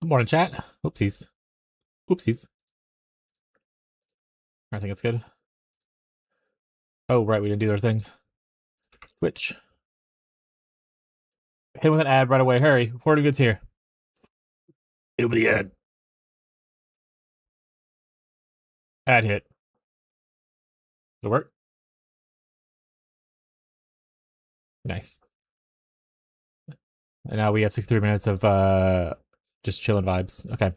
Good morning, chat. Oopsies. Oopsies. I think it's good. Oh, right, we didn't do our thing. Twitch. Hit him with an ad right away. Hurry. Reporting goods here. Hit him with the ad. Ad hit. It'll work. Nice. And now we have 63 minutes of just chilling vibes. Okay.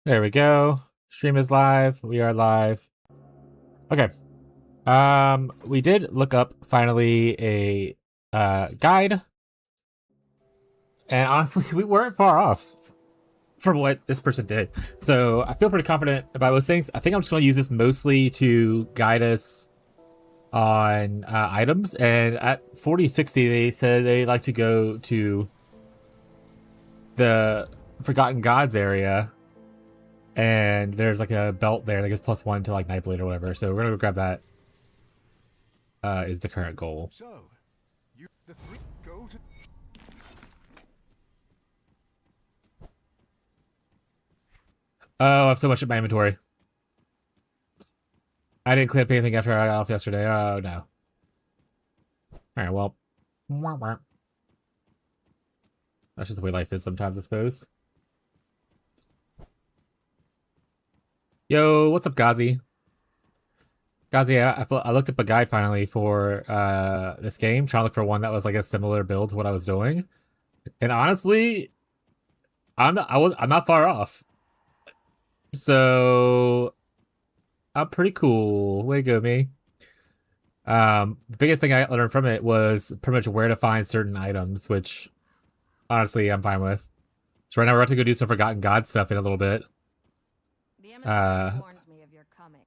There we go. Stream is live. We are live. Okay. We did look up finally a guide. And honestly, we weren't far off from what this person did. So I feel pretty confident about those things. I think I'm just going to use this mostly to guide us on items. And at 4060, they said they like to go to the Forgotten Gods area. And there's like a belt there that gives +1 to like Nightblade or whatever. So we're going to go grab that. Is the current goal. So, the three go to... Oh, I have so much in my inventory. I didn't clean up anything after I got off yesterday. Oh, no. Alright, well. That's just the way life is sometimes, I suppose. Yo, what's up, Gazi? Gazi, I looked up a guide finally for this game, trying to look for one that was like a similar build to what I was doing. And honestly, I'm not far off. So I'm pretty cool. Way to go, me. The biggest thing I learned from it was pretty much where to find certain items, which honestly I'm fine with. So right now we're about to go do some Forgotten God stuff in a little bit. The emissary warned me of your coming.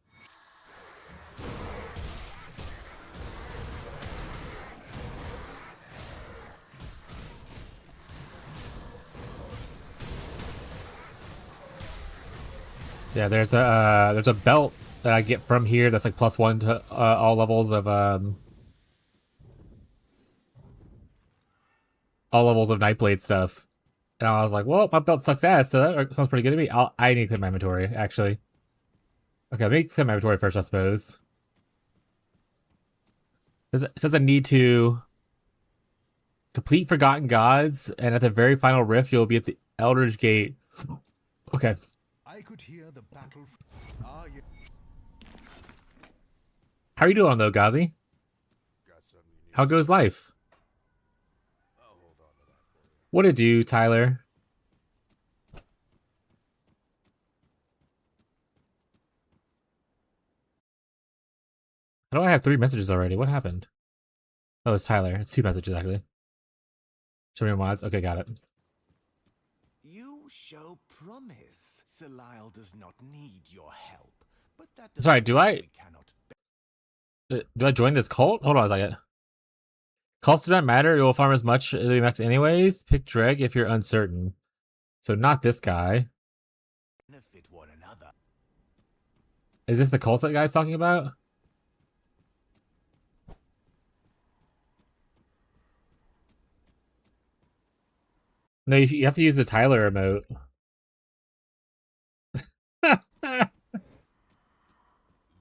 Yeah, there's a belt that I get from here that's like +1 to all levels of Nightblade stuff. And I was like, well, my belt sucks ass, so that sounds pretty good to me. I need to clean my inventory, actually. Okay, let me clean my inventory first, I suppose. It says I need to complete Forgotten Gods, and at the very final rift, you'll be at the Eldritch Gate. Okay. I could hear the battle. How are you doing, though, Gazi? How goes life? What to do, Tyler? How do I have 3 messages already? What happened? Oh, it's Tyler. It's 2 messages, actually. Show me mods. Okay, got it. You show promise. Salile does not need your help. But that sorry, do I join this cult? Hold on a second. Cults do not matter. You will farm as much as you max anyways. Pick Dreg if you're uncertain. So not this guy. Benefit one another. Is this the cult that guy's talking about? No, you have to use the Tyler emote.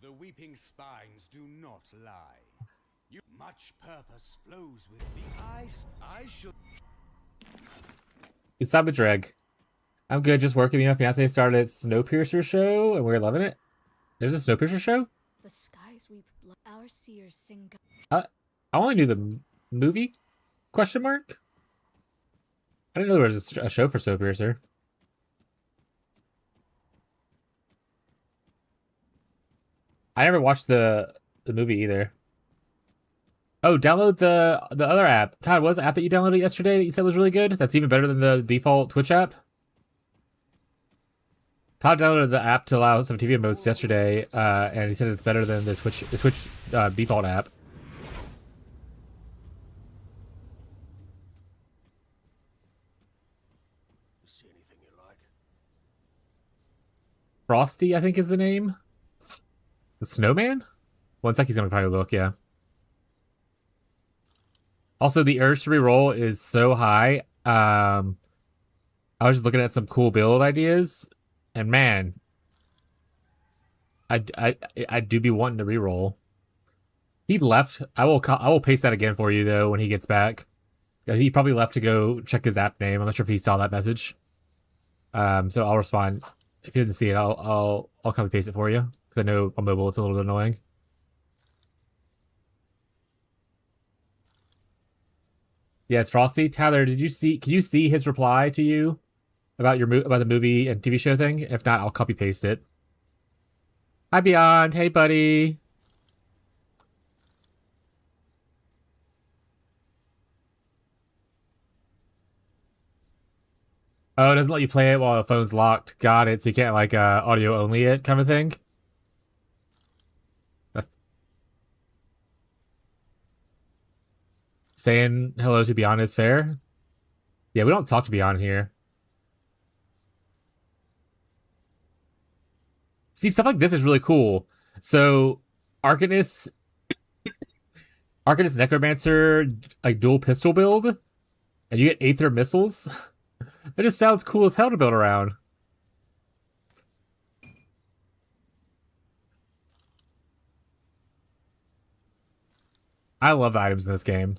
The weeping spines do not lie. Much purpose flows with the eyes. I should. You stop with Dreg. I'm good, just working. Me and my fiance started Snowpiercer show, and we're loving it. There's a Snowpiercer show? The skies weep blood. Our seers sing. I only knew the movie? Question mark? I didn't know there was a show for Snowpiercer. I never watched the movie either. Oh, download the other app. Todd, what was the app that you downloaded yesterday that you said was really good? That's even better than the default Twitch app? Todd downloaded the app to allow some TV emotes yesterday, and he said it's better than the Twitch default app. See anything you like? Frosty, I think, is the name. The snowman? One sec, he's gonna probably look, yeah. Also, the urge to reroll is so high. I was just looking at some cool build ideas, and man, I do be wanting to reroll. He left. I will paste that again for you though when he gets back. He probably left to go check his app name. I'm not sure if he saw that message. So I'll respond. If he doesn't see it, I'll copy paste it for you because I know on mobile it's a little bit annoying. Yeah, it's Frosty. Tyler, did you see? Can you see his reply to you about about the movie and TV show thing? If not, I'll copy paste it. Hi, Beyond. Hey, buddy. Oh, it doesn't let you play it while the phone's locked. Got it. So you can't like audio only it kind of thing. Saying hello to Beyond is fair. Yeah, we don't talk to Beyond here. See, stuff like this is really cool. So, Arcanist Necromancer, like dual pistol build, and you get Aether missiles. That just sounds cool as hell to build around. I love the items in this game.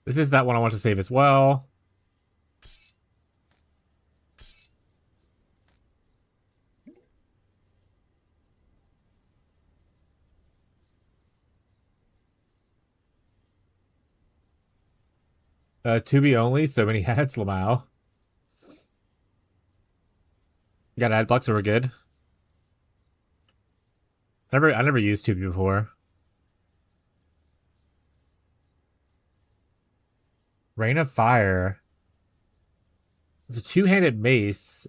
This is that one I want to save as well. To be only, so many hats, Lamau. Got ad blocks that were good. I never used Tubi before. Rain of Fire. It's a two-handed mace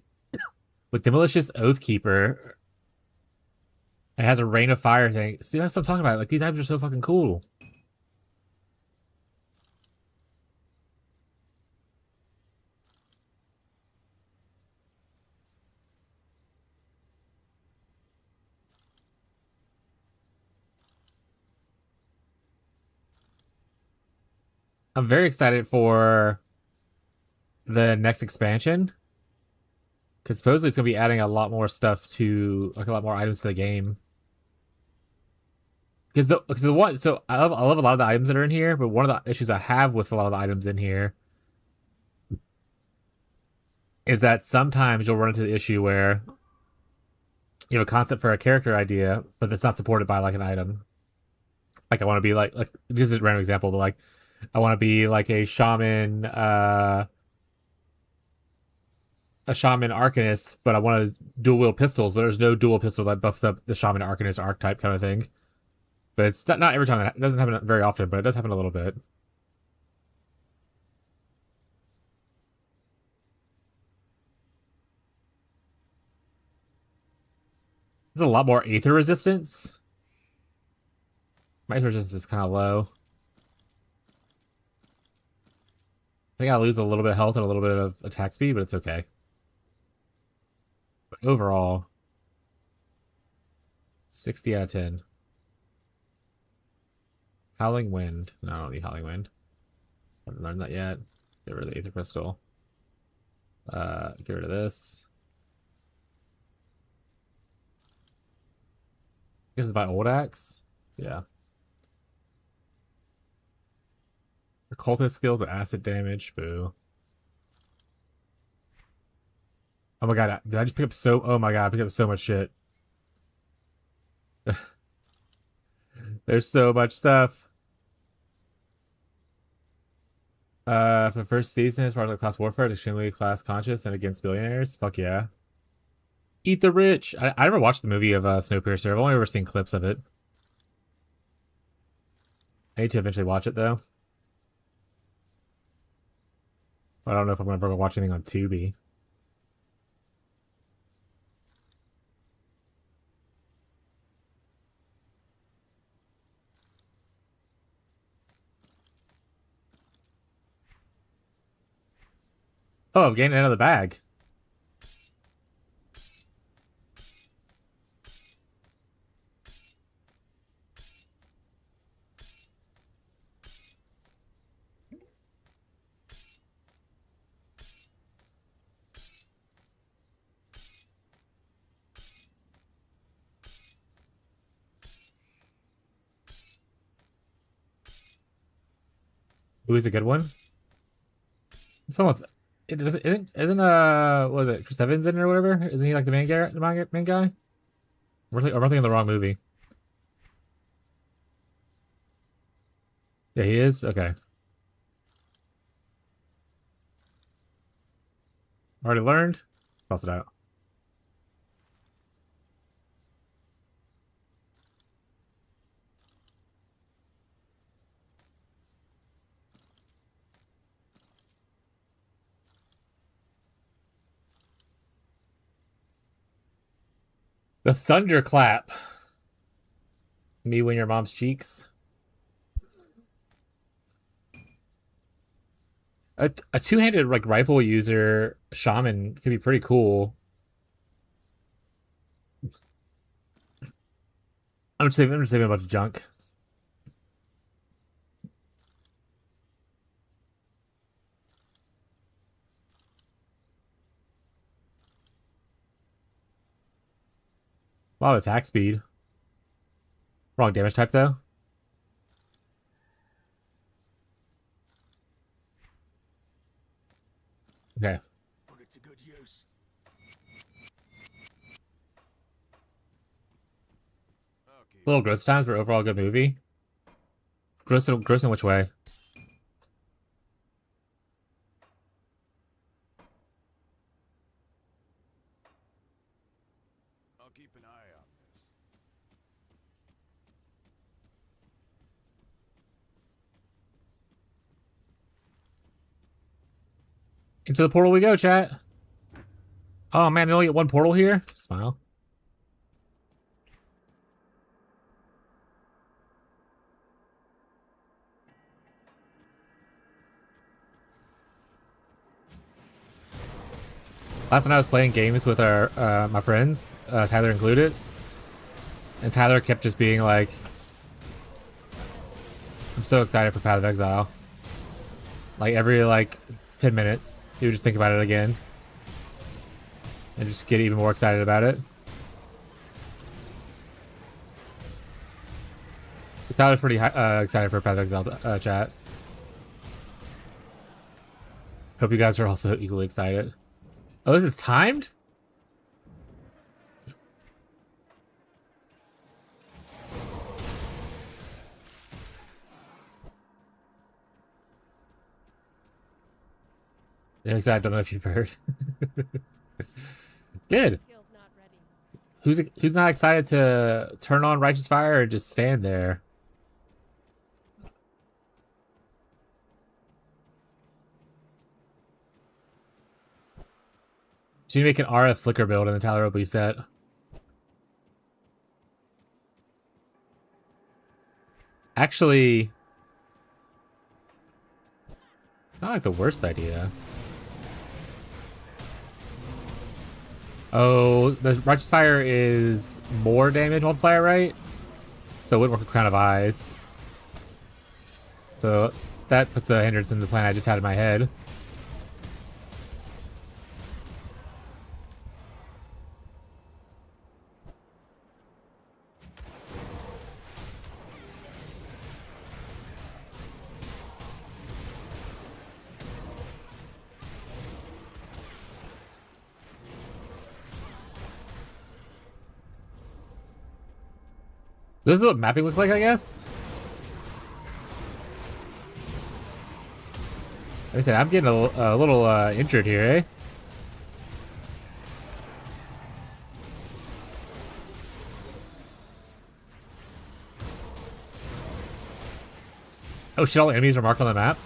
with Demolicious Oathkeeper. It has a Rain of Fire thing. See, that's what I'm talking about. Like, these items are so fucking cool. I'm very excited for the next expansion. Because supposedly it's going to be adding a lot more stuff to, like, a lot more items to the game. Because the one, so I love a lot of the items that are in here, but one of the issues I have with a lot of the items in here is that sometimes you'll run into the issue where you have a concept for a character idea, but it's not supported by like an item. Like I want to be like this is a random example, but like I want to be like a shaman arcanist, but I want to dual wield pistols, but there's no dual pistol that buffs up the shaman arcanist archetype kind of thing. But it's not every time. It doesn't happen very often, but it does happen a little bit. There's a lot more Aether resistance. My Aether resistance is kind of low. I think I lose a little bit of health and a little bit of attack speed, but it's okay. But overall, 60 out of 10. Howling Wind. No, I don't need Howling Wind. I haven't learned that yet. Get rid of the Aether Crystal. Get rid of this. This is my old axe. Yeah. Occultist skills and acid damage. Boo. Oh my god, did I just pick up so... Oh my god, I picked up so much shit. There's so much stuff. For the first season, as part of the class warfare, it's extremely class conscious and against billionaires. Fuck yeah. Eat the Rich. I never watched the movie of Snowpiercer. I've only ever seen clips of it. I need to eventually watch it though. I don't know if I'm ever gonna watch anything on Tubi. Oh, I've gained another bag. Who is a good one? Someone's. It isn't what was it Chris Evans in it or whatever? Isn't he like the main guy? The main guy? Or am I thinking of the wrong movie? Yeah, he is. Okay. Already learned. Toss it out. The thunderclap. Me when your mom's cheeks. A two-handed like rifle user shaman could be pretty cool. I'm just saving a bunch of junk. A lot of attack speed. Wrong damage type though. Okay. Put it to good use. Little gross at times, but overall good movie. Gross in which way? I'll keep an eye on this. Into the portal we go, chat. Oh man, they only get one portal here? Smile. Last night I was playing games with our my friends, Tyler included, and Tyler kept just being like, "I'm so excited for Path of Exile." Like every 10 minutes, he would just think about it again, and just get even more excited about it. But Tyler's pretty excited for Path of Exile chat. Hope you guys are also equally excited. Oh, this is timed? Yeah, I don't know if you've heard. Good. Who's not excited to turn on Righteous Fire or just stand there? You need to make an RF flicker build in the Tyler Oakley set. Actually, not like the worst idea. Oh, the Righteous Fire is more damage multiplier, right? So it wouldn't work with Crown of Eyes. So that puts a hindrance in the plan I just had in my head. This is what mapping looks like, I guess. Like I said, I'm getting a little injured here, eh? Oh shit, all enemies are marked on the map?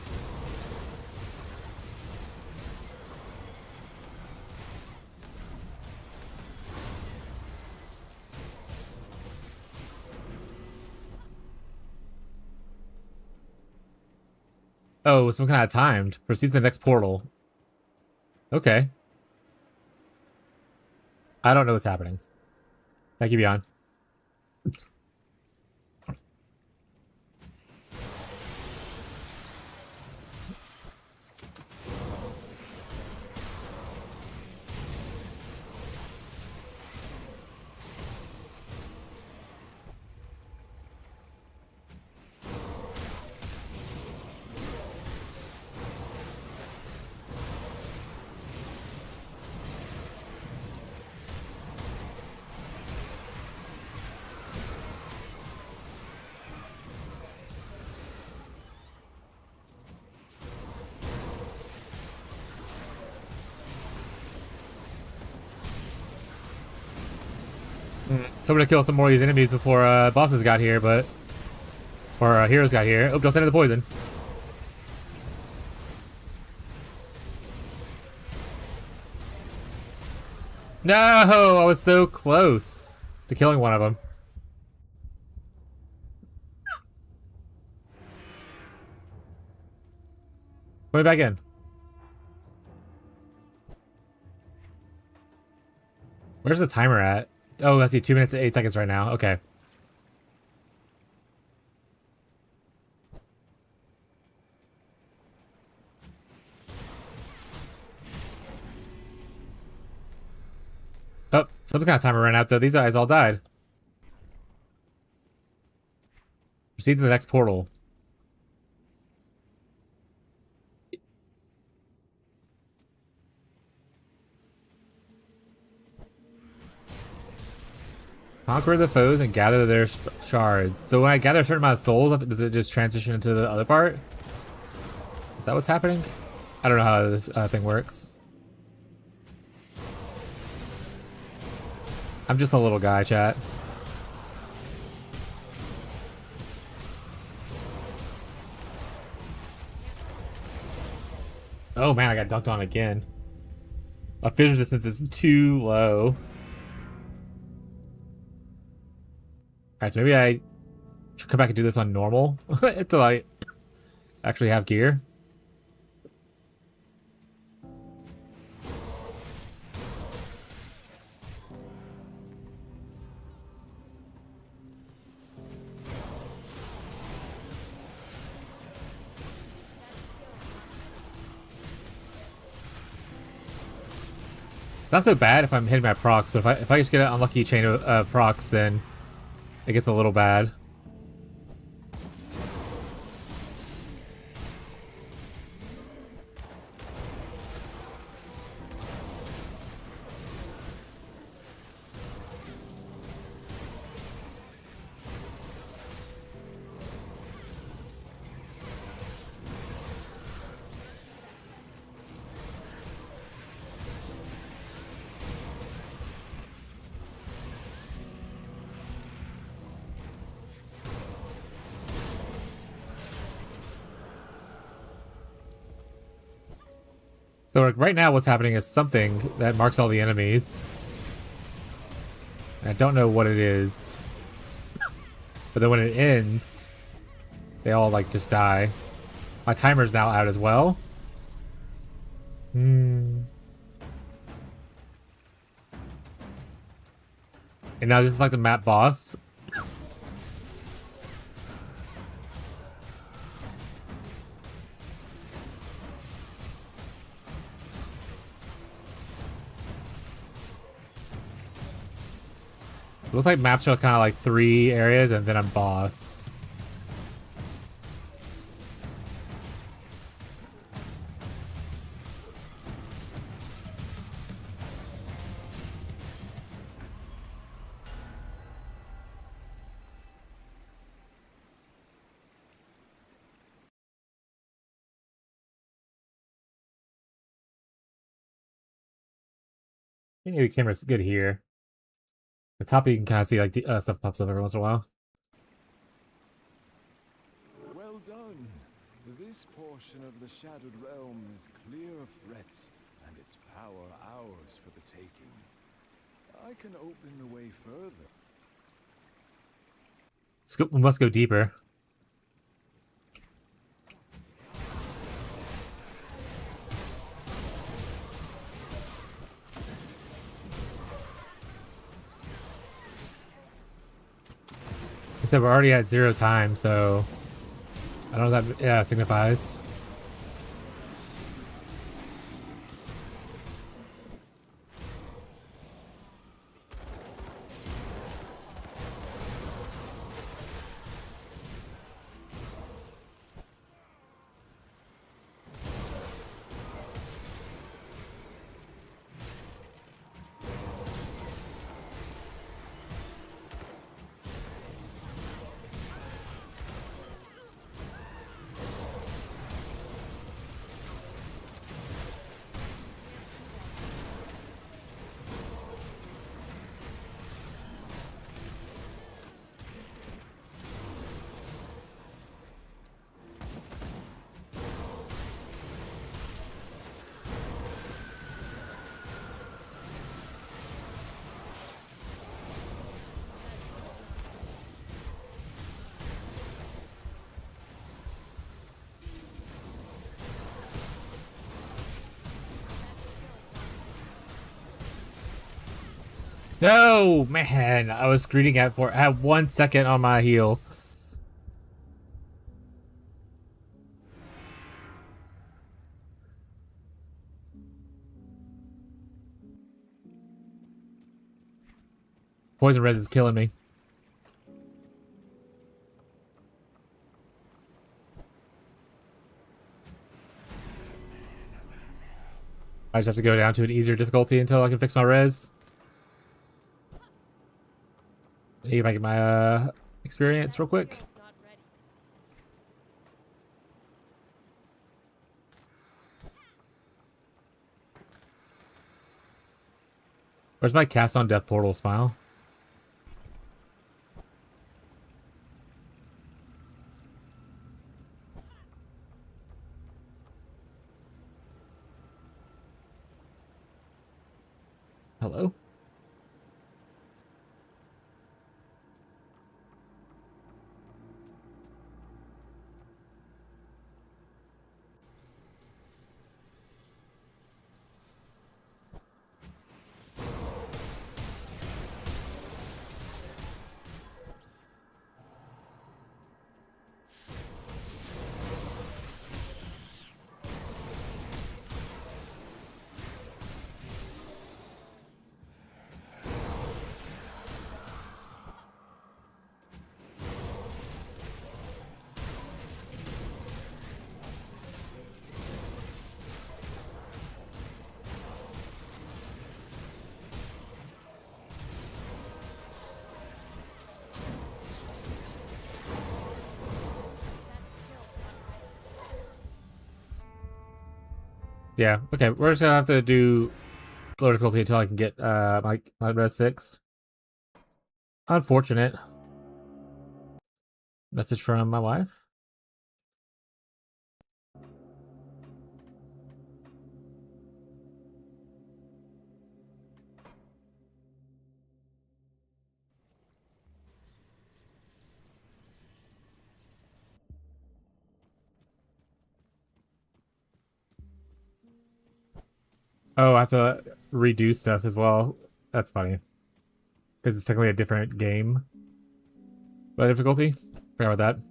Oh, some kind of timed. Proceed to the next portal. Okay. I don't know what's happening. Thank you, Beyond. So I'm gonna kill some more of these enemies before bosses got here, but or heroes got here. Oh, don't send in the poison. No, I was so close to killing one of them. Put me back in. Where's the timer at? Oh, I see 2 minutes and 8 seconds right now. Okay. Oh, some kind of timer ran out though. These guys all died. Proceed to the next portal. Conquer the foes and gather their shards. So when I gather a certain amount of souls, does it just transition into the other part? Is that what's happening? I don't know how this thing works. I'm just a little guy, chat. Oh man, I got dunked on again. My fizz resistance is too low. Alright, so maybe I should come back and do this on normal until I actually have gear. It's not so bad if I'm hitting my procs, but if I just get an unlucky chain of procs, then it gets a little bad. So like right now what's happening is something that marks all the enemies. I don't know what it is. But then when it ends, they all like just die. My timer's now out as well. And now this is like the map boss. It looks like maps are kind of like 3 areas and then I'm boss. I think maybe camera's good here. The top you can kind of see like the stuff pops up every once in a while. Well done. portion of the Shattered Realm is clear of threats, and its power ours for the taking. I can open the way further. We must go deeper. Except we're already at 0 time, so I don't know what that signifies. No, man, I was greeting at I had 1 second on my heal. Poison res is killing me. I just have to go down to an easier difficulty until I can fix my res. See if I get my experience real quick. Where's my cast on death portal smile? Hello? Yeah, okay, we're just gonna have to do low difficulty until I can get my res fixed. Unfortunate. Message from my wife. Oh, I have to redo stuff as well. That's funny. Because it's technically a different game. Low difficulty? Forgot about that.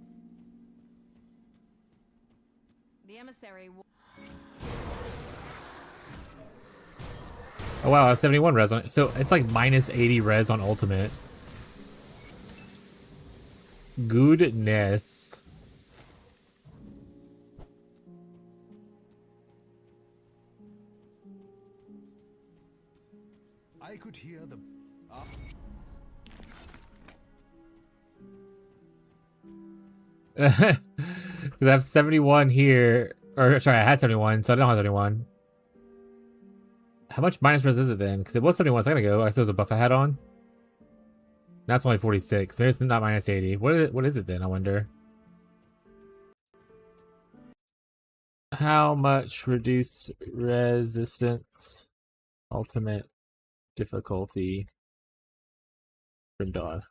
The emissary. Oh wow, 71 res on it. So it's like minus 80 res on ultimate. Goodness. I could hear the... Because I have 71 here. Or, sorry, I had 71, so I don't have 71. How much minus res is it then? Because it was 71 a second ago. I still was a buff I had on. Now it's only 46. Maybe it's not minus 80. What is it then, I wonder? How much reduced resistance? Ultimate difficulty. Grim Dawn.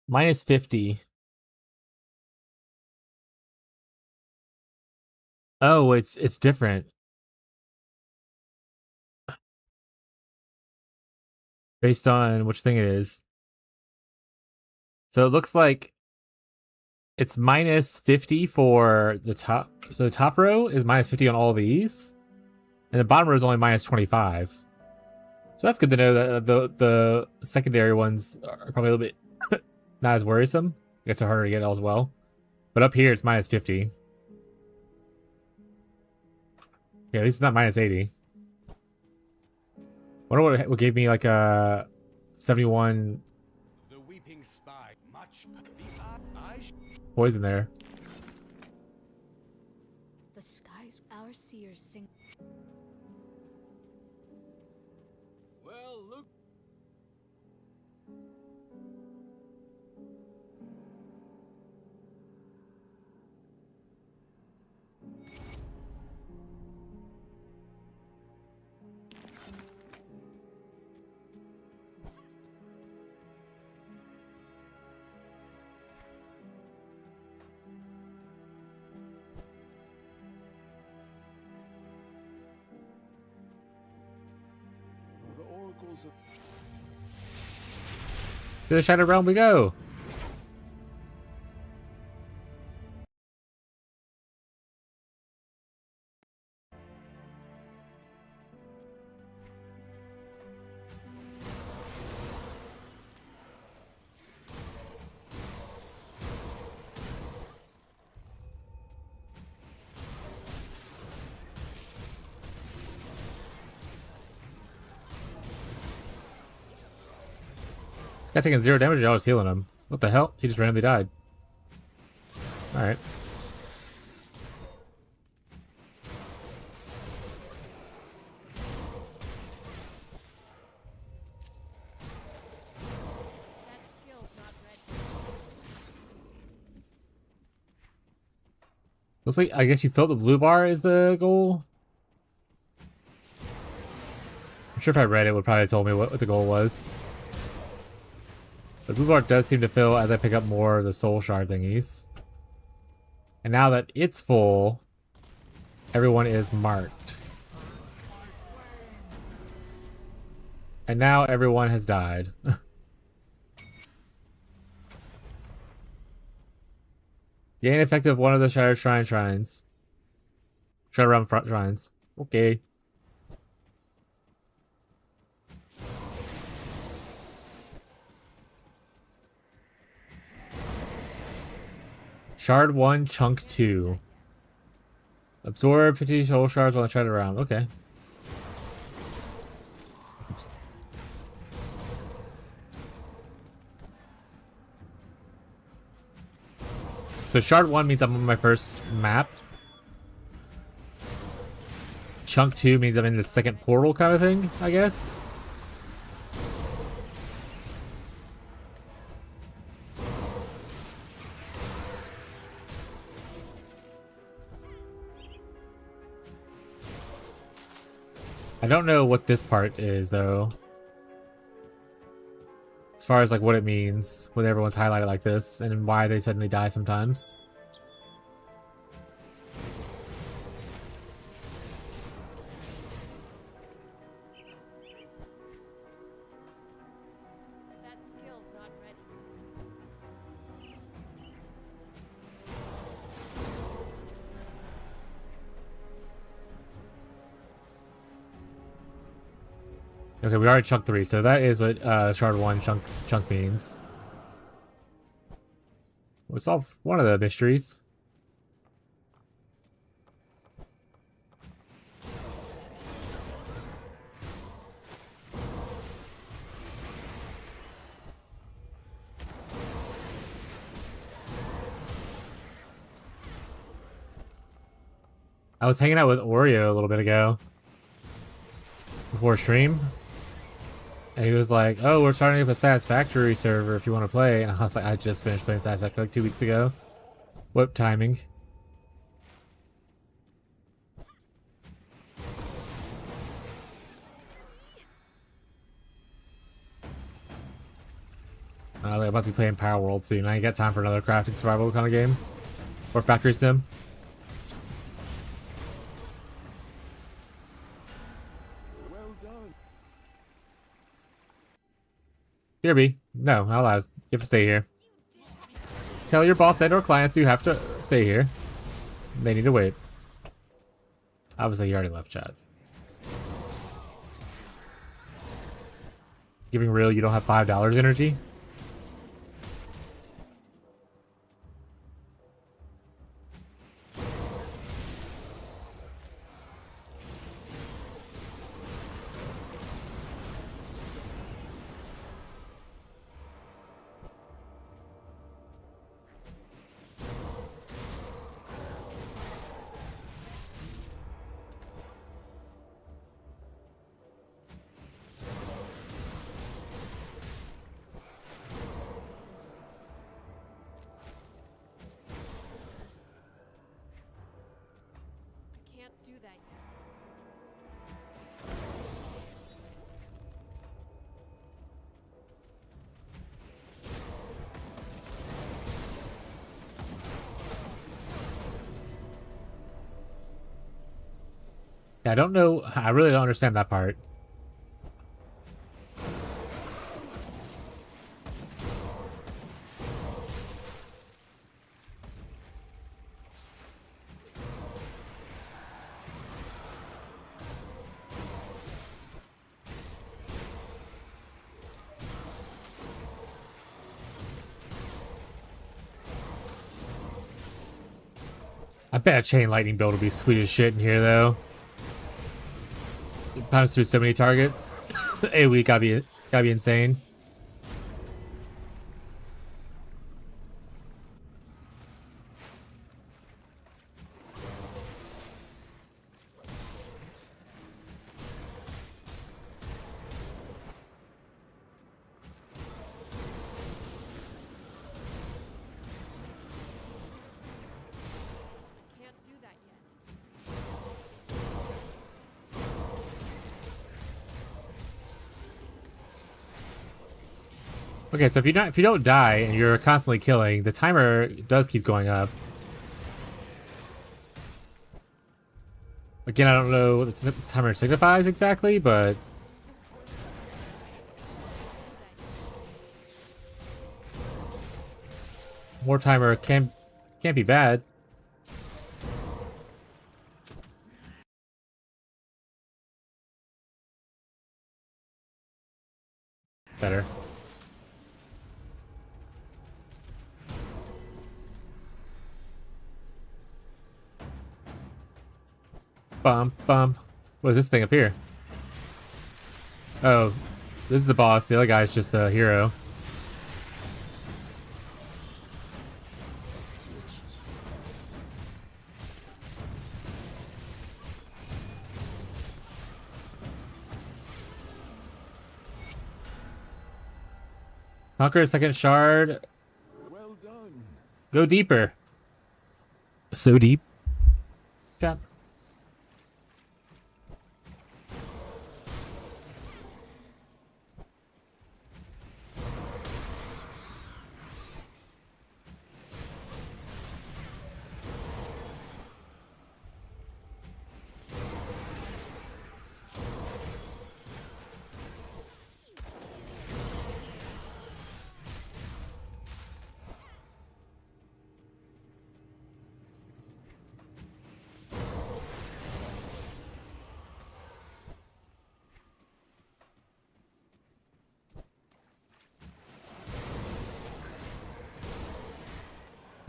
Minus 50. Oh, it's different. Based on which thing it is. So it looks like it's minus 50 for the top. So the top row is minus 50 on all these. And the bottom row is only minus 25. So that's good to know that the secondary ones are probably a little bit not as worrisome. I guess they're harder to get as well. But up here it's minus 50. Yeah, at least it's not minus 80. Wonder what gave me like a 71 The weeping spy, much poison there. The skies, our seers sing. Well, look. The oracles of To the Shattered Realm we go. This guy taking 0 damage and I was healing him. What the hell? He just randomly died. Alright. That skill's not ready. Looks like I guess you filled the blue bar is the goal. I'm sure if I read it, it would probably have told me what the goal was. The blue bar does seem to fill as I pick up more of the soul shard thingies. And now that it's full, everyone is marked. And now everyone has died. Gain effective one of the Shattered Shrines. Shattered Realm front shrines. Okay. Shard 1, Chunk 2. Absorb 50 soul shards while I try to round. Okay. So Shard 1 means I'm on my first map. Chunk 2 means I'm in the second portal kind of thing, I guess. I don't know what this part is, though. As far as, like, what it means when everyone's highlighted like this, and why they suddenly die sometimes. That skill's not ready. Okay, we already chunk 3, so that is what Shard 1 chunk means. We solved one of the mysteries. I was hanging out with Oreo a little bit ago. Before stream. And he was like, oh, we're starting up a Satisfactory server if you want to play. And I was like, I just finished playing Satisfactory like 2 weeks ago. What timing? I'm about to be playing Power World soon. I ain't got time for another crafting survival kind of game. Or factory sim. Well done. Here, B. No, not allowed. You have to stay here. Tell your boss and or clients you have to stay here. They need to wait. Obviously, you already left chat. Giving real, you don't have $5 energy? I can't do that yet. Yeah, I don't know. I really don't understand that part. I bet a chain lightning build would be sweet as shit in here, though. It pounds through so many targets. AoE gotta be insane. I can't do that yet. Okay, so if you don't die and you're constantly killing, the timer does keep going up. Again, I don't know what the timer signifies exactly, but more timer can't be bad. Better. Bum bum. What is this thing up here? Oh, this is the boss. The other guy's just a hero. Conquer a second shard. Well done. Go deeper. So deep. Chat.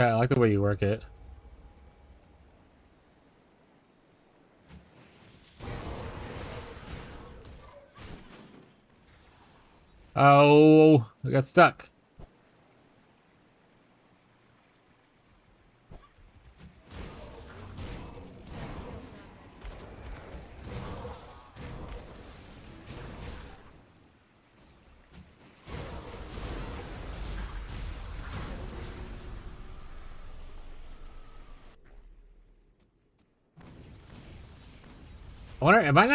Yeah, I like the way you work it. Oh, I got stuck. I wonder, am I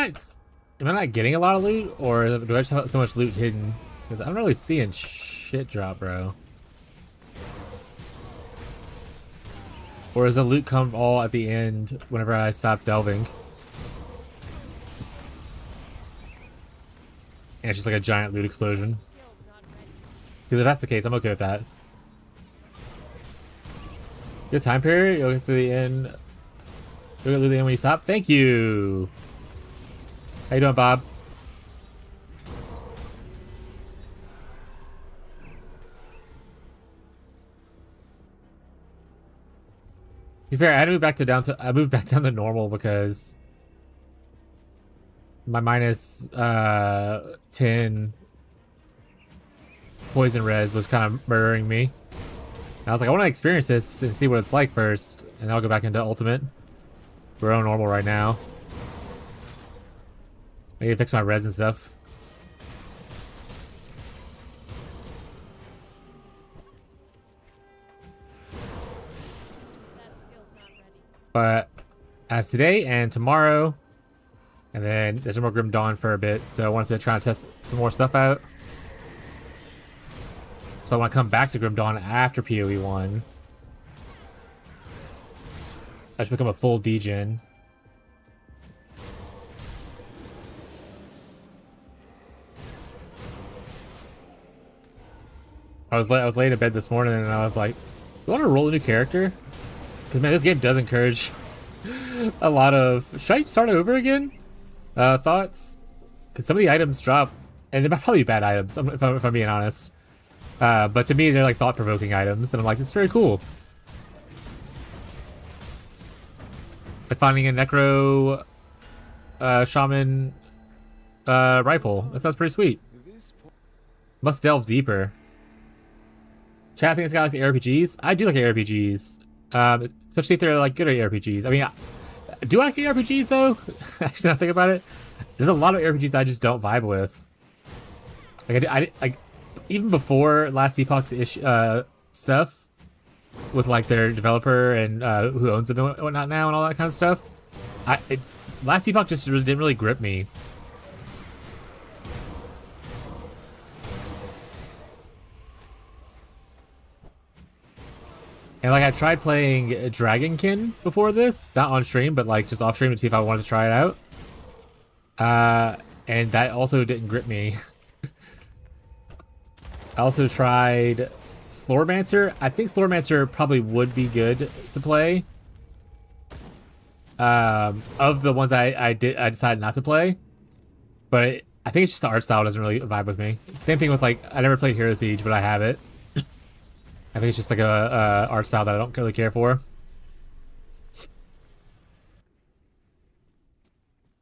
not getting a lot of loot, or do I just have so much loot hidden? Because I'm not really seeing shit. shit drop, bro? Or does the loot come all at the end whenever I stop delving? And it's just like a giant loot explosion. Skills not ready. Because if that's the case, I'm okay with that. Good time period. You'll get to the end. You'll get to the end when you stop. Thank you. How you doing, Bob? To be fair, I had to move back to I moved back down to normal because my minus 10 poison res was kind of murdering me. And I was like, I want to experience this and see what it's like first, and then I'll go back into ultimate. We're on normal right now. I need to fix my res and stuff. That skill's not ready. But I have today and tomorrow, and then there's no more Grim Dawn for a bit, so I wanted to try and test some more stuff out. So I want to come back to Grim Dawn after PoE 1. I should become a full degen. I was laying in bed this morning and I was like, "You want to roll a new character?" Because man, this game does encourage a lot of. Should I start over again? Thoughts? Because some of the items drop, and they might probably be bad items if I'm being honest. But to me, they're like thought-provoking items, and I'm like, it's very cool. Like finding a necro shaman rifle. That sounds pretty sweet. Must delve deeper. Chat, I think this guy likes ARPGs. I do like ARPGs, especially if they're like good ARPGs. I mean, do I like ARPGs though? Actually, now I think about it, there's a lot of ARPGs I just don't vibe with. Like I like even before Last Epoch's stuff with like their developer and who owns them and whatnot now and all that kind of stuff. Last Epoch just didn't really grip me. And like I tried playing Dragonkin before this, not on stream, but like just off stream to see if I wanted to try it out. And that also didn't grip me. I also tried Slormancer. I think Slormancer probably would be good to play. Of the ones I decided not to play. But I think it's just the art style doesn't really vibe with me. Same thing with like, I never played Hero Siege, but I have it. I think it's just like a art style that I don't really care for.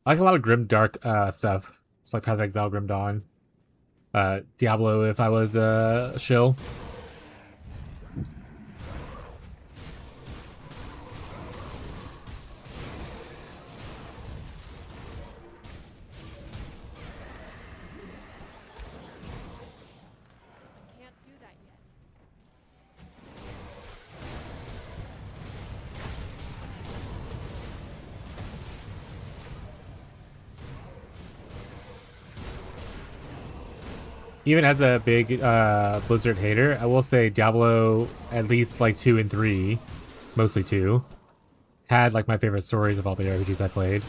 I like a lot of grim dark stuff. It's like Path of Exile, Grim Dawn, Diablo if I was a shill. Can't do that yet. Even as a big Blizzard hater, I will say Diablo, at least like 2 and 3, mostly 2, had like my favorite stories of all the RPGs I played.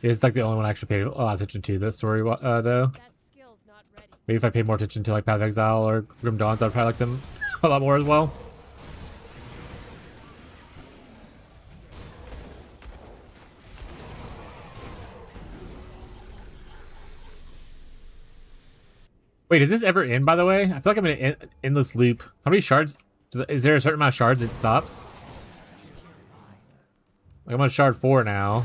It's like the only one I actually paid a lot of attention to the story though. That skill's not ready. Maybe if I paid more attention to like Path of Exile or Grim Dawns, I'd probably like them a lot more as well. Wait, does this ever end, by the way? I feel like I'm in an endless loop. How many shards? Is there a certain amount of shards it stops? Like I'm on shard 4 now.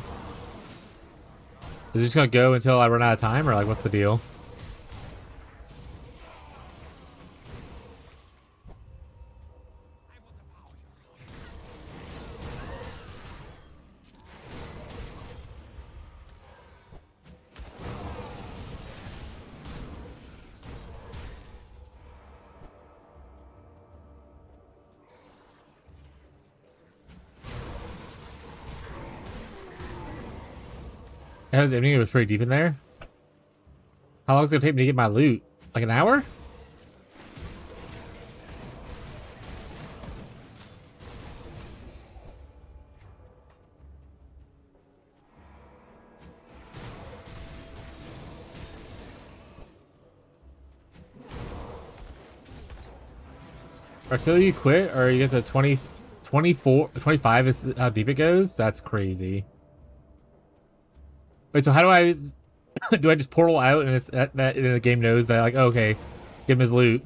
Is it just gonna go until I run out of time, or like what's the deal? It was ending. It was pretty deep in there. How long is it gonna take me to get my loot? Like an hour? Until you quit, or you get the 20, 24, 25 is how deep it goes? That's crazy. Wait, so how do I... do I just portal out and it's that and the game knows that, like, oh, okay, give him his loot?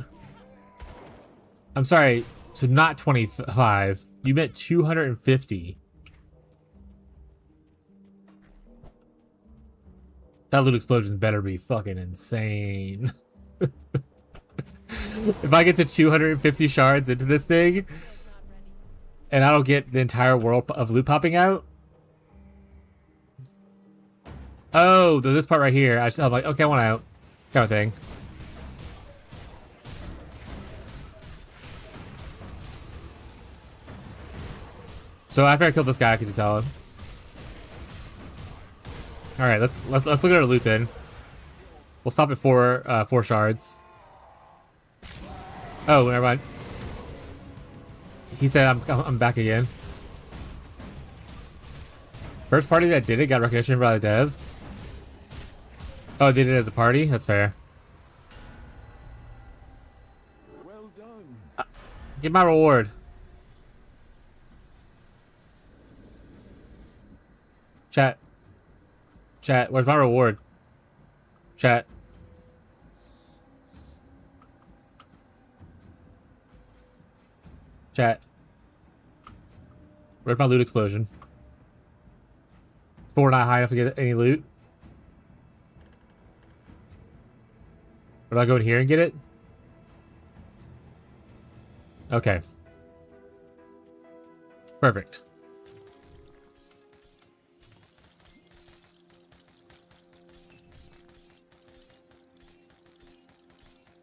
I'm sorry, so not 25. You meant 250. That loot explosion better be fucking insane. If I get to 250 shards into this thing, and I don't get the entire world of loot popping out. Oh, there's this part right here. I'm like, okay, I want out. Kind of thing. So after I killed this guy, I could just tell him. All right, let's look at our loot then. We'll stop at four shards. Oh, never mind. He said I'm back again. First party that did it got recognition by the devs. Oh, they did it as a party? That's fair. Well done. Get my reward. Chat. Chat, where's my reward? Chat. Chat. Where's my loot explosion? Is 4 not high enough to get any loot? Or do I go in here and get it? Okay. Perfect.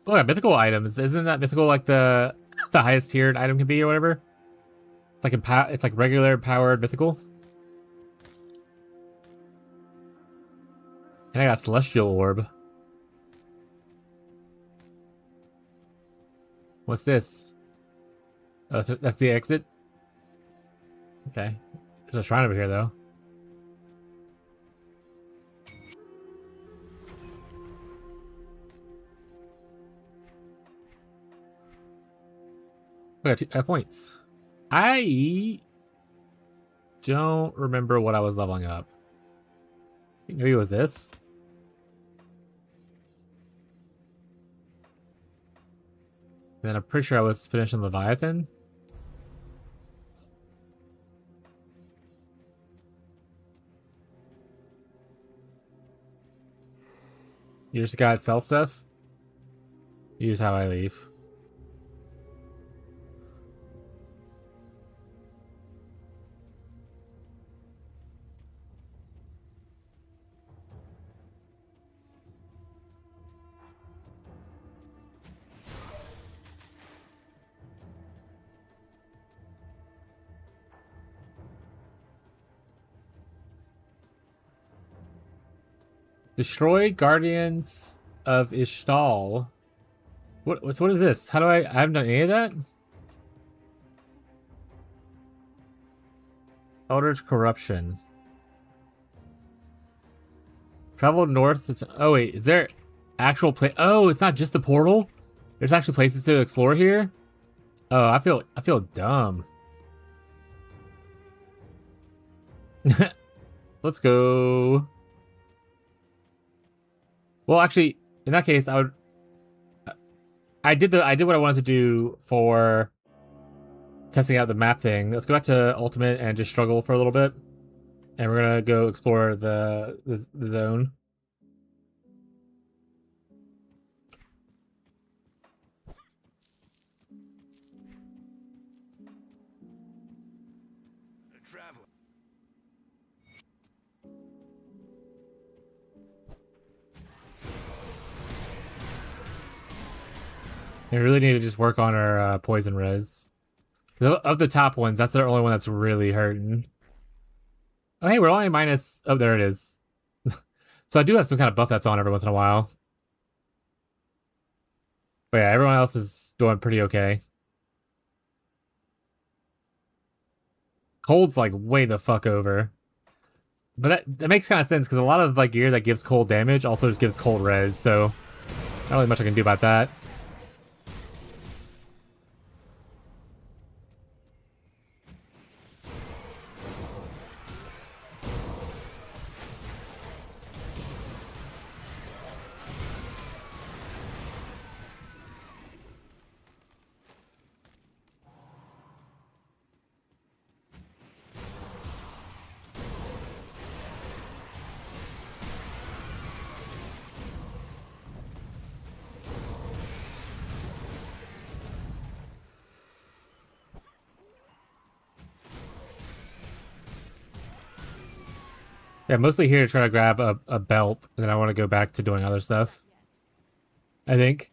Oh, yeah, mythical items. Isn't that mythical like the highest tiered item can be or whatever? It's like it's like regular powered mythical. And I got celestial orb. What's this? Oh, so that's the exit? Okay. There's a shrine over here though. I got 2 points. I don't remember what I was leveling up. I think maybe it was this. And then I'm pretty sure I was finishing Leviathan. You just gotta sell stuff? Use how I leave. Destroy Guardians of Ishtal. What is this? How do I haven't done any of that? Eldritch Corruption. Travel north to... Oh wait, is there actual place? Oh, it's not just the portal? There's actually places to explore here? Oh, I feel dumb. Let's go. Well, actually, in that case, I did what I wanted to do for testing out the map thing. Let's go back to Ultimate and just struggle for a little bit, and we're gonna go explore the zone. Traveler. We really need to just work on our poison res. Of the top ones, that's the only one that's really hurting. Oh, hey, we're only minus... Oh, there it is. So I do have some kind of buff that's on every once in a while. But yeah, everyone else is doing pretty okay. Cold's like way the fuck over. But that makes kind of sense because a lot of like gear that gives cold damage also just gives cold res, so not really much I can do about that. Yeah, mostly here to try to grab a belt, and then I want to go back to doing other stuff. I think.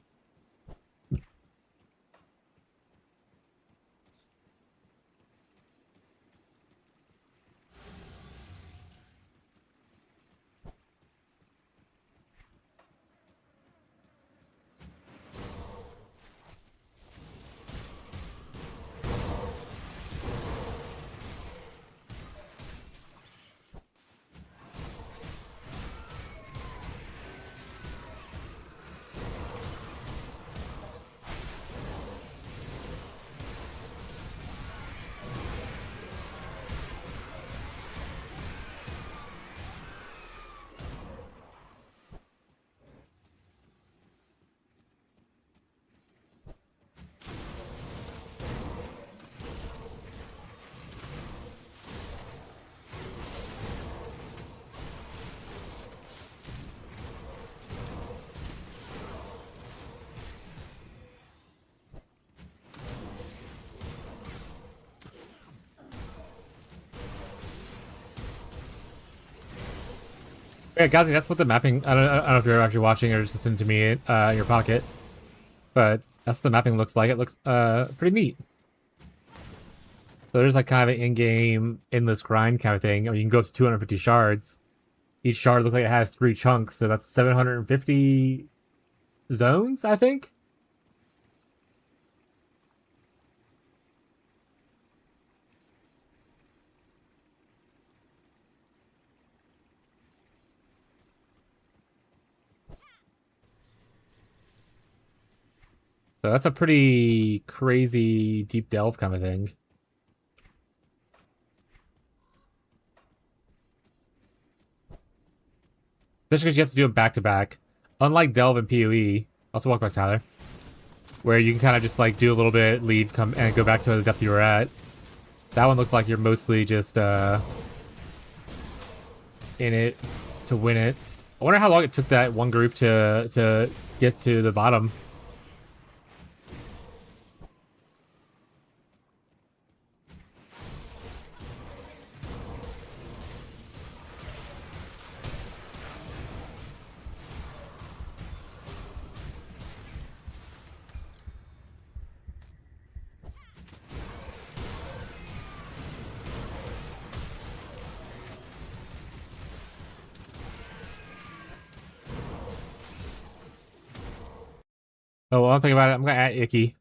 Yeah, Gazi, that's what the mapping. I don't know if you're actually watching or just listening to me in your pocket, but that's what the mapping looks like. It looks pretty neat. So there's like kind of an in-game endless grind kind of thing. I mean, you can go up to 250 shards. Each shard looks like it has 3 chunks, so that's 750 zones, I think. So that's a pretty crazy deep delve kind of thing. Especially because you have to do them back to back. Unlike Delve and PoE, also welcome back, Tyler, where you can kind of just like do a little bit, leave, come, and go back to the depth you were at. That one looks like you're mostly just in it to win it. I wonder how long it took that one group to get to the bottom. Oh, well, I'm thinking about it. I'm gonna add Icky.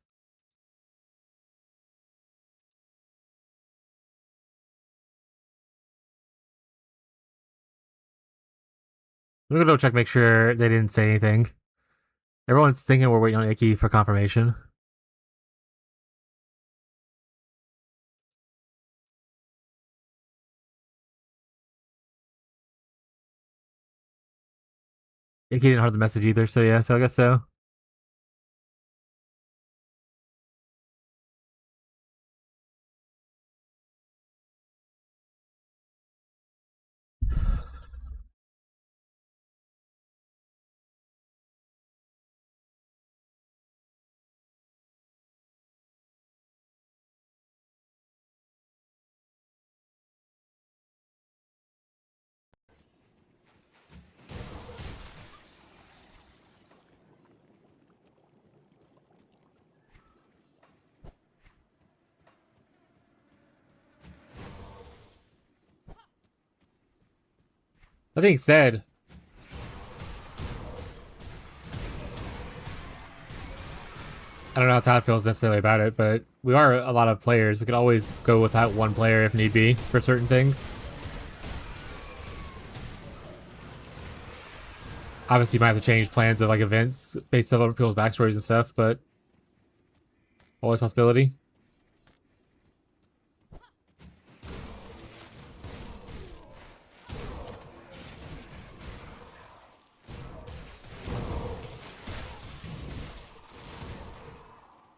I'm gonna go check, make sure they didn't say anything. Everyone's thinking we're waiting on Icky for confirmation. Icky didn't hear the message either, so yeah, so I guess so. That being said, I don't know how Todd feels necessarily about it, but we are a lot of players. We could always go without one player if need be for certain things. Obviously, you might have to change plans of like events based on other people's backstories and stuff, but always a possibility.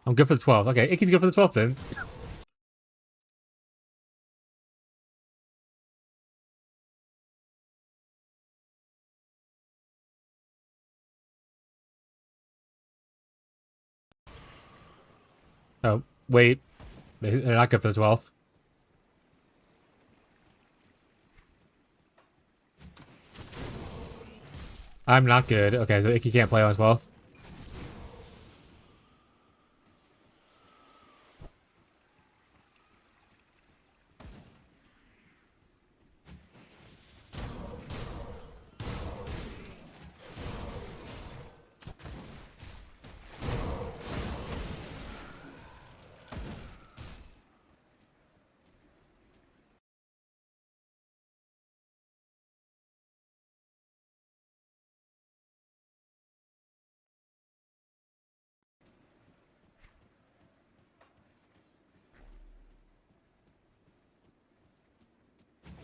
I'm good for the 12th. Okay, Icky's good for the 12th then. Oh, wait. They're not good for the 12th. I'm not good. Okay, so Icky can't play on as well.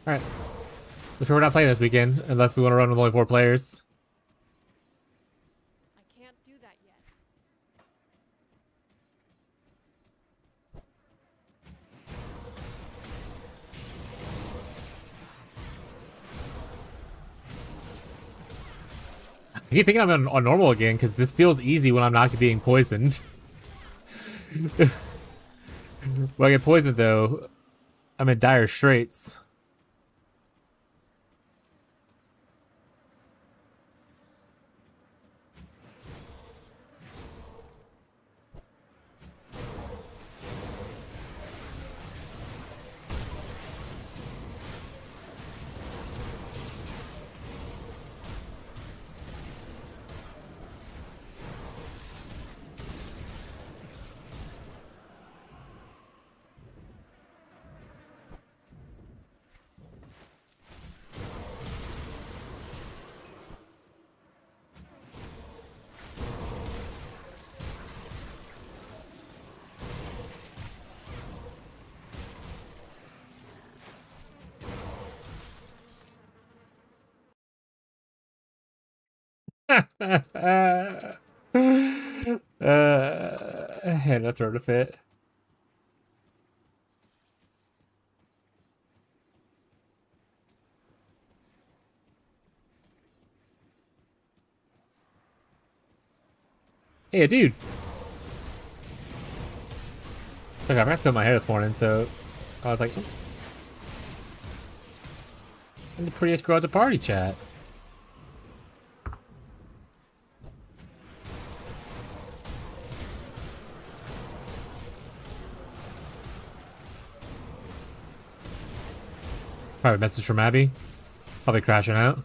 Alright. I'm sure we're not playing this weekend, unless we want to run with only 4 players. I can't do that yet. I keep thinking I'm on normal again, because this feels easy when I'm not being poisoned. When I get poisoned, though, I'm in dire straits. And a throw to fit. Hey, dude. Look, I forgot to cut my hair this morning, so I was like, oh. I'm the prettiest girl at the party chat. Probably a message from Abby. Probably crashing out.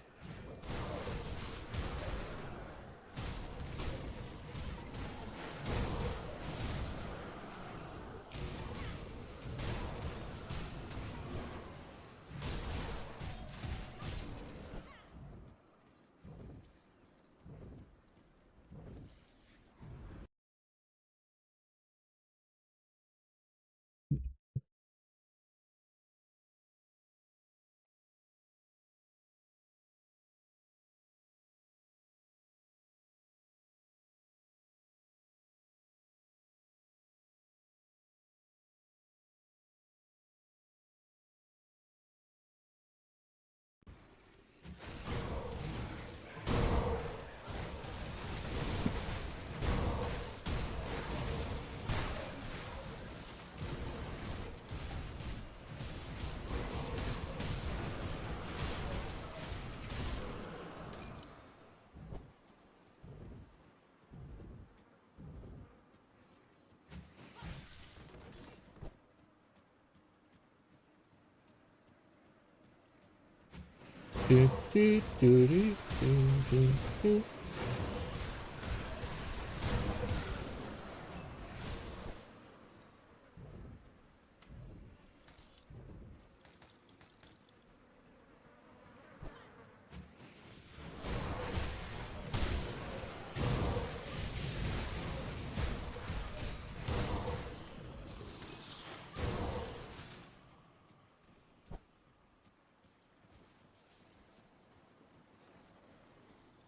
Do, do, do, do, do, do, do.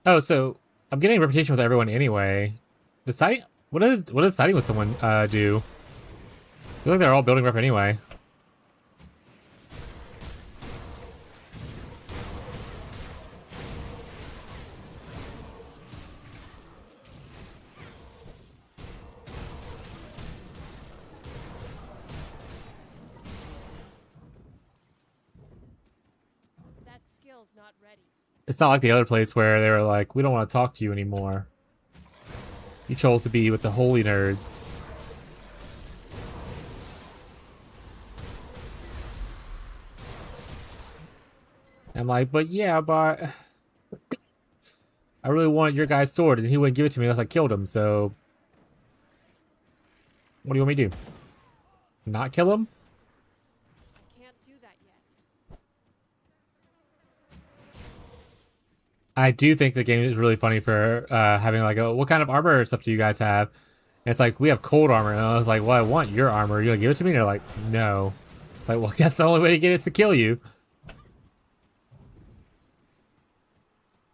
Oh, so I'm getting a reputation with everyone anyway. The site? What does siding with someone do? I feel like they're all building rep anyway. That skill's not ready. It's not like the other place where they were like, we don't want to talk to you anymore. You chose to be with the holy nerds. I'm like, but yeah, but I really wanted your guy's sword, and he wouldn't give it to me unless I killed him, so... What do you want me to do? Not kill him? I can't do that yet. I do think the game is really funny for having like, what kind of armor stuff do you guys have? And it's like, we have cold armor. And I was like, well, I want your armor. You're gonna give it to me? And they're like, no. Like, well, I guess the only way to get it is to kill you.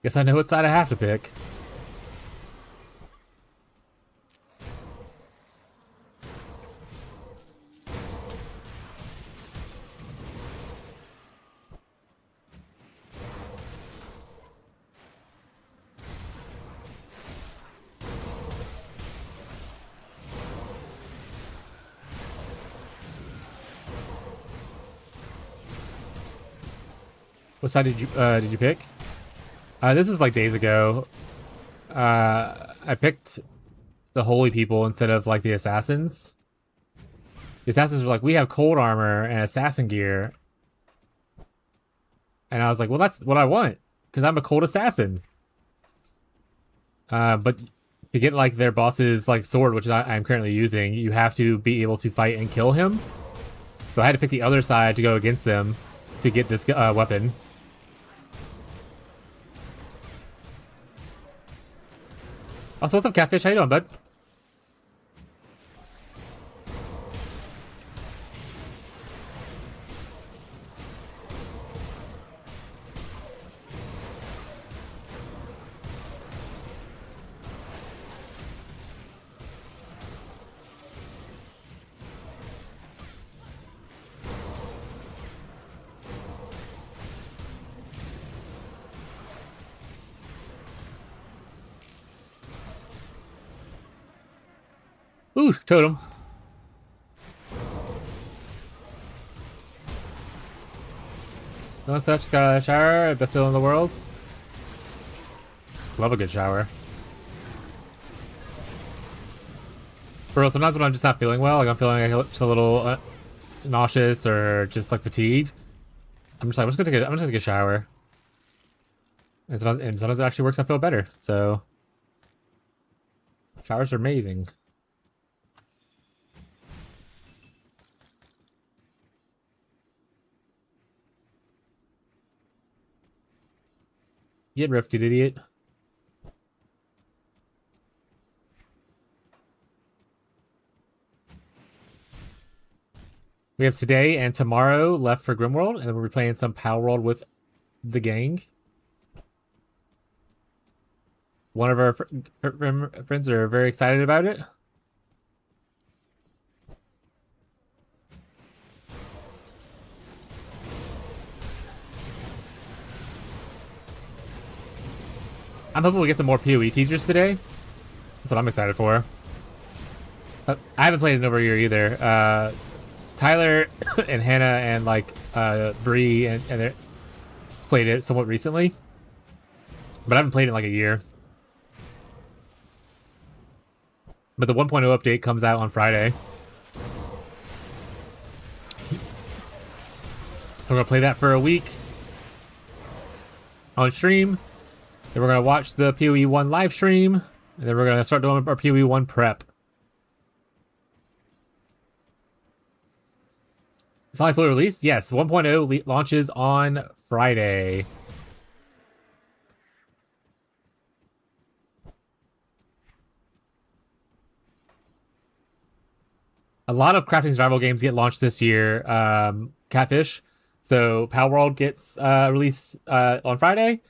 Guess I know what side I have to pick. What side did you pick? This was like days ago. I picked the holy people instead of like the assassins. The assassins were like, we have cold armor and assassin gear. And I was like, well, that's what I want, because I'm a cold assassin. But to get like their boss's like sword, which I'm currently using, you have to be able to fight and kill him. So I had to pick the other side to go against them to get this weapon. Also, what's up, Catfish? How you doing, bud? Ooh, totem. No such got a shower, the fill in the world. Love a good shower. Bro, sometimes when I'm just not feeling well, like I'm feeling like just a little nauseous or just like fatigued, I'm just like, I'm just gonna take a shower. And sometimes it actually works. I feel better. So showers are amazing. Get rifted, idiot. We have today and tomorrow left for Grimworld, and then we'll be playing some Palworld with the gang. One of our friends are very excited about it. I'm hoping we get some more PoE teasers today. That's what I'm excited for. I haven't played it in over a year either. Tyler and Hannah and like Bree and they played it somewhat recently, but I haven't played it in like a year. But the 1.0 update comes out on Friday. We're gonna play that for a week on stream. Then we're gonna watch the PoE 1 live stream, and then we're gonna start doing our PoE 1 prep. It's finally fully released? Yes, 1.0 launches on Friday. A lot of crafting survival games get launched this year. Catfish. So Palworld gets released on Friday.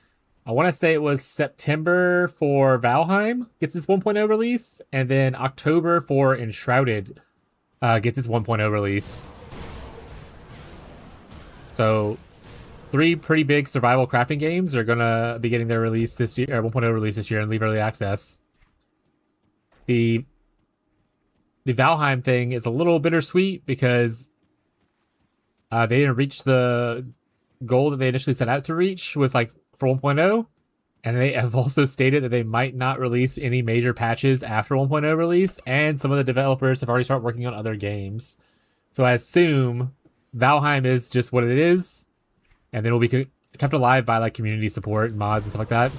I want to say it was September for Valheim gets its 1.0 release, and then October for Enshrouded gets its 1.0 release. So 3 pretty big survival crafting games are gonna be getting their release this year, or 1.0 release this year, and leave early access. The Valheim thing is a little bittersweet because they didn't reach the goal that they initially set out to reach with like for 1.0, and they have also stated that they might not release any major patches after 1.0 release, and some of the developers have already started working on other games. So I assume Valheim is just what it is, and then will be kept alive by like community support and mods and stuff like that.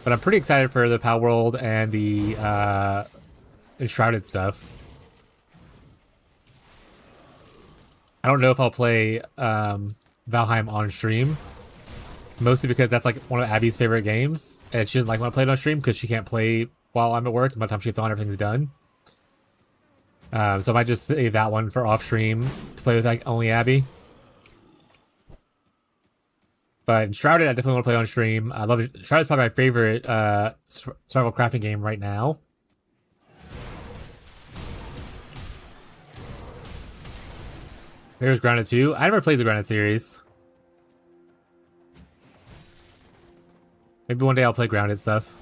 But I'm pretty excited for the Pal World and the Enshrouded stuff. I don't know if I'll play Valheim on stream, mostly because that's like one of Abby's favorite games, and she doesn't like when I play it on stream because she can't play while I'm at work. By the time she gets on, everything's done. So I might just save that one for off stream to play with like only Abby. But Shrouded, I definitely want to play on stream. I love it. Shrouded is probably my favorite survival crafting game right now. Here's Grounded 2. I never played the Grounded series. Maybe one day I'll play Grounded stuff.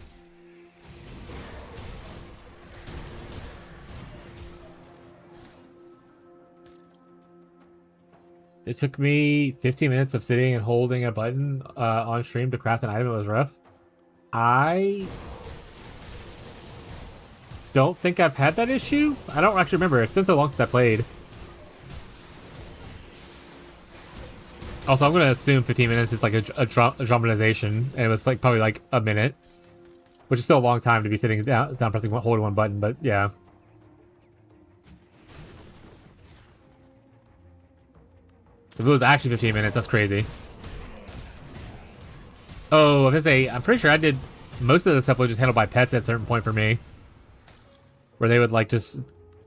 It took me 15 minutes of sitting and holding a button on stream to craft an item. It was rough. I don't think I've had that issue. I don't actually remember. It's been so long since I played. Also, I'm going to assume 15 minutes is like a dramatization, and it was like probably like a minute, which is still a long time to be sitting down pressing holding one button, but yeah. If it was actually 15 minutes, that's crazy. Oh, I was gonna say, I'm pretty sure I did most of the stuff was just handled by pets at a certain point for me, where they would like just,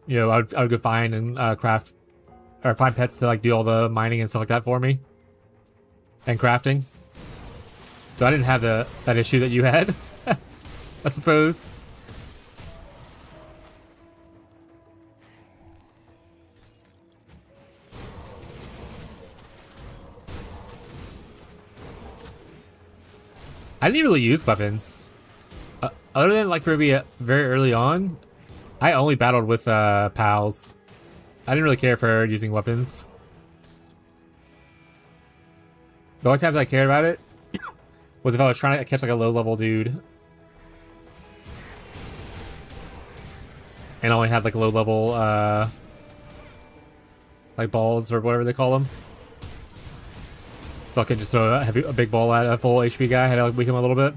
you know, I would go find and craft or find pets to like do all the mining and stuff like that for me. And crafting. So I didn't have that issue that you had, I suppose. I didn't really use weapons. Other than like maybe very early on, I only battled with pals. I didn't really care for using weapons. The only times I cared about it was if I was trying to catch like a low level dude and only had like low level like balls or whatever they call them. So I could just throw a big ball at a full HP guy, had to like weaken him a little bit.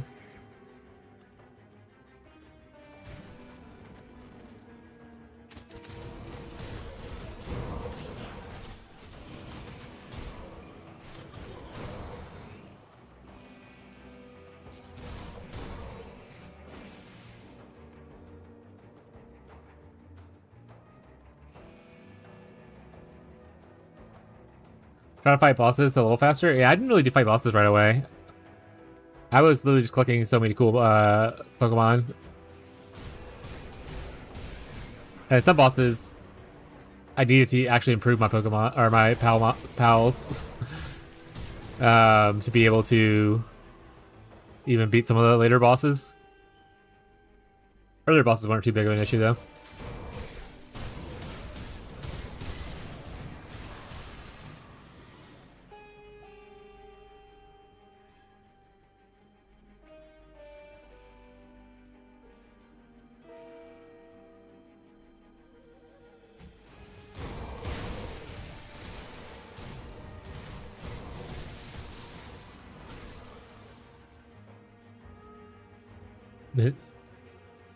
Trying to fight bosses a little faster? Yeah, I didn't really do fight bosses right away. I was literally just collecting so many cool Pokemon. And some bosses, I needed to actually improve my Pokemon, or my pals. To be able to even beat some of the later bosses. Earlier bosses weren't too big of an issue though.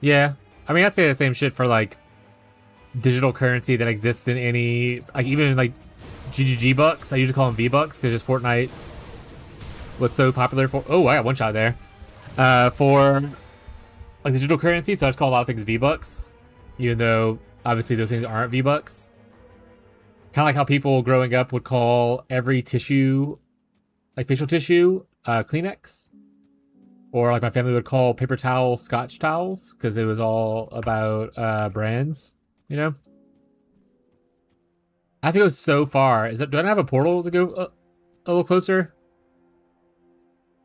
Yeah, I mean, I say the same shit for like digital currency that exists in any, like even like GGG bucks. I usually call them V bucks because just Fortnite was so popular for. Oh, I got one shot there. For like digital currency, so I just call a lot of things V bucks, even though obviously those things aren't V bucks. Kind of like how people growing up would call every tissue, like facial tissue, Kleenex. Or like my family would call paper towel Scotch towels because it was all about brands, you know? I have to go so far. Do I not have a portal to go a little closer?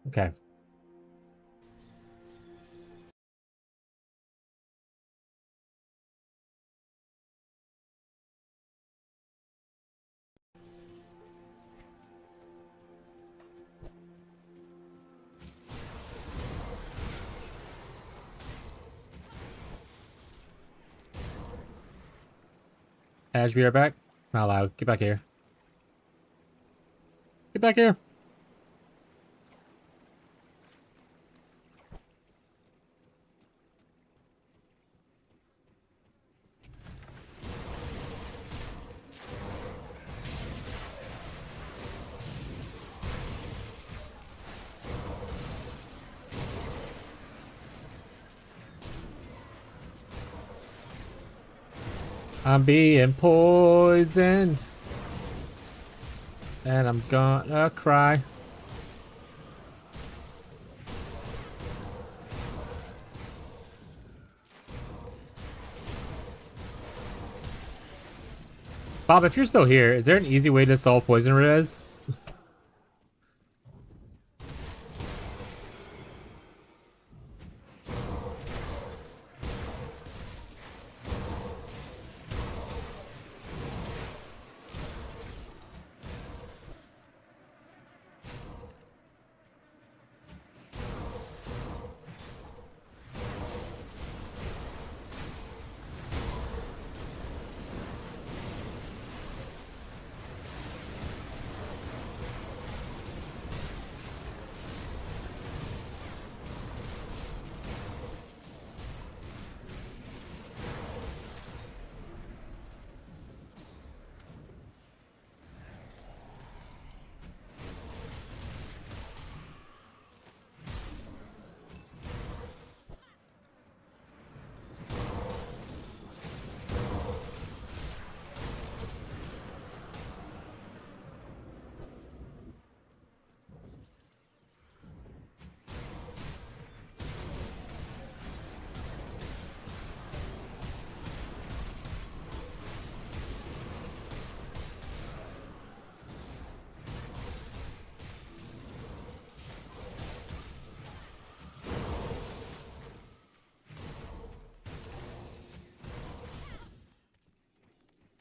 Okay. Ash, be right back. Not allowed. Get back here. Get back here. I'm being poisoned. And I'm gonna cry. Bob, if you're still here, is there an easy way to solve poison res?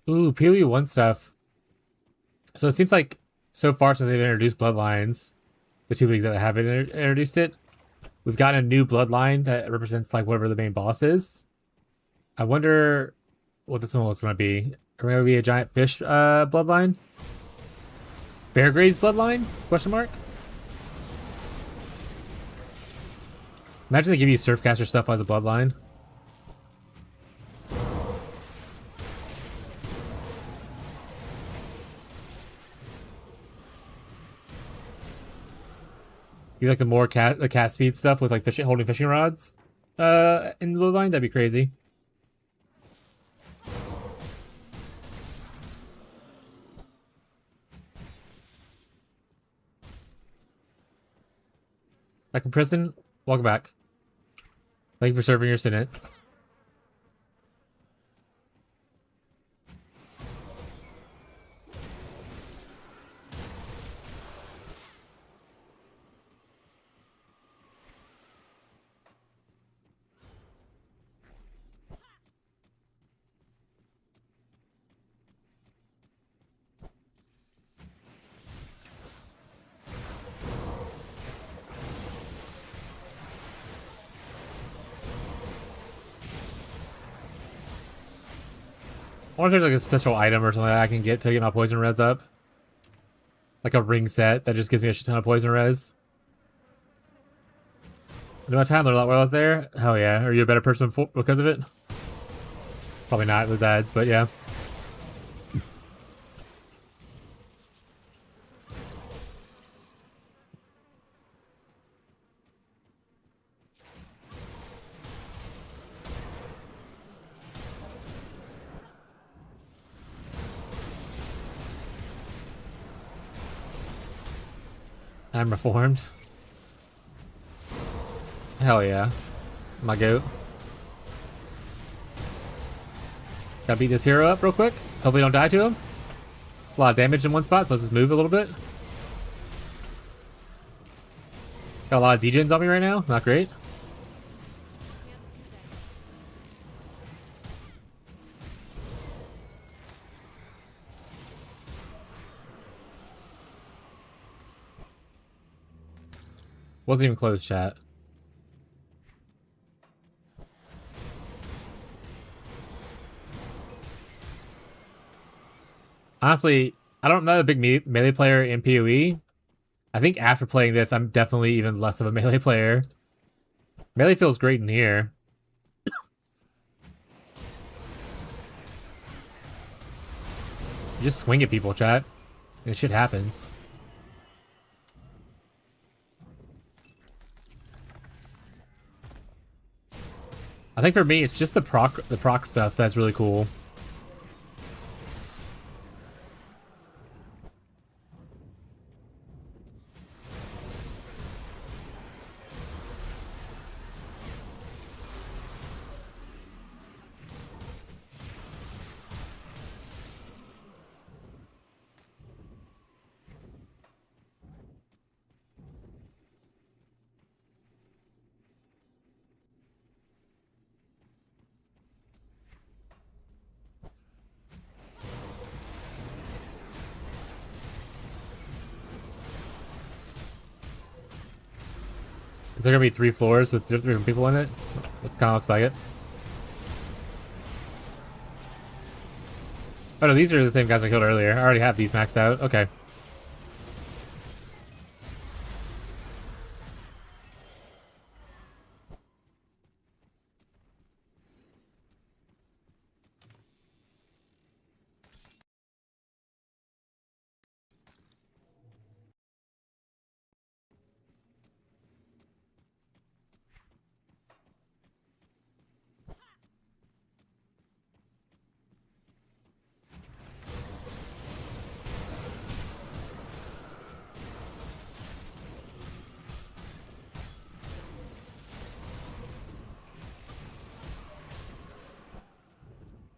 Ooh, PoE1 stuff. So it seems like so far since they've introduced Bloodlines, the two leagues that haven't introduced it, we've gotten a new Bloodline that represents like whatever the main boss is. I wonder what this one was going to be. Are we going to be a giant fish Bloodline? Beargraves Bloodline? Question mark? Imagine they give you Surfcaster stuff as a Bloodline. You like the cast speed stuff with like holding fishing rods in the Bloodline? That'd be crazy. Back in prison? Welcome back. Thank you for serving your sentence. I wonder if there's like a special item or something that I can get to get my poison res up. Like a ring set that just gives me a shit ton of poison res. Did my time learn a lot while I was there? Hell yeah. Are you a better person because of it? Probably not, those ads, but yeah. I'm reformed. Hell yeah. My goat. Gotta beat this hero up real quick. Hopefully don't die to him. A lot of damage in one spot, so let's just move a little bit. Got a lot of degens on me right now. Not great. Wasn't even close, chat. Honestly, I'm not a big melee player in PoE. I think after playing this, I'm definitely even less of a melee player. Melee feels great in here. You just swing at people, chat, and shit happens. I think for me, it's just the proc stuff that's really cool. Is there gonna be 3 floors with different people in it? It kind of looks like it. Oh no, these are the same guys I killed earlier. I already have these maxed out. Okay.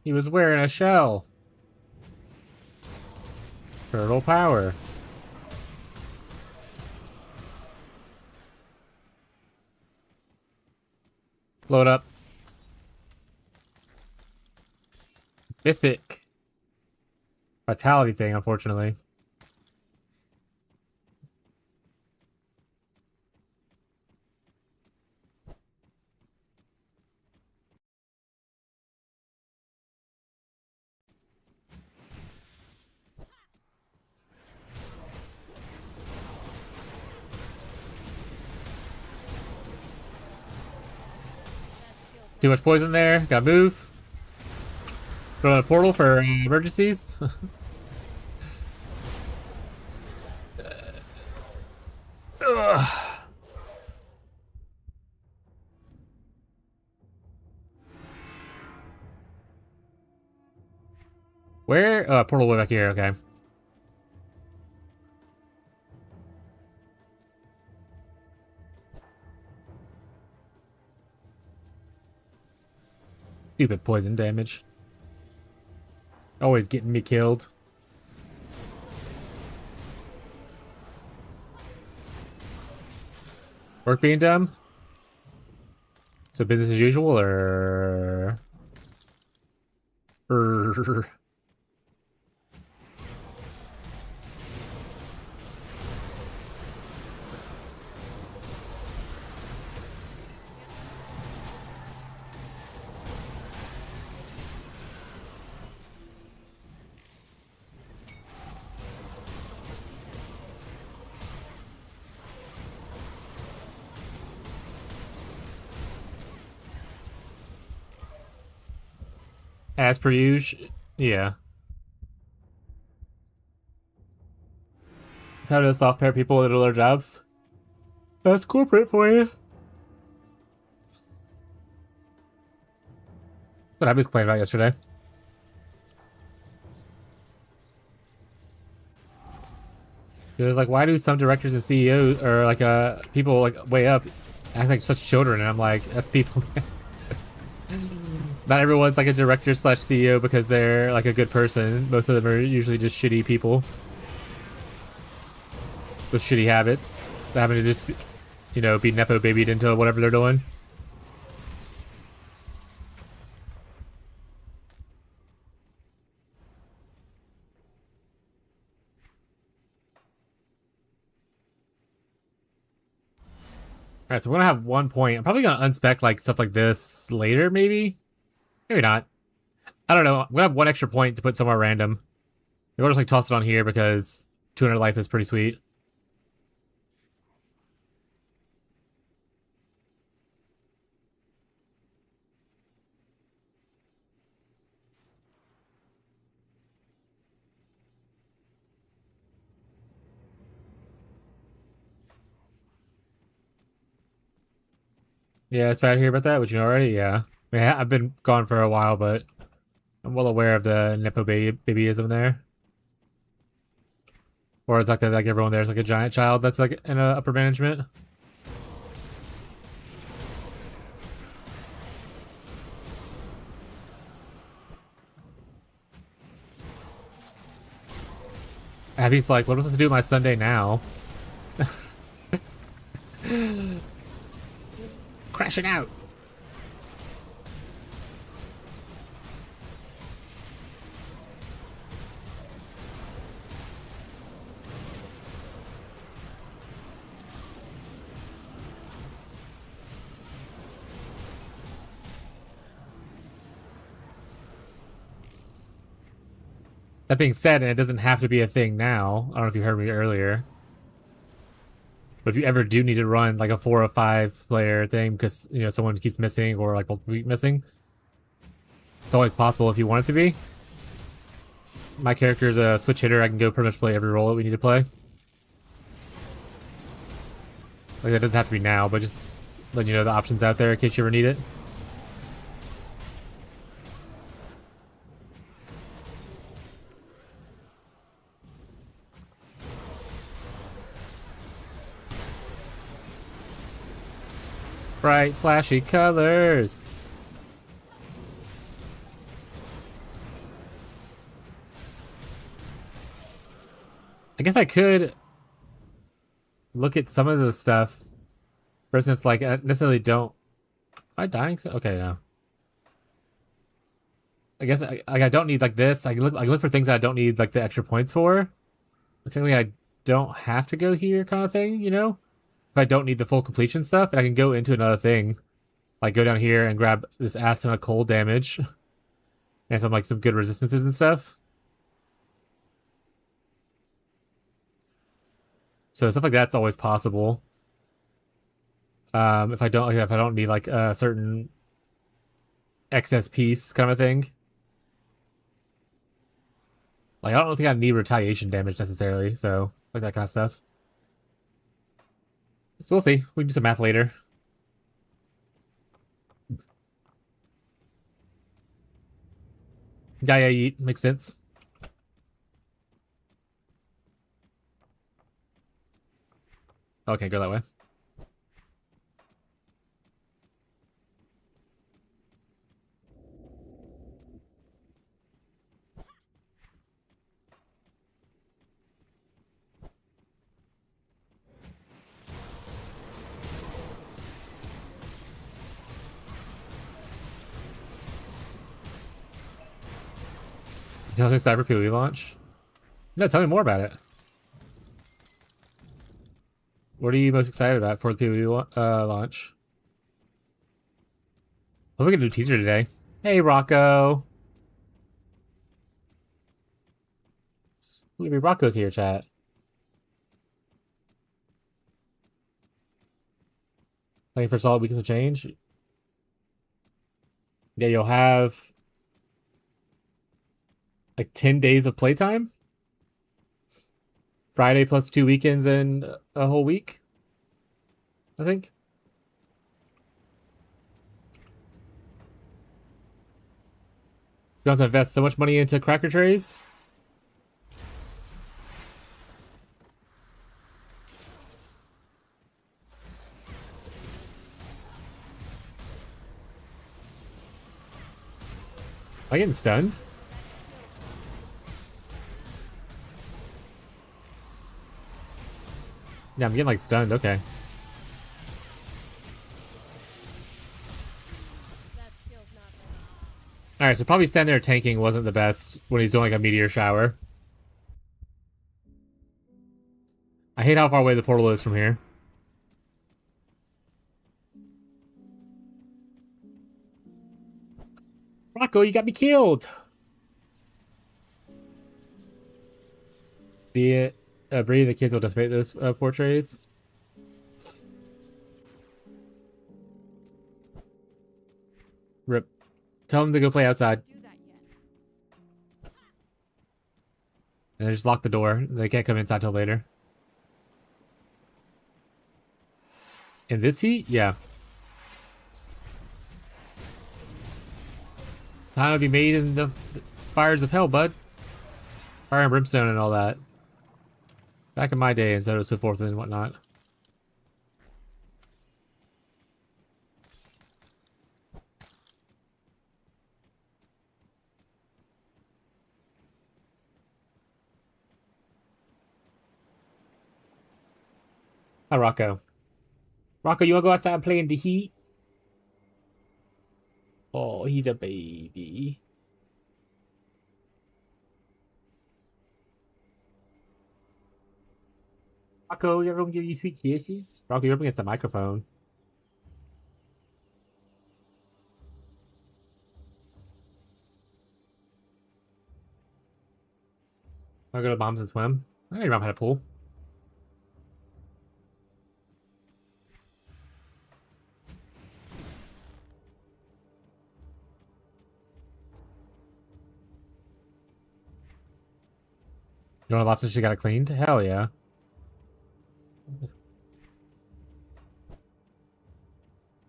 He was wearing a shell. Turtle power. Load up. Mythic. Vitality thing, unfortunately. Too much poison there. Gotta move. Throw in a portal for emergencies. Ugh. Where? Oh, portal way back here. Okay. Stupid poison damage. Always getting me killed. Work being done? So business as usual, or... As per usual, yeah. Just how to soft pair people that do their jobs. That's corporate for you. What I was complaining about yesterday. It was like, why do some directors and CEOs or like people like way up act like such children? And I'm like, that's people. Not everyone's like a director slash CEO because they're like a good person. Most of them are usually just shitty people with shitty habits. They're having to just, you know, be nepo babied into whatever they're doing. Alright, so we're gonna have 1 point. I'm probably gonna unspec like stuff like this later, maybe? Maybe not. I don't know. I'm gonna have 1 extra point to put somewhere random. We'll just like toss it on here because 200 life is pretty sweet. Yeah, it's bad to hear about that. Would you know already? Yeah. Yeah, I've been gone for a while, but I'm well aware of the Nepo babyism there. Or it's like that, like everyone there's like a giant child that's like in upper management. Abby's like, what am I supposed to do with my Sunday now? Crashing out. That being said, and it doesn't have to be a thing now. I don't know if you heard me earlier. But if you ever do need to run like a 4 or 5 player thing because, you know, someone keeps missing or like multiple keep missing, it's always possible if you want it to be. My character is a switch hitter. I can go pretty much play every role that we need to play. Like, that doesn't have to be now, but just letting you know the options out there in case you ever need it. Bright, flashy colors. I guess I could look at some of the stuff. For instance, like, I necessarily don't... Am I dying? Okay, no. I guess I don't need like this. I can look for things that I don't need like the extra points for. Technically, I don't have to go here, kind of thing. You know, if I don't need the full completion stuff, and I can go into another thing, like go down here and grab this ass ton of cold damage, and some good resistances and stuff. So stuff like that's always possible. If I don't need like a certain excess piece kind of thing. Like, I don't think I need retaliation damage necessarily, so like that kind of stuff. So we'll see. We can do some math later. Yeah, eat. Makes sense. Okay, go that way. You know this Cyber PoE launch? No, tell me more about it. What are you most excited about for the PoE launch? Hope we can do a teaser today. Hey, Rocco. Maybe Rocco's here, chat. Waiting for solid weekends of change. Yeah, you'll have like 10 days of playtime. Friday plus 2 weekends and a whole week, I think. You don't have to invest so much money into cracker trays. Am I getting stunned? Yeah, I'm getting like stunned. Okay. Alright, so probably standing there tanking wasn't the best when he's doing like a meteor shower. I hate how far away the portal is from here. Rocco, you got me killed! The Bree, the kids will dissipate those portraits. Rip. Tell them to go play outside. Do that yet. And then just lock the door. They can't come inside till later. In this heat? Yeah. Time to be made in the fires of hell, bud. Fire and brimstone and all that. Back in my day, and so forth and whatnot. Hi, Rocco. Rocco, you wanna go outside and play in the heat? Oh, he's a baby. Rocco, you're gonna give you sweet kisses? Rocco, you're up against the microphone. Wanna go to Mom's and swim? I know your mom had a pool. You know lots of shit got it cleaned? Hell yeah.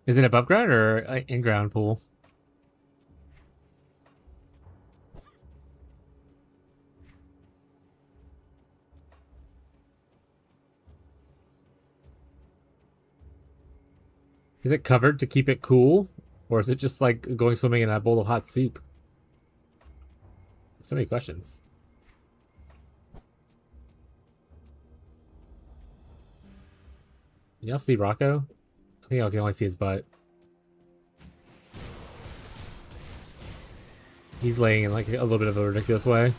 Is it above ground or in ground pool? Is it covered to keep it cool? Or is it just like going swimming in a bowl of hot soup? So many questions. Y'all see Rocco? I think I can only see his butt. He's laying in like a little bit of a ridiculous way.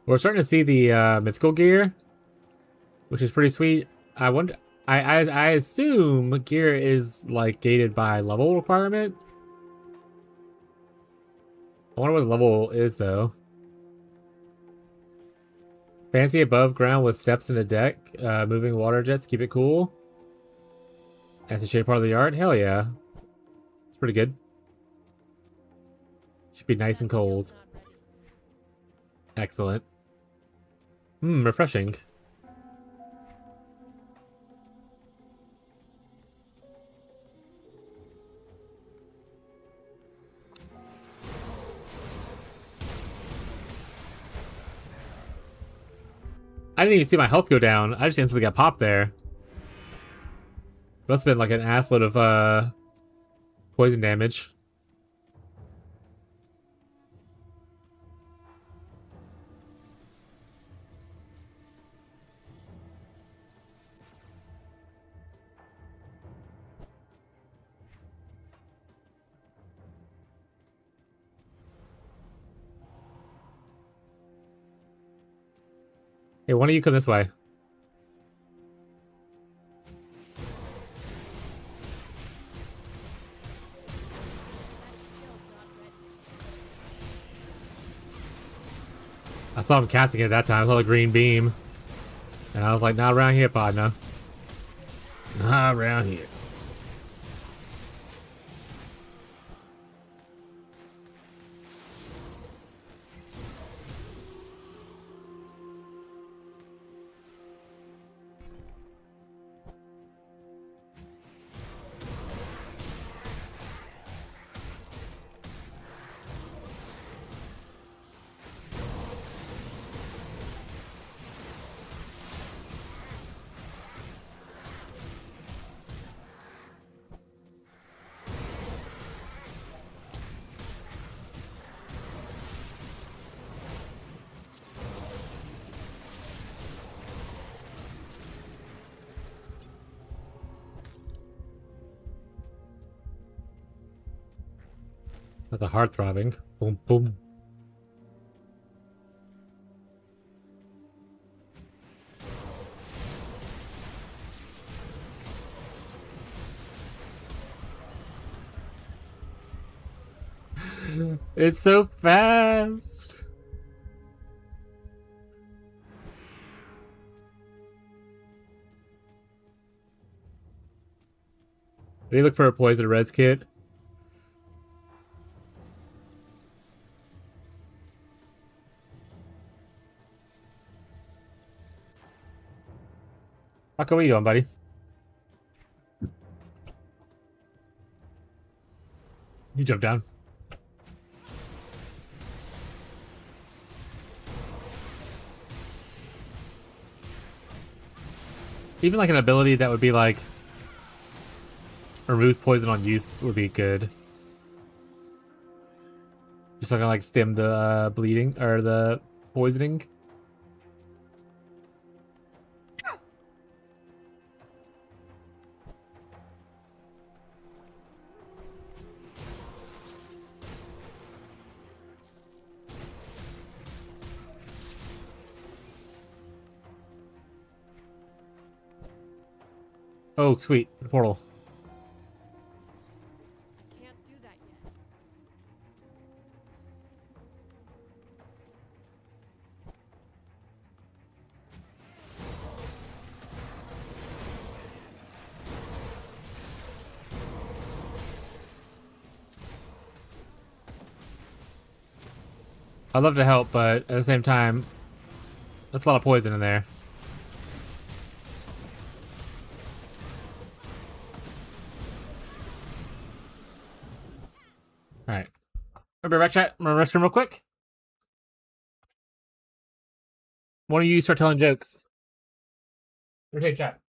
We're starting to see the mythical gear, which is pretty sweet. I wonder. I assume gear is like gated by level requirement. I wonder what the level is though. Fancy above ground with steps and a deck, moving water jets, keep it cool. That's a shade part of the yard. Hell yeah, it's pretty good. Should be nice and cold. Excellent. Refreshing. I didn't even see my health go down. I just instantly got popped there. Must have been like an assload of poison damage. Hey, why don't you come this way? I saw him casting it at that time. I saw the green beam. And I was like, not around here, partner. Not around here. Got the heart throbbing. Boom, boom. It's so fast. Did he look for a poison res kit? Fuck, what are you doing, buddy? You jump down. Even like an ability that would be like removes poison on use would be good. Just so I can like stem the bleeding or the poisoning. Oh, sweet. The portal. I can't do that yet. I'd love to help, but at the same time, that's a lot of poison in there. Alright. I'll be right chat. I'm gonna restroom real quick. One of you start telling jokes. Rotate chat.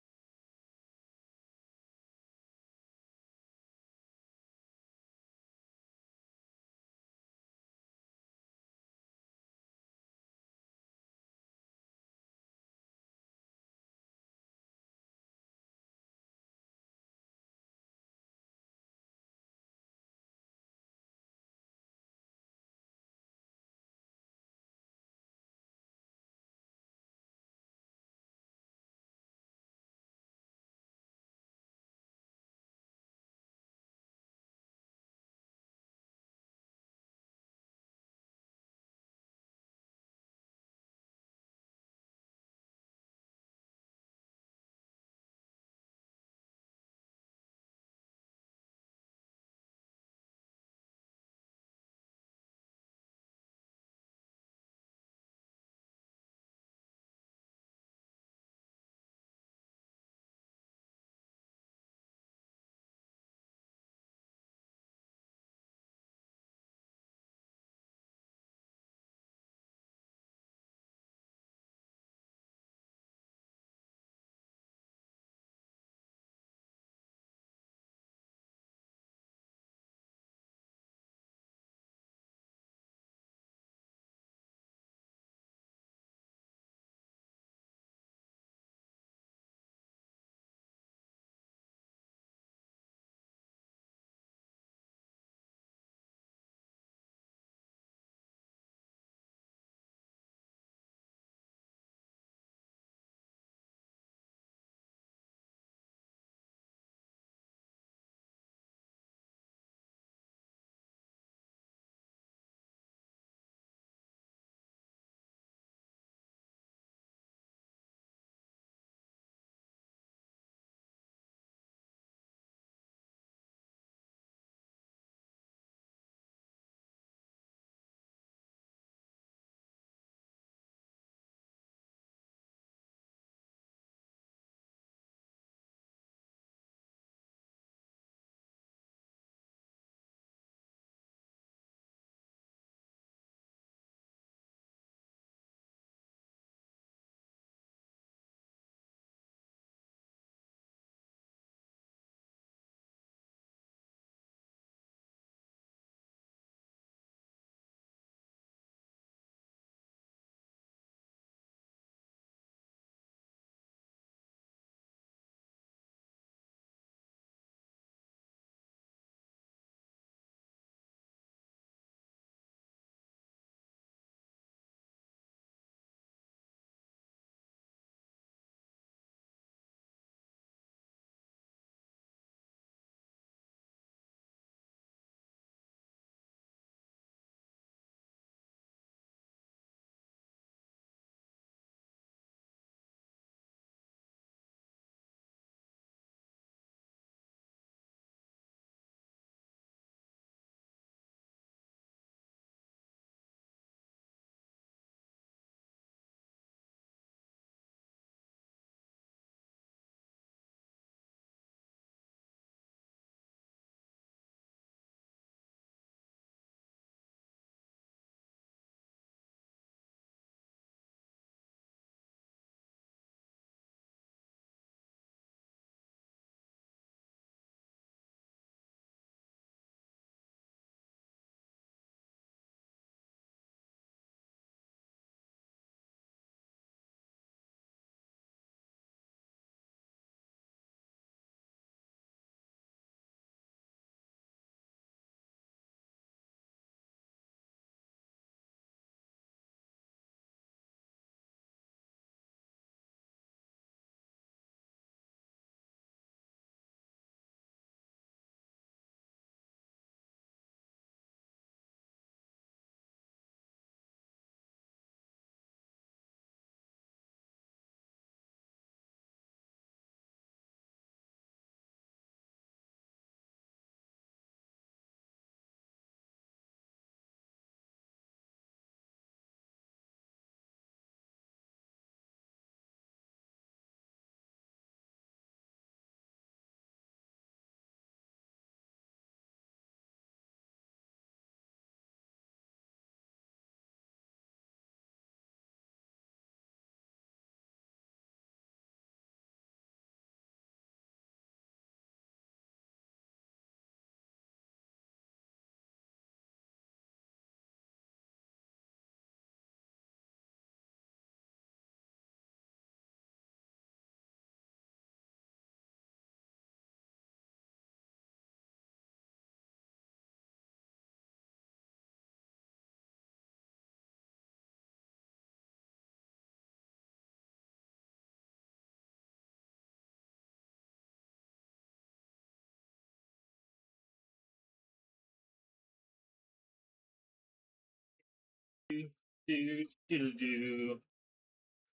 Do.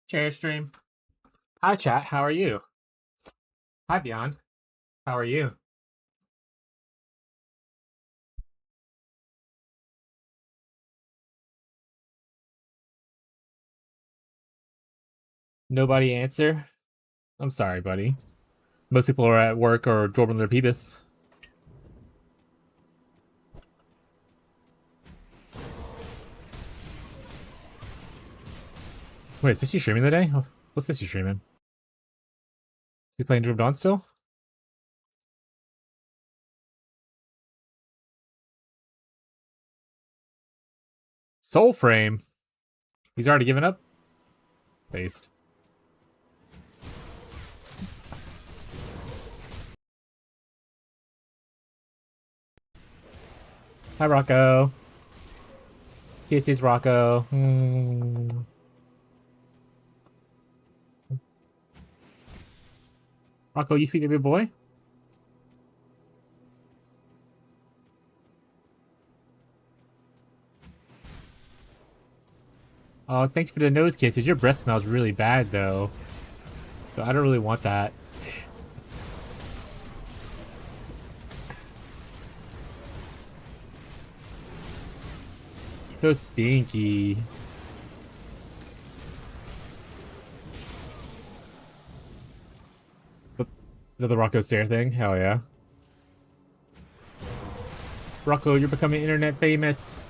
Share stream. Hi, chat. How are you? Hi, Beyond. How are you? Nobody answer? I'm sorry, buddy. Most people are at work or drawing their peebus. Wait, is Fishy streaming today? What's Fishy streaming? Is he playing Dream Dawn still? Soul Frame. He's already given up? Based. Hi, Rocco. Casey's Rocco. Rocco, you sweet baby boy? Oh, thank you for the nose kisses. Your breath smells really bad, though. So I don't really want that. So stinky. Is that the Rocco stare thing? Hell yeah. Rocco, you're becoming internet famous.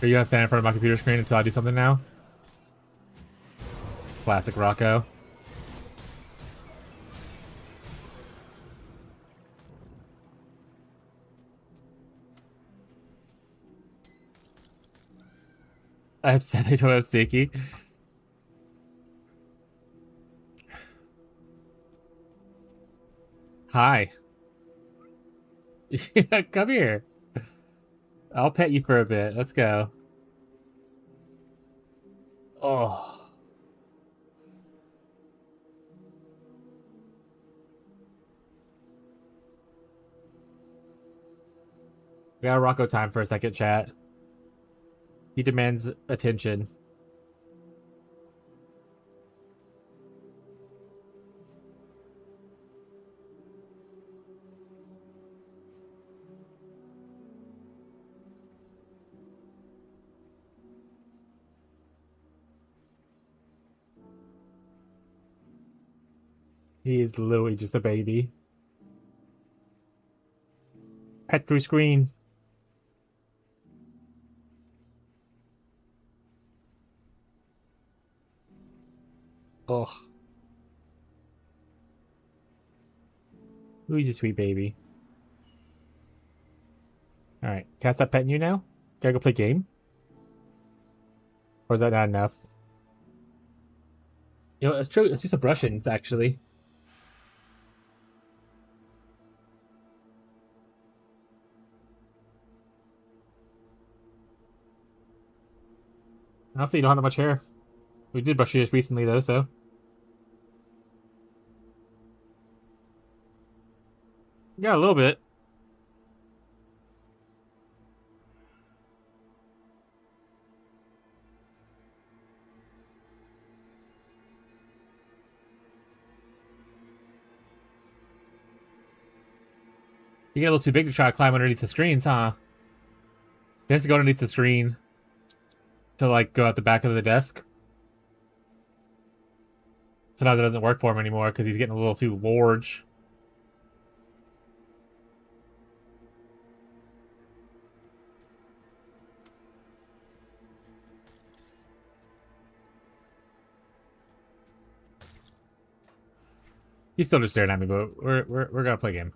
Are you gonna stand in front of my computer screen until I do something now? Classic Rocco. I'm upset they don't have Sticky. Hi. Yeah, come here. I'll pet you for a bit. Let's go. Oh. We got Rocco time for a second, chat. He demands attention. He is literally just a baby. Pet through screen. Ugh. Who's a sweet baby? Alright, can I stop petting you now? Gotta go play game? Or is that not enough? You know, it's true. It's just a brushings, actually. Honestly, you don't have that much hair. We did brush you just recently, though, so. Yeah, a little bit. You get a little too big to try to climb underneath the screens, huh? He has to go underneath the screen to, like, go out the back of the desk. Sometimes it doesn't work for him anymore because he's getting a little too large. He's still just staring at me, but we're gonna play a game.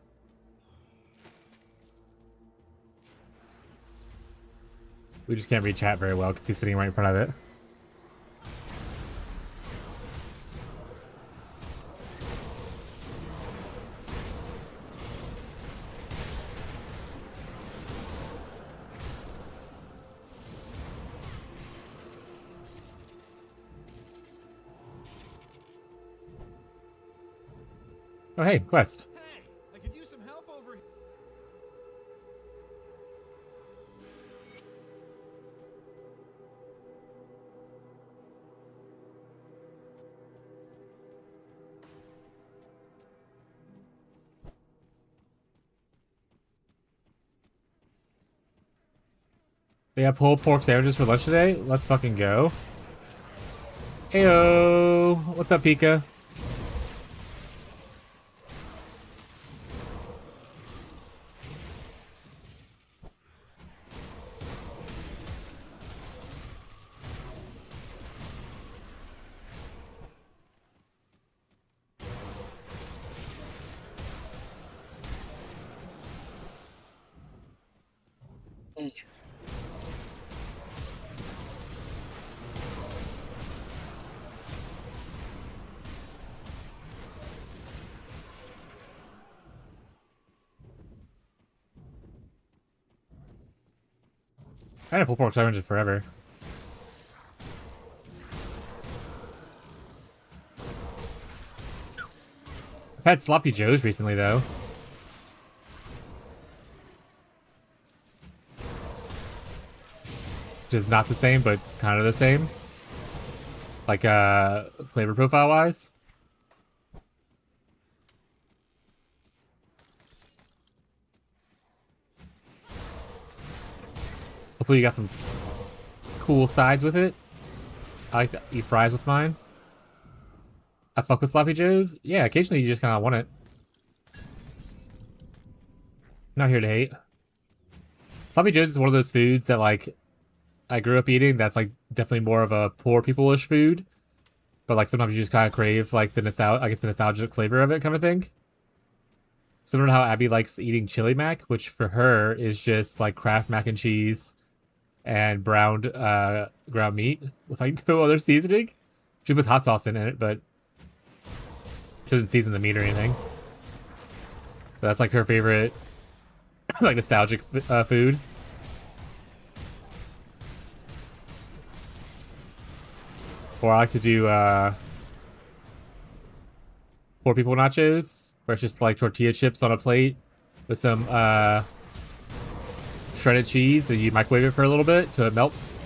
We just can't read chat very well because he's sitting right in front of it. Oh, hey, quest. Hey, I could use some help over here. They got pulled pork sandwiches for lunch today. Let's fucking go. Heyo, what's up, Pika? I had pulled pork sandwiches forever. I've had sloppy joes recently though. Which is not the same, but kind of the same. Like, flavor profile wise. Hopefully you got some cool sides with it. I like to eat fries with mine. I fuck with sloppy joes. Yeah, occasionally you just kind of want it. Not here to hate. Sloppy joes is one of those foods that like I grew up eating. That's like definitely more of a poor people-ish food. But like sometimes you just kind of crave like the nostalgia, I guess the nostalgic flavor of it, kind of thing. Similar to how Abby likes eating chili mac, which for her is just like Kraft mac and cheese and browned ground meat with like no other seasoning. She puts hot sauce in it, but she doesn't season the meat or anything. But that's like her favorite, like nostalgic food. Or I like to do four people nachos, where it's just like tortilla chips on a plate with some shredded cheese, and you microwave it for a little bit till it melts.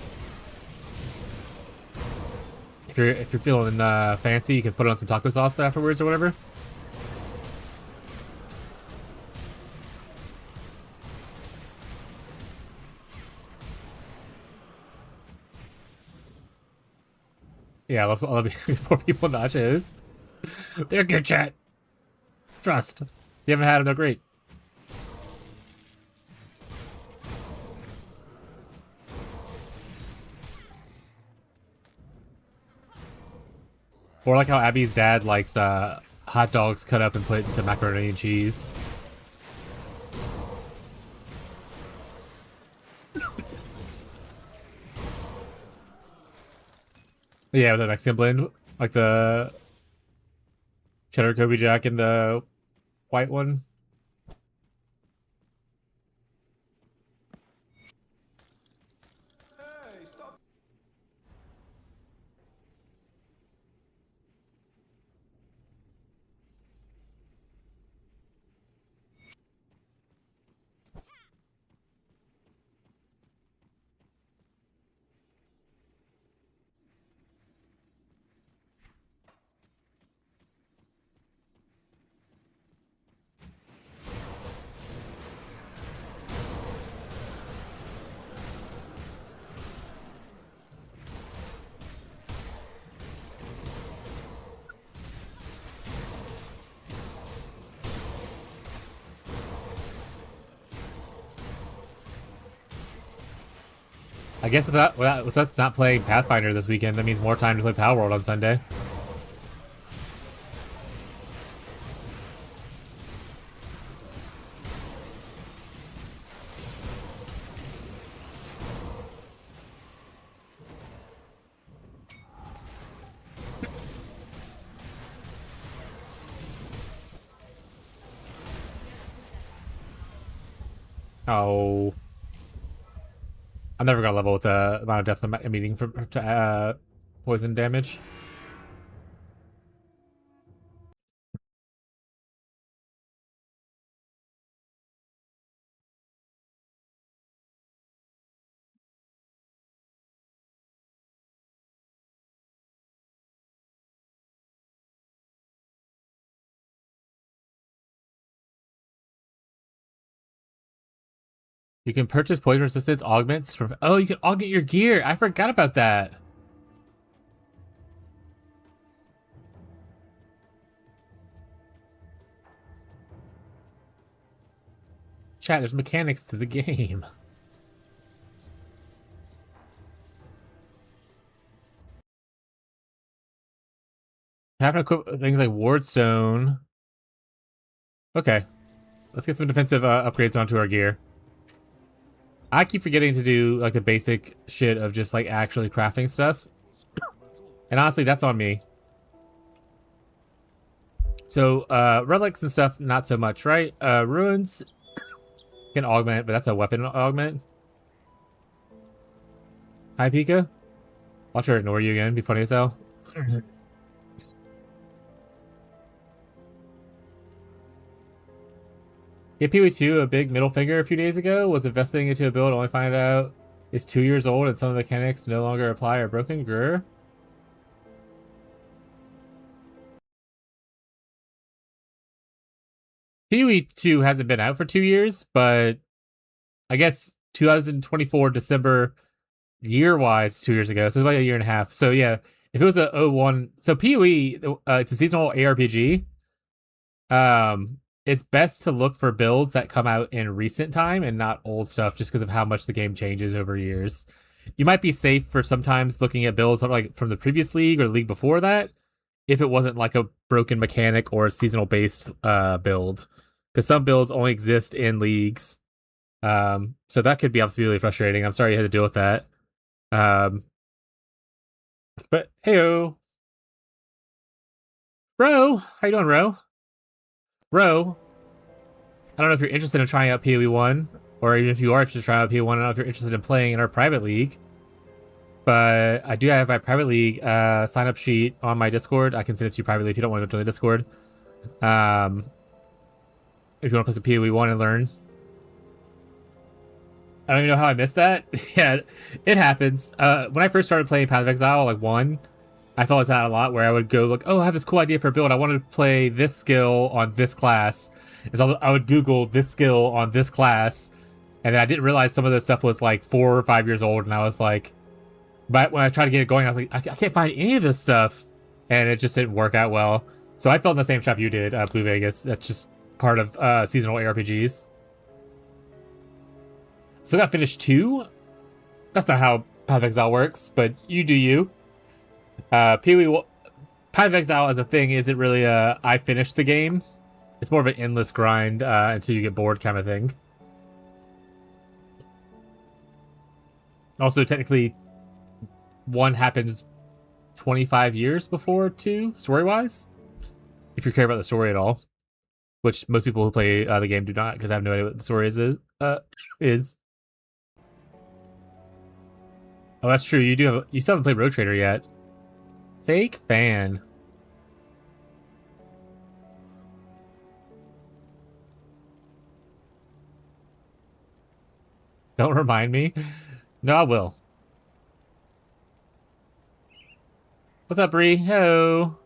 If you're feeling fancy, you can put it on some taco sauce afterwards or whatever. Yeah, I love four people nachos. They're good, chat. Trust. You haven't had them, they're great. Or like how Abby's dad likes hot dogs cut up and put into macaroni and cheese. Yeah, with the Mexican blend, like the cheddar Kobe Jack and the white one. I guess with us not playing Pathfinder this weekend, that means more time to play Power World on Sunday. Oh, I'm never gonna level with the amount of death I'm eating from poison damage. You can purchase poison resistance augments from. Oh, you can augment your gear. I forgot about that. Chat, there's mechanics to the game. Having equip things like Wardstone. Okay. Let's get some defensive upgrades onto our gear. I keep forgetting to do like the basic shit of just like actually crafting stuff. And honestly, that's on me. So, relics and stuff, not so much, right? Ruins can augment, but that's a weapon augment. Hi, Pika. Watch her ignore you again. Be funny as hell. Yeah, PoE2, a big middle finger a few days ago, was investing into a build, only find out it's 2 years old and some of the mechanics no longer apply or broken. Grr. PoE2 hasn't been out for 2 years, but I guess 2024 December year-wise 2 years ago, so it's about a year and a half. So yeah, if it was a 01, so PoE, it's a seasonal ARPG. It's best to look for builds that come out in recent time and not old stuff, just because of how much the game changes over years. You might be safe for sometimes looking at builds like from the previous league or the league before that, if it wasn't like a broken mechanic or a seasonal based build, because some builds only exist in leagues. So that could be obviously really frustrating. I'm sorry you had to deal with that. But heyo, Ro, how you doing, Ro? Ro, I don't know if you're interested in trying out PoE1, or even if you are interested in trying out PoE1, I don't know if you're interested in playing in our private league. But I do have my private league sign up sheet on my Discord. I can send it to you privately if you don't want to join the Discord. If you want to play some PoE1 and learn. I don't even know how I missed that. Yeah, it happens. When I first started playing Path of Exile, like 1, I felt that a lot, where I would go like, oh, I have this cool idea for a build. I wanted to play this skill on this class. And so I would Google this skill on this class. And then I didn't realize some of this stuff was like 4 or 5 years old. And I was like, but when I tried to get it going, I was like, I can't find any of this stuff. And it just didn't work out well. So I felt in the same trap you did, Blue Vegas. That's just part of seasonal ARPGs. Still got finished 2. That's not how Path of Exile works, but you do you. PoE, Path of Exile as a thing isn't really I finished the game. It's more of an endless grind until you get bored kind of thing. Also, technically, 1 happens 25 years before 2, story-wise. If you care about the story at all. Which most people who play the game do not, because I have no idea what the story is. Oh, that's true. You still haven't played Road Trader yet. Fake fan. Don't remind me. No, I will. What's up, Bree? Hello.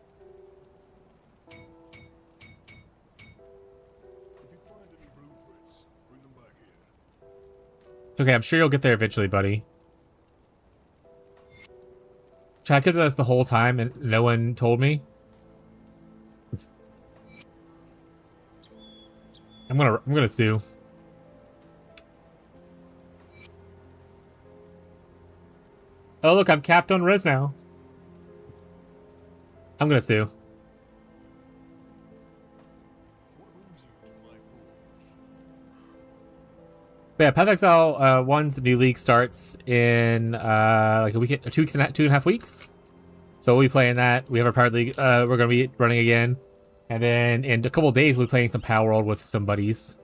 It's okay, I'm sure you'll get there eventually, buddy. I could do this the whole time and no one told me. I'm gonna sue. Oh look, I'm capped on res now. I'm gonna sue. But yeah, Path of Exile 1's new league starts in like a week, 2 weeks and 2.5 weeks. So we'll be playing that. We have our private league. We're gonna be running again, and then in a couple days we'll be playing some Power World with some buddies.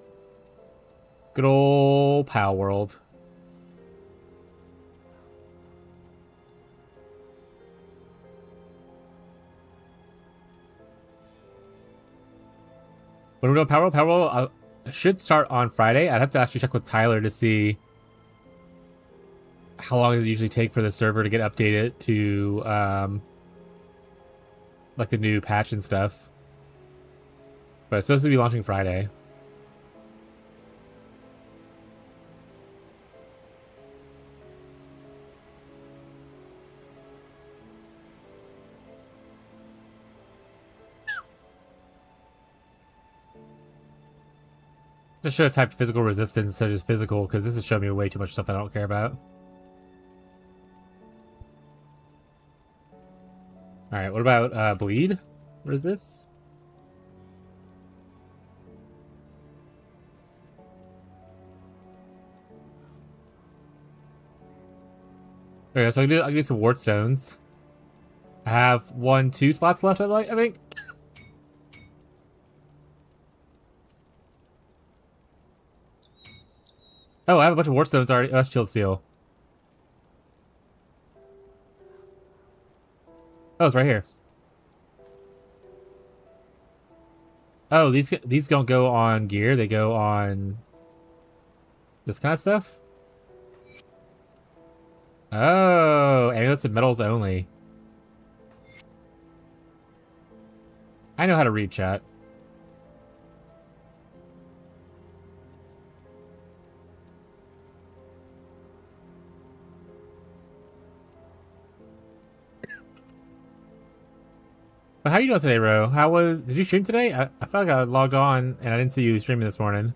Good old Power World. When we're doing Power World, Power World should start on Friday. I'd have to actually check with Tyler to see how long does it usually take for the server to get updated to like the new patch and stuff. But it's supposed to be launching Friday. To show a type of physical resistance instead of just physical, because this is showing me way too much stuff that I don't care about. Alright, what about bleed? What is this? Okay, so I can do some wart stones. I have 2 slots left, I think. Oh, I have a bunch of wart stones already. Oh, that's chilled steel. Oh, it's right here. Oh, these don't go on gear. They go on this kind of stuff. Oh, amulets and metals only. I know how to read chat. But how you doing today, Ro? Did you stream today? I felt like I logged on and I didn't see you streaming this morning.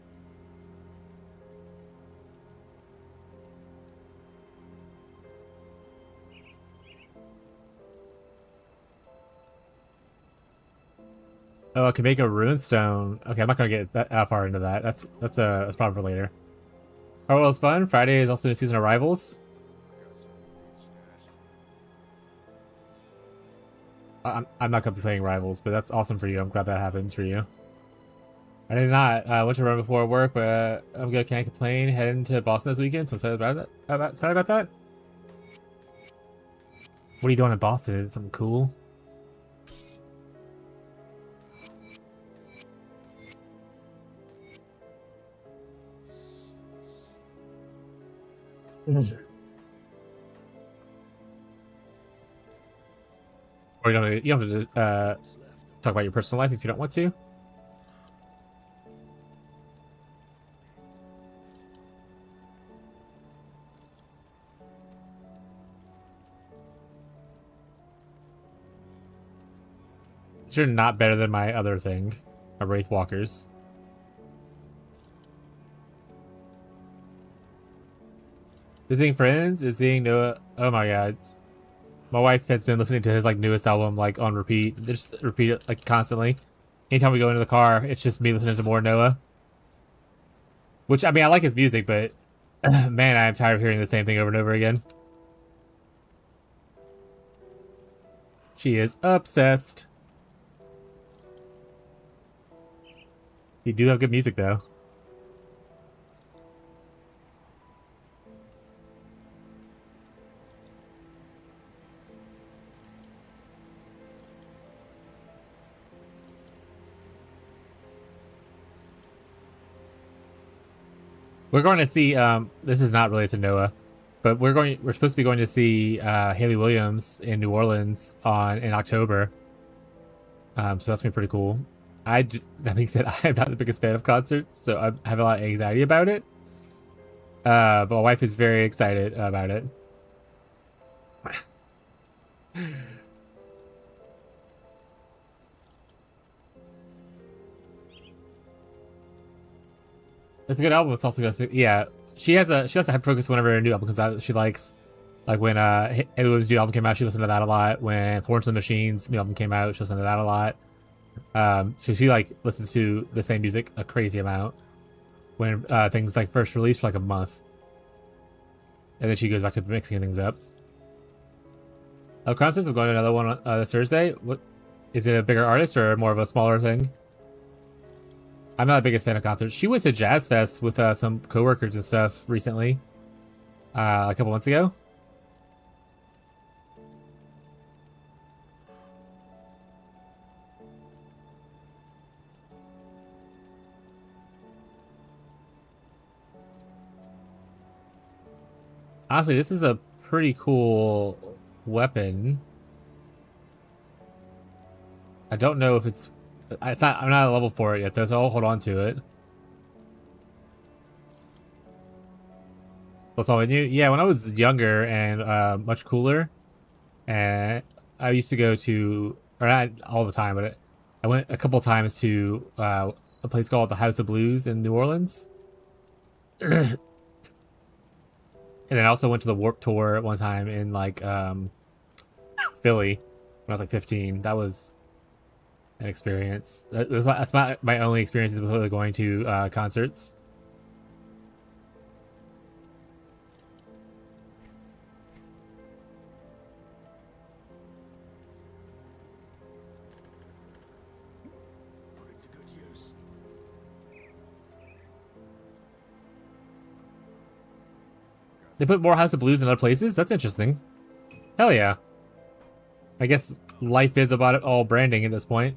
Oh, I can make a runestone. Okay, I'm not gonna get that far into that. That's probably for later. Oh, well, it's fun. Friday is also a season of Rivals. I'm not gonna be playing Rivals, but that's awesome for you. I'm glad that happens for you. I did not. Went to run before work, but I'm good. Can't complain. Heading to Boston this weekend, so I'm sorry about that. Sorry about that. What are you doing in Boston? Is it something cool? Or you don't have to talk about your personal life if you don't want to. You're not better than my other thing, my Wraith Walkers. Visiting friends? Is seeing Noah? Oh my god. My wife has been listening to his like newest album like on repeat. They just repeat it like constantly. Anytime we go into the car, it's just me listening to more Noah. Which I mean, I like his music, but man, I am tired of hearing the same thing over and over again. She is obsessed. You do have good music though. We're going to see. This is not related to Noah, but we're supposed to be going to see Haley Williams in New Orleans in October. So that's gonna be pretty cool. That being said, I'm not the biggest fan of concerts, so I have a lot of anxiety about it. But my wife is very excited about it. It's a good album. It's also good. Yeah, she has a hyper focus whenever a new album comes out. She likes, like when Haley Williams' new album came out, she listened to that a lot. When Florence and the Machine's new album came out, she listened to that a lot. So she like listens to the same music a crazy amount when things like first release for like a month, and then she goes back to mixing things up. Oh, concerts. I'm going to another one this Thursday. What is it? A bigger artist or more of a smaller thing? I'm not the biggest fan of concerts. She went to Jazz Fest with some coworkers and stuff recently, a couple months ago. Honestly, this is a pretty cool weapon. I don't know if it's not. I'm not at a level for it yet, though, so I'll hold on to it. What's all new? Yeah, when I was younger and much cooler, and I used to go to, or not all the time, but I went a couple times to a place called the House of Blues in New Orleans. And then I also went to the Warp Tour at one time in like Philly when I was like 15. That was an experience. That's my only experiences with really going to concerts. Put it to good use. They put more House of Blues in other places? That's interesting. Hell yeah. I guess life is about it all branding at this point.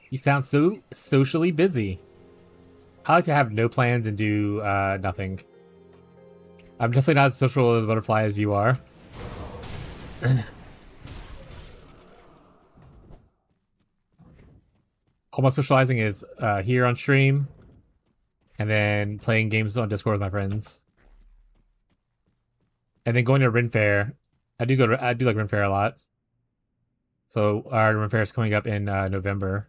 You sound so socially busy. I like to have no plans and do nothing. I'm definitely not as social as a butterfly as you are. All my socializing is here on stream, and then playing games on Discord with my friends, and then going to Ren Fair. I do like Ren Fair a lot. So our Ren Fair is coming up in November.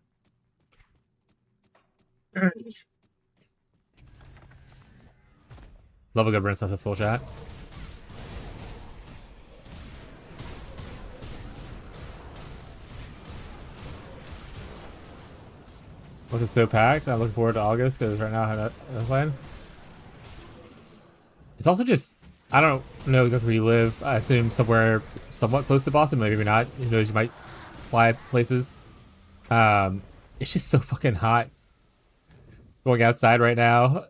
Love a good Ren Festival chat. Looking so packed. I'm looking forward to August because right now I have a plan. It's also just, I don't know exactly where you live. I assume somewhere somewhat close to Boston, maybe not. Who knows, you might fly places. It's just so fucking hot. Going outside right now,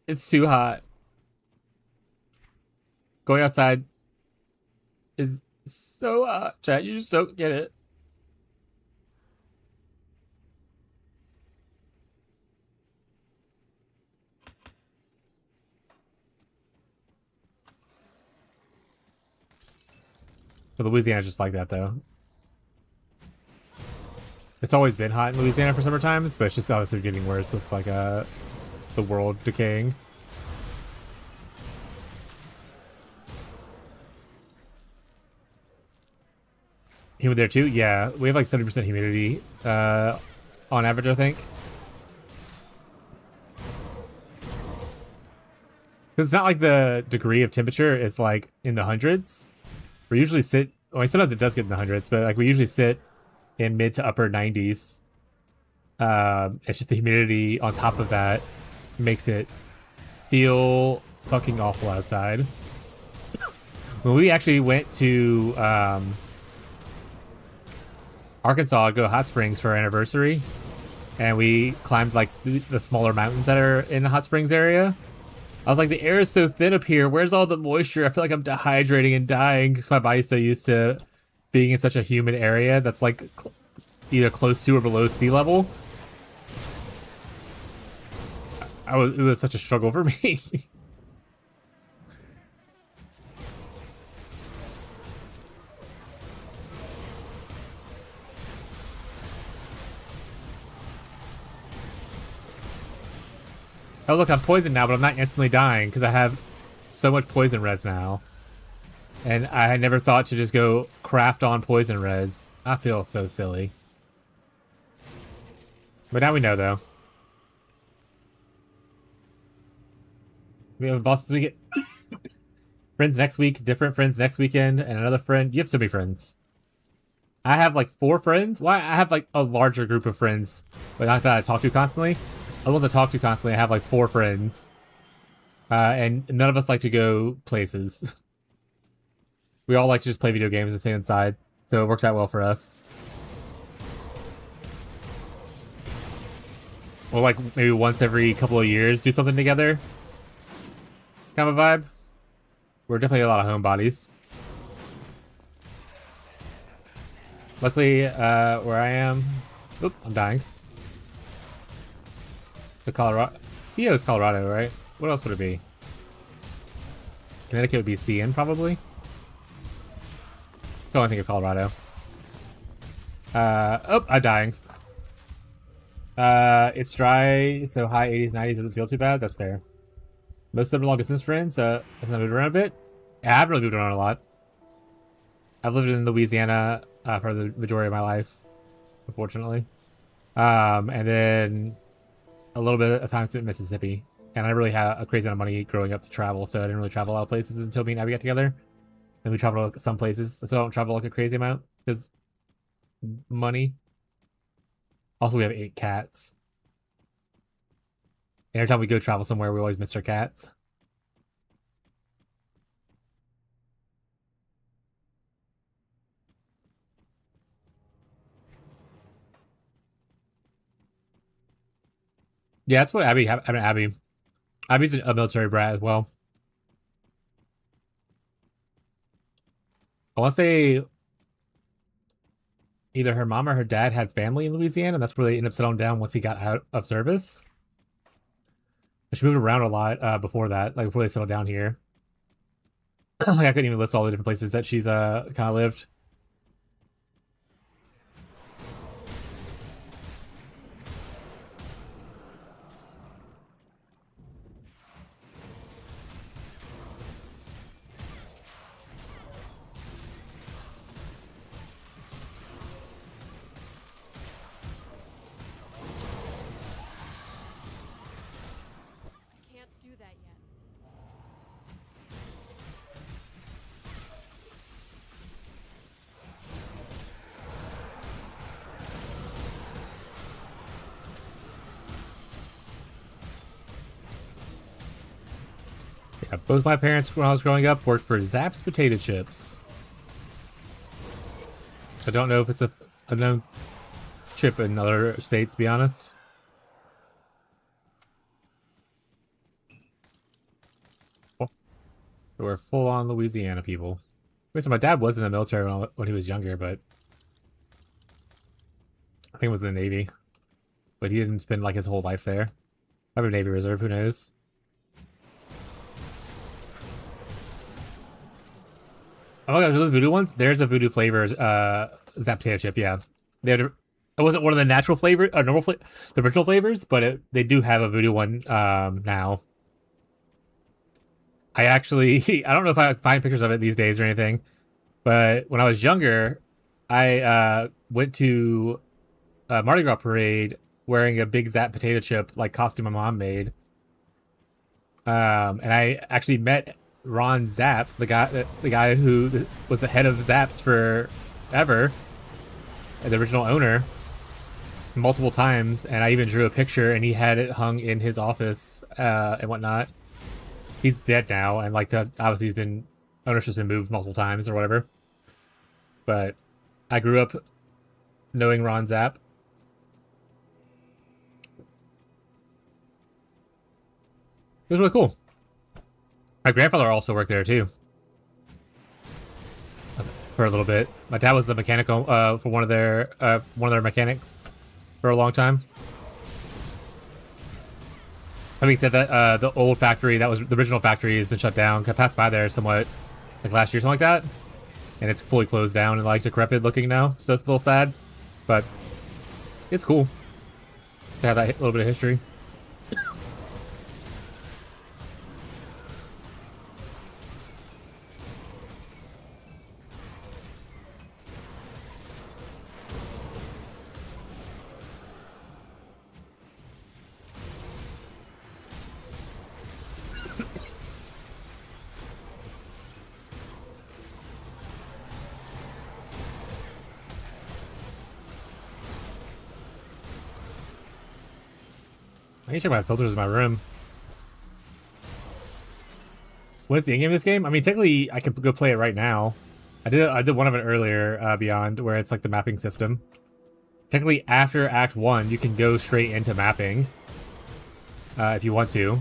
it's too hot. Going outside is so hot, chat. You just don't get it. But Louisiana's just like that, though. It's always been hot in Louisiana for summer times, but it's just obviously getting worse with like the world decaying. Humid there too? Yeah, we have like 70% humidity on average, I think. It's not like the degree of temperature is like in the hundreds. We usually sit, well, sometimes it does get in the hundreds, but like we usually sit in mid to upper 90s. It's just the humidity on top of that makes it feel fucking awful outside. When we actually went to Arkansas to go to Hot Springs for our anniversary, and we climbed like the smaller mountains that are in the Hot Springs area, I was like, the air is so thin up here. Where's all the moisture? I feel like I'm dehydrating and dying because my body's so used to being in such a humid area that's like either close to or below sea level. It was such a struggle for me. Oh look, I'm poisoned now, but I'm not instantly dying because I have so much poison res now. And I had never thought to just go craft on poison res. I feel so silly. But now we know, though. We have bosses we get. Friends next week, different friends next weekend, and another friend. You have so many friends. I have like 4 friends. Why? I have like a larger group of friends, but not that I talk to constantly. The ones I talk to constantly, I have like 4 friends. And none of us like to go places. We all like to just play video games and stay inside. So it works out well for us. Or like maybe once every couple of years do something together. Kind of a vibe. We're definitely a lot of homebodies. Luckily, where I am... Oop, I'm dying. The Colorado... CO is Colorado, right? What else would it be? Connecticut would be CN, probably? Don't think of Colorado. Oh, I'm dying. It's dry, so high 80s, 90s doesn't feel too bad. That's fair. Most of them are long distance friends. Has not moved around a bit. Yeah, I haven't really moved around a lot. I've lived in Louisiana for the majority of my life, unfortunately. And then a little bit of time spent in Mississippi. And I really had a crazy amount of money growing up to travel, so I didn't really travel a lot of places until me and Abby got together. And we traveled some places, so I don't travel like a crazy amount because money. Also, we have 8 cats. Every time we go travel somewhere, we always miss our cats. Yeah, that's what Abby. I mean, Abby's a military brat as well. I want to say either her mom or her dad had family in Louisiana, and that's where they ended up settling down once he got out of service. She moved around a lot before that, like before they settled down here. Like I couldn't even list all the different places that she's kind of lived. Can't do that yet. Yeah, both my parents, when I was growing up, worked for Zapp's Potato Chips. I don't know if it's a known chip in other states, to be honest. Oh, we're full-on Louisiana people. Wait, so my dad was in the military when he was younger, but I think it was in the Navy. But he didn't spend like his whole life there. I'm a Navy Reserve, who knows? Oh my gosh, those voodoo ones? There's a voodoo flavor Zap potato chip, yeah. It wasn't one of the natural flavor, the original flavors, but they do have a voodoo one now. I actually, I don't know if I find pictures of it these days or anything, but when I was younger, I went to a Mardi Gras parade wearing a big Zap potato chip like costume my mom made. And I actually met Ron Zapp, the guy who was the head of Zapp's forever, the original owner, multiple times, and I even drew a picture, and he had it hung in his office and whatnot. He's dead now, and like obviously ownership's been moved multiple times or whatever. But I grew up knowing Ron Zapp. It was really cool. My grandfather also worked there too. For a little bit. My dad was the mechanical for one of their mechanics for a long time. Having said that, the old factory that was the original factory has been shut down. I passed by there somewhat like last year, something like that, and it's fully closed down and like decrepit looking now. So it's a little sad, but it's cool to have that little bit of history. I need to check my filters in my room. What is the in-game of this game? I mean, technically, I could go play it right now. I did one of it earlier, Beyond, where it's like the mapping system. Technically, after Act 1, you can go straight into mapping. If you want to.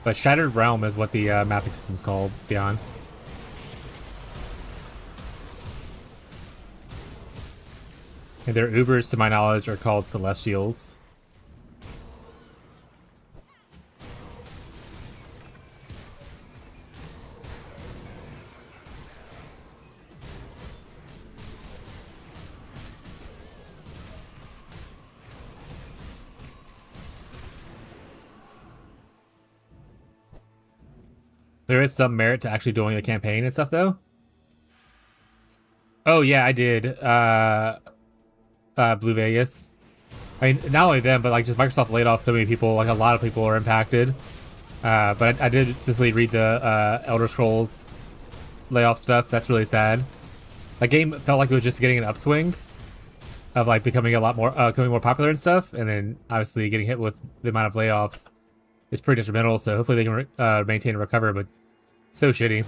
But Shattered Realm is what the mapping system's called, Beyond. And their Ubers, to my knowledge, are called Celestials. There is some merit to actually doing the campaign and stuff, though. Oh yeah, I did. Blue Vegas. I mean, not only them, but like just Microsoft laid off so many people. Like a lot of people are impacted. But I did specifically read the Elder Scrolls layoff stuff. That's really sad. That game felt like it was just getting an upswing of like becoming a lot more, becoming more popular and stuff, and then obviously getting hit with the amount of layoffs is pretty detrimental. So hopefully they can maintain and recover. But so shitty.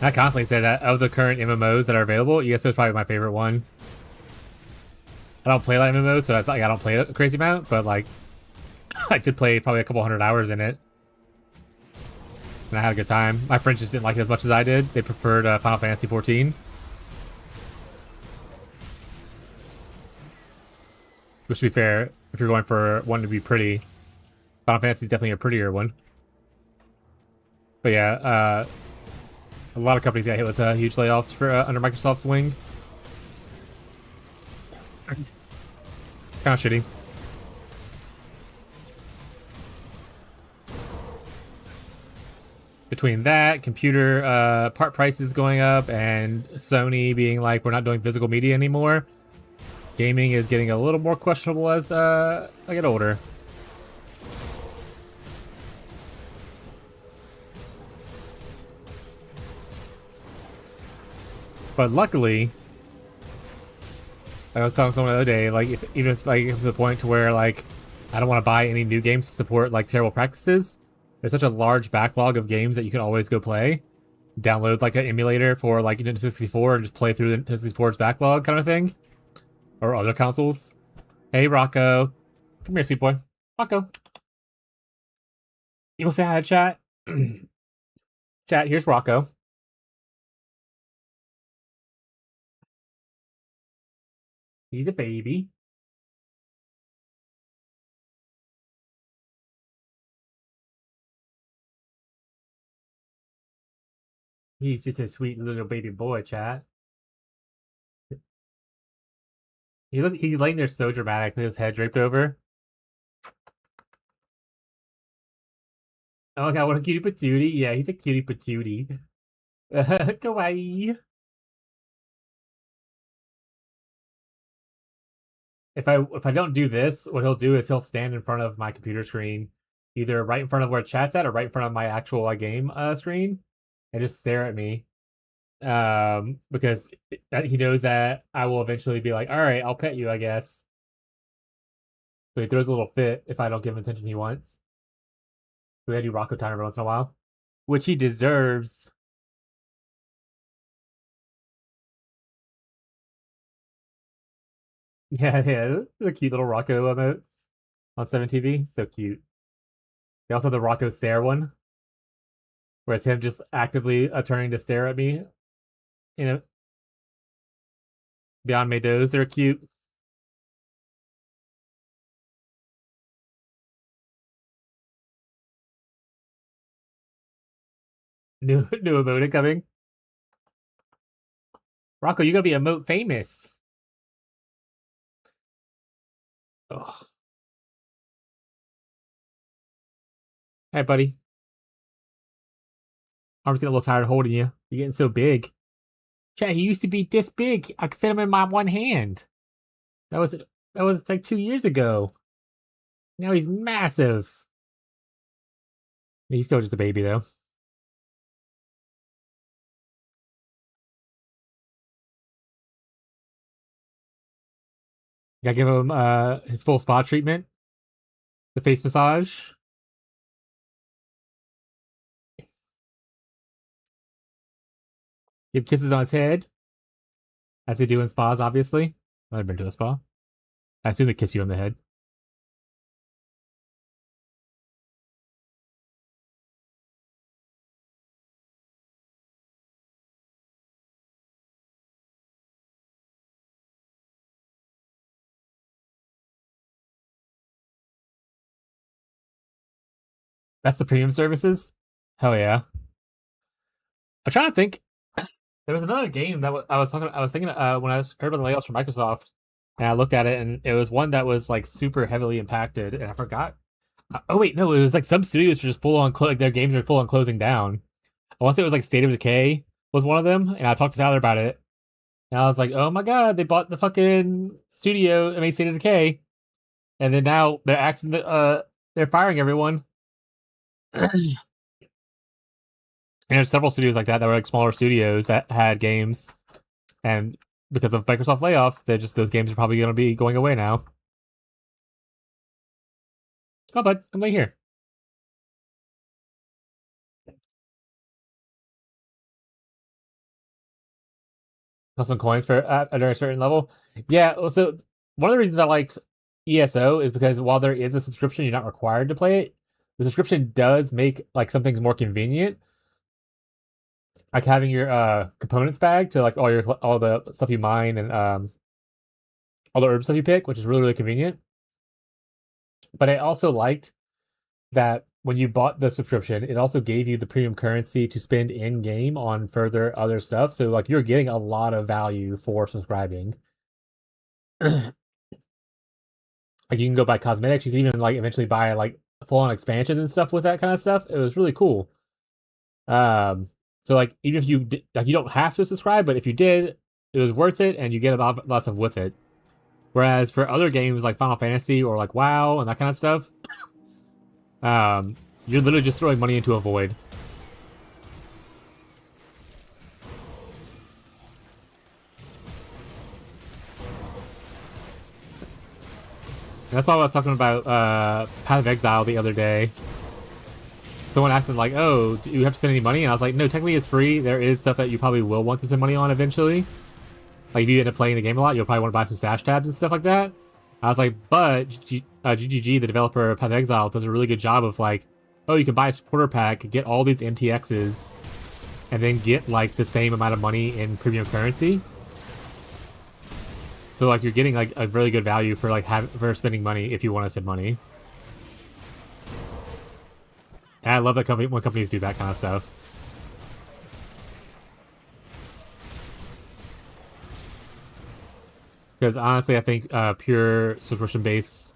I constantly say that of the current MMOs that are available, ESO is probably my favorite one. I don't play a lot of MMOs, so that's like I don't play a crazy amount, but like I did play probably a couple 100 hours in it. And I had a good time. My friends just didn't like it as much as I did. They preferred Final Fantasy 14. Which, to be fair, if you're going for one to be pretty, Final Fantasy is definitely a prettier one. But yeah, a lot of companies got hit with huge layoffs for under Microsoft's wing. Kind of shitty. Between that, computer part prices going up, and Sony being like, we're not doing physical media anymore, gaming is getting a little more questionable as I get older. But luckily, I was telling someone the other day, like, even if like it comes to the point to where like I don't want to buy any new games to support like terrible practices, there's such a large backlog of games that you can always go play. Download like an emulator for like Nintendo 64 and just play through the Nintendo 64's backlog kind of thing, or other consoles. Hey Rocco, come here, sweet boy. Rocco, you want to say hi to chat? Chat, here's Rocco. He's a baby. He's just a sweet little baby boy, chat. He's laying there so dramatic with his head draped over. Oh my god, what a cutie patootie. Yeah, he's a cutie patootie. Kawaii. If I don't do this, what he'll do is he'll stand in front of my computer screen, either right in front of where chat's at or right in front of my actual game screen, and just stare at me. Because he knows that I will eventually be like, all right, I'll pet you, I guess. So he throws a little fit if I don't give him attention he wants. So we had to do Rocco time every once in a while, which he deserves. Yeah, yeah, the cute little Rocco emotes on 7TV, so cute. They also have the Rocco stare one, where it's him just actively turning to stare at me. You know, Beyond made those. They're cute. New emote coming. Rocco, you gotta be emote famous. Ugh. Hey, buddy. Arm's getting a little tired of holding you. You're getting so big. Chat, he used to be this big. I could fit him in my one hand. That was like 2 years ago. Now he's massive. He's still just a baby though. Gotta give him his full spa treatment. The face massage. Give kisses on his head. As they do in spas, obviously. I've been to a spa. I assume they kiss you on the head. That's the premium services? Hell yeah. I'm trying to think. There was another game that I was thinking when I heard about the layoffs from Microsoft, and I looked at it, and it was one that was like super heavily impacted, and I forgot. Oh wait, no, it was like some studios are just full on like their games are full on closing down. I want to say it was like State of Decay was one of them, and I talked to Tyler about it, and I was like, oh my god, they bought the fucking studio that made State of Decay, and then now they're firing everyone. And there's several studios like that were like smaller studios that had games, and because of Microsoft layoffs, those games are probably going to be going away now. Oh, bud, come right here. Plus some coins for under a certain level. Yeah, so one of the reasons I liked ESO is because while there is a subscription, you're not required to play it. The subscription does make like some things more convenient, like having your components bag to like all the stuff you mine and all the herb stuff you pick, which is really really convenient. But I also liked that when you bought the subscription, it also gave you the premium currency to spend in game on further other stuff. So like you're getting a lot of value for subscribing. Like you can go buy cosmetics, you can even like eventually buy like full on expansions and stuff with that kind of stuff. It was really cool. So like even if like you don't have to subscribe, but if you did, it was worth it, and you get a lot of stuff with it. Whereas for other games like Final Fantasy or like WoW and that kind of stuff, you're literally just throwing money into a void. And that's why I was talking about Path of Exile the other day. Someone asked him like, "Oh, do you have to spend any money?" And I was like, "No, technically it's free. There is stuff that you probably will want to spend money on eventually. Like if you end up playing the game a lot, you'll probably want to buy some stash tabs and stuff like that." I was like, "But GGG, the developer of Path of Exile, does a really good job of like, oh, you can buy a supporter pack, get all these MTXs, and then get like the same amount of money in premium currency. So like you're getting like a really good value for like for spending money if you want to spend money." And I love that when companies do that kind of stuff. Because honestly, I think pure subscription-based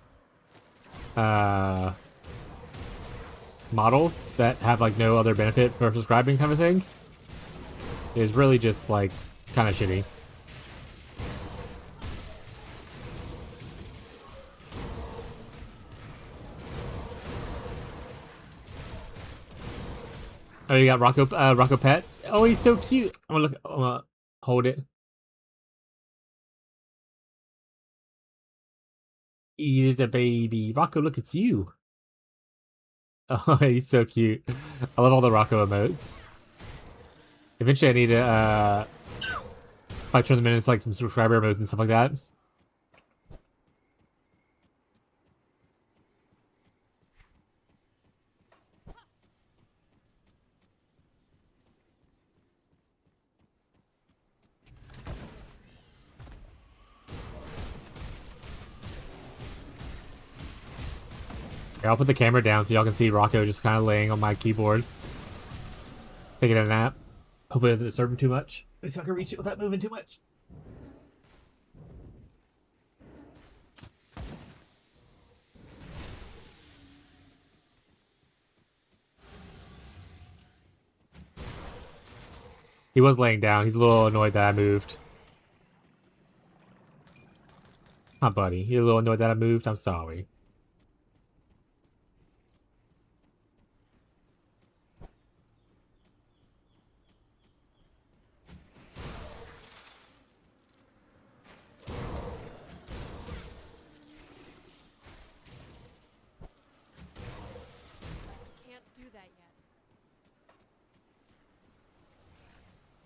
models that have like no other benefit for subscribing kind of thing is really just like kind of shitty. Oh, you got Rocco Pets. Oh, he's so cute. I'm gonna look. I'm gonna hold it. He's the baby. Rocco, look, it's you. Oh, he's so cute. I love all the Rocco emotes. Eventually, I need to like turn them into like some subscriber emotes and stuff like that. Here, I'll put the camera down so y'all can see Rocco just kind of laying on my keyboard, taking a nap. Hopefully, it doesn't disturb him too much. At least I can reach it without moving too much. He was laying down. He's a little annoyed that I moved. Huh, buddy? You're a little annoyed that I moved? I'm sorry. Can't do that yet.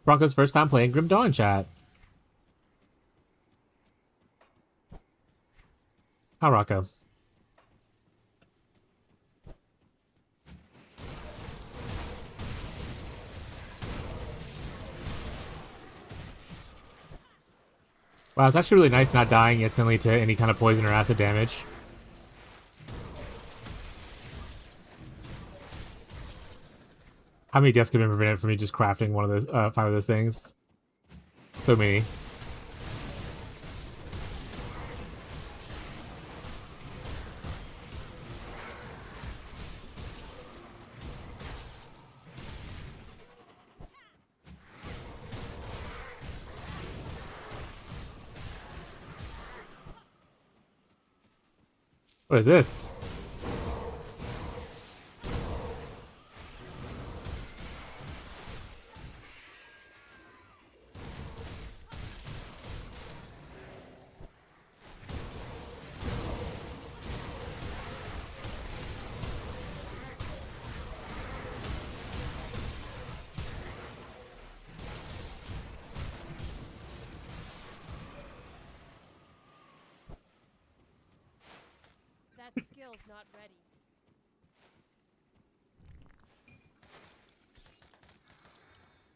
Bronco's first time playing Grim Dawn chat. How Rocco? Wow, it's actually really nice not dying instantly to any kind of poison or acid damage. How many deaths could have been prevented from me just crafting one of those, 5 of those things? So many. What is this? That skill's not ready.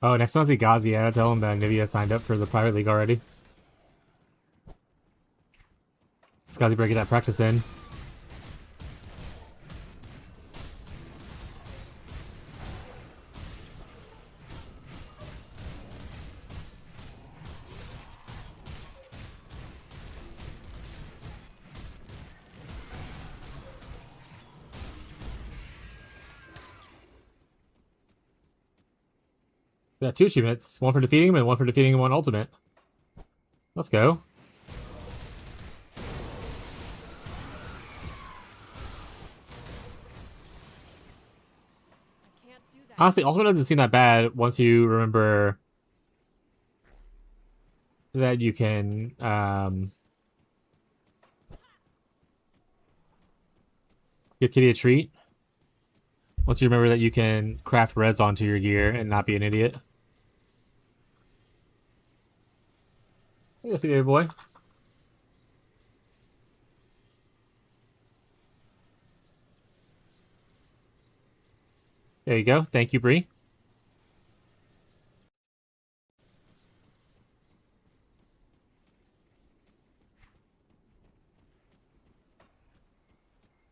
Oh, next one's the Ghazi. Yeah, tell him that Nivea signed up for the private league already. It's Ghazi breaking that practice in. We got 2 achievements. One for defeating him and one for defeating him on ultimate. Let's go. I can't do that. Honestly, ultimate doesn't seem that bad once you remember that you can, give Kitty a treat. Once you remember that you can craft res onto your gear and not be an idiot. Yes, baby boy. There you go. Thank you, Bree.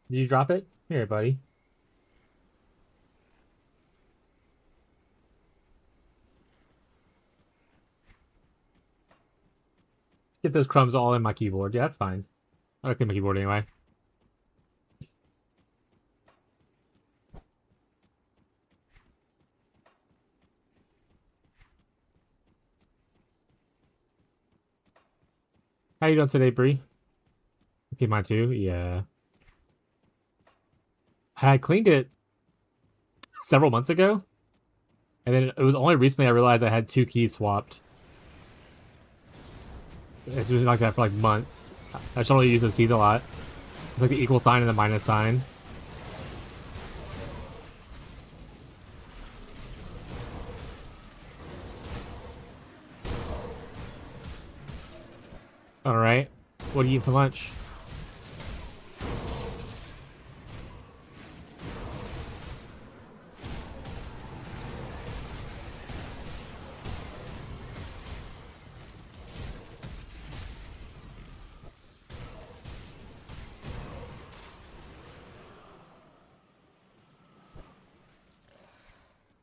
Did you drop it? Here, buddy. Get those crumbs all in my keyboard. Yeah, that's fine. I like my keyboard anyway. How you doing today, Bree? Okay, mine too. Yeah. I cleaned it several months ago, and then it was only recently I realized I had 2 keys swapped. It's been like that for like months. I just don't really use those keys a lot. It's like the equal sign and the minus sign. Alright. What do you eat for lunch?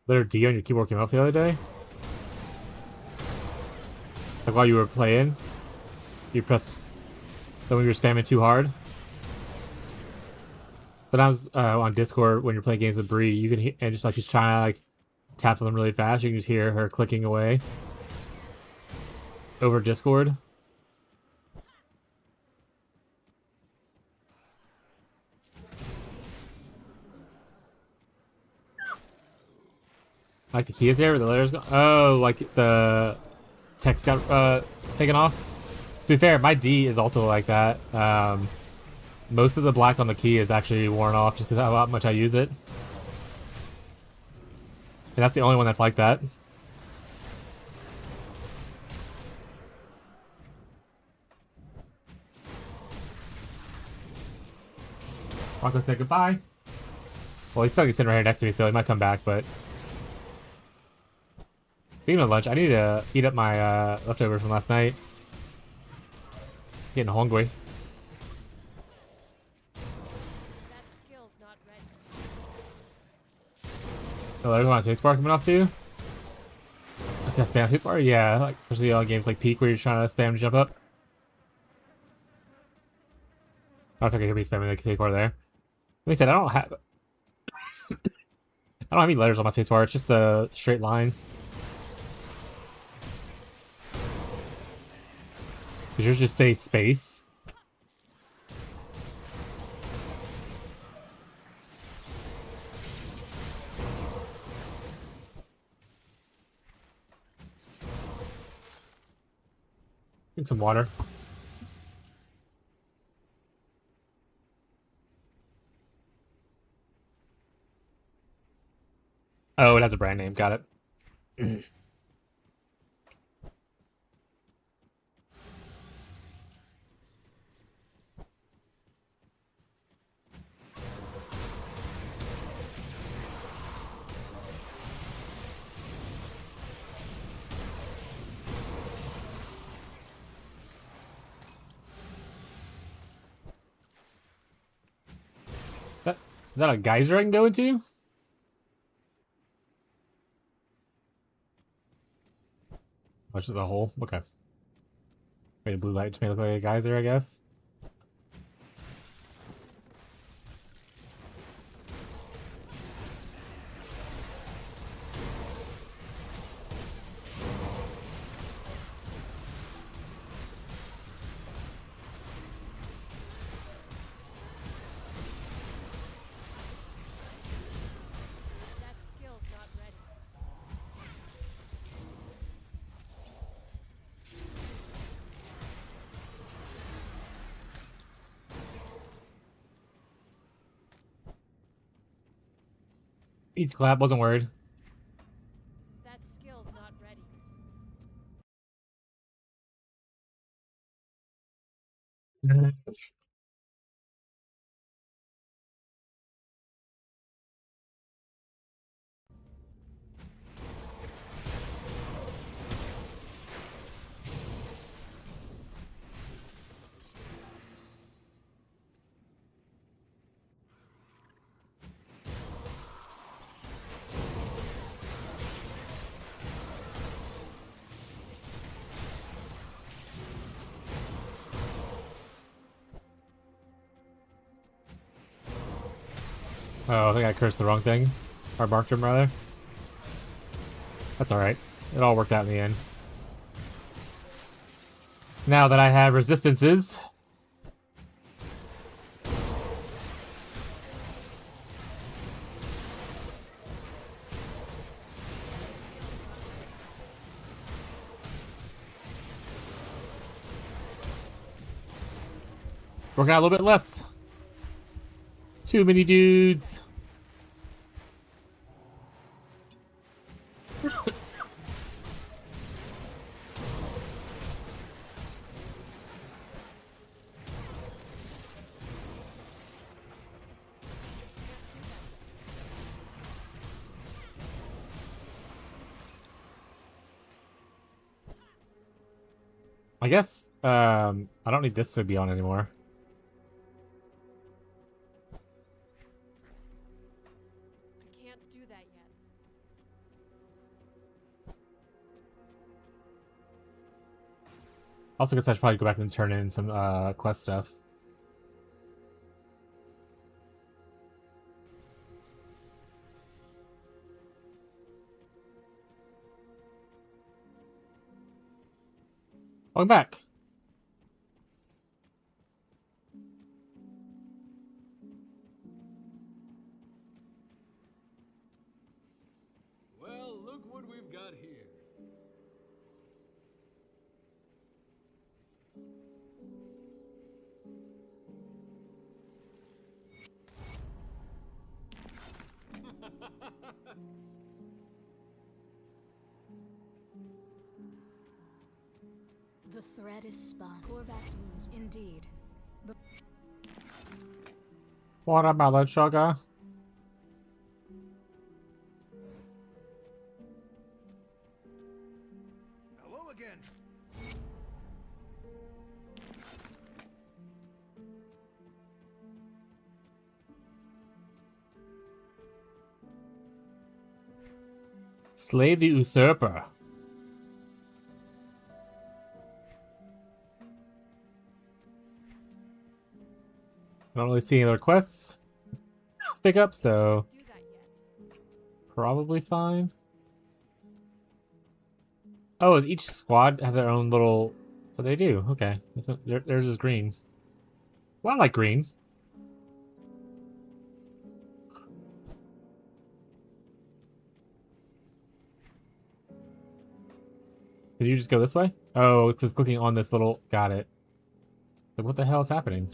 Letter D on your keyboard came up the other day? Like while you were playing? You pressed... Then when you were spamming too hard? But I was on Discord when you're playing games with Bree, you can hear... And just like she's trying to like tap something really fast, you can just hear her clicking away. Over Discord. Like the key is there, where the letters go. Oh, like the text got taken off. To be fair, my D is also like that. Most of the black on the key is actually worn off just because of how much I use it. And that's the only one that's like that. Rocco said goodbye. Well, he's still sitting right here next to me, so he might come back, but... Speaking of lunch, I need to eat up my leftovers from last night. Getting hungry. That skill's not ready. Oh, there's one spacebar coming off too. Like that spam spacebar? Yeah, like especially on games like Peak where you're trying to spam to jump up. I don't think I could be spamming the spacebar there. Like I said, I don't have any letters on my spacebar. It's just a straight line. Did yours just say space? Drink some water. Oh, it has a brand name. Got it. Is that a geyser I can go into? Oh, it's just a hole. Okay. Wait, the blue light just may look like a geyser, I guess. That skill's not ready. Eats clap, wasn't worried. That skill's not ready. Oh, I think I cursed the wrong thing. Or marked him, rather. That's alright. It all worked out in the end. Now that I have resistances... Working out a little bit less. Too many dudes. I guess, I don't need this to be on anymore. I can't do that yet. Also, guess I should probably go back and turn in some, quest stuff. Welcome back. Well, look what we've got here. The threat is spun. Korvac's wounds, indeed. But Watermelon sugar. Hello again. Slave the usurper. I don't really see any other quests to pick up, so Do that yet. probably fine. Oh, does each squad have their own little... Oh, they do. Okay. Theirs is green. Well, I like green. Did you just go this way? Oh, it's just clicking on this little... Got it. Like, what the hell is happening?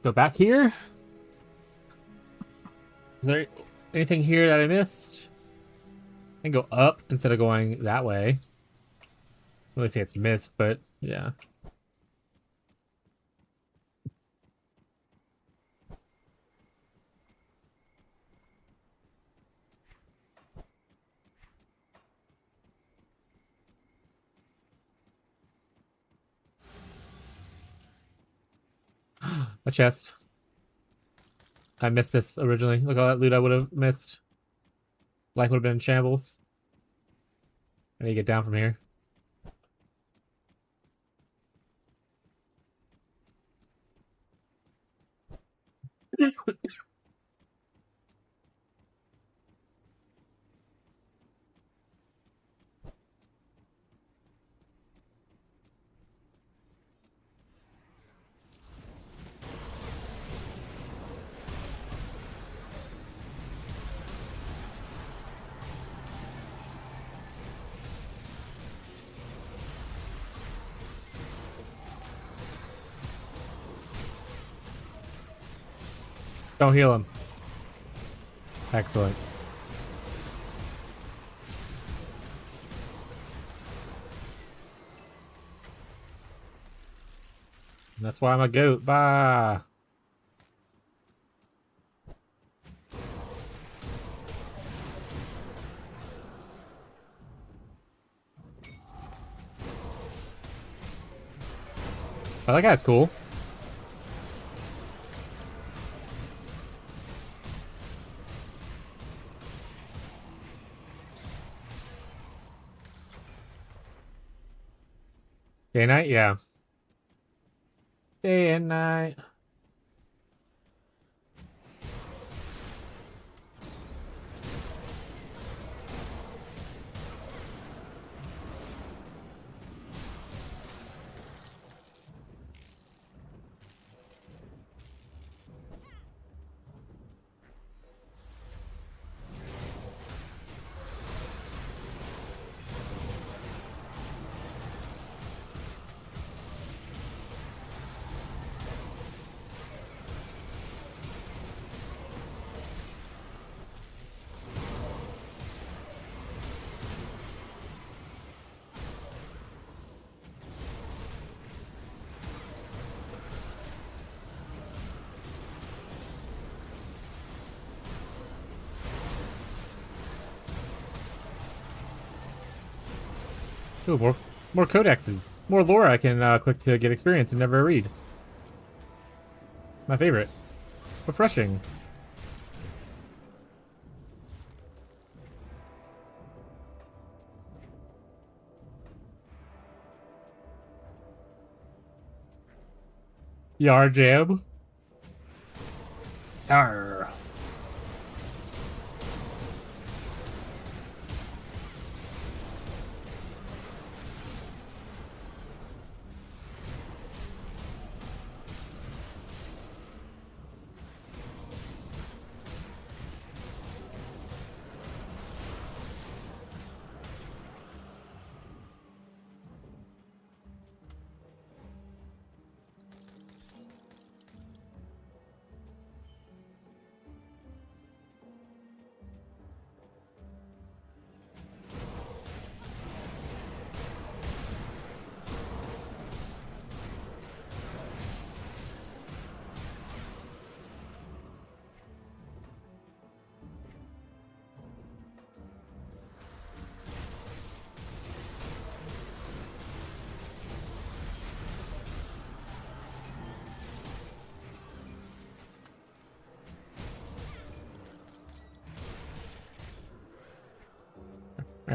Go back here? Is there anything here that I missed? I can go up instead of going that way. I don't really say it's missed, but yeah. A chest. I missed this originally. Look at all that loot I would have missed. Life would have been in shambles. I need to get down from here. Don't heal him. Excellent. And that's why I'm a goat. Bah. Oh, that guy's cool. Day and night? Yeah. Day and night. Ooh, more codexes. More lore I can click to get experience and never read. My favorite. Refreshing. Yar jam. Arr.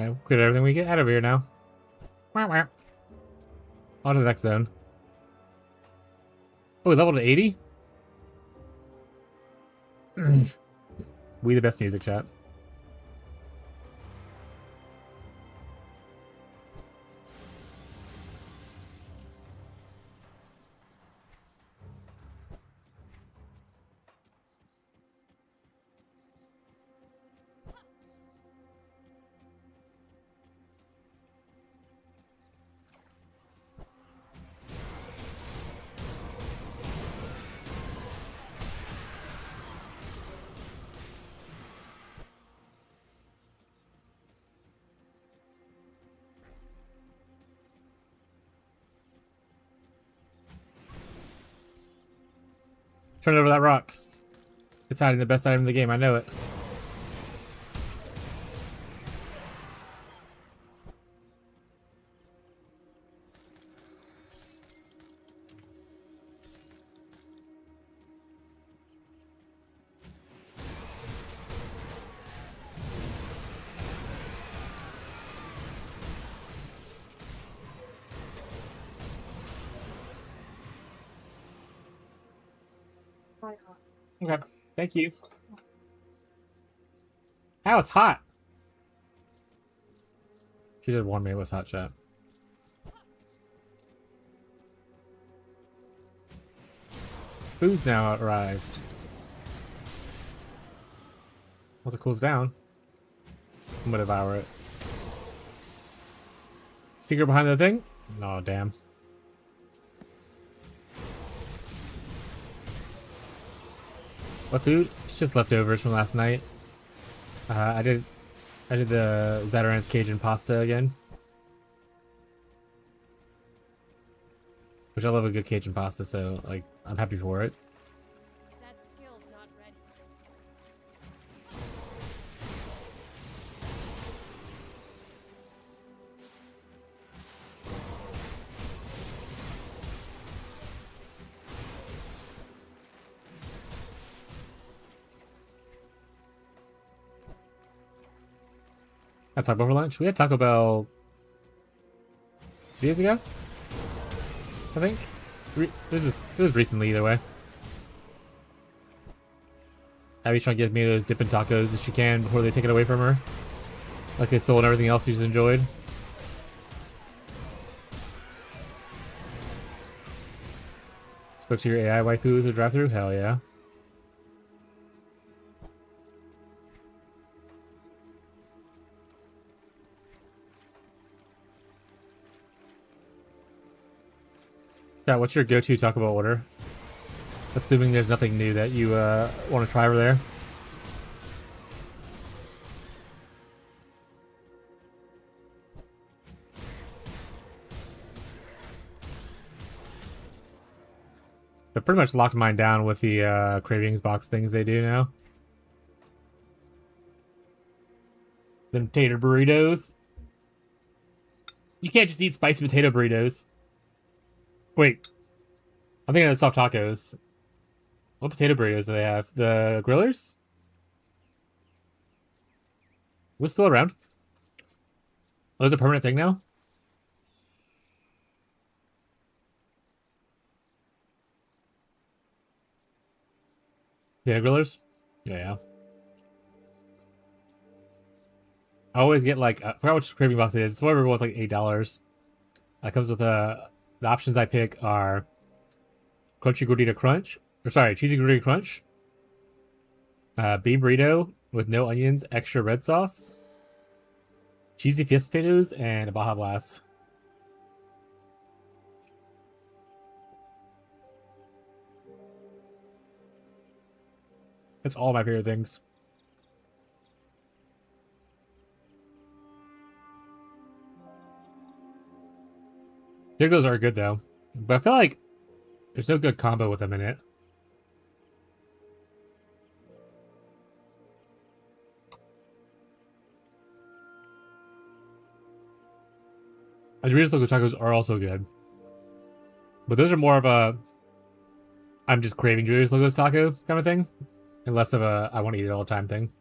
Alright, cleared everything we get out of here now. Wah, wah. On to the next zone. Oh, we leveled to 80? We the best music, chat. Turn over that rock. It's hiding the best item in the game, I know it. Okay, thank you. Ow, it's hot. She did warn me it was hot, chat. Food's now arrived. Once it cools down, I'm gonna devour it. Secret behind the thing? Oh, damn. What food? It's just leftovers from last night. I did the Zataran's Cajun pasta again. Which I love a good Cajun pasta, so like I'm happy for it. That skill's not ready. Had Taco Bell for lunch? We had Taco Bell 2 days ago? I think. It was recently either way. Abby's trying to get me those dipping tacos as she can before they take it away from her. Like they stole everything else she's enjoyed. Spoke to your AI waifu with the drive-thru? Hell yeah. Yeah, what's your go-to Taco Bell order? Assuming there's nothing new that you want to try over there. They pretty much locked mine down with the cravings box things they do now. Them tater burritos. You can't just eat spicy potato burritos. Wait. I'm thinking of the soft tacos. What potato burritos do they have? The grillers? What's still around? Oh, there's a permanent thing now? Potato grillers? Yeah. I always get like, I forgot which craving box it is. It's whatever it was, like $8. That comes with the options I pick are Crunchy Gordita Crunch. Or sorry, Cheesy Gordita Crunch. Bean burrito with no onions, extra red sauce. Cheesy Fiesta potatoes, and a Baja Blast. That's all my favorite things. Jiggles are good though, but I feel like there's no good combo with them in it. And the Doritos Loco Tacos are also good, but those are more of a I'm just craving Doritos Locos Taco kind of thing, and less of a I want to eat it all the time thing.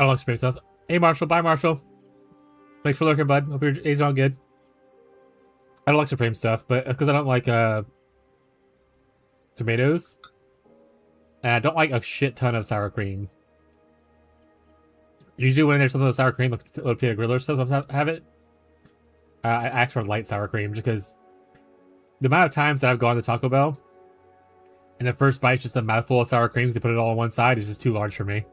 don't like Supreme stuff. Hey, Marshall. Bye, Marshall. Thanks for lurking, bud. Hope your day's going good. I don't like Supreme stuff, but it's because I don't like tomatoes. And I don't like a shit ton of sour cream. Usually when there's some of the sour cream, like potato grillers sometimes have it. I ask for light sour cream just because the amount of times that I've gone to Taco Bell and the first bite's just a mouthful of sour cream because they put it all on one side is just too large for me.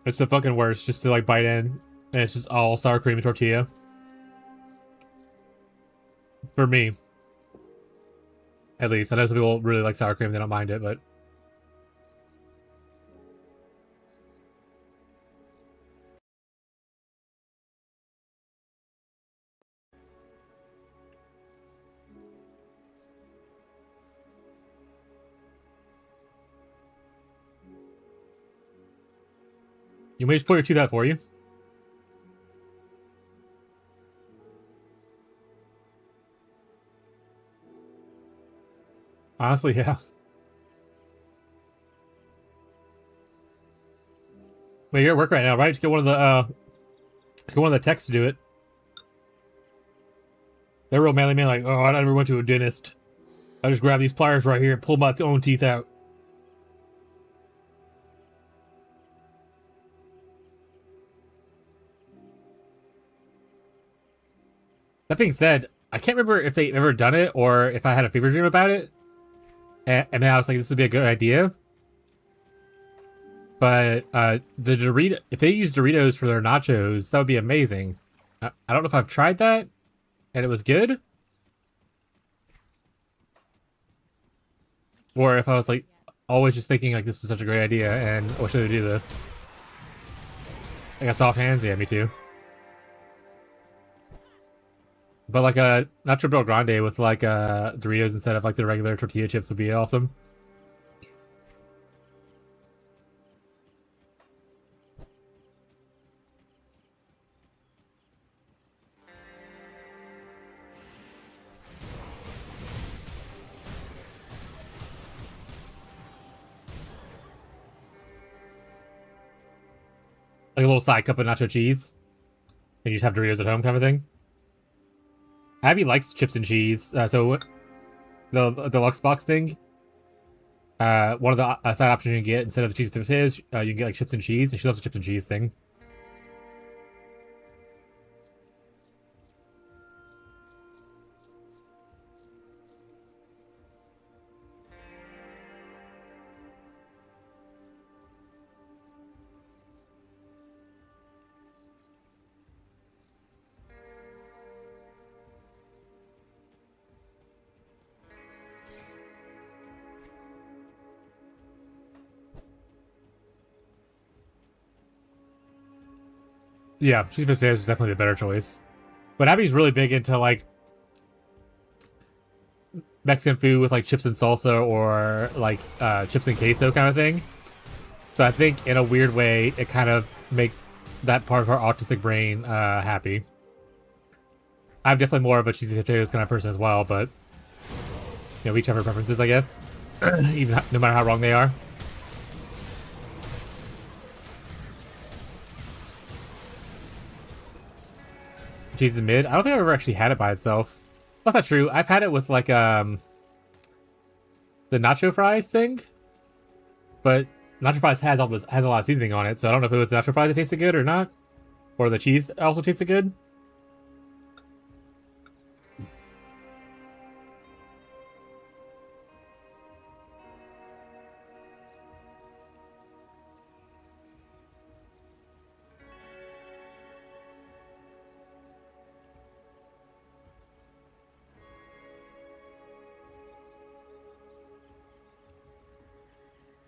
It's the fucking worst just to like bite in and it's just all sour cream and tortilla. For me. At least. I know some people really like sour cream, they don't mind it, but you may just pull your tooth out for you. Honestly, yeah. But you're at work right now, right? Just get one of the techs to do it. They're real manly man, like, oh, I never went to a dentist. I just grab these pliers right here and pull my own teeth out. That being said, I can't remember if they ever done it or if I had a fever dream about it. And then I was like, this would be a good idea. But if they use Doritos for their nachos, that would be amazing. I don't know if I've tried that and it was good. Or if I was like always just thinking like this is such a great idea and what should I do this? I got soft hands, yeah, me too. But like a Nacho Bel Grande with like Doritos instead of like the regular tortilla chips would be awesome. Like a little side cup of nacho cheese. And you just have Doritos at home kind of thing. Abby likes chips and cheese, so the deluxe box thing. One of the side options you can get instead of the cheese and potatoes, you can get like chips and cheese, and she loves the chips and cheese thing. Yeah, cheese and potatoes is definitely the better choice. But Abby's really big into like Mexican food with like chips and salsa or like chips and queso kind of thing. So I think in a weird way, it kind of makes that part of her autistic brain happy. I'm definitely more of a cheesy potatoes kind of person as well, but you know, we each have our preferences, I guess. Even no matter how wrong they are. Cheese is mid. I don't think I've ever actually had it by itself. That's not true. I've had it with like the nacho fries thing, but nacho fries has a lot of seasoning on it, so I don't know if it was the nacho fries that tasted good or not, or the cheese also tasted good.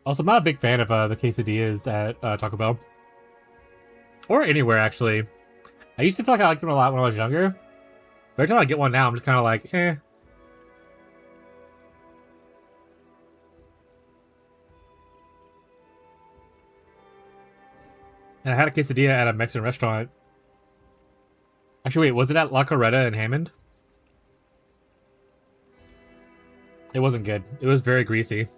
Also, I'm not a big fan of the quesadillas at Taco Bell. Or anywhere, actually. I used to feel like I liked them a lot when I was younger. But every time I get one now, I'm just kind of like, eh. And I had a quesadilla at a Mexican restaurant. Actually, wait, was it at La Coretta in Hammond? It wasn't good. It was very greasy.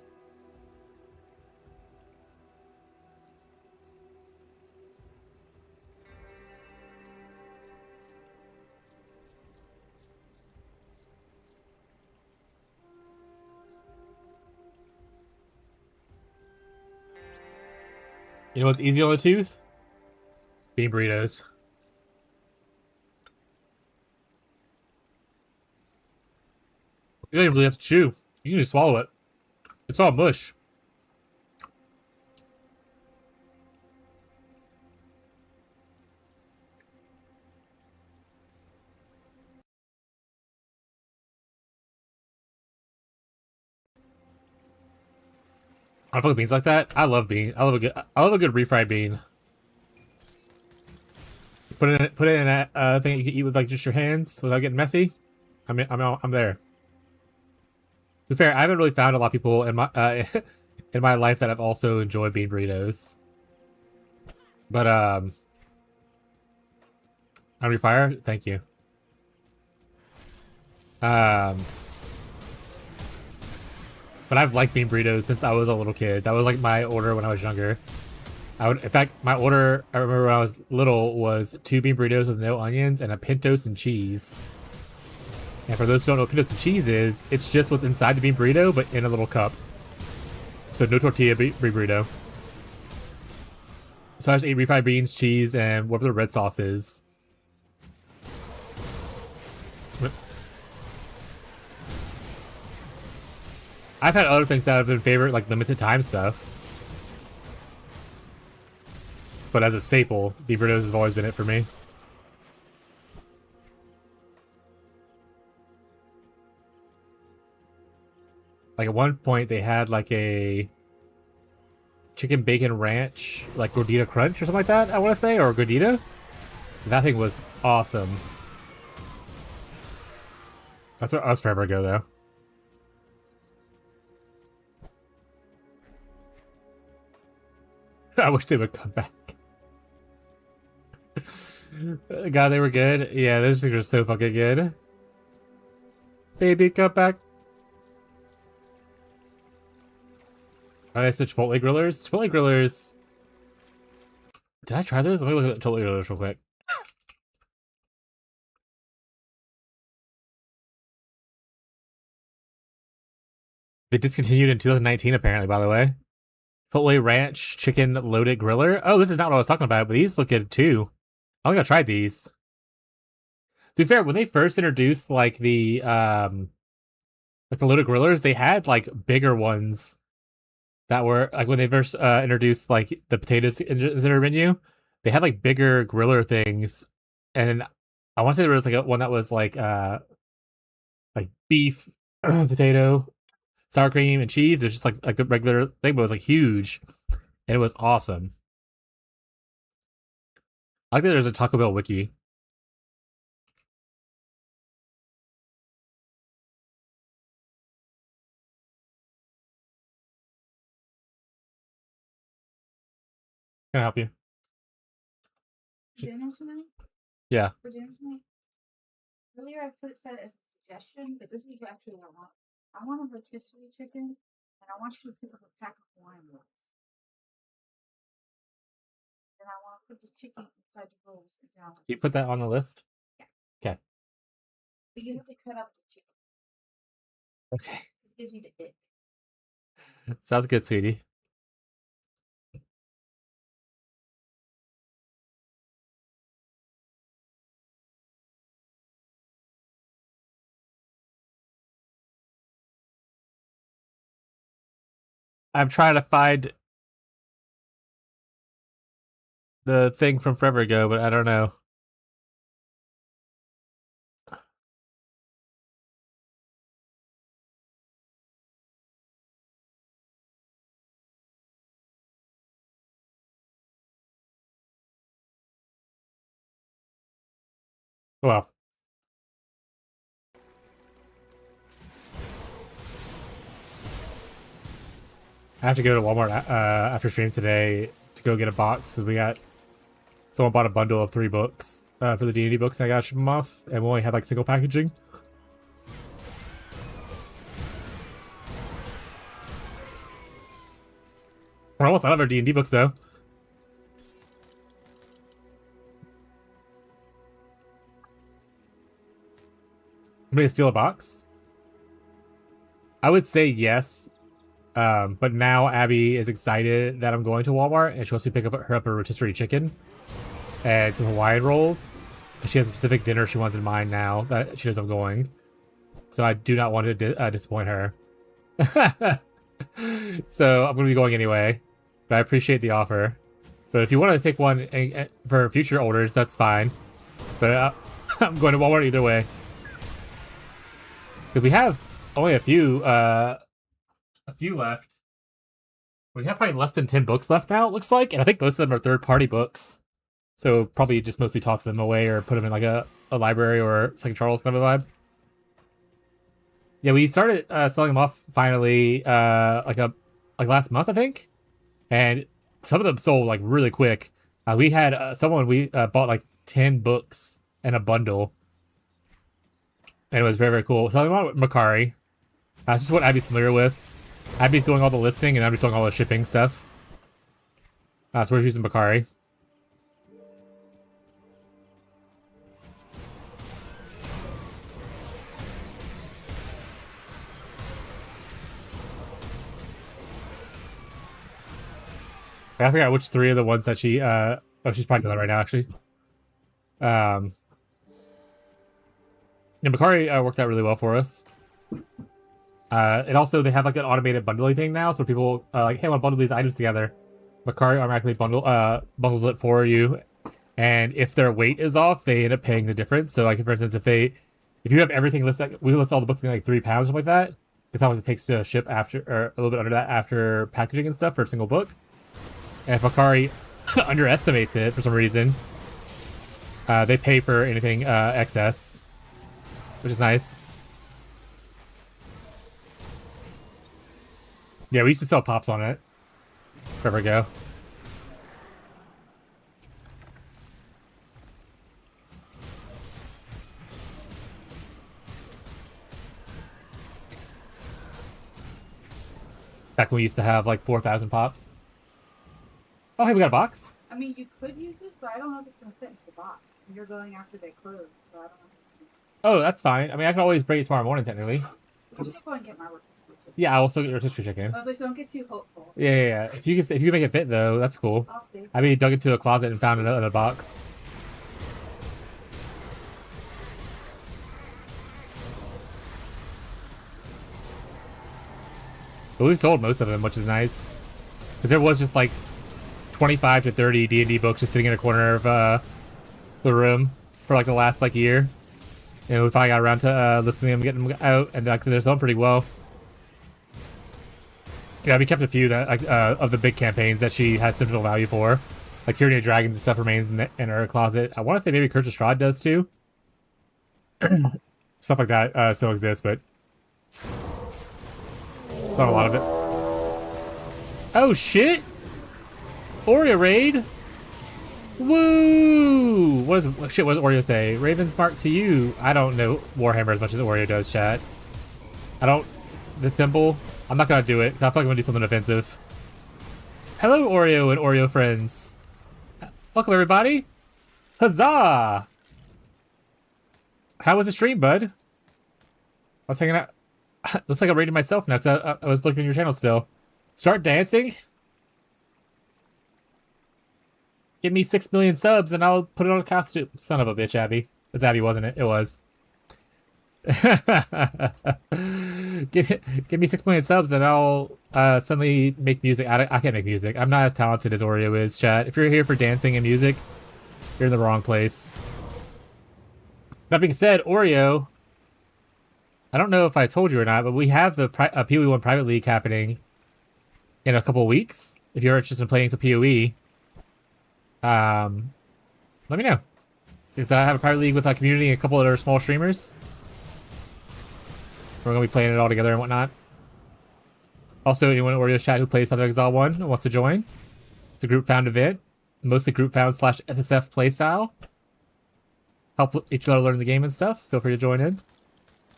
You know what's easy on the tooth? Bean burritos. You don't even really have to chew. You can just swallow it. It's all mush. I fuck with beans like that. I love bean. I love a good refried bean. Put it in a thing you can eat with like just your hands without getting messy. I'm there. To be fair, I haven't really found a lot of people in my in my life that have also enjoyed bean burritos. But on refire, thank you. But I've liked bean burritos since I was a little kid. That was like my order when I was younger. In fact, my order, I remember when I was little, was 2 bean burritos with no onions and a pintos and cheese. And for those who don't know what pintos and cheese is, it's just what's inside the bean burrito, but in a little cup. So no tortilla bean burrito. So I just ate refried beans, cheese, and whatever the red sauce is. I've had other things that have been favorite, like limited time stuff. But as a staple, bean burritos has always been it for me. Like at one point they had like a chicken bacon ranch, like gordita crunch or something like that, I want to say, or gordita. That thing was awesome. That's what was forever ago though. I wish they would come back. God, they were good. Yeah, those things were so fucking good. Baby, come back. Oh, that's the Chipotle grillers. Chipotle grillers. Did I try those? Let me look at the Chipotle grillers real quick. They discontinued in 2019, apparently, by the way. Chipotle Ranch Chicken Loaded Griller. Oh, this is not what I was talking about, but these look good too. I think I tried these. To be fair, when they first introduced like the loaded grillers, they had like bigger ones that were like when they first introduced like the potatoes in their menu. They had like bigger griller things, and I want to say there was like one that was like beef, potato, sour cream, and cheese. It was just like the regular thing, but it was like huge, and it was awesome. I like that there's a Taco Bell wiki. Can I help you? Dinner tonight? Yeah. For dinner tonight? Earlier I put it set as a suggestion, but this is actually what I want. I want a rotisserie chicken, and I want you to pick up a pack of Hawaiian rolls. Then I want to put the chicken inside the rolls and down. You put that on the list? Yeah. Okay. But you have to cut up the chicken. Okay. This gives me the ick. Sounds good, sweetie. I'm trying to find the thing from forever ago, but I don't know. Well, I have to go to Walmart after stream today to go get a box because we got someone bought a bundle of 3 books for the D&D books. And I got to ship them off, and we only have like single packaging. We're almost out of our D&D books though. I'm gonna steal a box. I would say yes. But now Abby is excited that I'm going to Walmart, and she wants me to pick up a rotisserie chicken and some Hawaiian rolls. She has a specific dinner she wants in mind now that she knows I'm going. So I do not want to disappoint her. So I'm going to be going anyway. But I appreciate the offer. But if you want to take one for future orders, that's fine. But I'm going to Walmart either way. Because we have only a few left. We have probably less than 10 books left now, it looks like. And I think most of them are third-party books. So probably just mostly toss them away or put them in like a library or Second Charles kind of a vibe. Yeah, we started selling them off finally like last month, I think. And some of them sold like really quick. We had someone, we bought like 10 books in a bundle. And it was very, very cool. Selling them on Macari. It's just what Abby's familiar with. Abby's doing all the listing and I'm just doing all the shipping stuff. So we're using Macari. I forgot which three are the ones that she, oh, she's probably doing that right now, actually. Yeah, Macari worked out really well for us. And also, they have like an automated bundling thing now, so people like, hey, I want to bundle these items together. Macari automatically bundles it for you, and if their weight is off, they end up paying the difference. So, like for instance, if you have everything listed, we list all the books in like 3 pounds, something like that. That's how much it takes to ship after, or a little bit under that after packaging and stuff for a single book. And if Macari underestimates it for some reason, they pay for anything excess, which is nice. Yeah, we used to sell pops on it. Forever ago. Back when we used to have like 4,000 pops. Oh, hey, we got a box? I mean, you could use this, but I don't know if it's going to fit into the box. You're going after they close, so I don't know. Oh, that's fine. I mean, I can always bring it tomorrow morning, technically. I'll just go and get my rotisserie chicken. Yeah, I will still get your rotisserie chicken. I was like, so don't get too hopeful. Yeah. If you can make it fit, though, that's cool. I'll see. I mean, dug into a closet and found it in a box. But we've sold most of them, which is nice. Because there was just like 25 to 30 D&D books just sitting in a corner of the room for like the last like year. And we finally got around to listening to them, getting them out, and they're selling pretty well. Yeah, we kept a few that of the big campaigns that she has sentimental value for. Like Tyranny of Dragons and stuff remains in her closet. I want to say maybe Curse of Strahd does too. Stuff like that still exists, but it's not a lot of it. Oh shit! Oreo raid! Woo! What does Oreo say? Raven's mark to you. I don't know Warhammer as much as Oreo does, chat. The symbol. I'm not gonna do it. I feel like I'm gonna do something offensive. Hello, Oreo and Oreo friends. Welcome, everybody. Huzzah! How was the stream, bud? I was hanging out. Looks like I'm rating myself now because I was looking at your channel still. Start dancing? Give me 6 million subs and I'll put it on a costume. Son of a bitch, Abby. It's Abby, wasn't it? It was. give me 6 million subs and I'll suddenly make music. I can't make music. I'm not as talented as Oreo is, chat. If you're here for dancing and music, you're in the wrong place. That being said, Oreo, I don't know if I told you or not, but we have the PoE 1 Private League happening in a couple of weeks. If you're interested in playing some PoE, let me know. Because I have a private league with a community and a couple other small streamers. We're going to be playing it all together and whatnot. Also, anyone in Oreo's chat who plays Path of Exile 1 and wants to join. It's a group found event. Mostly group found / SSF playstyle. Help each other learn the game and stuff. Feel free to join in.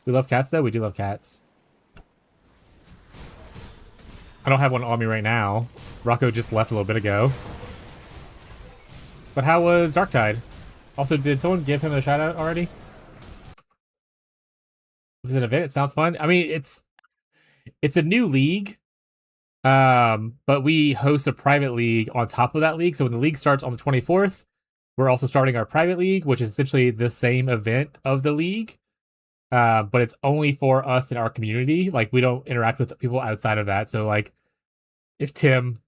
We love cats, though. We do love cats. I don't have one on me right now. Rocco just left a little bit ago. But how was Darktide? Also, did someone give him a shout out already? If it's an event, it sounds fun. I mean, it's a new league. But we host a private league on top of that league. So when the league starts on the 24th, we're also starting our private league, which is essentially the same event of the league. But it's only for us in our community. Like, we don't interact with people outside of that. So, like, if Tim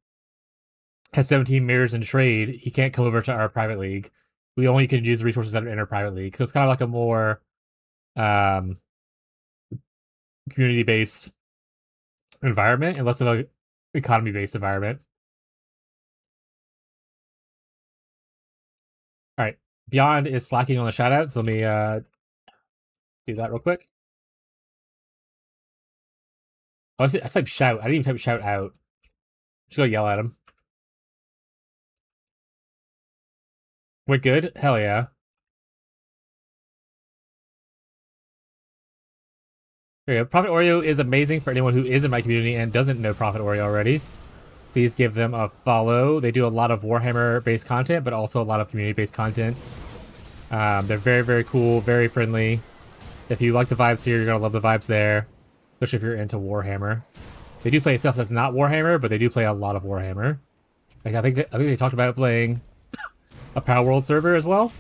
has 17 mirrors in trade, he can't come over to our private league. We only can use the resources that are in our private league. So it's kind of like a more community-based environment and less of a economy-based environment. All right. Beyond is slacking on the shoutouts. Let me do that real quick. Oh, I typed shout. I didn't even type shout out. Just go yell at him. Went good? Hell yeah. There you go. Prophet Oreo is amazing for anyone who is in my community and doesn't know Prophet Oreo already. Please give them a follow. They do a lot of Warhammer-based content, but also a lot of community-based content. They're very, very cool, very friendly. If you like the vibes here, you're going to love the vibes there, especially if you're into Warhammer. They do play stuff that's not Warhammer, but they do play a lot of Warhammer. Like, I think they talked about playing a Power World server as well.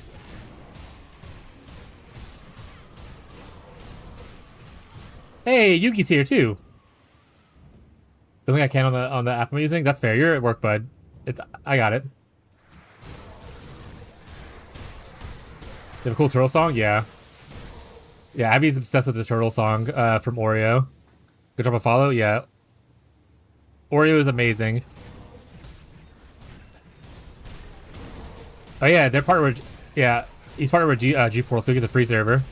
Hey, Yuki's here too. Don't think I can on the app I'm using. That's fair. You're at work, bud. I got it. You have a cool turtle song? Yeah. Yeah, Abby's obsessed with the turtle song from Oreo. Good job of follow? Yeah. Oreo is amazing. Oh yeah, they're partnered with... Yeah, he's partnered with G-Portal, so he gets a free server.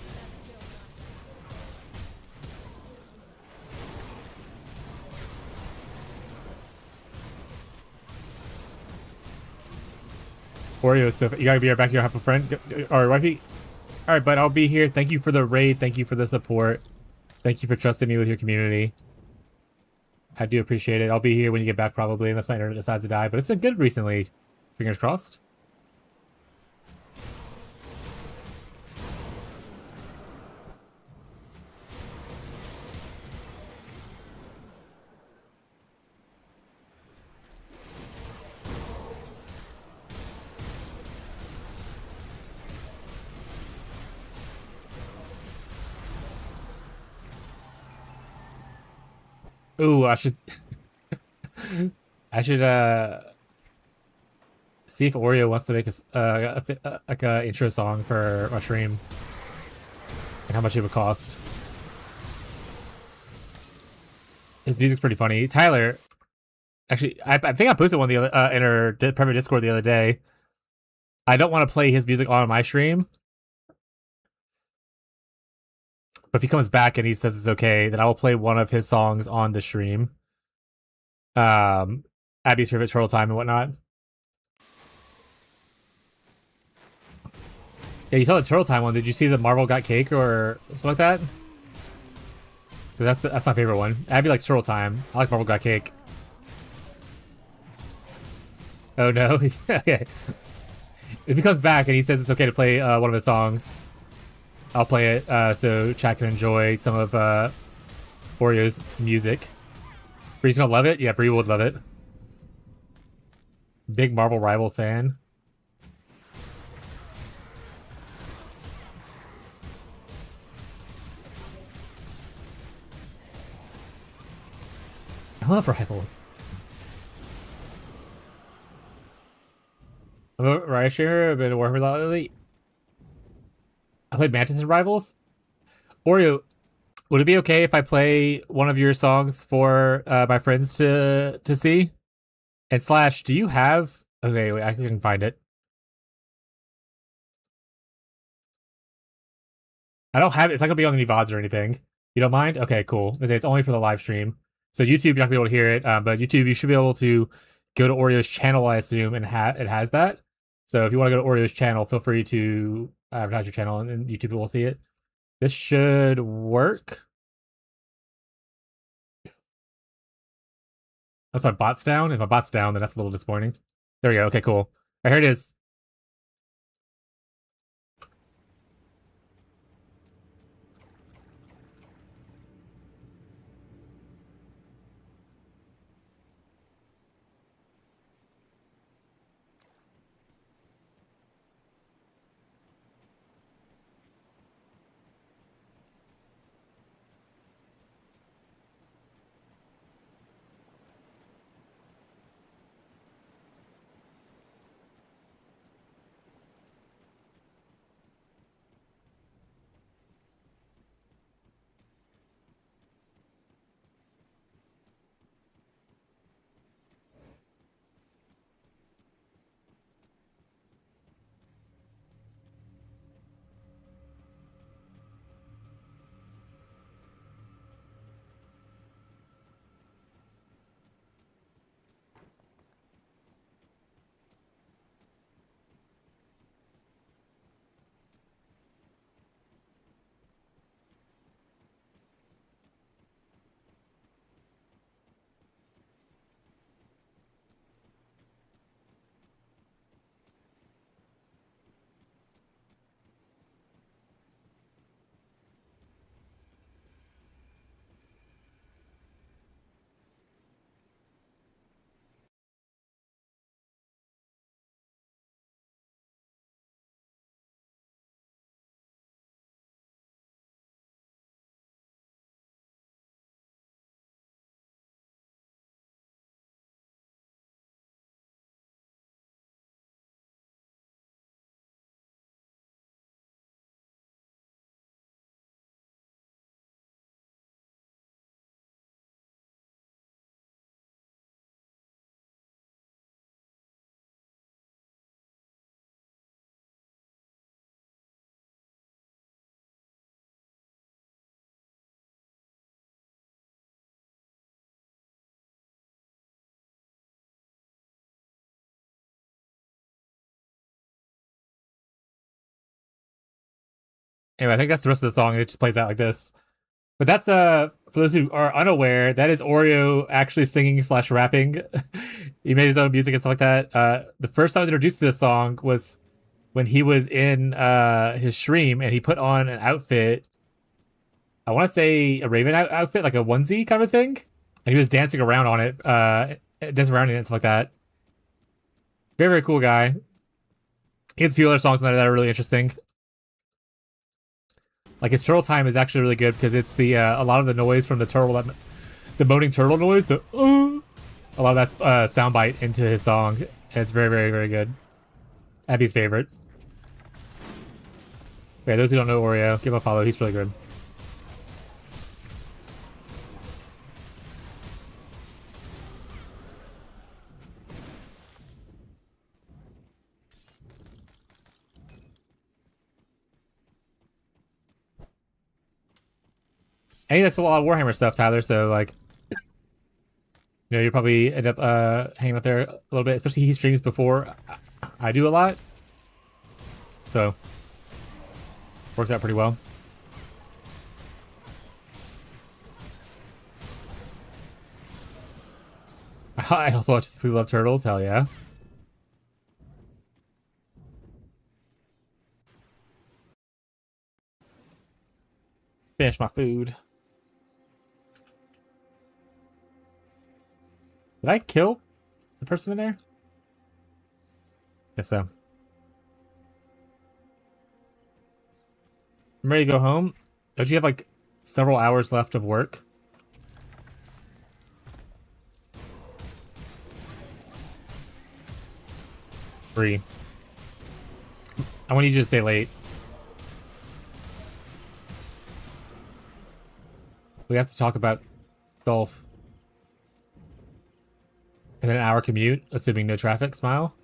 Oreo, so you gotta be right back. You don't have a friend? Or wifey? Alright, bud, I'll be here. Thank you for the raid. Thank you for the support. Thank you for trusting me with your community. I do appreciate it. I'll be here when you get back, probably, unless my internet decides to die. But it's been good recently. Fingers crossed. Ooh, I should... I should, see if Oreo wants to make like a intro song for my stream. And how much it would cost. His music's pretty funny. Tyler... Actually, I think I posted one the other, in our private Discord the other day. I don't want to play his music on my stream. But if he comes back and he says it's okay, then I will play one of his songs on the stream. Abby's favorite turtle time and whatnot. Yeah, you saw the turtle time one. Did you see the Marvel Got Cake or something like that? So that's my favorite one. Abby likes turtle time. I like Marvel Got Cake. Oh no. Okay. If he comes back and he says it's okay to play one of his songs, I'll play it so chat can enjoy some of Oreo's music. Bree's gonna love it? Yeah, Bree would love it. Big Marvel Rivals fan. I love Rivals. I'm a Riot streamer. I've been working a lot lately. I played Mantis in Rivals. Oreo, would it be okay if I play one of your songs for my friends to see? And Slash, do you have... Okay, wait, I can find it. I don't have it. It's not going to be on any VODs or anything. You don't mind? Okay, cool. It's only for the live stream. So YouTube, you're not going to be able to hear it. But YouTube, you should be able to go to Oreo's channel, I assume, and it has that. So if you want to go to Oreo's channel, feel free to advertise your channel and YouTube will see it. This should work. That's my bot's down. If my bot's down, then that's a little disappointing. There we go. Okay, cool. Here it is. Anyway, I think that's the rest of the song. It just plays out like this. But that's for those who are unaware, that is Oreo actually singing slash rapping. He made his own music and stuff like that. The first time I was introduced to this song was when he was in his stream and he put on an outfit. I want to say a Raven outfit, like a onesie kind of thing, and he was dancing around on it, dancing around in it and stuff like that. Very, very cool guy. He has a few other songs on there that are really interesting. Like his turtle time is actually really good because it's the a lot of the noise from the turtle, the moaning turtle noise, a lot of that's soundbite into his song. And it's very, very, very good. Abby's favorite. Okay, those who don't know Oreo, give him a follow. He's really good. And that's a lot of Warhammer stuff, Tyler, so, like, you know, you probably end up hanging out there a little bit, especially he streams before I do a lot. So, works out pretty well. I also watch Sleep Love Turtles, hell yeah. Finish my food. Did I kill the person in there? Guess so. I'm ready to go home. Don't you have like several hours left of work? Three. I want you to stay late. We have to talk about golf. And then an hour commute, assuming no traffic, smile.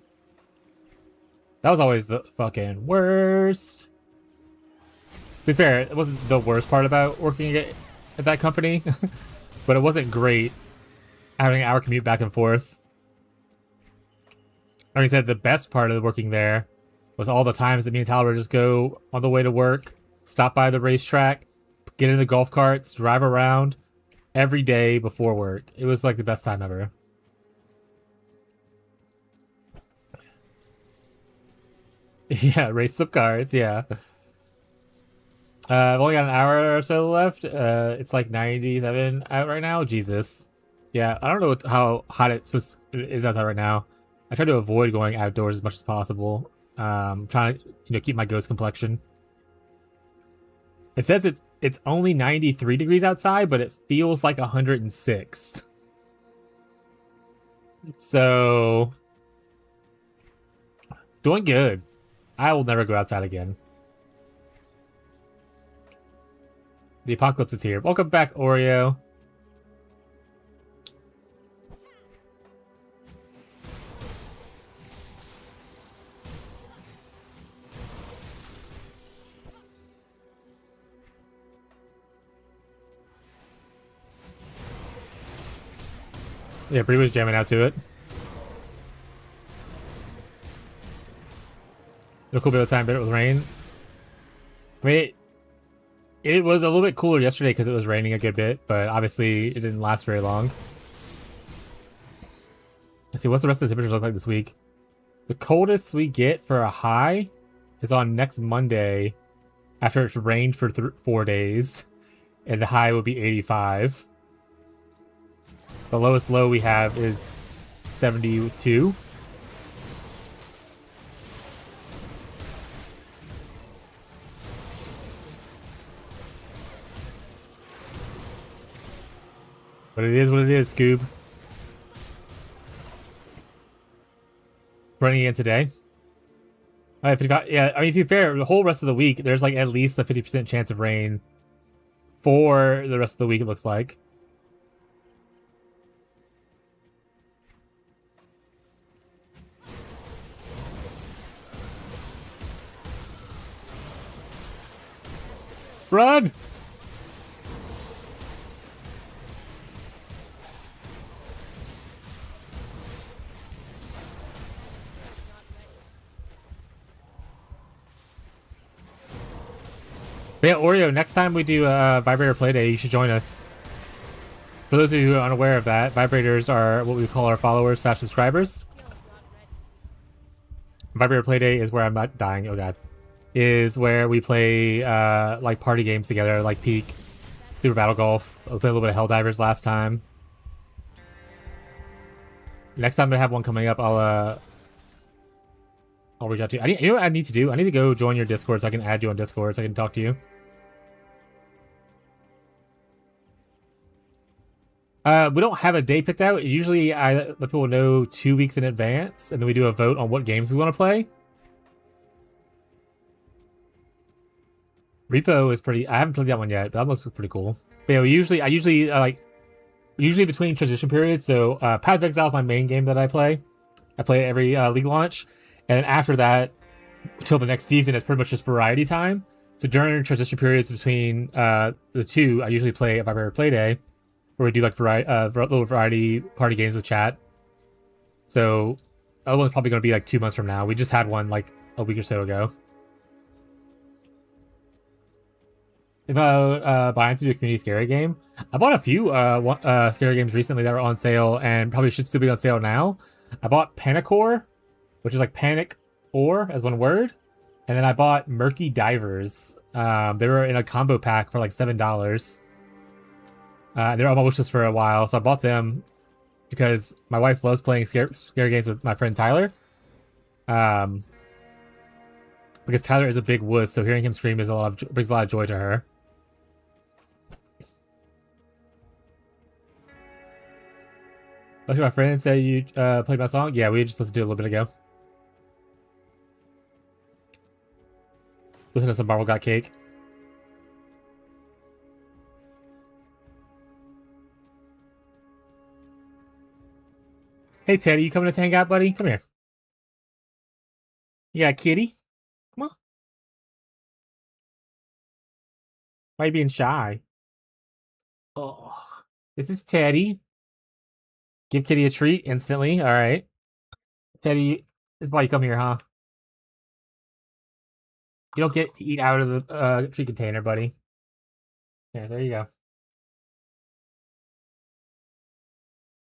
That was always the fucking worst. To be fair, it wasn't the worst part about working at that company, but it wasn't great having an hour commute back and forth. Like I said, the best part of working there was all the times that me and Tyler would just go on the way to work, stop by the racetrack, get in the golf carts, drive around every day before work. It was like the best time ever. Yeah, race some cars, yeah. I've only got an hour or so left. It's like 97 out right now. Jesus. Yeah, I don't know how hot it is outside right now. I try to avoid going outdoors as much as possible. Trying to, keep my ghost complexion. It says it's only 93 degrees outside, but it feels like 106. So, doing good. I will never go outside again. The apocalypse is here. Welcome back, Oreo. Yeah, Bree was jamming out to it. A cool bit of time, but it was rain. I mean, it was a little bit cooler yesterday because it was raining a good bit, but obviously it didn't last very long. Let's see, what's the rest of the temperatures look like this week? The coldest we get for a high is on next Monday after it's rained for 4 days, and the high will be 85. The lowest low we have is 72. But it is what it is, Scoob. Running in today. Alright, 55. Yeah, I mean, to be fair, the whole rest of the week, there's like at least a 50% chance of rain for the rest of the week, it looks like. Run! But yeah, Oreo, next time we do a Vibrator Playday, you should join us. For those of you who are unaware of that, vibrators are what we call our followers / subscribers. Skills not ready. Vibrator Playday is where I'm not dying. Oh god, is where we play like party games together, like Peak, Super Battle Golf. I played a little bit of Helldivers last time. Next time I have one coming up, I'll reach out to you. You know what I need to do? I need to go join your Discord so I can add you on Discord so I can talk to you. We don't have a day picked out. Usually I let people know 2 weeks in advance, and then we do a vote on what games we want to play. Repo is pretty... I haven't played that one yet, but that looks pretty cool. But yeah, I usually between transition periods, so Path of Exile is my main game that I play. I play it every league launch. And then after that, until the next season, it's pretty much just variety time. So during transition periods between the two, I usually play a Vibrator Playday, where we do like little variety party games with chat. So that one's probably going to be like 2 months from now. We just had one like a week or so ago. About buying to do a community scary game. I bought a few scary games recently that were on sale and probably should still be on sale now. I bought Panicor, which is like panic or as one word. And then I bought Murky Divers. They were in a combo pack for like $7. They were on my wish list for a while, so I bought them because my wife loves playing scary games with my friend Tyler. Because Tyler is a big wuss, so hearing him scream brings a lot of joy to her. Actually, my friend said you played my song. Yeah, we just listened to it a little bit ago. Listen to some Marble Got Cake. Hey, Teddy, you coming to hang out, buddy? Come here. You got a kitty? Come on. Why are you being shy? Oh, this is Teddy. Give Kitty a treat instantly. All right. Teddy, this is why you come here, huh? You don't get to eat out of the treat container, buddy. Yeah, there you go.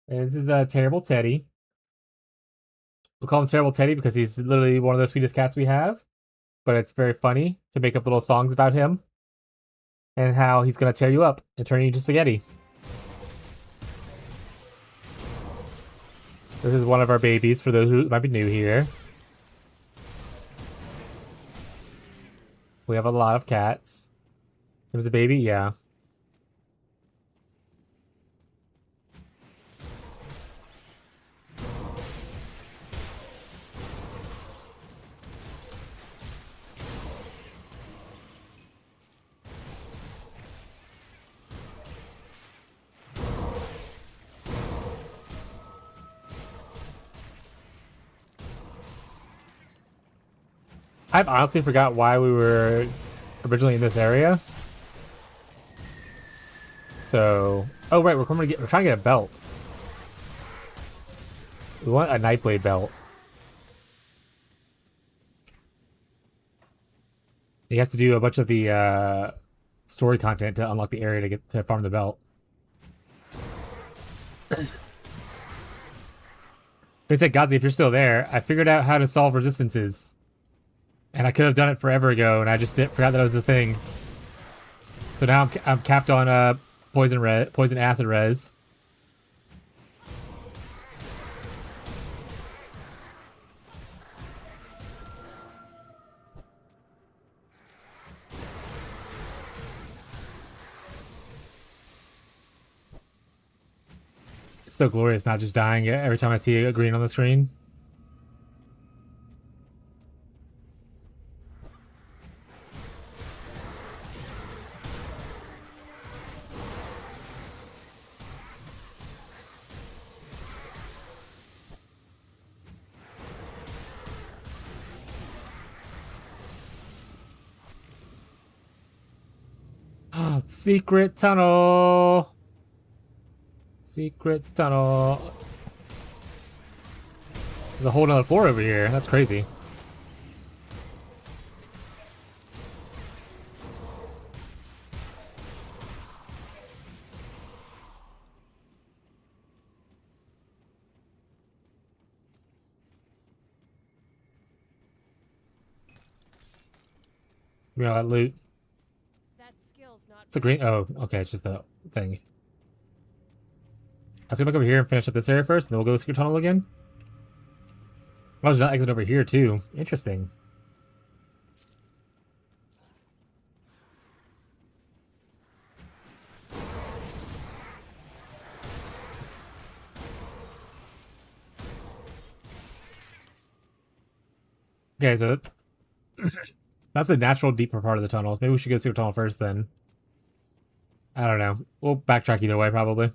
And this is Terrible Teddy. We call him Terrible Teddy because he's literally one of the sweetest cats we have. But it's very funny to make up little songs about him and how he's going to tear you up and turn you into spaghetti. This is one of our babies for those who might be new here. We have a lot of cats. It was a baby? Yeah. I've honestly forgot why we were originally in this area. So, oh right, we're trying to get a belt. We want a Nightblade belt. You have to do a bunch of the story content to unlock the area to farm the belt. They said, Gazi, if you're still there, I figured out how to solve resistances. And I could have done it forever ago, and I just forgot that was a thing. So now I'm capped on poison acid res. It's so glorious not just dying every time I see a green on the screen. Secret tunnel. Secret tunnel. There's a whole nother floor over here. That's crazy. me all that loot. That skill's not It's a green. Oh, okay. It's just the thing. I was gonna go over here and finish up this area first, and then we'll go to the secret tunnel again. Oh, there's not exit over here too. Interesting. Okay, so that's the natural deeper part of the tunnels. Maybe we should go to the secret tunnel first then. I don't know. We'll backtrack either way, probably.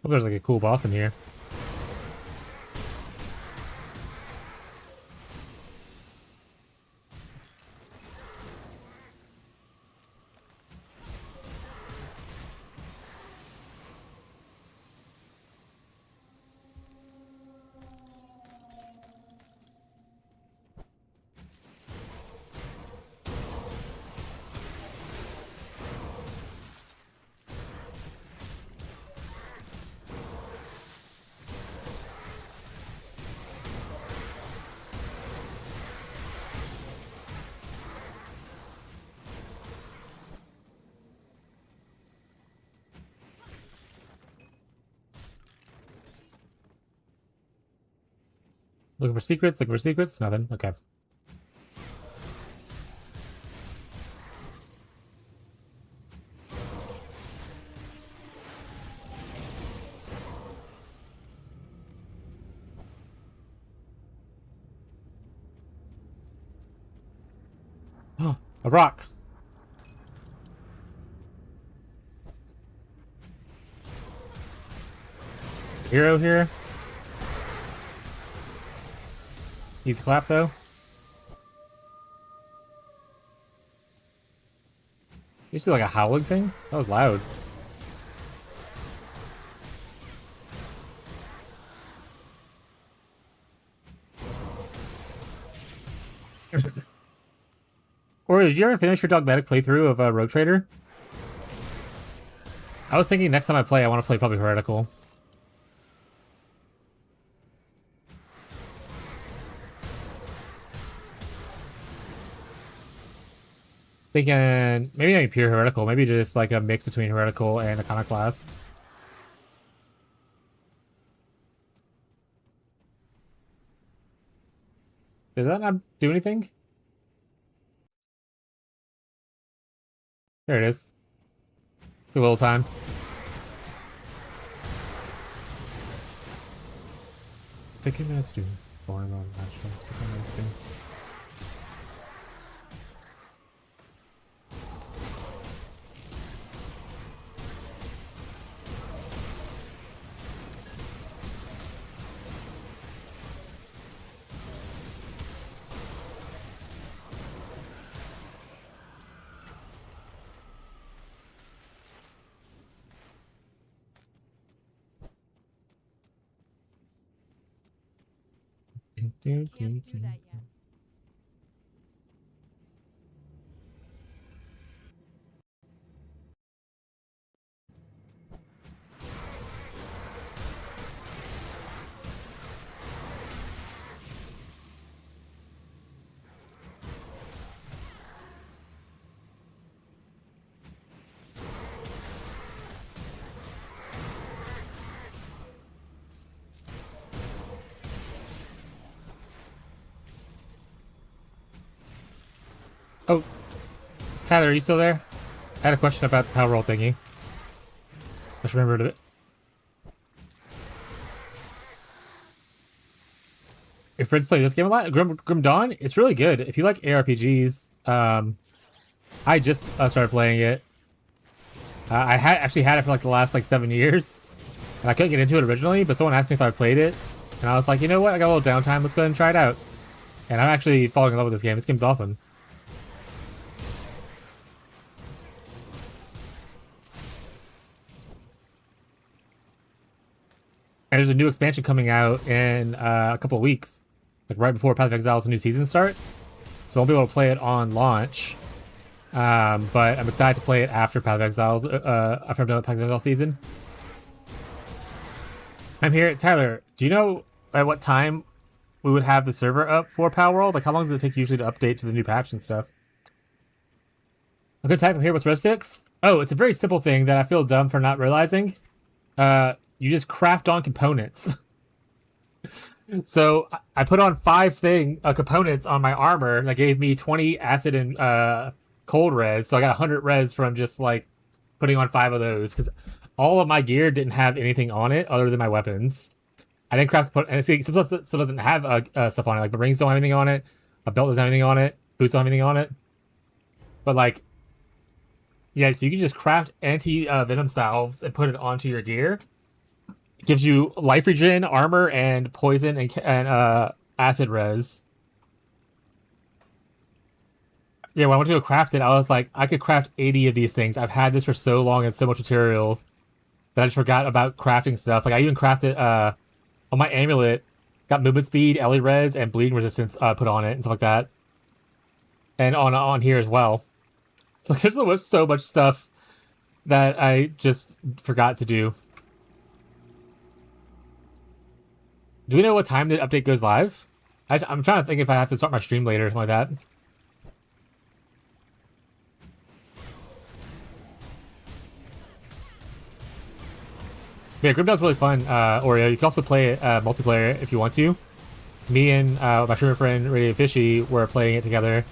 Hope there's like a cool boss in here. Looking for secrets, looking for secrets. Nothing. Okay. Oh, a rock. Hero here. Easy clap though. You see like a howling thing? That was loud. Or did you ever finish your dogmatic playthrough of Rogue Trader? I was thinking next time I play, I want to play probably Heretical. Thinking maybe not pure Heretical, maybe just like a mix between Heretical and Iconoclast. Did that not do anything? There it is. Took a little time. Sticky master. Form on natural sticky master. Can't do that yet. Oh, Tyler, are you still there? I had a question about the power roll thingy. Just remembered it. Your friends play this game a lot? Grim Dawn? It's really good. If you like ARPGs, I just started playing it. I had actually had it for like the last like 7 years, and I couldn't get into it originally. But someone asked me if I played it, and I was like, you know what? I got a little downtime. Let's go ahead and try it out. And I'm actually falling in love with this game. This game's awesome. And there's a new expansion coming out in a couple of weeks, like right before Path of Exile's new season starts. so I won't be able to play it on launch. But I'm excited to play it after Path of Exiles, after I'm done with Path of Exile season. I'm here. Tyler, do you know at what time we would have the server up for Power World? Like, how long does it take usually to update to the new patch and stuff? A good type of here. What's Resfix? Oh, it's a very simple thing that I feel dumb for not realizing. You just craft on components. So I put on 5 components on my armor that gave me 20 acid and cold res. So I got 100 res from just like putting on 5 of those because all of my gear didn't have anything on it other than my weapons. I didn't craft and see some stuff still doesn't have stuff on it. Like the rings don't have anything on it, a belt doesn't have anything on it, boots don't have anything on it. But like, yeah, so you can just craft anti venom salves and put it onto your gear. It gives you life regen, armor, and poison and acid res. Yeah, when I went to go craft it, I was like, I could craft 80 of these things. I've had this for so long and so much materials that I just forgot about crafting stuff. Like I even crafted on my amulet, got movement speed, ele res, and bleeding resistance put on it and stuff like that. And on here as well. So there's so much stuff that I just forgot to do. Do we know what time the update goes live? I'm trying to think if I have to start my stream later or something like that. Yeah, Grimdark's really fun, Oreo. You can also play it multiplayer if you want to. Me and my streamer friend Radio Fishy were playing it together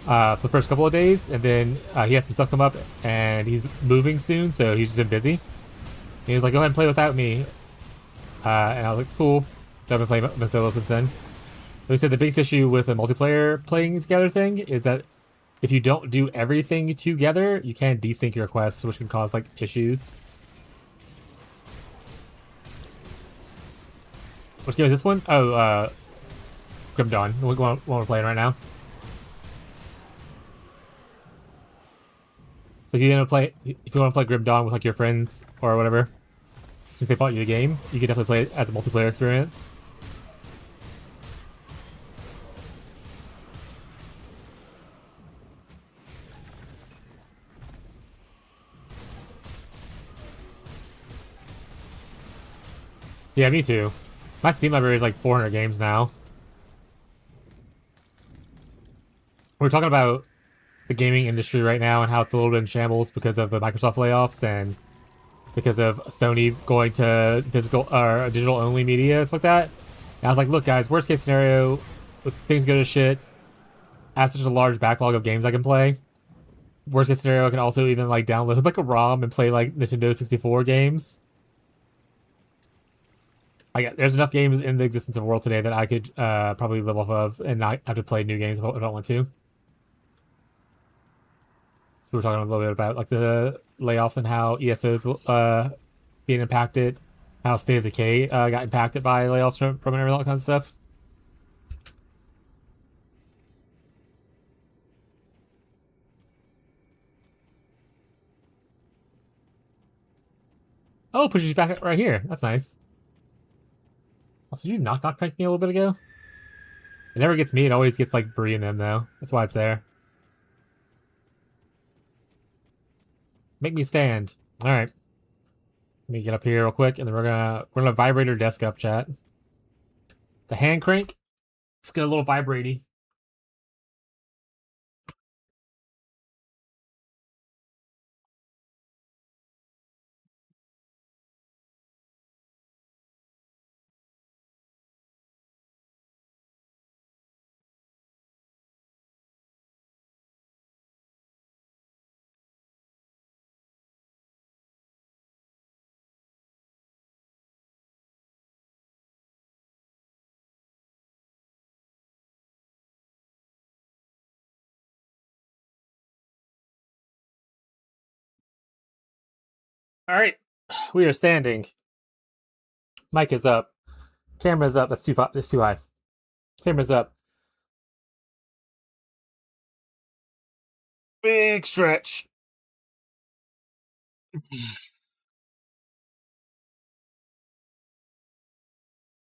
for the first couple of days, and then he had some stuff come up, and he's moving soon, so he's just been busy. And he was like, "Go ahead and play without me," and I was like, "Cool." So I've been playing solo since then. But he said the biggest issue with a multiplayer playing together thing is that if you don't do everything together, you can't desync your quests, which can cause like issues. Which game is this one? Oh, Grim Dawn. The one we're playing right now. So if you want to play Grim Dawn with like your friends or whatever, since they bought you the game, you can definitely play it as a multiplayer experience. Yeah, me too. My Steam library is like 400 games now. We're talking about the gaming industry right now and how it's a little bit in shambles because of the Microsoft layoffs and because of Sony going to physical or digital only media, it's like that. And I was like, look guys, worst case scenario, if things go to shit, I have such a large backlog of games I can play. Worst case scenario, I can also even like download like a ROM and play like Nintendo 64 games. There's enough games in the existence of the world today that I could probably live off of and not have to play new games if I don't want to. So we're talking a little bit about like the layoffs and how ESOs being impacted, how State of Decay got impacted by layoffs from and all that kind of stuff. Oh, pushes you back right here. That's nice. Also, did you knock prank me a little bit ago? It never gets me. It always gets like Bree and them though. That's why it's there. Make me stand. All right. Let me get up here real quick, and then we're gonna vibrate our desk up, chat. It's a hand crank. Let's get a little vibratey. All right, we are standing. Mic is up. Camera's up. That's too high. Camera's up. Big stretch.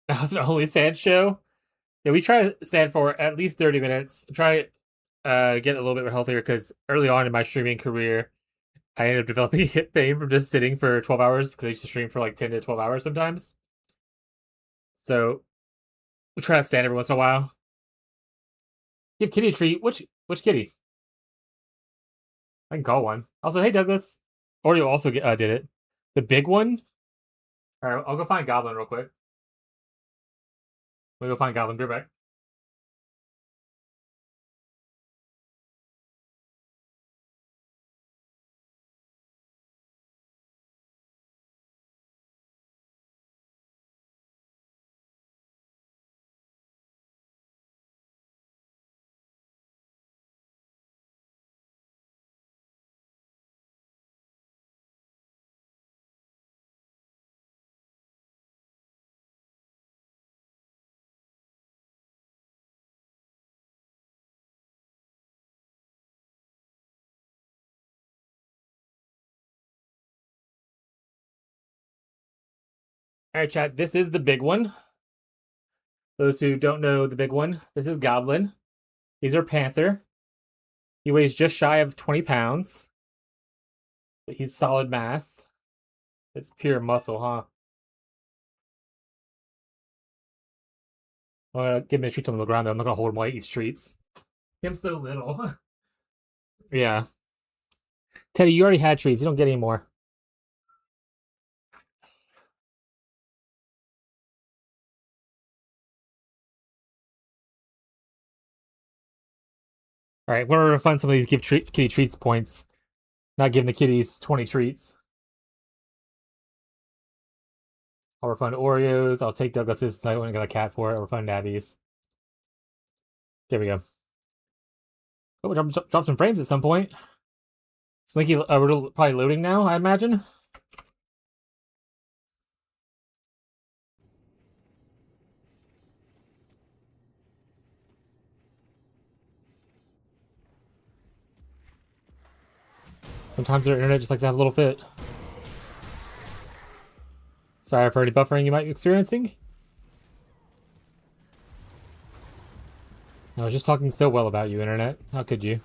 That was an Only Stand show. Yeah, we try to stand for at least 30 minutes. Try get a little bit healthier because early on in my streaming career, I ended up developing hip pain from just sitting for 12 hours because I used to stream for like 10 to 12 hours sometimes. So we try to stand every once in a while. Give Kitty a treat. Which kitty? I can call one. Also, hey Douglas. Oreo also did it. The big one. All right, I'll go find Goblin real quick. We'll go find Goblin. Be right back. All right, chat. This is the big one. Those who don't know the big one, this is Goblin. He's our panther. He weighs just shy of 20 pounds. But he's solid mass. It's pure muscle, huh? I'm gonna give him treats on the ground though. I'm not gonna hold him while he eats treats. Him so little. Yeah. Teddy, you already had treats. You don't get any more. All right, we're gonna find some of these kitty treats points. Not giving the kitties 20 treats. I'll refund Oreos. I'll take Douglas's since I only got a cat for it. I'll refund Abby's. There we go. Oh, we'll drop some frames at some point. Slinky, we're probably loading now, I imagine. Sometimes their internet just likes to have a little fit. Sorry for any buffering you might be experiencing. I was just talking so well about you, internet. How could you?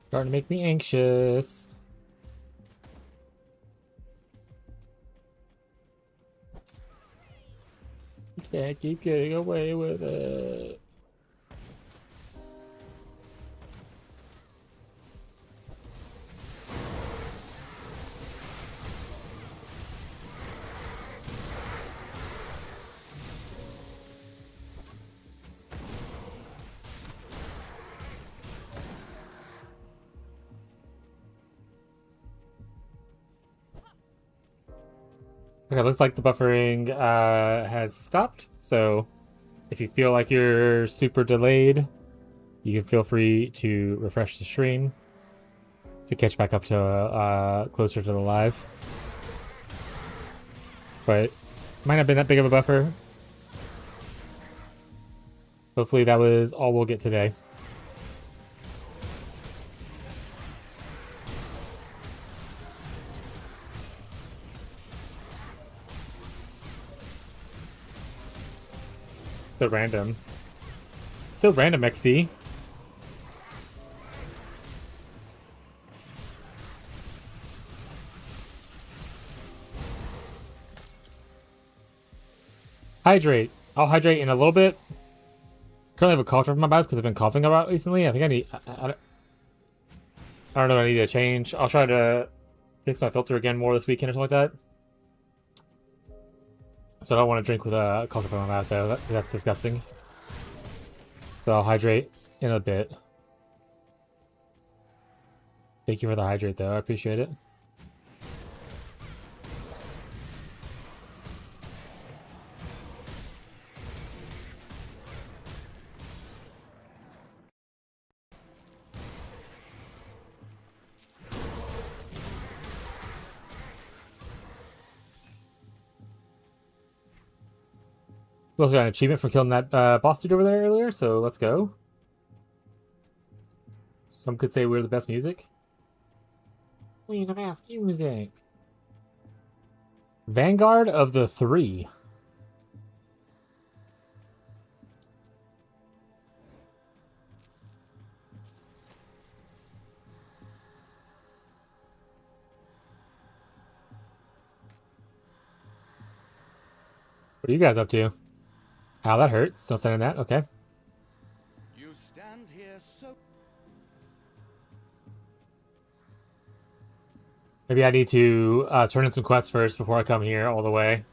Starting to make me anxious. Can't keep getting away with it. Okay, looks like the buffering has stopped. So if you feel like you're super delayed, you can feel free to refresh the stream to catch back up to closer to the live. But might not have been that big of a buffer. Hopefully that was all we'll get today. So random. So random, XD. Hydrate. I'll hydrate in a little bit. Currently have a cough drop in my mouth because I've been coughing a lot recently. I think I need... I don't know what I need to change. I'll try to fix my filter again more this weekend or something like that. So I don't want to drink with a cough drop in my mouth though. That's disgusting. So I'll hydrate in a bit. Thank you for the hydrate, though. I appreciate it. We also got an achievement for killing that boss dude over there earlier, so let's go. Some could say we're the best music. We're the best music. Vanguard of the Three. What are you guys up to? Ow, that hurts. Don't send in that. Okay. You stand here so. Maybe I need to turn in some quests first before I come here all the way.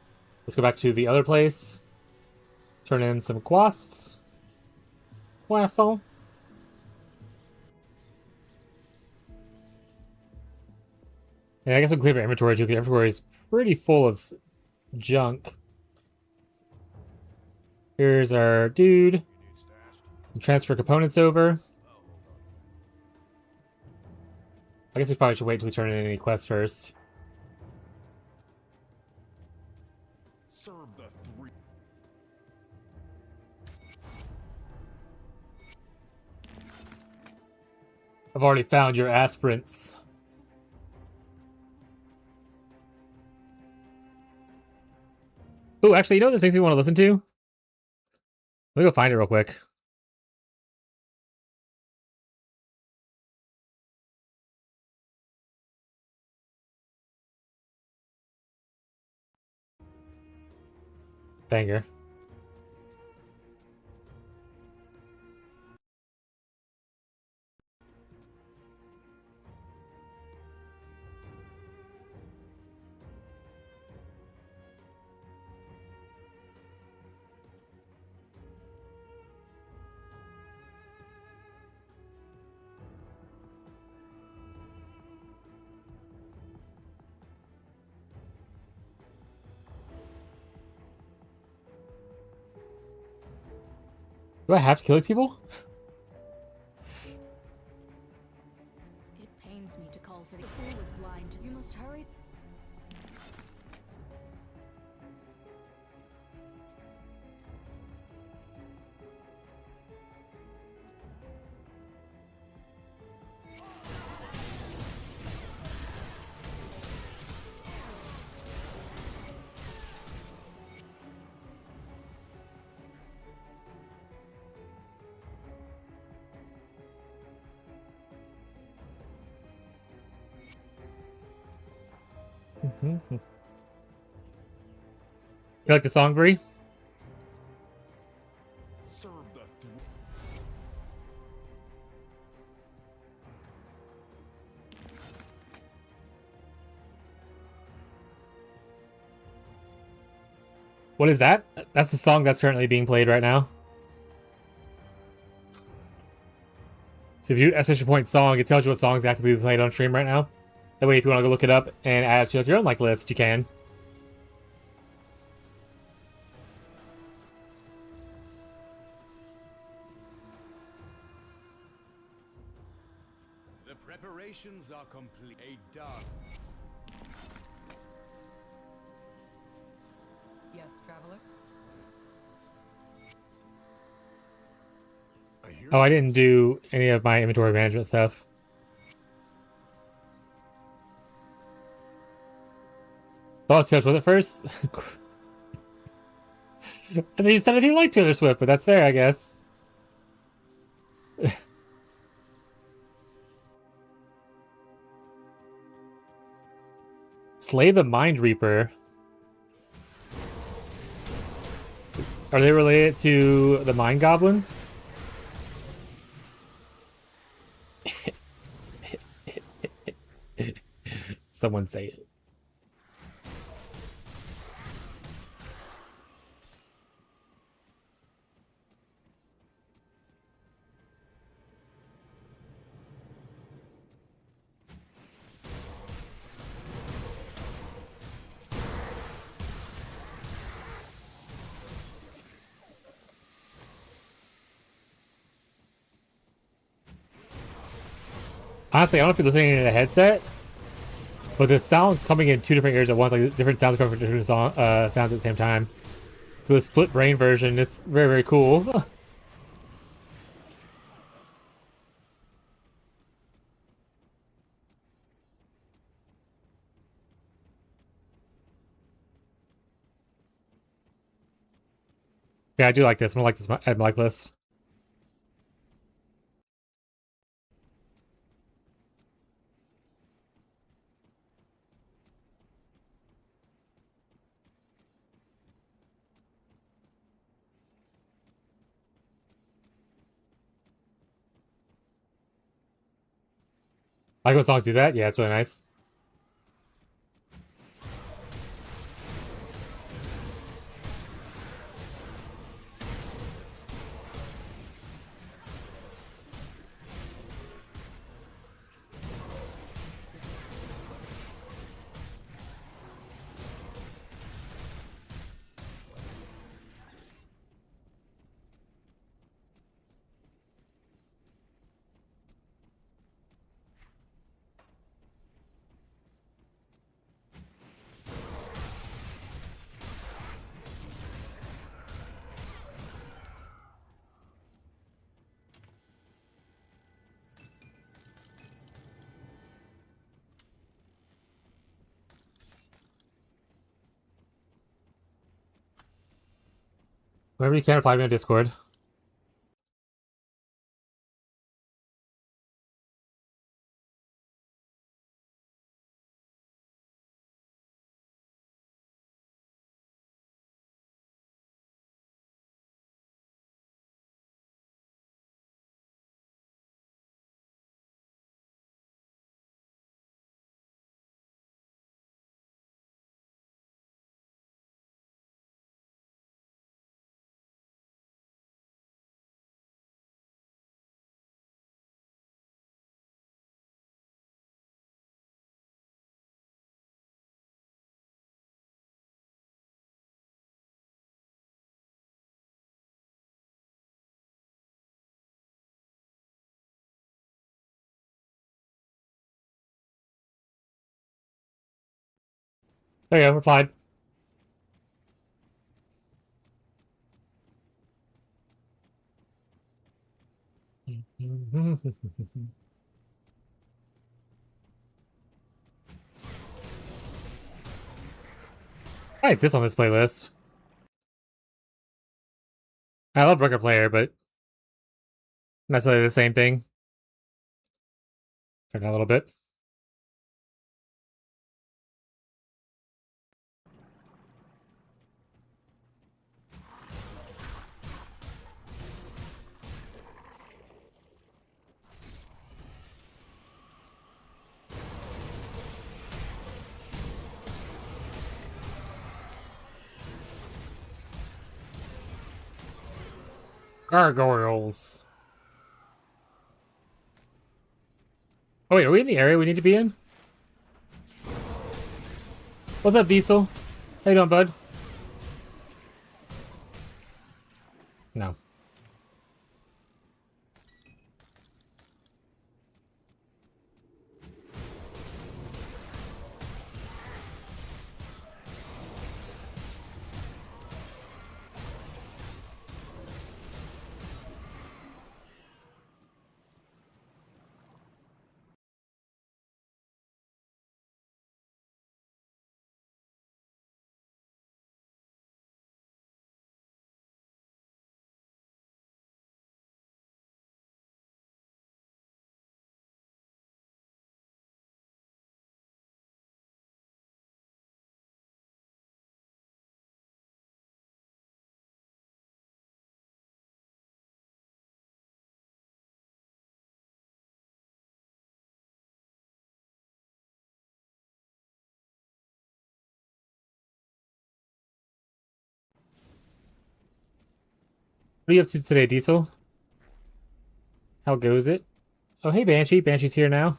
Let's go back to the other place. Turn in some quests. Quests. And I guess we'll clear our inventory too, because inventory is pretty full of junk. Here's our dude. Transfer components over. I guess we probably should wait until we turn in any quests first. Serve the three. I've already found your aspirants. Oh, actually, you know what this makes me want to listen to? Let me go find it real quick. Banger. Do I have to kill these people? It pains me to call for the fool was blind. You must hurry. You like the song, Bree? Serve the three. What is that? That's the song that's currently being played right now. So if you do exclamation point song, it tells you what song's actively being played on stream right now. That way, if you want to go look it up and add it to like, your own like list, you can. The preparations are complete. A dark. Yes, traveler? Oh, I didn't do any of my inventory management stuff. Oh, sketch with it first. I said you said if you like Taylor Swift, but that's fair, I guess. Slay the Mind Reaper. Are they related to the Mind Goblin? Someone say it. Honestly, I don't know if you're listening in a headset, but the sound's coming in two different ears at once. Like different sounds coming from different sounds at the same time. So the split brain version is very, very cool. Yeah, I do like this. I'm gonna like this at my list. I like when songs do that. Yeah, it's really nice. Whenever you can, reply me on Discord. There you go, replied. Why is this on this playlist? I love Record Player, but not necessarily the same thing. Turn down a little bit. Gargoyles. Oh wait, are we in the area we need to be in? What's up, Diesel? How you doing, bud? No. What are you up to today, Diesel? How goes it? Oh, hey, Banshee. Banshee's here now.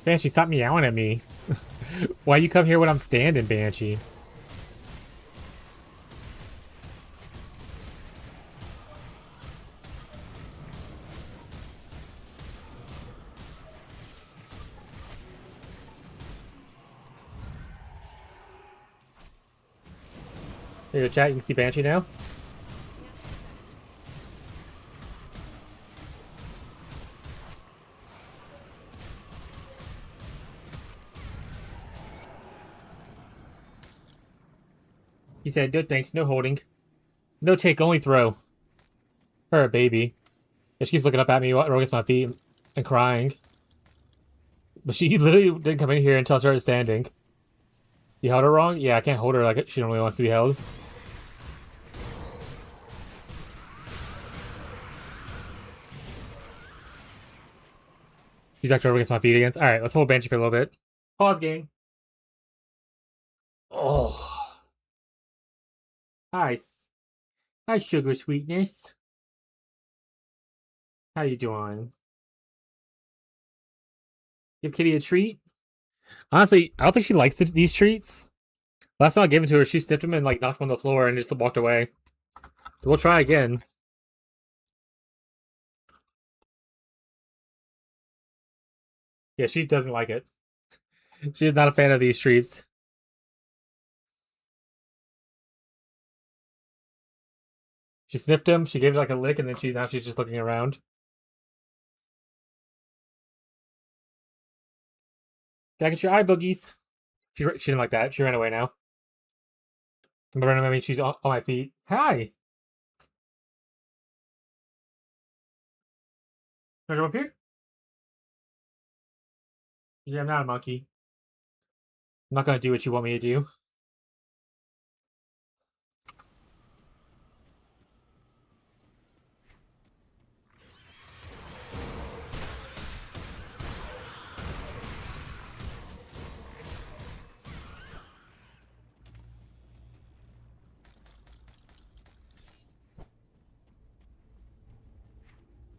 Banshee, stop meowing at me. Why you come here when I'm standing, Banshee? Here you go, chat. You can see Banshee now. He said, no thanks, no holding. No take, only throw. Her a baby. Yeah, she keeps looking up at me, rubbing against my feet, and crying. But she literally didn't come in here until I started standing. You held her wrong? Yeah, I can't hold her like she normally wants to be held. She's back to rubbing against my feet again. Alright, let's hold Banshee for a little bit. Pause game. Oh. Hi. Hi, sugar sweetness. How you doing? Give Kitty a treat? Honestly, I don't think she likes these treats. Last time I gave them to her, she sniffed them and like knocked them on the floor and just walked away. So we'll try again. Yeah, she doesn't like it. She's not a fan of these treats. She sniffed him, she gave it like a lick, and then now she's just looking around. Gotta get your eye boogies. She didn't like that. She ran away now. But I mean, she's on my feet. Hi! Can I jump up here? Yeah, I'm not a monkey. I'm not gonna do what you want me to do.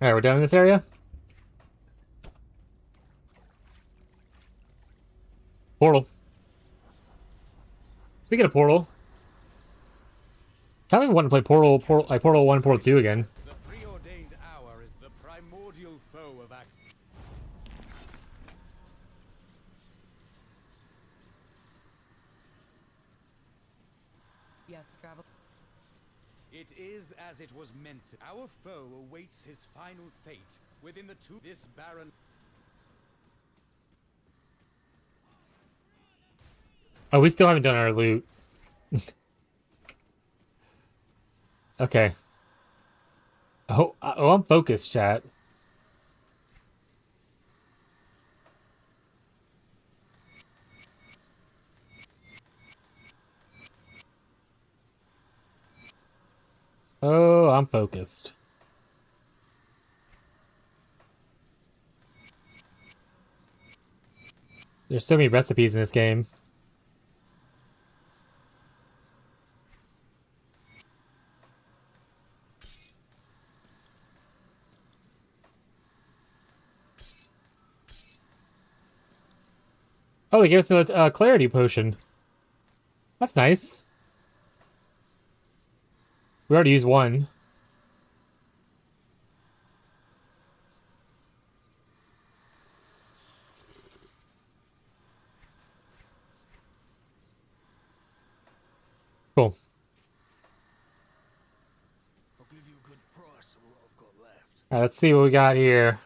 Alright, we're done in this area? Portal. Speaking of Portal, I kind of want to play Portal 1, Portal 2 again. The preordained hour is the primordial foe of act. Yes, travel. It is as it was meant. Our foe awaits his final fate within the this barren. Oh, we still haven't done our loot. Okay. Oh, I'm focused, chat. Oh, I'm focused. There's so many recipes in this game. Oh, they gave us a clarity potion. That's nice. We already used one. Cool. I'll give you a good price for what I've got left. Alright, let's see what we got here.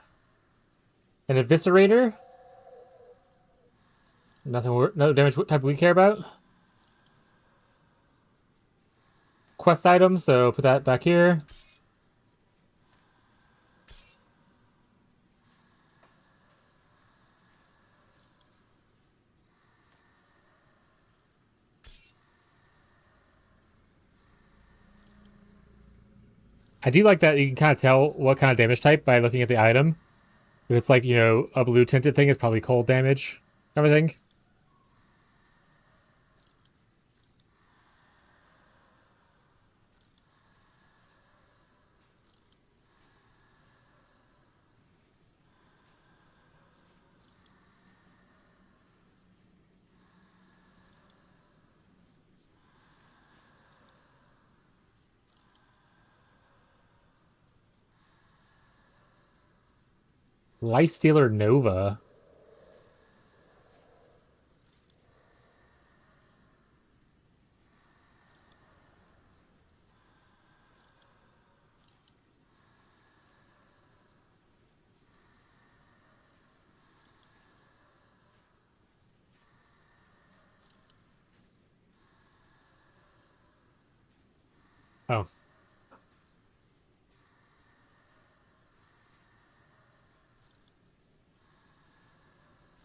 An eviscerator? Nothing. No damage type we care about. Quest item, so put that back here. I do like that you can kind of tell what kind of damage type by looking at the item. If it's like, you know, a blue tinted thing, it's probably cold damage. Everything. Lifestealer Nova. Oh.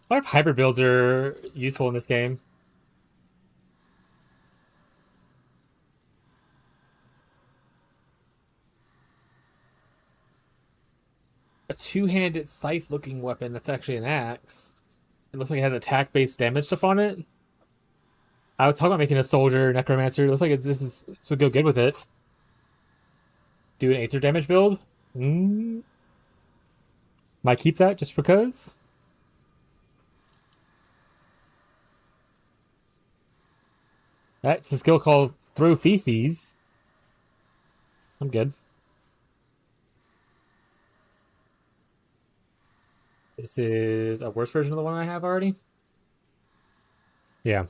A lot of hybrid builds are useful in this game. A two-handed scythe-looking weapon that's actually an axe. It looks like it has attack-based damage stuff on it. I was talking about making a soldier necromancer. It looks like this would go good with it. Do an aether damage build. Might keep that just because. That's a skill called Throw Feces. I'm good. This is a worse version of the one I have already. Yeah.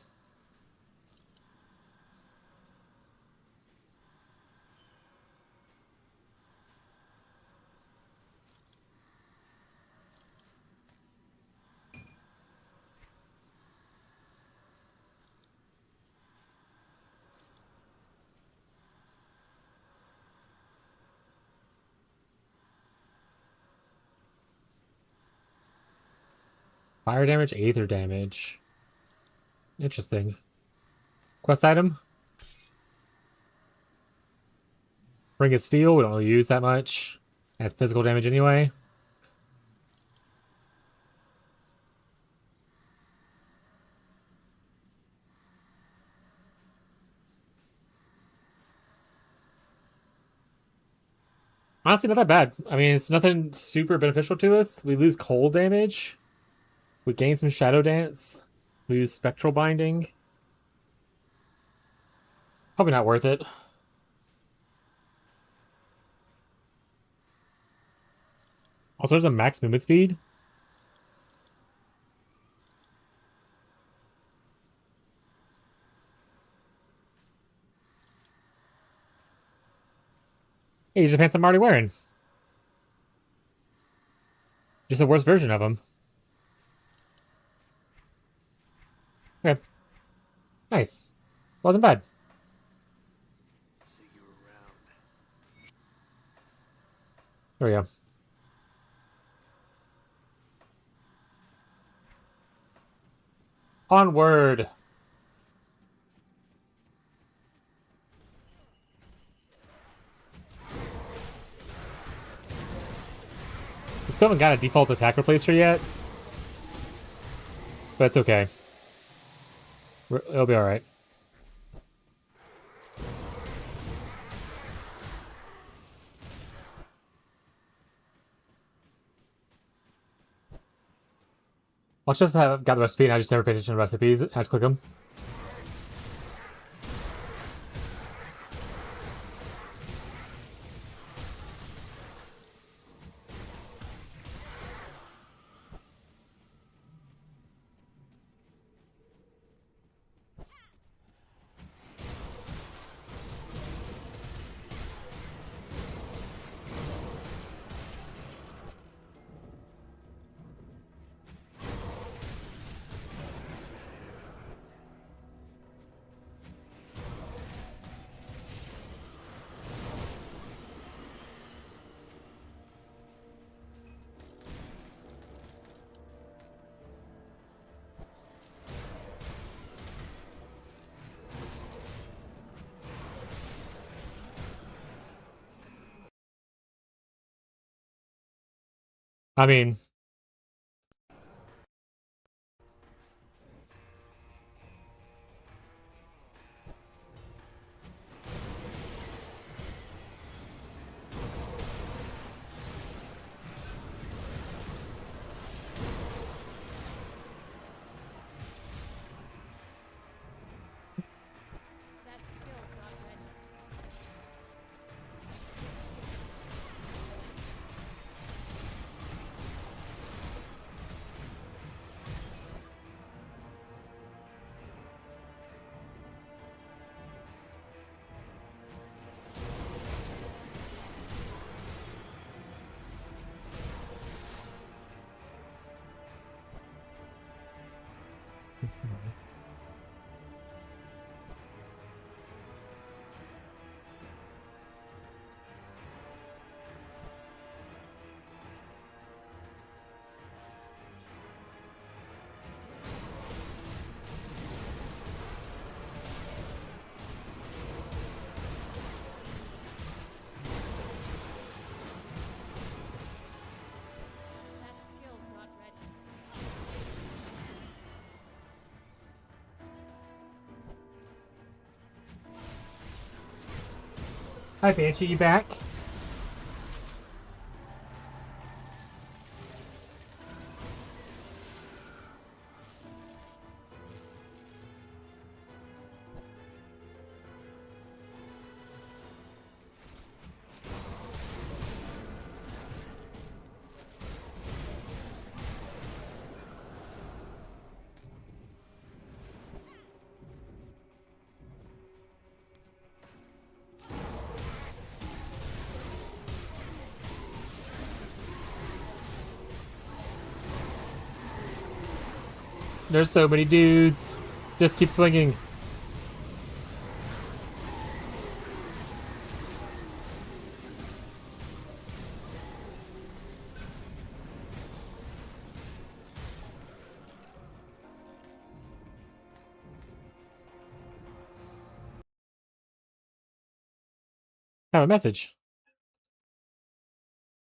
Fire damage, aether damage. Interesting. Quest item. Ring of Steel, we don't really use that much. Has physical damage anyway. Honestly, not that bad. I mean, it's nothing super beneficial to us. We lose cold damage. We gain some Shadow Dance. Lose Spectral Binding. Probably not worth it. Also, there's a max movement speed. Hey, these are pants I'm already wearing. Just a worse version of them. Okay. Nice. Wasn't bad. See you around. There we go. Onward. We still haven't got a default attack replacer yet. But it's okay. It'll be alright. Watch us have got the recipe and I just never paid attention to recipes. I just click them. I mean, That skill's not ready. That skill's not ready. Hi, Banshee, you back? There's so many dudes. Just keep swinging. I have a message.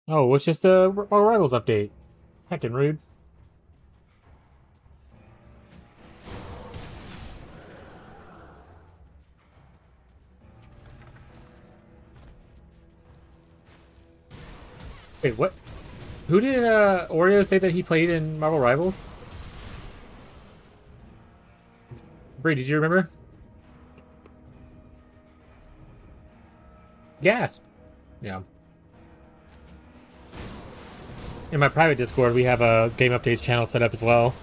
Oh, it's just the Rivals update. Heckin' rude. Wait, what? Who did Oreo say that he played in Marvel Rivals? Bree, did you remember? Gasp. Yeah. In my private Discord, we have a game updates channel set up as well,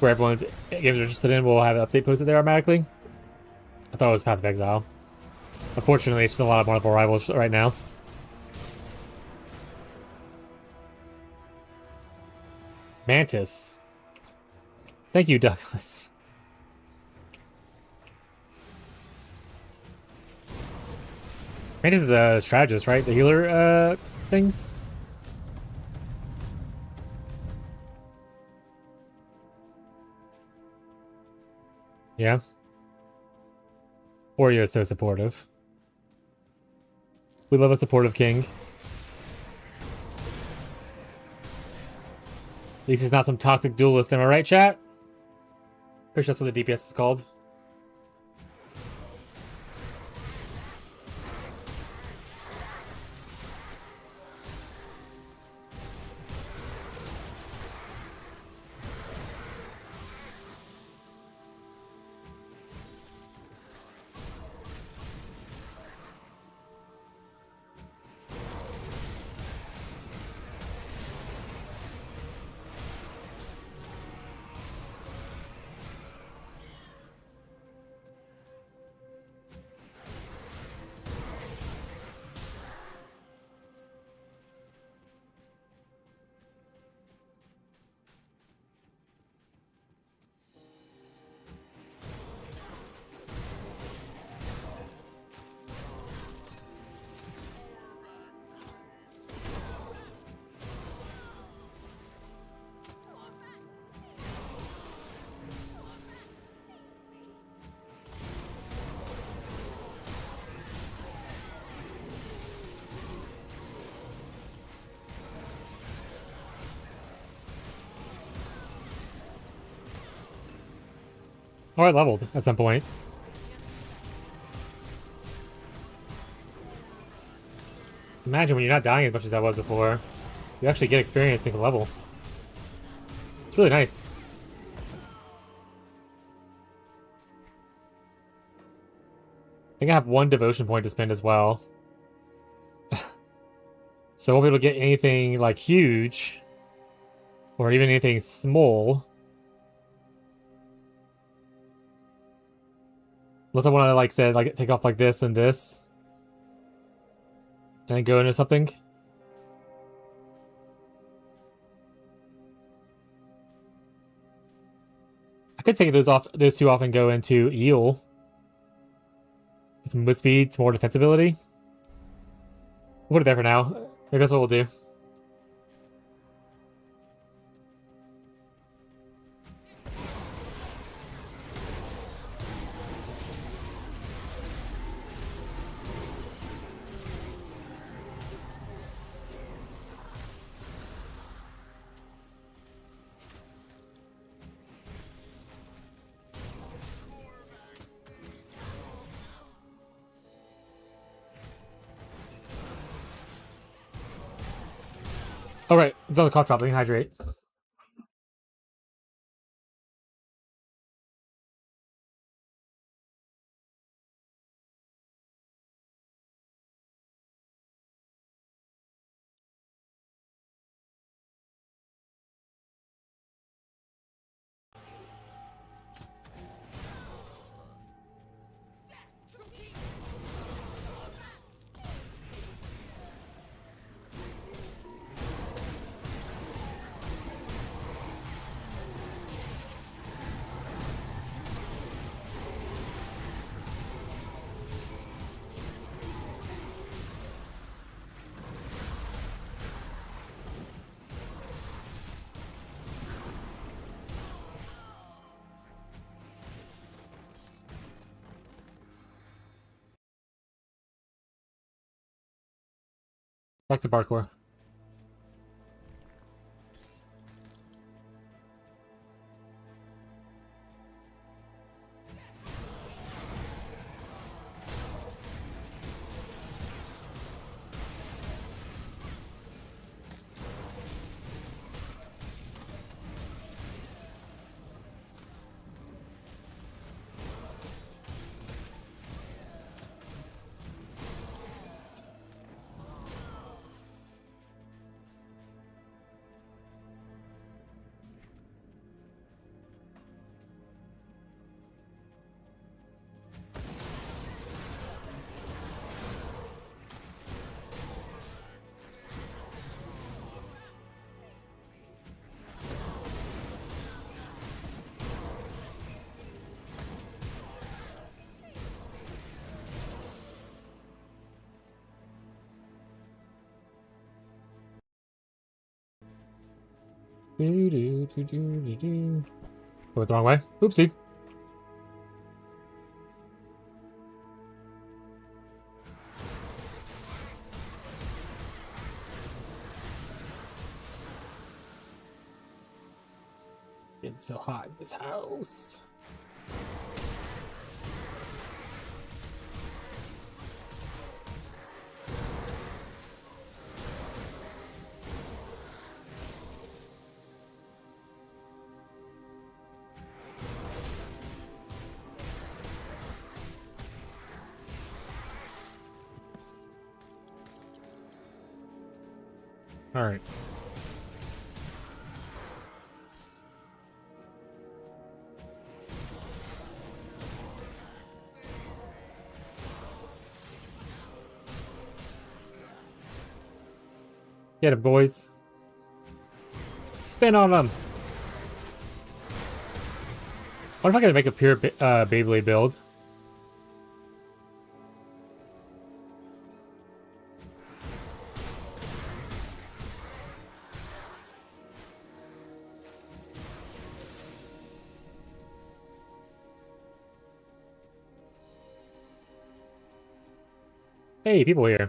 where everyone's games are interested in will have an update posted there automatically. I thought it was Path of Exile. Unfortunately, it's just a lot of Marvel Rivals right now. Mantis. Thank you, Douglas. Mantis is a strategist, right? The healer things? Yeah. Oreo is so supportive. We love a supportive king. At least he's not some toxic duelist, am I right, chat? Pretty sure that's what the DPS is called. Oh, I leveled at some point. Imagine when you're not dying as much as I was before. You actually get experience and can level. It's really nice. I think I have one devotion point to spend as well. So I won't be able to get anything like huge. Or even anything small. Unless I want to, like, say, like, take off like this and this. And then go into something. I could take those two off and go into eel. Get some move speed, some more defensibility. We'll put it there for now. I think that's what we'll do. All right, done the cough drop. Let me hydrate. Back to parkour. Went the wrong way. Oopsie. It's so hot in this house. All right. Get him, boys. Spin on them. What if I could make a pure Beyblade build? Hey, people here.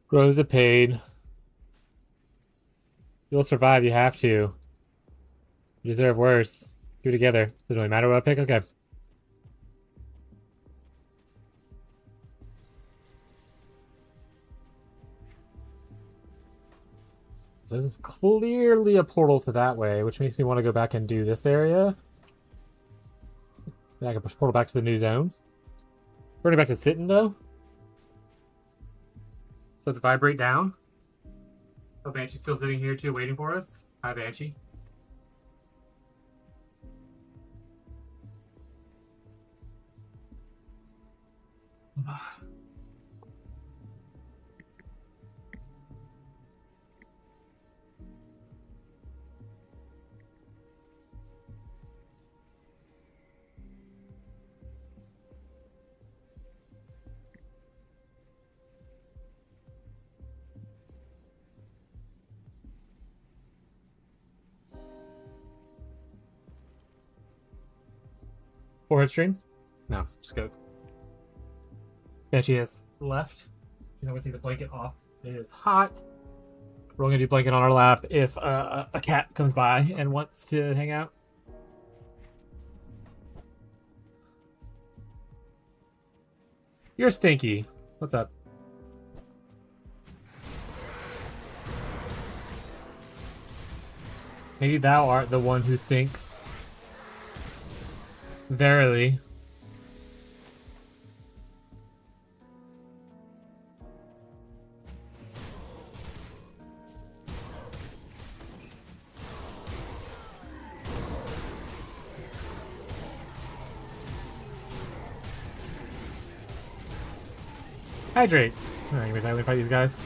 Grows a pain. You'll survive, you have to. You deserve worse. Do it together. Doesn't really matter what I pick? Okay. So this is clearly a portal to that way, which makes me want to go back and do this area. Yeah, I can push portal back to the new zone. Running back to sitting though. So let's vibrate down. Oh, Banshee's still sitting here too, waiting for us. Hi, Banshee. Forehead stream? No, just go. Banshee has left. I'm gonna take the blanket off. It is hot. We're only gonna do blanket on our lap if a cat comes by and wants to hang out. You're stinky. What's up? Maybe thou art the one who stinks. Verily. Hydrate. Alright, anyways, I'm gonna fight these guys.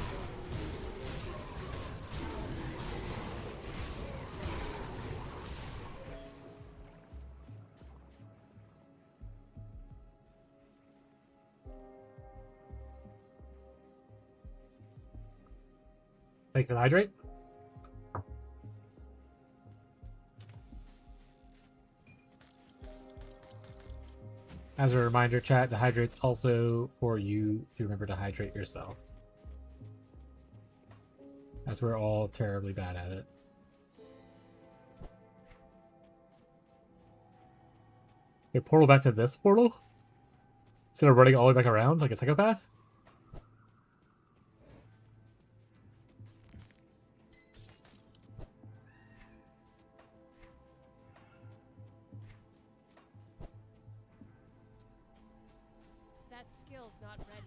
Thank you for the hydrate. As a reminder, chat, the hydrate's also for you to remember to hydrate yourself. As we're all terribly bad at it. Okay, portal back to this portal? Instead of running all the way back around like a psychopath? That skill's not ready.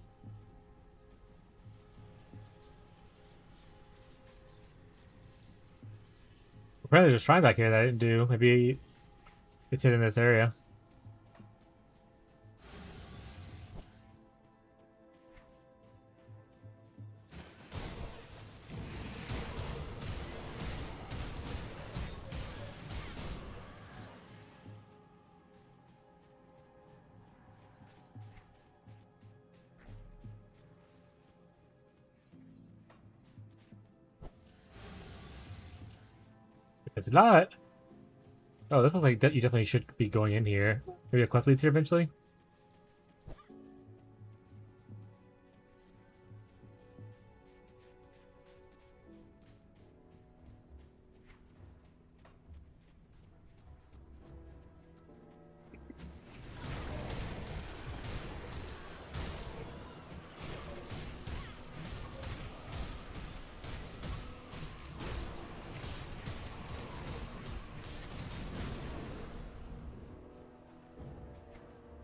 Apparently there's a shrine back here that I didn't do. Maybe it's hidden in this area. It's not. Oh, this looks like you definitely should be going in here. Maybe a quest leads here eventually?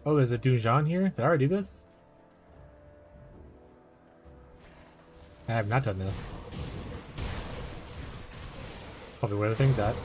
Oh, there's a Dungeon here? Did I already do this? I have not done this. Probably where the thing's at.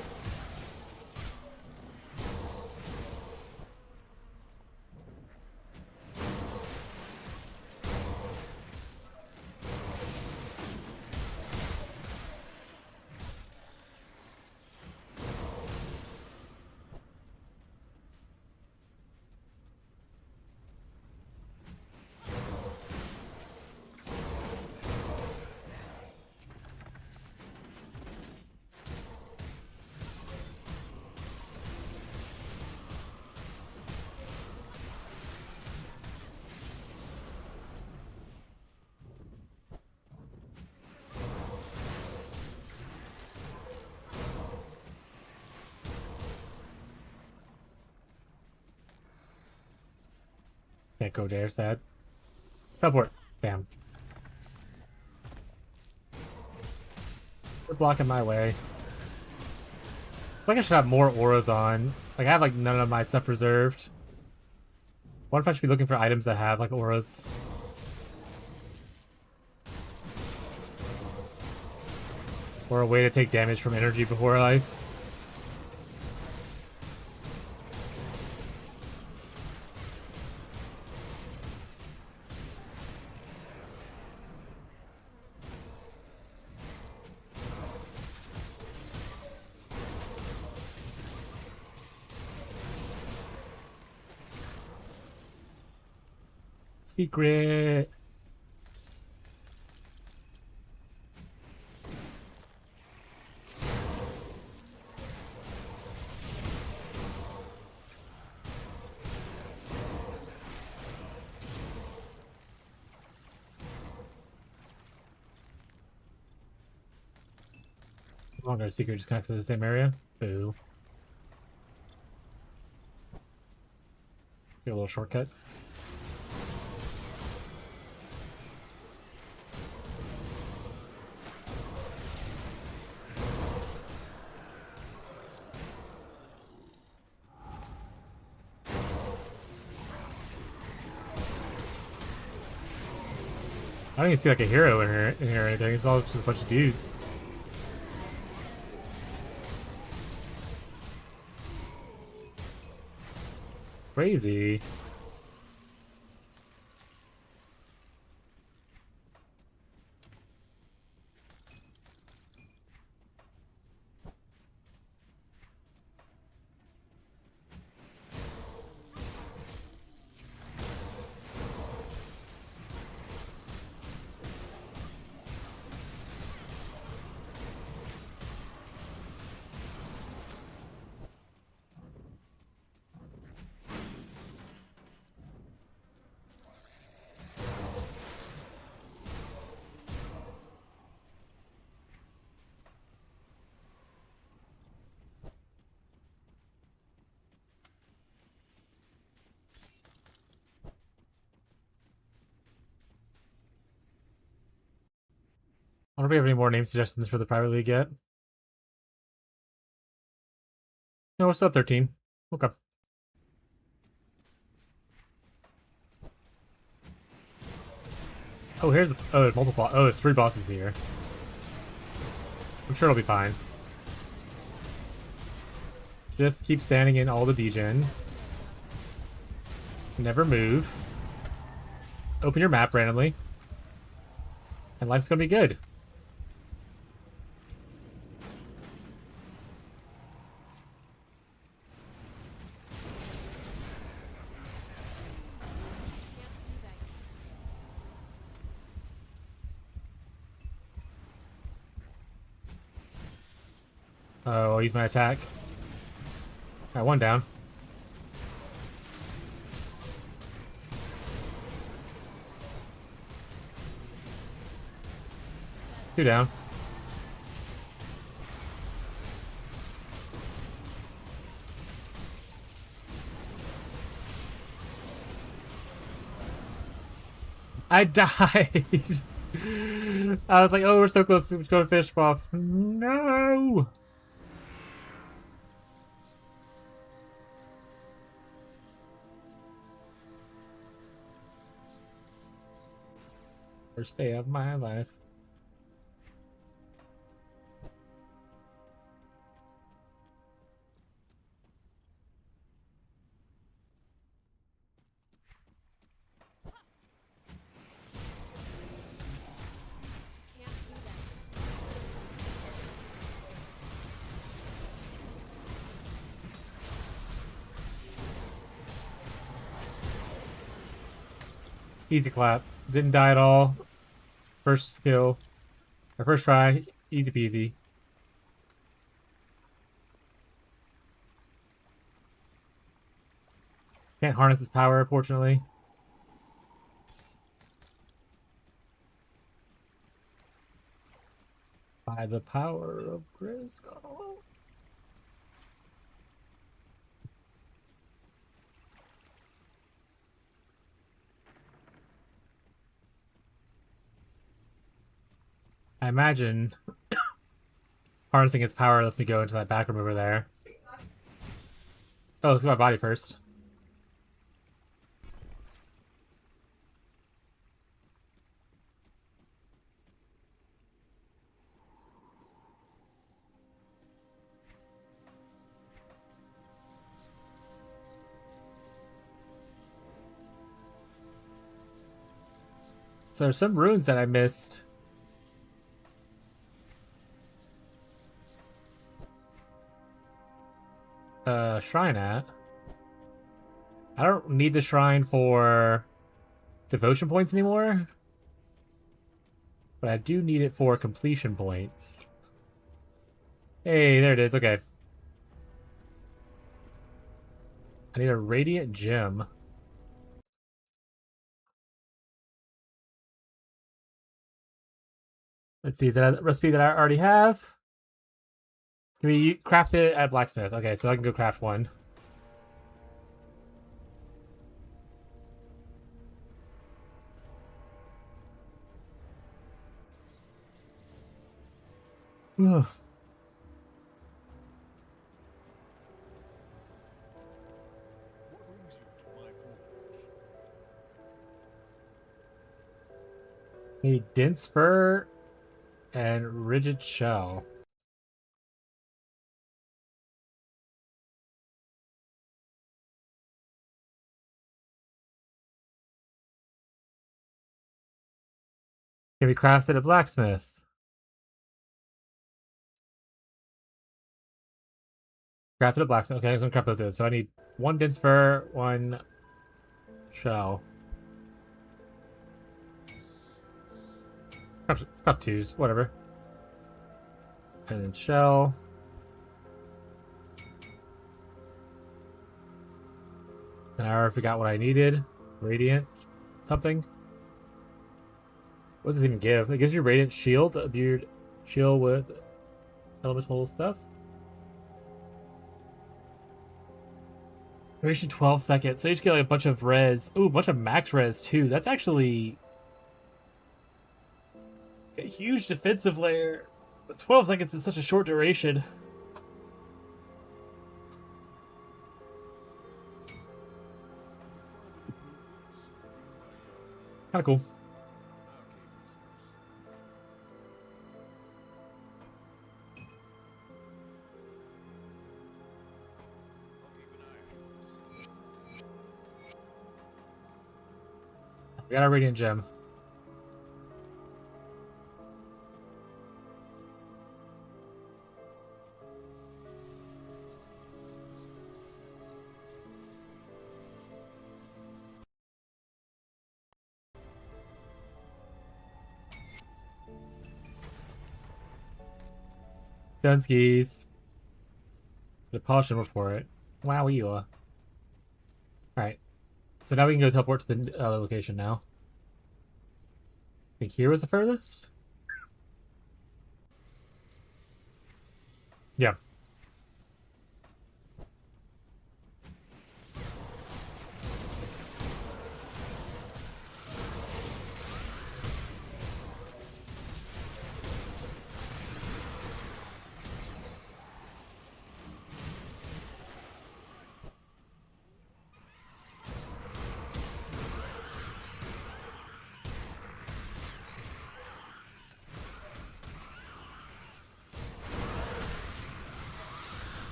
Can't go there, sad. Teleport. Bam. They're blocking my way. I feel like I should have more auras on. Like, I have, like, none of my stuff reserved. What if I should be looking for items that have like auras? Or a way to take damage from energy before life? Secret. I'm not gonna secret just connects to the same area. Boo. Get a little shortcut. I don't even see like a hero in here or anything. It's all just a bunch of dudes. Crazy. I wonder if we have any more name suggestions for the private league yet. No, we're still at 13. Okay. Oh, here's it's multiple. Oh, it's 3 bosses here. I'm sure it'll be fine. Just keep standing in all the degen. Never move. Open your map randomly. And life's gonna be good. Oh, I'll use my attack. Got 1 down. Two down. I died. I was like, oh, we're so close to go to fish buff. No. First day of my life. Easy clap. Didn't die at all. First skill. Or first try. Easy peasy. Can't harness his power, unfortunately. By the power of Grayskull. I imagine harnessing its power lets me go into that back room over there. Oh, let's get my body first. So there's some runes that I missed. Shrine at. I don't need the shrine for devotion points anymore. But I do need it for completion points. Hey, there it is. Okay. I need a radiant gem. Let's see, is that a recipe that I already have? Can we craft it at blacksmith? Okay, so I can go craft one. Ugh. What brings you to my forge? Need dense fur and rigid shell. Can we craft it at blacksmith? Crafted a blacksmith. Okay, I'm gonna craft both those. So I need one dense fur, one shell. Craft twos, whatever. And then shell. And I already forgot what I needed. Radiant something. What does this even give? It gives you radiant shield, a beard shield with elemental stuff. Duration 12 seconds. So you just get like a bunch of res. Ooh, a bunch of max res too. That's actually a huge defensive layer. But 12 seconds is such a short duration. Kind of cool. We got our radiant gem. Dunskies. The polish number for it. Wow, you are. Alright. So now we can go teleport to the location now. I think here was the furthest? Yeah.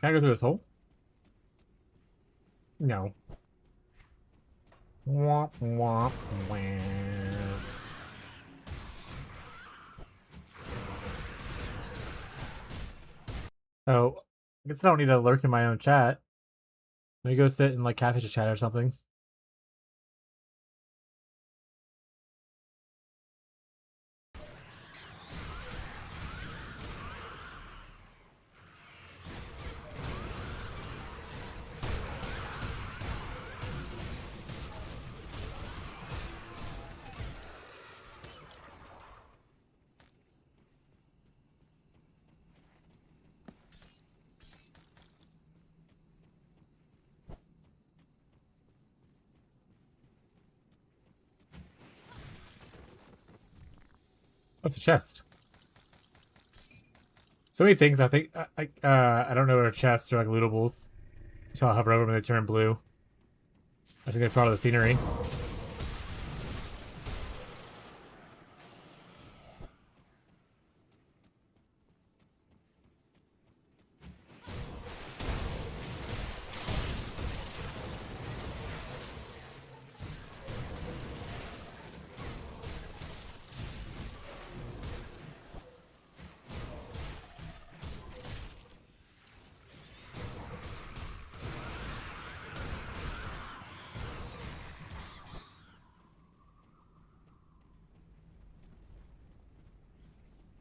Can I go through this hole? No. Womp, womp, womp. Oh, I guess I don't need to lurk in my own chat. Let me go sit in like catfish chat or something. What's a chest? So many things. I think I don't know what are chests or like lootables. Until I hover over them and they turn blue. I think they're part of the scenery.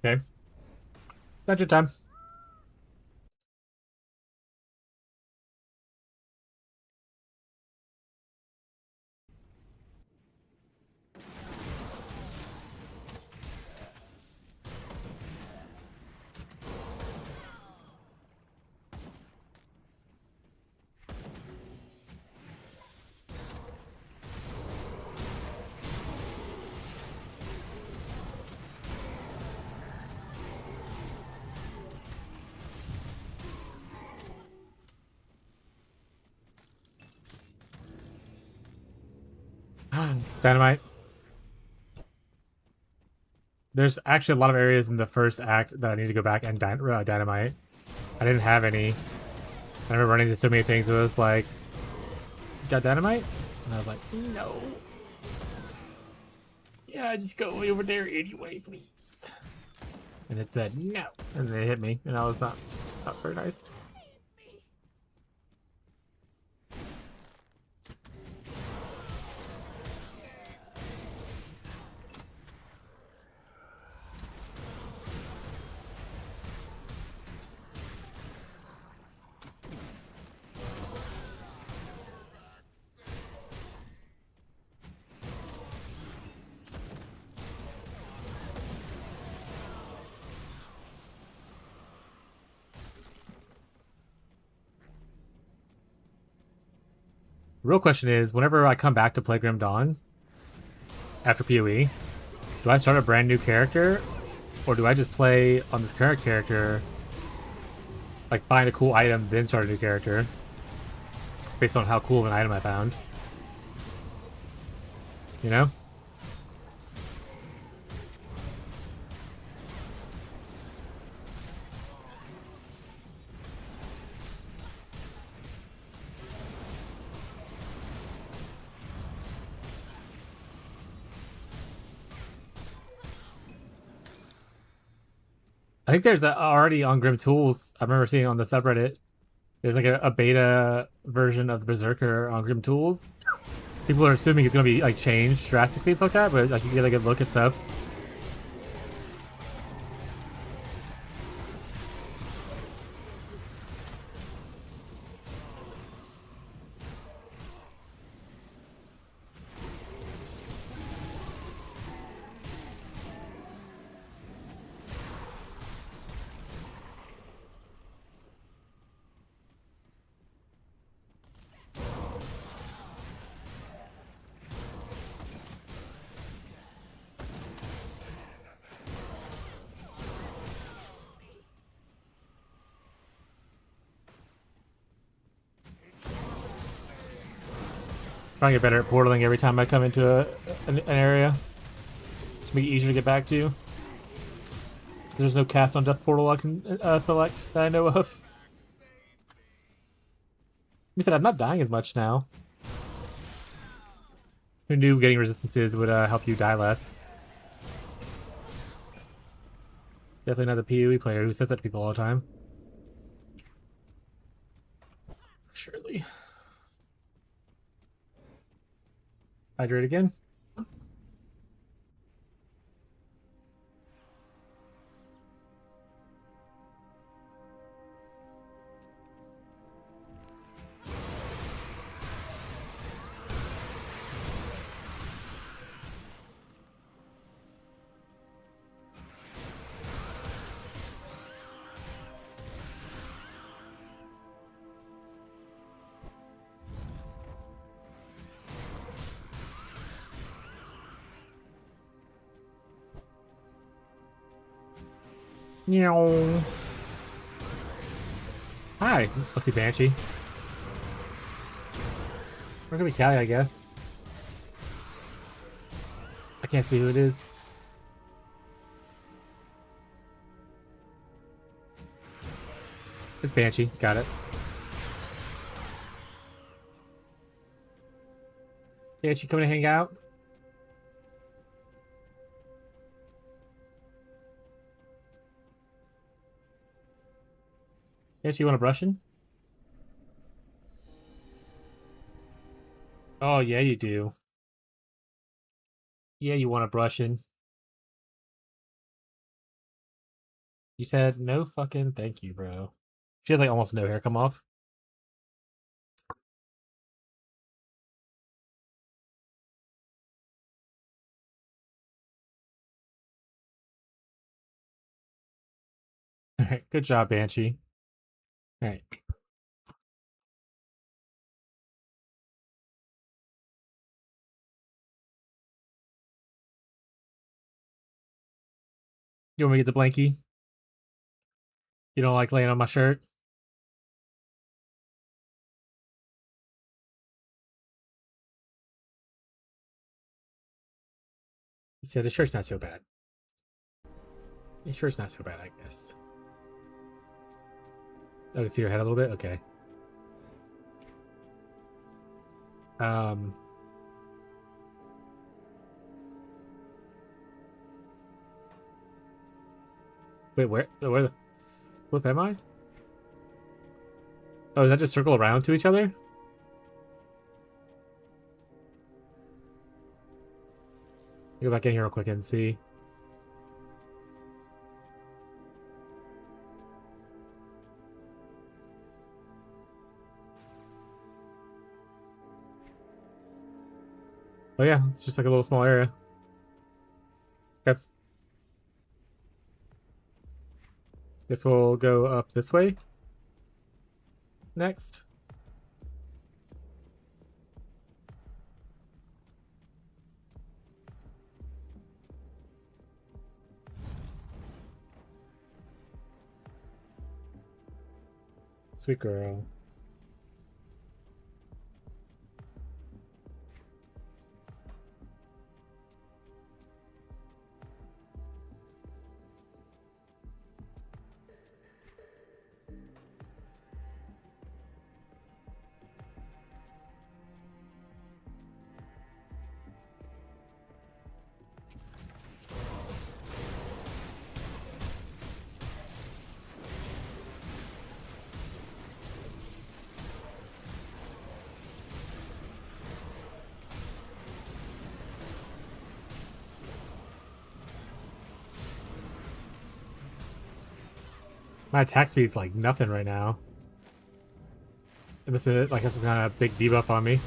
Okay. Dungeon time. Dynamite. There's actually a lot of areas in the first act that I need to go back and dynamite. I didn't have any. I remember running into so many things. It was like, got dynamite? And I was like, no. Yeah, just go over there anyway, please. And it said no. And they hit me, and I was not very nice. The real question is, whenever I come back to play Grim Dawn after PoE, do I start a brand new character, or do I just play on this current character, like find a cool item, then start a new character, based on how cool of an item I found? You know? I think there's already on Grim Tools. I remember seeing on the subreddit. There's like a beta version of the Berserker on Grim Tools. People are assuming it's gonna be like changed drastically, stuff like that, but like you get a good look at stuff. Trying to get better at portaling every time I come into an area. To make it easier to get back to. There's no cast on death portal I can select that I know of. Like I said, I'm not dying as much now. Who knew getting resistances would help you die less? Definitely not the PoE player who says that to people all the time. Surely. Hydrate again. Meow. Hi, let's see Banshee. Or it could be Callie, I guess. I can't see who it is. It's Banshee. Got it. Banshee coming to hang out? Banshee, you want a brushing? Oh, yeah, you do. Yeah, you want a brushing. You said no fucking thank you, bro. She has like almost no hair come off. Alright, good job, Banshee. Alright. You want me to get the blankie? You don't like laying on my shirt? You said the shirt's not so bad. The shirt's not so bad, I guess. Oh, I can see your head a little bit? Okay. Wait, where the flip am I? Oh, does that just circle around to each other? Go back in here real quick and see. Oh yeah, it's just like a little small area. Okay. Guess we'll go up this way. Next. Sweet girl. My attack speed's like nothing right now. It must have like some kind of big debuff on me.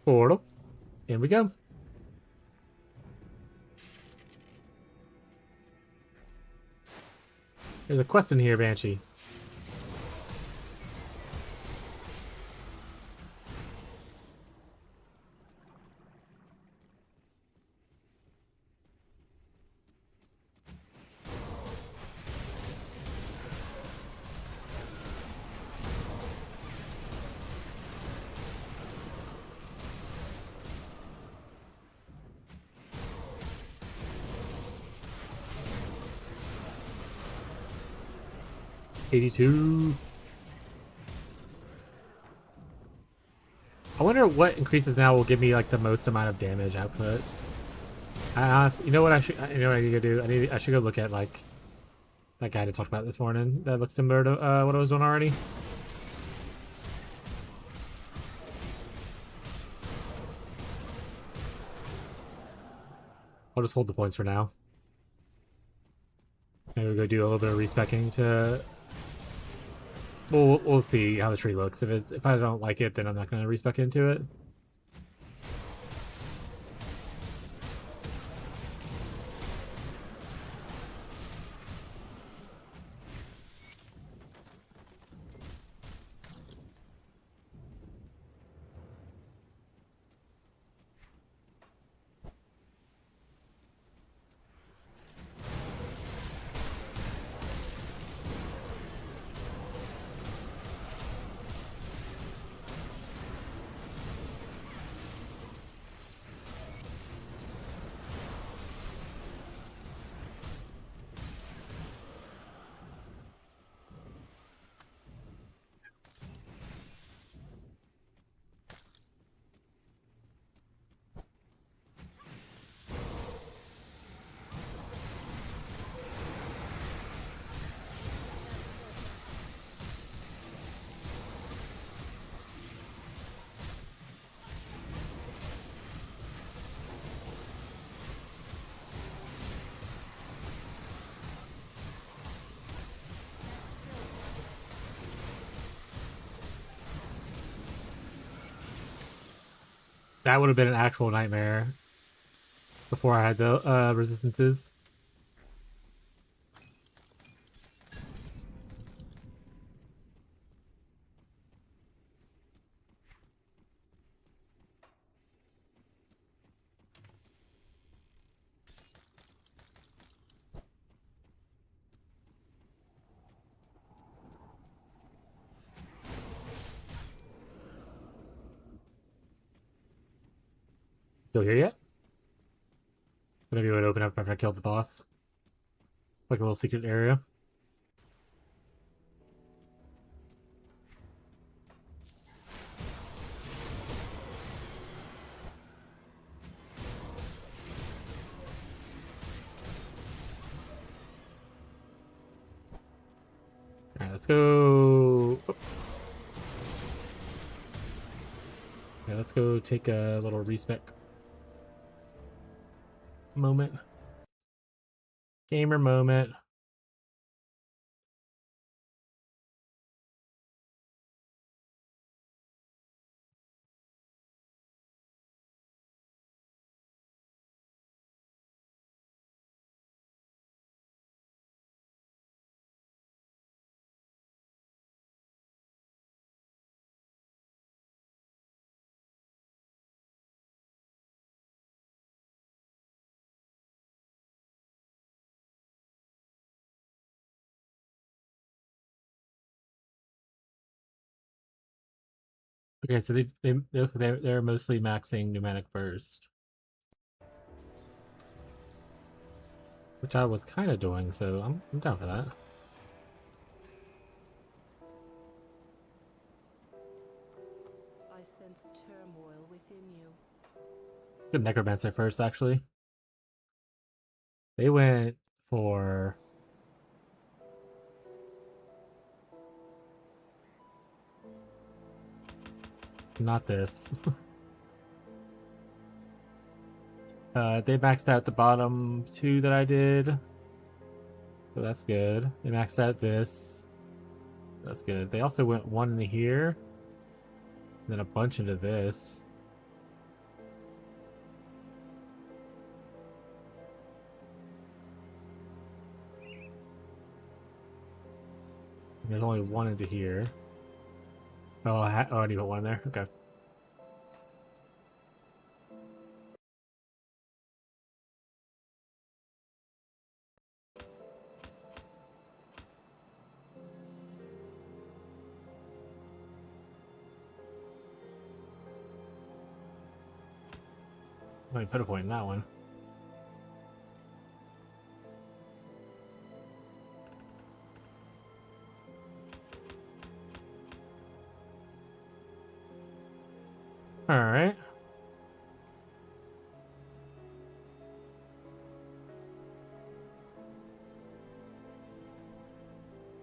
Portal. In we go. There's a quest in here, Banshee. $82. I wonder what increases now will give me like the most amount of damage output. I honestly, you know what I should, you know what I need to do? I should go look at like that guy I talked about this morning. That looks similar to what I was doing already. I'll just hold the points for now. Maybe we'll go do a little bit of respecking to. We'll see how the tree looks. If I don't like it, then I'm not going to respec into it. That would have been an actual nightmare before I had the resistances. Still here yet? Maybe it would open up after I killed the boss. Like a little secret area. Alright, let's go. Oh. Yeah, let's go take a little respec moment. Gamer moment. Okay, so they're mostly maxing pneumatic burst, which I was kind of doing, so I'm down for that. I sense turmoil within you. Good necromancer first, actually. They went for not this. They maxed out the bottom two that I did. So that's good. They maxed out this. That's good. They also went one into here. Then a bunch into this. And there's only one into here. Oh, I already put one in there. Okay. Let me put a point in that one. All right.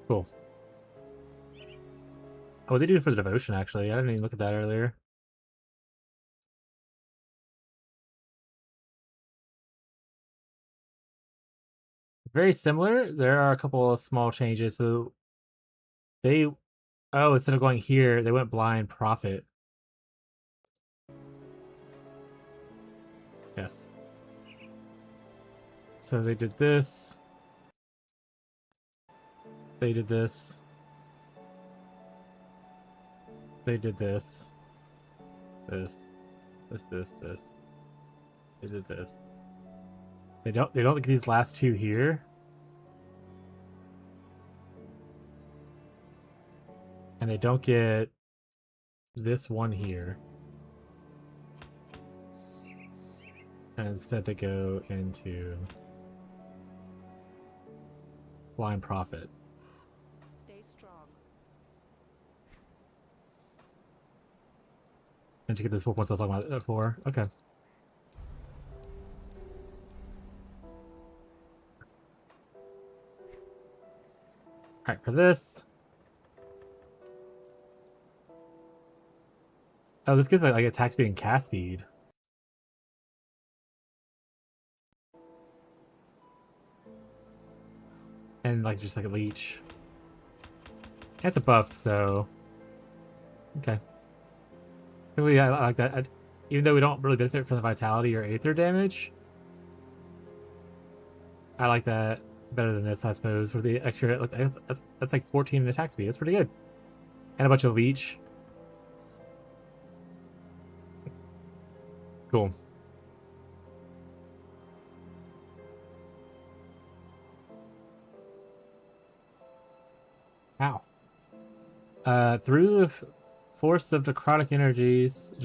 Cool. Oh, they do it for the devotion, actually. I didn't even look at that earlier. Very similar. There are a couple of small changes. So they, oh, instead of going here, they went blind prophet. Yes. So they did this. They did this. They did this. This. This. They did this. They don't get these last two here. And they don't get this one here. And instead they go into blind prophet. Stay strong. And to get this 4 points I was talking about before. Okay. Alright, for this. Oh, this gives like attack speed and cast speed. And like just like a leech. That's a buff, so okay. Really, I like that. even though we don't really benefit from the vitality or aether damage, I like that better than this, I suppose, for the extra. Like, that's like 14 attack speed. That's pretty good. And a bunch of leech. Cool. Ow. Through the force of necrotic energies,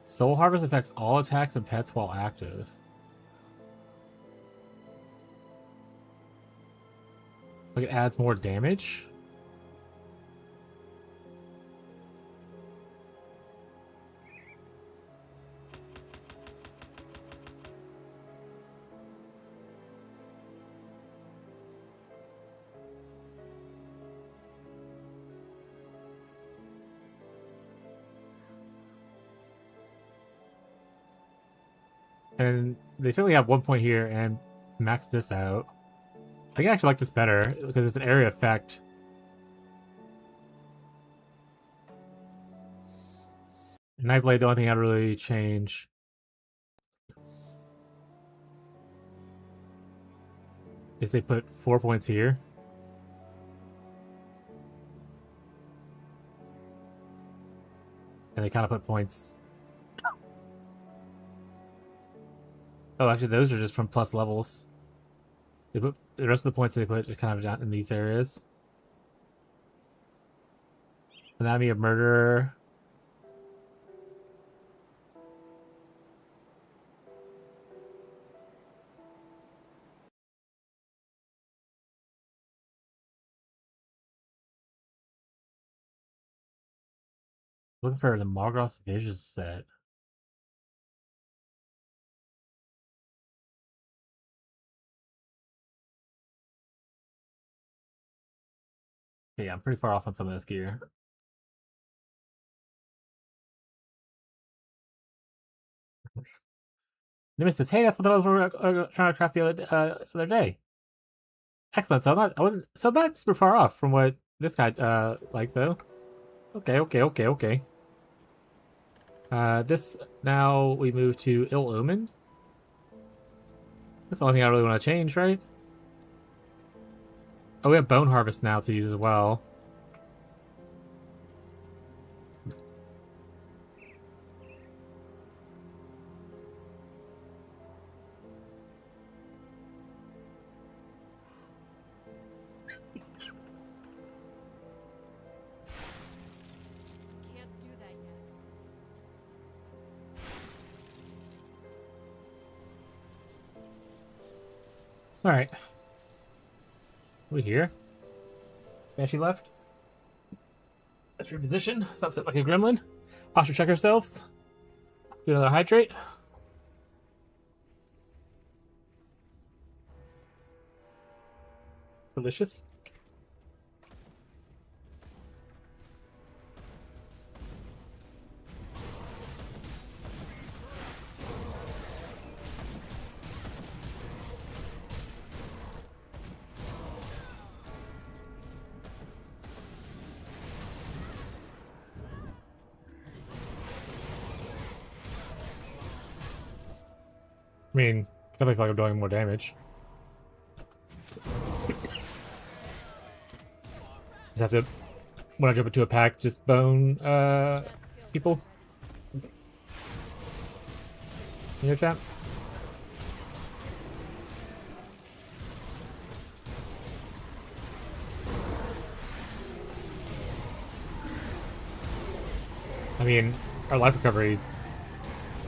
Soul Harvest affects all attacks and pets while active. Like it adds more damage? And they only have 1 point here and max this out. I think I actually like this better because it's an area effect. Knife Blade, the only thing I'd really change is they put 4 points here. And they kind of put points. Oh, actually, those are just from plus levels. They put the rest of the points they put are kind of down in these areas. Anatomy of Murder. Looking for the Margros Vision set. Yeah, I'm pretty far off on some of this gear. Nemesis, hey, that's what I was trying to craft the other day. Excellent. So I wasn't so not super far off from what this guy liked though. Okay. This now we move to Ill Omen. That's the only thing I really want to change, right? Oh, we have Bone Harvest now to use as well. Can't do that yet. All right. We here? Banshee left. Let's reposition. Stop sit like a gremlin. Posture check ourselves. Do another hydrate. Delicious. I mean, I feel like I'm doing more damage. Just have to, when I jump into a pack, just bone people. You know, chat? I mean, our life recovery is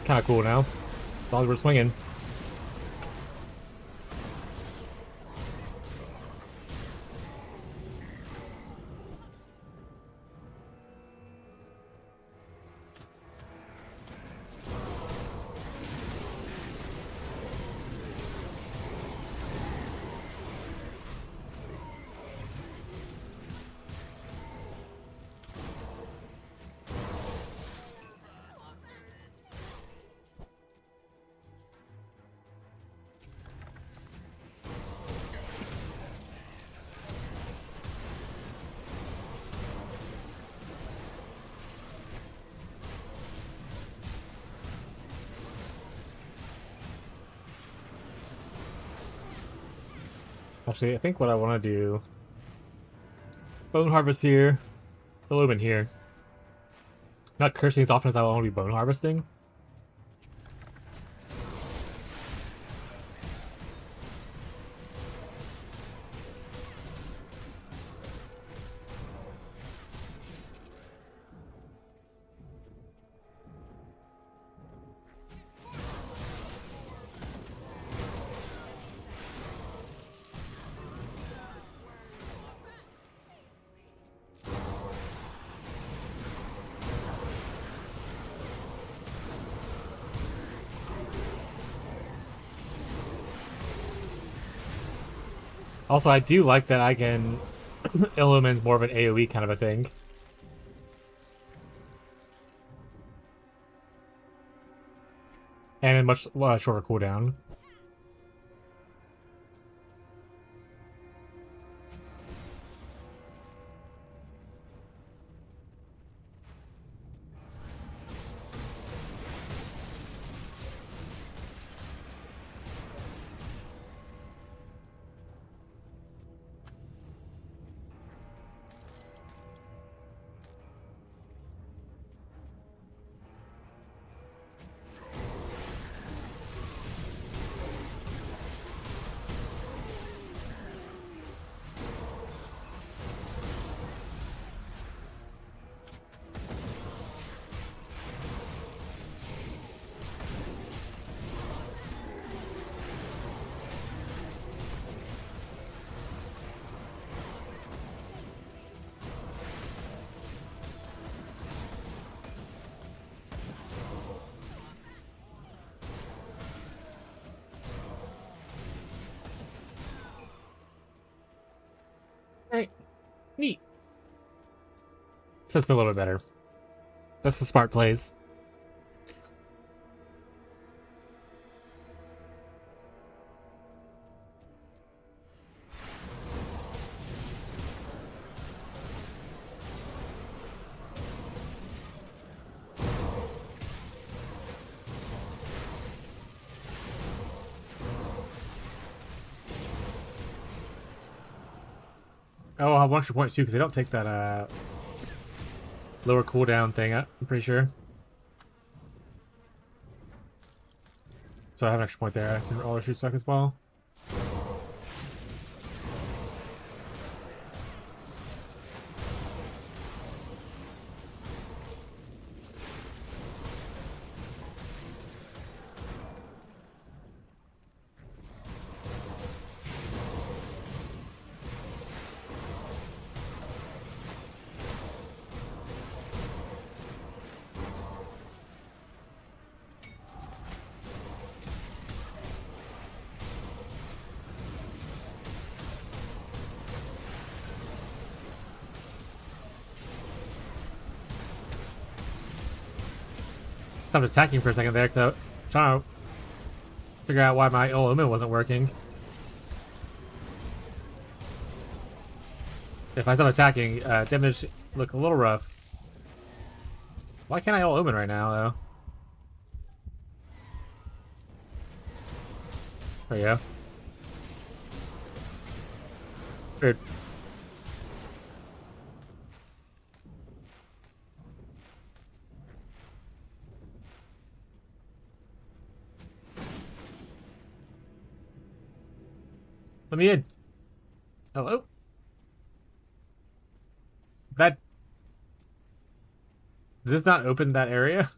kind of cool now. As long as we're swinging. Actually, I think what I want to do... Bone harvest here. Illumin here. Not cursing as often as I want to be bone harvesting. Also, I do like that I can... Illumin's more of an AoE kind of a thing. And a much shorter cooldown. Alright. Neat. This feel a little bit better. That's the smart plays. Oh, I'll have 1 extra point too, because they don't take that lower cooldown thing, I'm pretty sure. So I have an extra point there. I can roll a shoot spec as well. Stopped attacking for a second there because I was trying to figure out why my Illumin wasn't working. If I stop attacking, damage look a little rough. Why can't I Illumin right now, though? There you go. Weird. Let me in. Hello? That... Did this not open that area?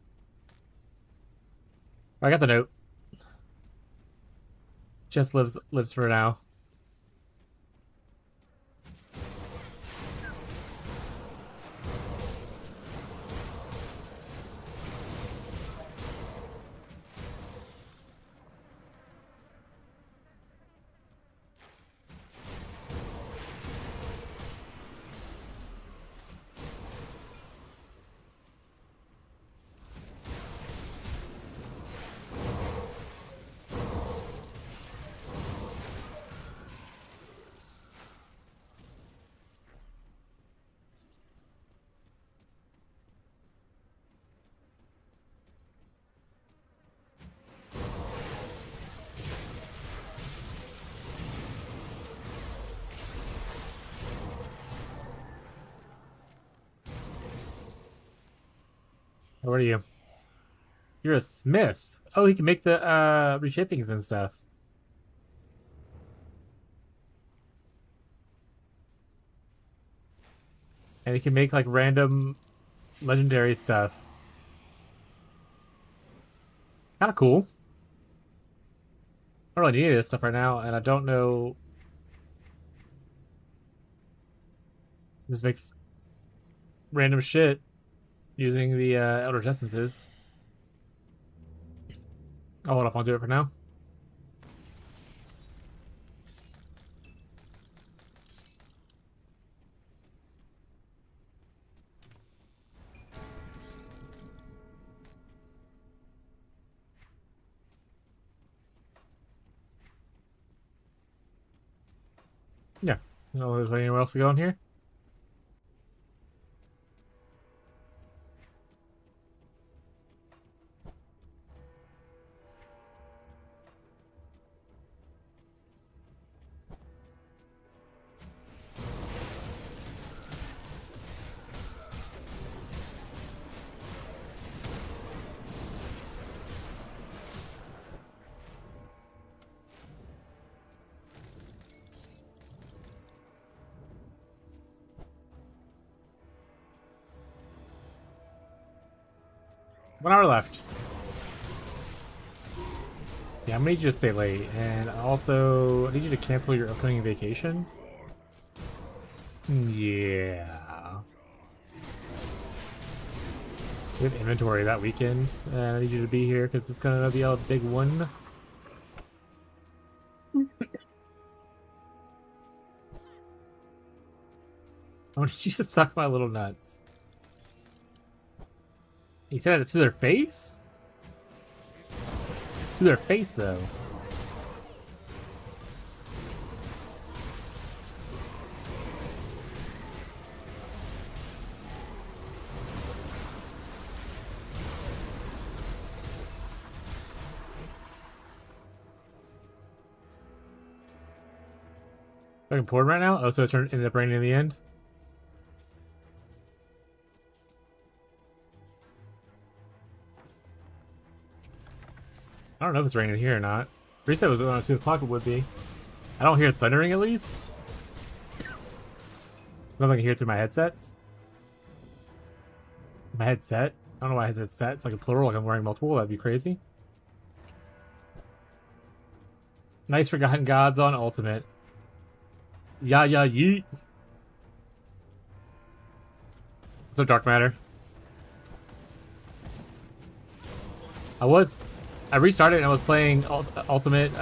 I got the note. Just lives for now. What are you? You're a smith. Oh, he can make the reshapings and stuff. And he can make like random legendary stuff. Kind of cool. I don't really need any of this stuff right now, and I don't know. Just makes random shit using the Elder Essences. I'll hold off on do it for now. Yeah. No, is there anywhere else to go in here? One hour left. Yeah, I'm gonna need you to stay late, and also I need you to cancel your upcoming vacation. Yeah. We have inventory that weekend, and I need you to be here because it's gonna be a big one. I want you to suck my little nuts. He said it to their face? To their face, though. Fucking poured right now? Oh, so it ended up raining in the end? I don't know if it's raining here or not. Bree said it was around 2 o'clock, it would be. I don't hear it thundering, at least. I don't know if I can hear it through my headsets. My headset? I don't know why it's set. It's like a plural, like I'm wearing multiple. That'd be crazy. Nice Forgotten Gods on Ultimate. Yeah, yeah, yeet. What's up, Dark Matter? I restarted and I was playing Ultimate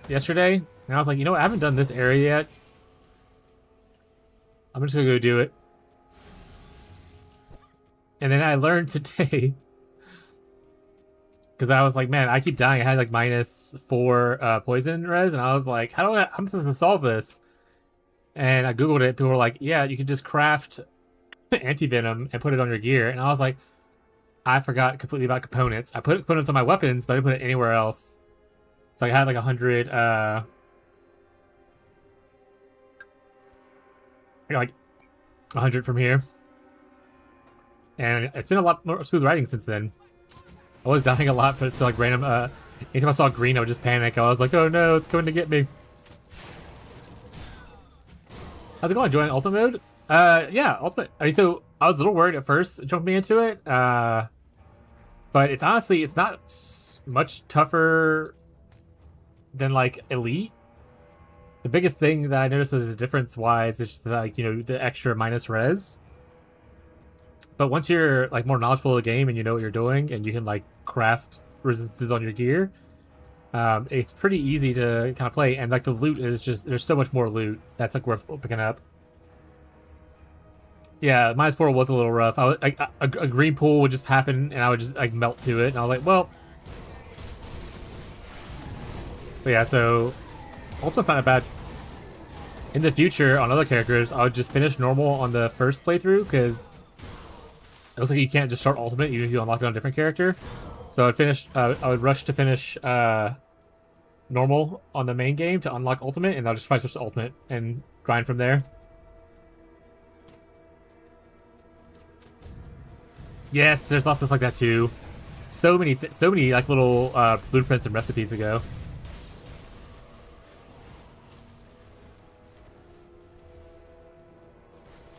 yesterday, and I was like, you know what, I haven't done this area yet. I'm just gonna go do it. And then I learned today, because I was like, man, I keep dying. I had like -4 poison res, and I was like, I'm supposed to solve this? And I googled it. People were like, yeah, you can just craft anti-venom and put it on your gear. And I was like, I forgot completely about components. I put components on my weapons, but I didn't put it anywhere else. So I had like 100, I got like 100 from here. And it's been a lot more smooth riding since then. I was dying a lot to like random, anytime I saw green, I would just panic. I was like, oh no, it's coming to get me. How's it going? Enjoying Ultimate mode? Yeah, Ultimate. I mean, so I was a little worried at first jumping into it, but it's honestly, it's not much tougher than like Elite. The biggest thing that I noticed was the difference-wise is just like, you know, the extra -res. But once you're like more knowledgeable of the game and you know what you're doing and you can like craft resistances on your gear, it's pretty easy to kind of play. And like the loot is just, there's so much more loot that's like worth picking up. Yeah, -4 was a little rough. I was like, a green pool would just happen and I would just like melt to it, and I was like, well. But yeah, so Ultimate's not bad. In the future, on other characters, I would just finish normal on the first playthrough, because it looks like you can't just start Ultimate even if you unlock it on a different character. So I would rush to finish normal on the main game to unlock Ultimate, and I'll just probably switch to Ultimate and grind from there. Yes, there's lots of stuff like that too. So many like little blueprints and recipes to go.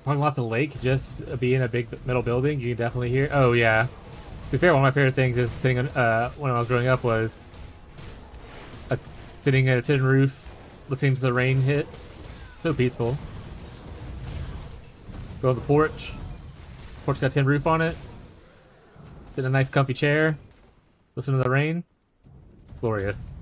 Talking lots of lake, just being a big metal building, you can definitely hear. Oh yeah. To be fair, one of my favorite things is sitting on, when I was growing up was sitting at a tin roof, listening to the rain hit. So peaceful. Go on the porch. Porch got a tin roof on it. Sit in a nice comfy chair. Listen to the rain. Glorious.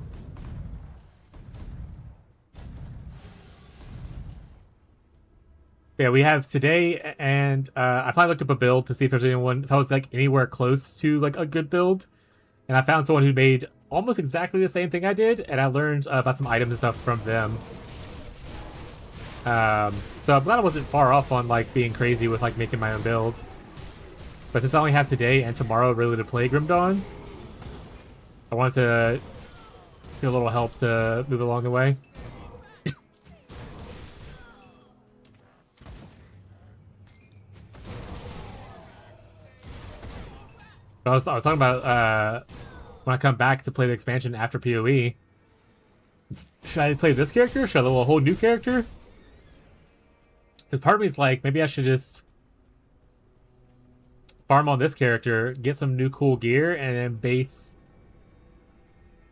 Yeah, we have today, and I finally looked up a build to see if there's anyone, if I was like anywhere close to like a good build, and I found someone who made almost exactly the same thing I did, and I learned about some items and stuff from them. So I'm glad I wasn't far off on like being crazy with like making my own build. But since I only have today and tomorrow really to play Grim Dawn, I wanted to get a little help to move along the way. I was talking about when I come back to play the expansion after PoE. Should I play this character? Should I level a whole new character? Because part of me is like, maybe I should just farm on this character, get some new cool gear, and then base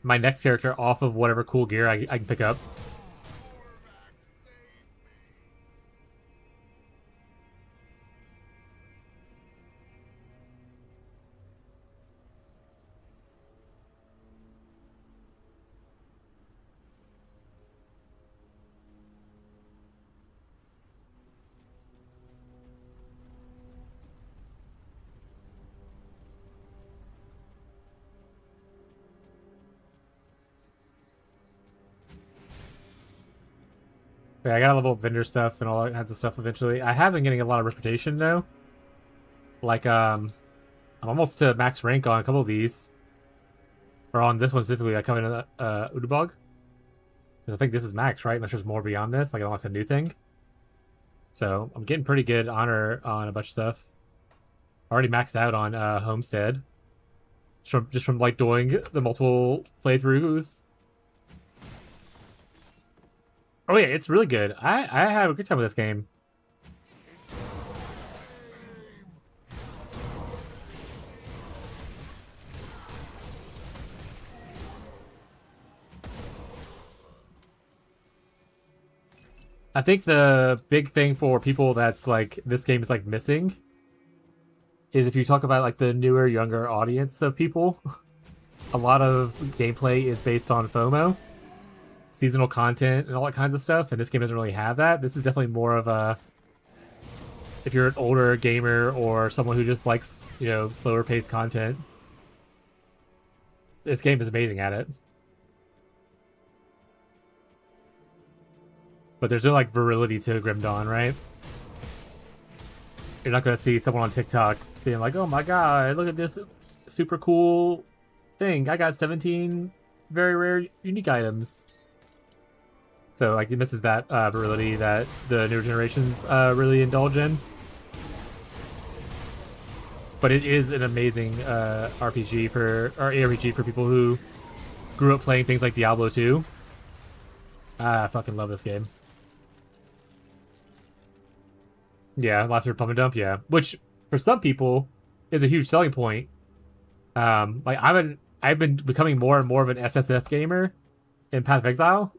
my next character off of whatever cool gear I can pick up. Yeah, I gotta level up vendor stuff and all that kinds of stuff eventually. I have been getting a lot of reputation though. Like, I'm almost to max rank on a couple of these. Or on this one specifically, I come in Udabog. I think this is max, right? Unless there's more beyond this, like it unlocks a new thing. So I'm getting pretty good honor on a bunch of stuff. Already maxed out on Homestead. Just from like doing the multiple playthroughs. Oh yeah, it's really good. I had a good time with this game. I think the big thing for people that's like this game is like missing is if you talk about like the newer, younger audience of people, a lot of gameplay is based on FOMO, seasonal content, and all that kinds of stuff, and this game doesn't really have that. This is definitely more of a, if you're an older gamer or someone who just likes, you know, slower paced content, this game is amazing at it. But there's no like virility to Grim Dawn, right? You're not gonna see someone on TikTok being like, "Oh my god, look at this super cool thing! I got 17 very rare unique items." So like it misses that virility that the newer generations really indulge in. But it is an amazing RPG for, or ARPG for people who grew up playing things like Diablo 2. I fucking love this game. Yeah, last year pump and dump, yeah. Which for some people is a huge selling point. Like I've been becoming more and more of an SSF gamer in Path of Exile,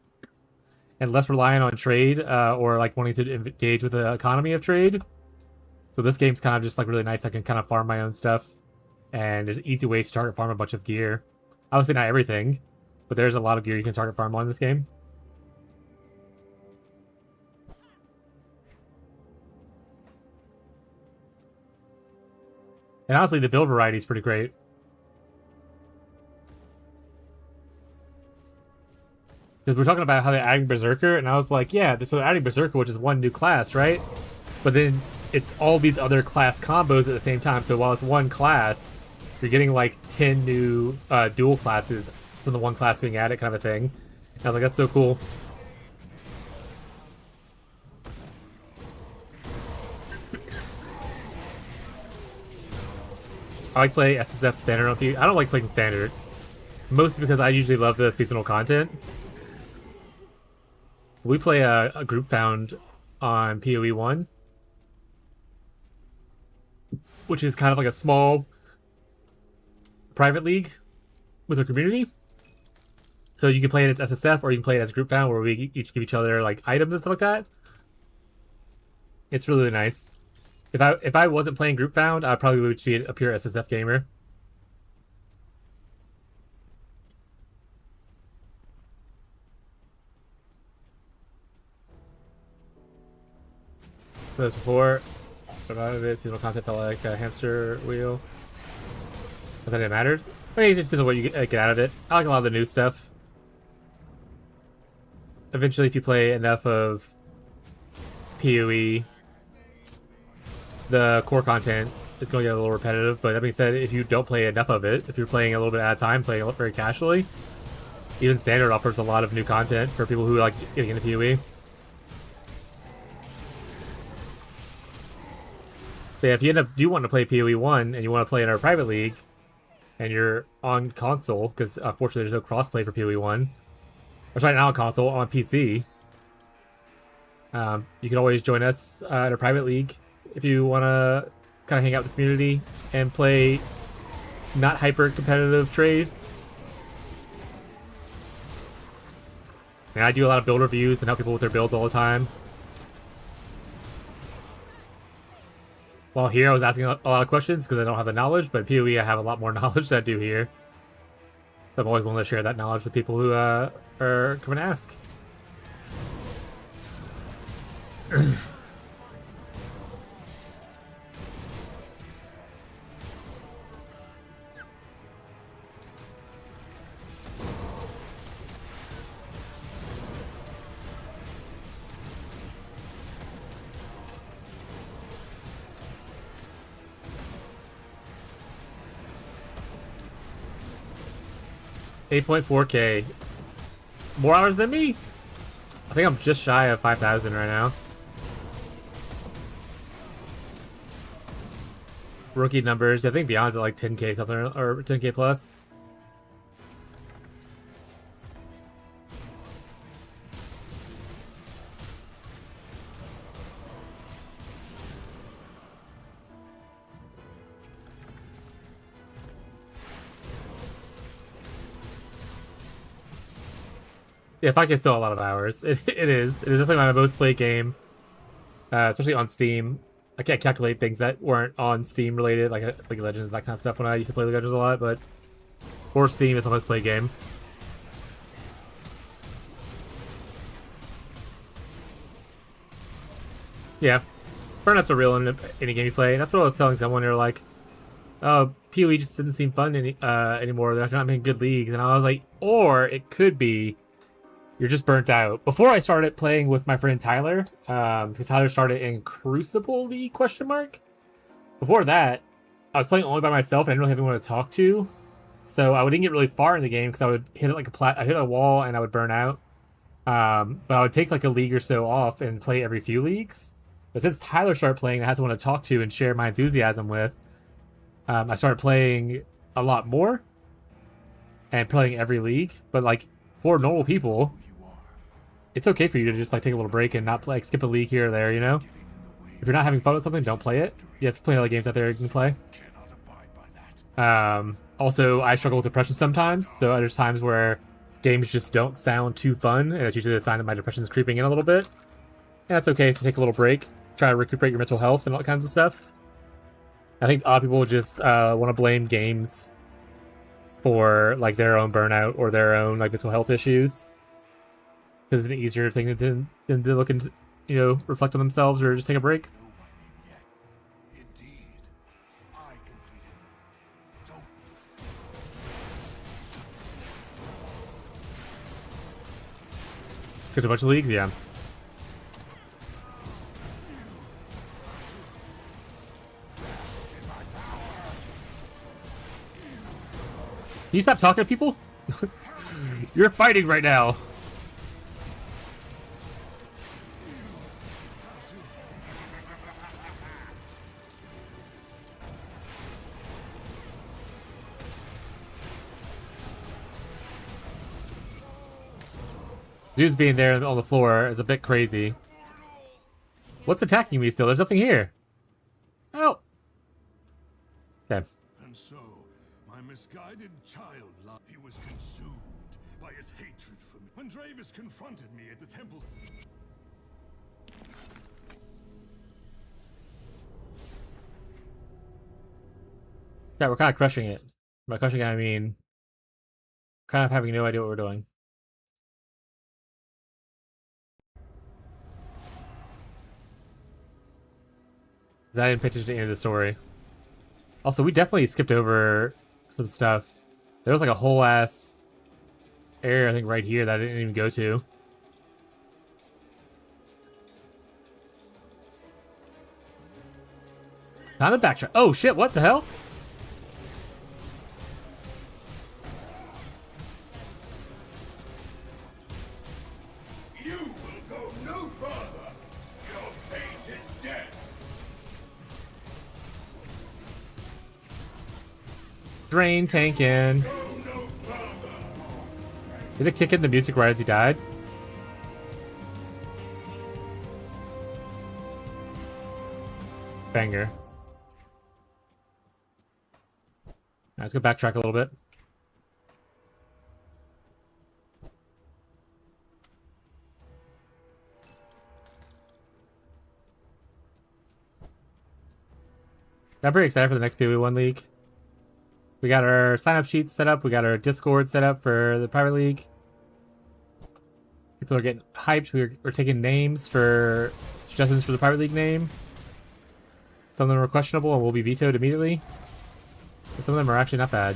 and less reliant on trade, or like wanting to engage with the economy of trade. So this game's kind of just like really nice. I can kind of farm my own stuff, and there's easy ways to target farm a bunch of gear. Obviously not everything, but there's a lot of gear you can target farm on in this game. And honestly, the build variety is pretty great. Because we're talking about how they're adding Berserker, and I was like, yeah, so they're adding Berserker, which is one new class, right? But then it's all these other class combos at the same time. So while it's one class, you're getting like 10 new dual classes from the one class being added, kind of a thing. And I was like, that's so cool. I like play SSF standard on PoE. I don't like playing standard, mostly because I usually love the seasonal content. We play a group found on PoE 1, which is kind of like a small private league with a community. So you can play it as SSF or you can play it as group found, where we each give each other like items and stuff like that. It's really nice. If I wasn't playing group found, I probably would be a pure SSF gamer. So before, about it, seasonal content felt like a hamster wheel. But then it mattered. I mean, just what you get out of it. I like a lot of the new stuff. Eventually, if you play enough of PoE, the core content is going to get a little repetitive. But that being said, if you don't play enough of it, if you're playing a little bit at a time, playing it very casually, even standard offers a lot of new content for people who like getting into PoE. So yeah, if you do want to play PoE 1 and you want to play in our private league, and you're on console, because unfortunately there's no crossplay for PoE 1, or sorry, not on console, on PC, you can always join us at a private league if you want to kind of hang out with the community and play not hyper competitive trade. And I do a lot of build reviews and help people with their builds all the time. While here I was asking a lot of questions because I don't have the knowledge, but PoE I have a lot more knowledge than I do here. So I'm always willing to share that knowledge with people who are coming to ask. 8.4k. More hours than me? I think I'm just shy of 5,000 right now. Rookie numbers. I think Beyond's at like 10k something, or 10k plus. Yeah, 5k is still a lot of hours. It is. It is definitely my most played game, especially on Steam. I can't calculate things that weren't on Steam related, like League of Legends and that kind of stuff when I used to play League of Legends a lot, but for Steam, it's my most played game. Yeah, burnouts are real in any game you play. That's what I was telling someone. They were like, "Oh, PoE just didn't seem fun anymore. They're not making good leagues." And I was like, "Or it could be you're just burnt out." Before I started playing with my friend Tyler, because Tyler started in Crucible League ? Before that, I was playing only by myself and I didn't really have anyone to talk to, so I wouldn't get really far in the game because I would hit it like I hit a wall and I would burn out. But I would take like a league or so off and play every few leagues. But since Tyler started playing, I had someone to talk to and share my enthusiasm with. I started playing a lot more and playing every league. But like for normal people, it's okay for you to just like take a little break and not play, like, skip a league here or there, you know? If you're not having fun with something, don't play it. You have to play other games out there you can play. Also, I struggle with depression sometimes, so there's times where games just don't sound too fun, and it's usually a sign that my depression is creeping in a little bit. And that's okay to take a little break, try to recuperate your mental health and all kinds of stuff. I think a lot of people just want to blame games for like their own burnout or their own like mental health issues, because it's an easier thing than to look into, you know, reflect on themselves or just take a break. Took a bunch of leagues, yeah. Can you stop talking to people? You're fighting right now. Dudes being there on the floor is a bit crazy. What's attacking me still? There's nothing here. Oh. Okay. And so, my misguided child, he was consumed by his hatred for me. When Dravis confronted me at the temple. Yeah, we're kind of crushing it. By crushing it, I mean kind of having no idea what we're doing. Because I didn't pay attention to any of the story. Also, we definitely skipped over some stuff. There was like a whole ass area, I think, right here that I didn't even go to. Not the backtrack. Oh shit, what the hell? You will go no further. Your fate is death. Drain tanking. Go no further. Did it kick in the music right as he died? Banger. Let's go backtrack a little bit. I'm pretty excited for the next PoE1 League. We got our sign-up sheets set up. We got our Discord set up for the private league. People are getting hyped. We're taking names for suggestions for the private league name. Some of them are questionable and will be vetoed immediately. But some of them are actually not bad.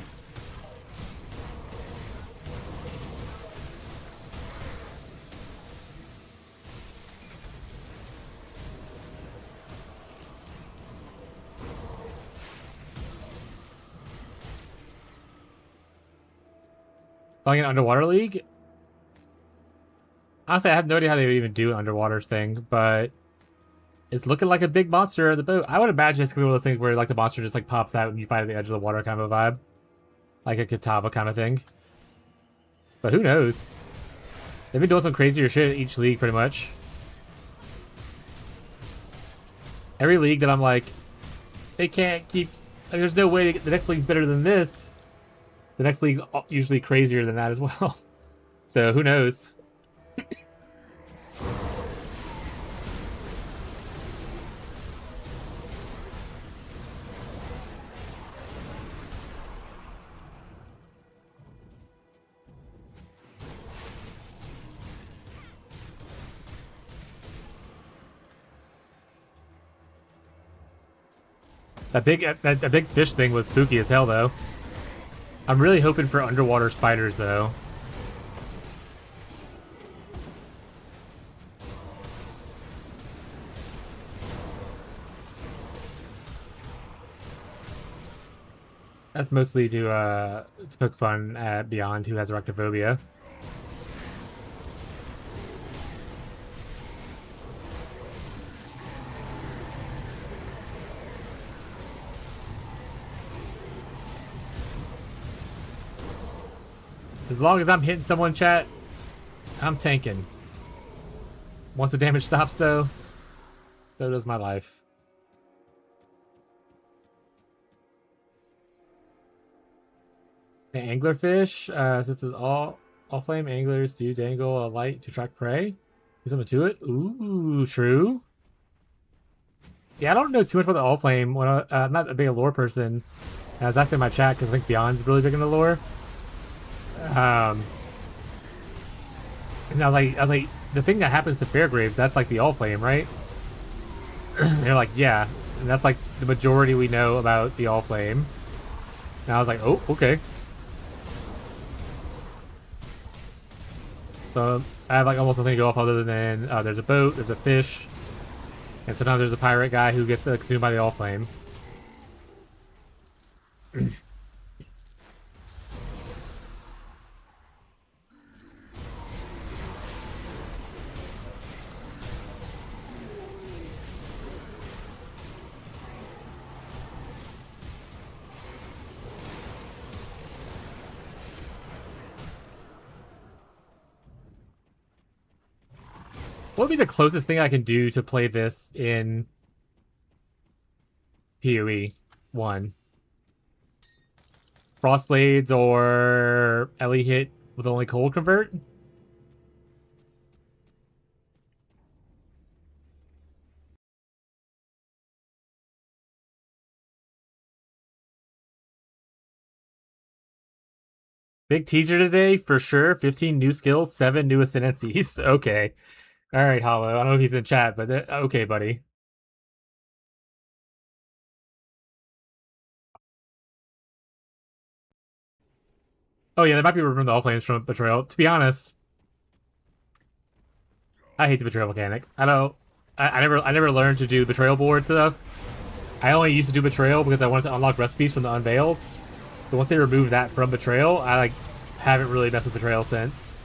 Playing an underwater league? Honestly, I have no idea how they would even do an underwater thing, but it's looking like a big monster in the boat. I would imagine it's gonna be one of those things where like the monster just like pops out and you fight at the edge of the water kind of a vibe. Like a Katava kind of thing. But who knows? They've been doing some crazier shit at each league pretty much. Every league that I'm like, they can't keep, like, there's no way to get, the next league's better than this. The next league's usually crazier than that as well. So who knows? That big fish thing was spooky as hell though. I'm really hoping for underwater spiders though. That's mostly to poke fun at Beyond, who has arachnophobia. As long as I'm hitting someone, chat, I'm tanking. Once the damage stops, though, so does my life. An anglerfish, since it's all flame anglers do dangle a light to track prey. Do something to it. Ooh, true. Yeah, I don't know too much about the all flame. When I'm not a big lore person. And I was asking in my chat because I think Beyond's really big in the lore. And I was like, the thing that happens to Fairgraves, that's like the all flame, right? And they're like, yeah, and that's like the majority we know about the all flame. And I was like, oh, okay. So I have like almost nothing to go off other than there's a boat, there's a fish, and sometimes there's a pirate guy who gets consumed by the all flame. What would be the closest thing I can do to play this in PoE 1? Frostblades or Ellie hit with only cold convert? Big teaser today, for sure. 15 new skills, 7 new ascendancies. Okay. Alright, Hollow. I don't know if he's in chat, but okay, buddy. Oh yeah, they might be removing the all flames from Betrayal. To be honest, I hate the Betrayal mechanic. I never learned to do Betrayal board stuff. I only used to do Betrayal because I wanted to unlock recipes from the Unveils. So once they removed that from Betrayal, I like haven't really messed with Betrayal since.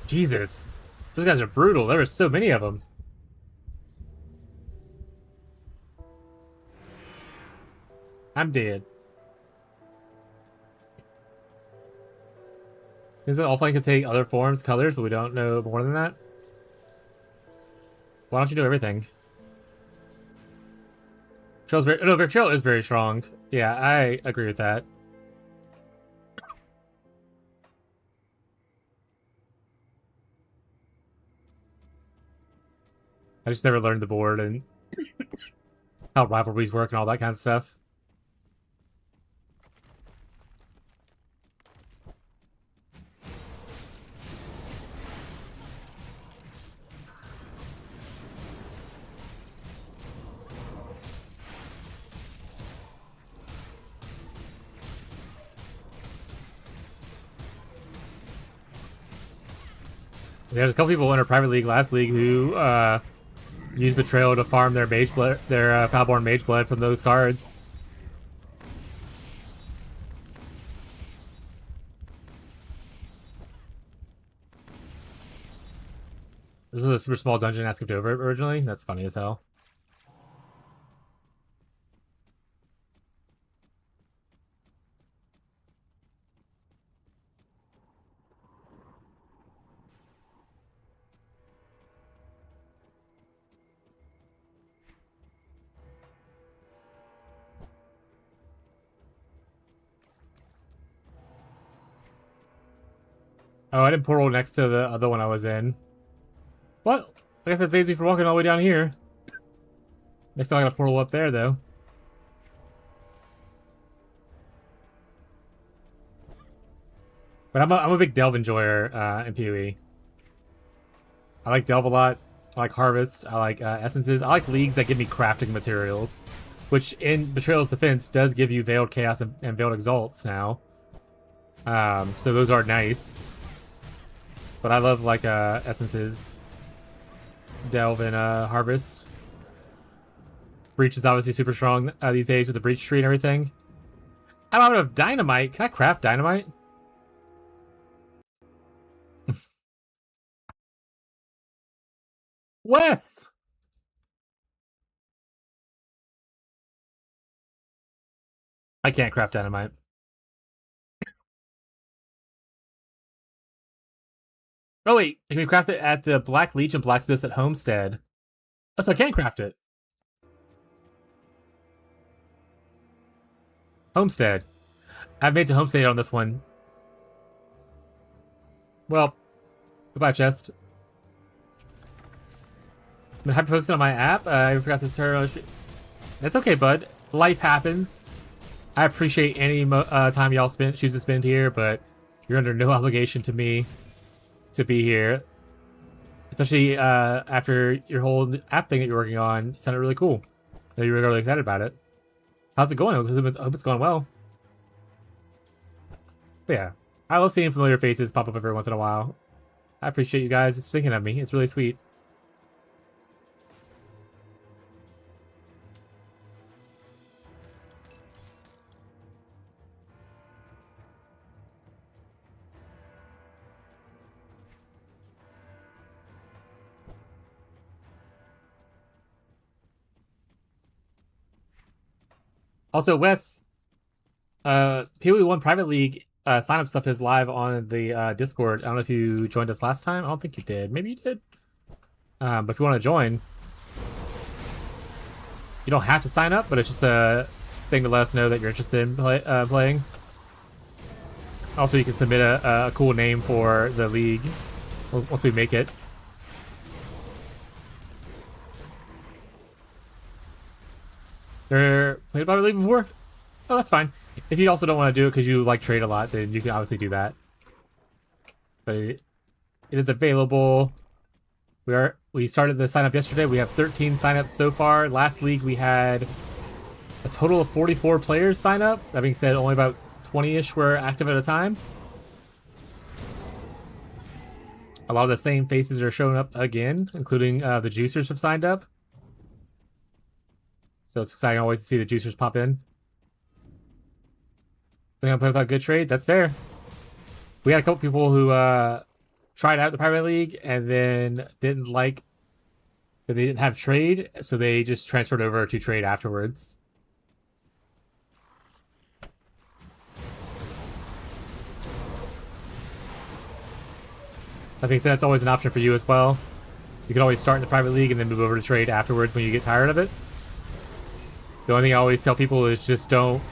Jesus. Those guys are brutal. There were so many of them. I'm dead. Seems like offline can take other forms, colors, but we don't know more than that. Why don't you do everything? Betrayal is very strong. Yeah, I agree with that. I just never learned the board and how rivalries work and all that kind of stuff. There's a couple people in our private league last league who used Betrayal to farm their mage blood, their Foulborn mage blood from those cards. This was a super small dungeon I skipped over originally. That's funny as hell. Oh, I didn't portal next to the other one I was in. What? I guess that saves me from walking all the way down here. Next time I got a portal up there, though. But I'm a big Delve enjoyer in PoE. I like Delve a lot. I like Harvest. I like Essences. I like leagues that give me crafting materials. Which, in Betrayal's defense, does give you Veiled Chaos and Veiled Exalts now. So those are nice. But I love, like, Essences. Delve and Harvest. Breach is obviously super strong these days with the Breach tree and everything. I don't have enough Dynamite. Can I craft Dynamite? Wes! I can't craft Dynamite. Oh wait, can we craft it at the Black Legion Blacksmiths at Homestead? Oh, so I can craft it. Homestead. I've made to Homestead on this one. Well, goodbye, chest. I've been hyper focusing on my app. I forgot to turn. That's okay, bud. Life happens. I appreciate any time y'all choose to spend here, but you're under no obligation to me to be here. Especially after your whole app thing that you're working on. It sounded really cool. You were really excited about it. How's it going? I hope it's going well. But yeah, I love seeing familiar faces pop up every once in a while. I appreciate you guys thinking of me. It's really sweet. Also, Wes, PoE1 Private League sign up stuff is live on the Discord. I don't know if you joined us last time. I don't think you did. Maybe you did. But if you want to join, you don't have to sign up, but it's just a thing to let us know that you're interested in playing. Also, you can submit a cool name for the league once we make it. Ever played Private League before? Oh, that's fine. If you also don't want to do it because you like trade a lot, then you can obviously do that. But it is available. We started the sign up yesterday. We have 13 signups so far. Last league we had a total of 44 players sign up. That being said, only about 20-ish were active at a time. A lot of the same faces are showing up again, including the juicers have signed up. So it's exciting always to see the juicers pop in. Think I'm playing without good trade? That's fair. We had a couple people who tried out the Private League and then didn't like that they didn't have trade, so they just transferred over to trade afterwards. I think that's always an option for you as well. You can always start in the Private League and then move over to trade afterwards when you get tired of it. The only thing I always tell people is just don't...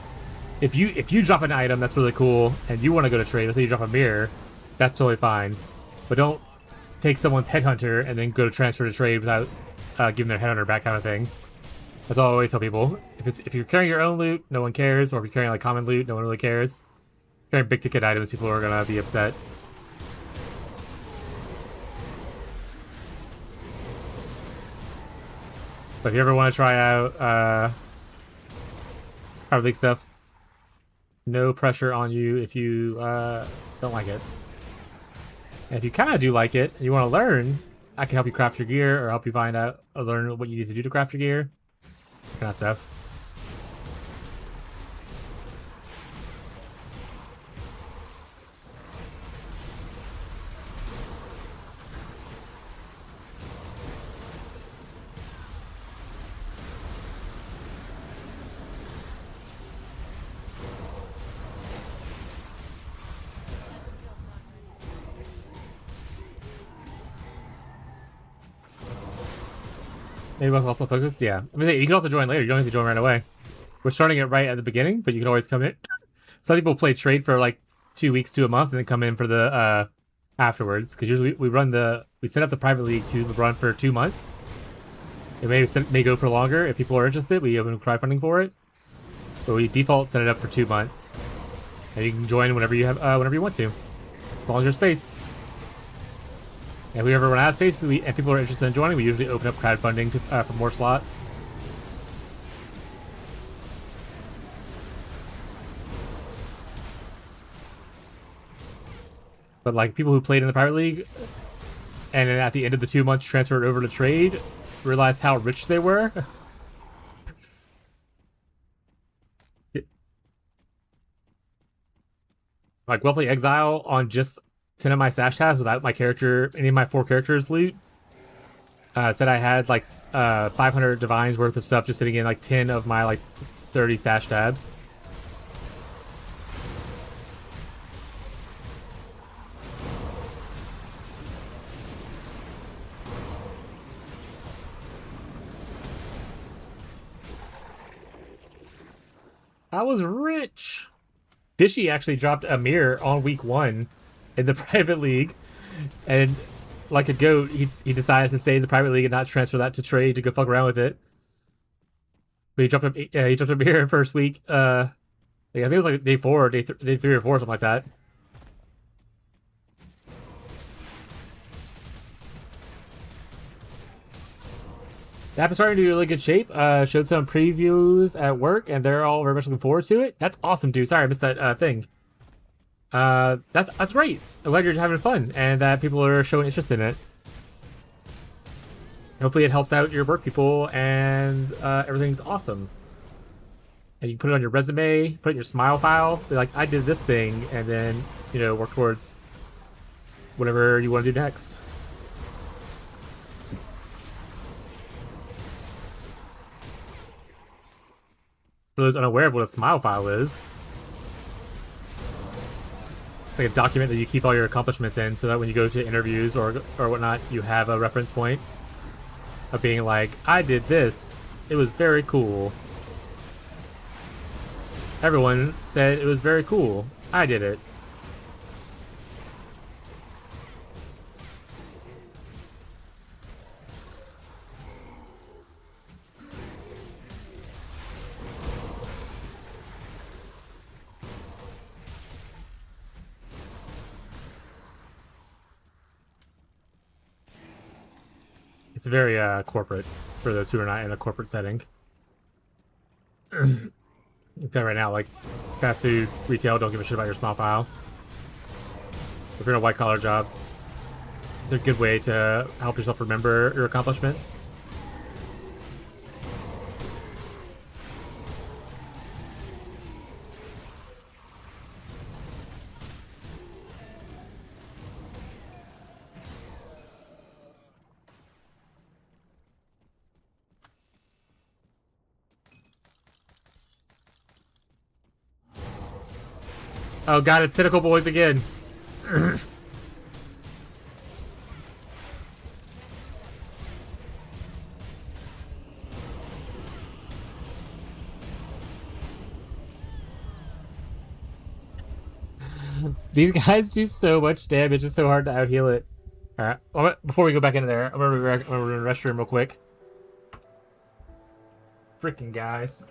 If you drop an item that's really cool and you want to go to trade, let's say you drop a mirror, that's totally fine. But don't take someone's headhunter and then go to transfer to trade without giving their headhunter back, kind of thing. That's all I always tell people. If you're carrying your own loot, no one cares. Or if you're carrying like common loot, no one really cares. If you're carrying big ticket items, people are gonna be upset. But if you ever want to try out Private League stuff, no pressure on you if you don't like it. And if you kind of do like it and you want to learn, I can help you craft your gear or help you find out or learn what you need to do to craft your gear. That kind of stuff. Maybe we'll also focus. Yeah, I mean, you can also join later. You don't have to join right away. We're starting it right at the beginning, but you can always come in. Some people play trade for like 2 weeks to a month and then come in for the afterwards. Because usually we set up the Private League to run for 2 months. It may go for longer if people are interested. We open crowdfunding for it, but we default set it up for 2 months, and you can join whenever you want to, as long as there's space. And if we ever run out of space and people are interested in joining, we usually open up crowdfunding for more slots. But like people who played in the Private League and then at the end of the 2 months transferred over to trade realized how rich they were. Like Wealthy Exile on just 10 of my stash tabs without my character, any of my 4 characters loot. Said I had like 500 divines worth of stuff just sitting in like 10 of my like 30 stash tabs. I was rich. Fishy actually dropped a mirror on week 1 in the Private League, and like a goat, he decided to stay in the Private League and not transfer that to trade to go fuck around with it. But he dropped a mirror first week. I think it was like day 4, day 3 or 4, something like that. The app is starting to be in really good shape. Showed some previews at work, and they're all very much looking forward to it. That's awesome, dude. Sorry, I missed that thing. That's great. I'm glad you're having fun, and that people are showing interest in it. Hopefully it helps out your work people, and everything's awesome. And you can put it on your resume, put it in your smile file. Be like, I did this thing, and then, you know, work towards whatever you want to do next. For those unaware of what a smile file is, it's like a document that you keep all your accomplishments in, so that when you go to interviews or whatnot, you have a reference point of being like, I did this. It was very cool. Everyone said it was very cool. I did it. It's very corporate for those who are not in a corporate setting. I'll tell you right now, like fast food, retail, don't give a shit about your small file. If you're in a white collar job, it's a good way to help yourself remember your accomplishments. Oh god, it's Tentacle Boys again. These guys do so much damage, it's so hard to out heal it. Alright, well, before we go back into there, I'm gonna run to the restroom real quick. Freaking guys.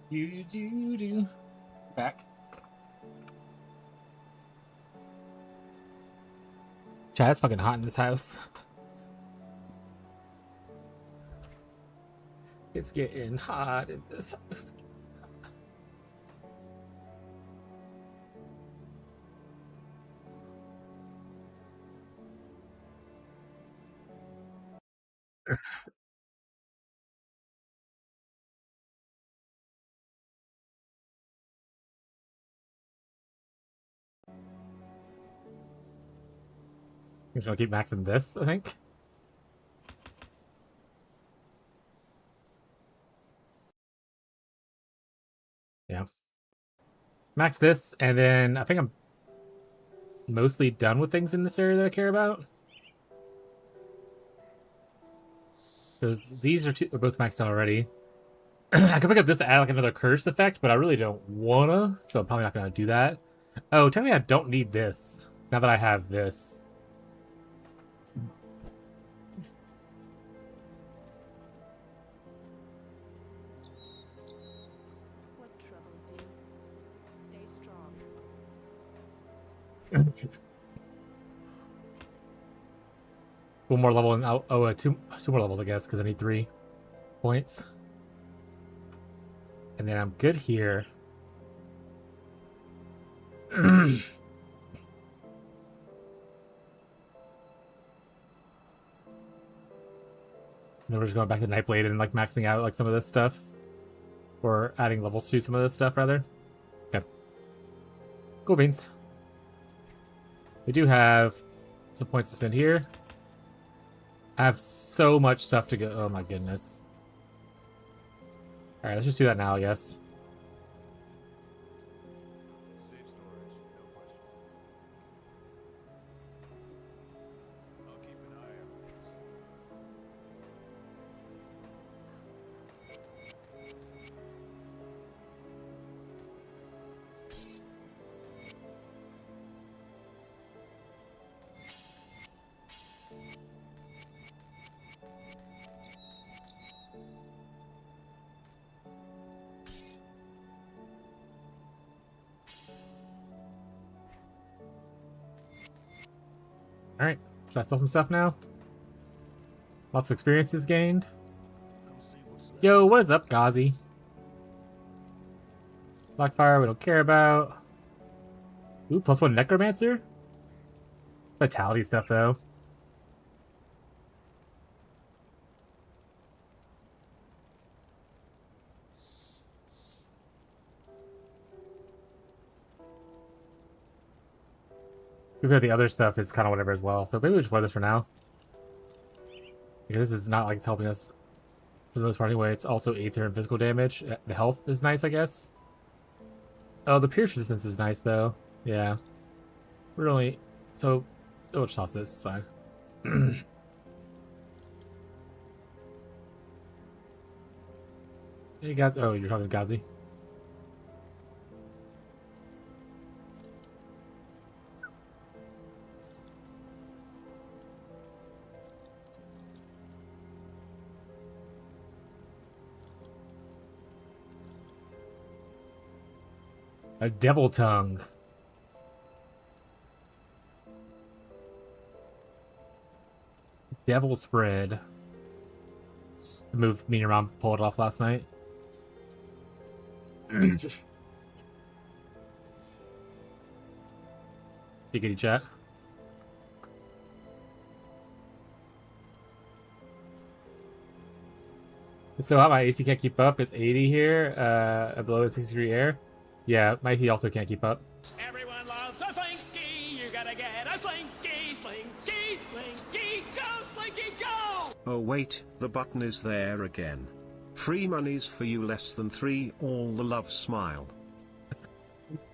Do. Back. Chad, it's fucking hot in this house. It's getting hot in this house. I'm just gonna keep maxing this, I think. Yeah. Max this, and then I think I'm mostly done with things in this area that I care about. Because these are both maxed out already. I could pick up this to add like another curse effect, but I really don't wanna, so I'm probably not gonna do that. Oh, technically I don't need this, now that I have this. What troubles you? Stay strong. One more level, and two more levels, I guess, because I need 3 points. And then I'm good here. Then we're just going back to Nightblade and like maxing out like some of this stuff. Or adding levels to some of this stuff, rather. Okay. Cool beans. We do have some points to spend here. I have so much stuff to go. Oh my goodness. Alright, let's just do that now, I guess. Safe storage, no questions asked. I'll keep an eye out for this. Alright, should I sell some stuff now? Lots of experiences gained. I'll see what's left. Yo, what is up, Ghazi? Blackfire, we don't care about. Ooh, +1 Necromancer? Vitality stuff, though. We've got the other stuff is kind of whatever as well, so maybe we just wear this for now. Because this is not like it's helping us for the most part anyway. It's also Aether and physical damage. The health is nice, I guess. Oh, the pierce resistance is nice, though. Yeah. We're only... So, oh, just toss this. It's fine. Hey, guys. Oh, you're talking to Gazi. A devil tongue. Devil spread. It's the move me and your mom pulled off last night. Giggity chat. So how my AC can't keep up? It's 80 here. Below it's 60-degree air. Yeah, my AC also can't keep up. Everyone loves a slinky. You gotta get a slinky, slinky, slinky. Go, slinky, go! Oh wait, the button is there again. Free monies for you less than 3, all the love smile.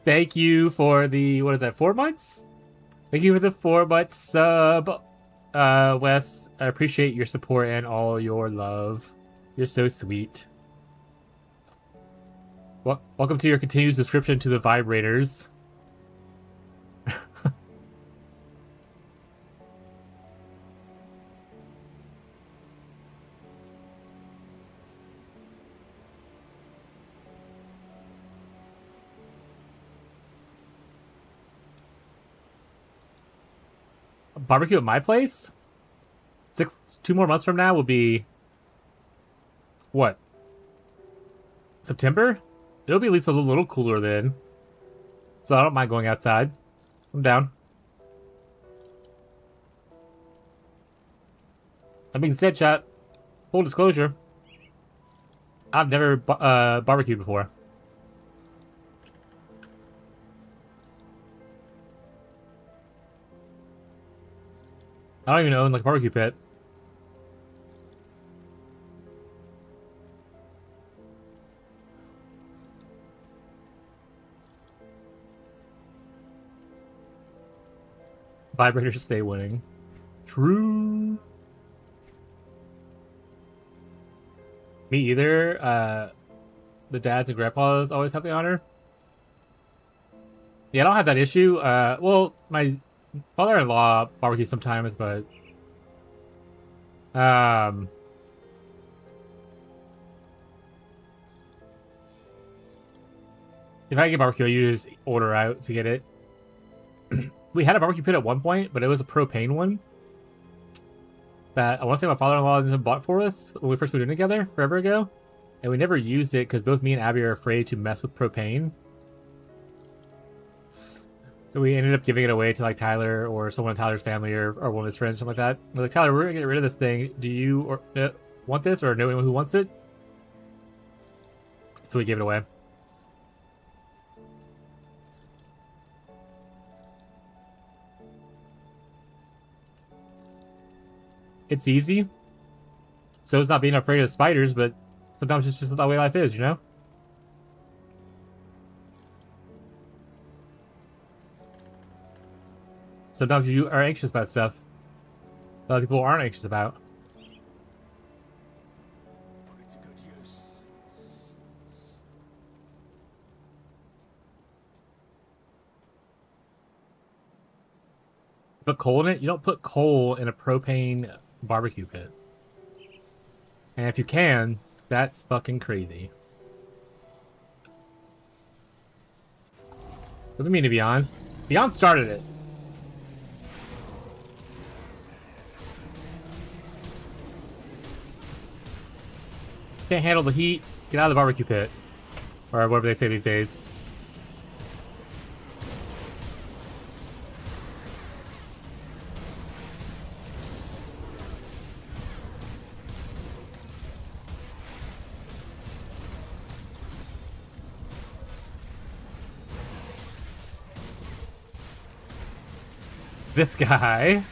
Thank you for the, what is that, 4 months? Thank you for the 4-month sub, Wes. I appreciate your support and all your love. You're so sweet. Well, welcome to your continued subscription to the vibrators. barbecue at my place, 2 more months from now will be what? September? It'll be at least a little cooler then. So I don't mind going outside. I'm down. That being said, chat, full disclosure, I've never barbecued before. I don't even own like a barbecue pit. Vibrators stay winning. True. Me either. The dads and grandpas always have the honor. Yeah, I don't have that issue. Well, my father-in-law barbecues sometimes, but if I get barbecue, I usually just order out to get it. We had a barbecue pit at one point, but it was a propane one that I want to say my father-in-law bought for us when we first moved in together forever ago, and we never used it because both me and Abby are afraid to mess with propane. So we ended up giving it away to like Tyler or someone in Tyler's family or one of his friends, something like that. We're like, Tyler, we're gonna get rid of this thing. Do you want this or know anyone who wants it? So we gave it away. It's easy. So it's not being afraid of spiders, but sometimes it's just the way life is, you know? Sometimes you are anxious about stuff a lot of people aren't anxious about. Put it to good use. Put coal in it? You don't put coal in a propane barbecue pit. And if you can, that's fucking crazy. What do you mean to Beyond? Beyond started it. Can't handle the heat? Get out of the barbecue pit. Or whatever they say these days. This guy.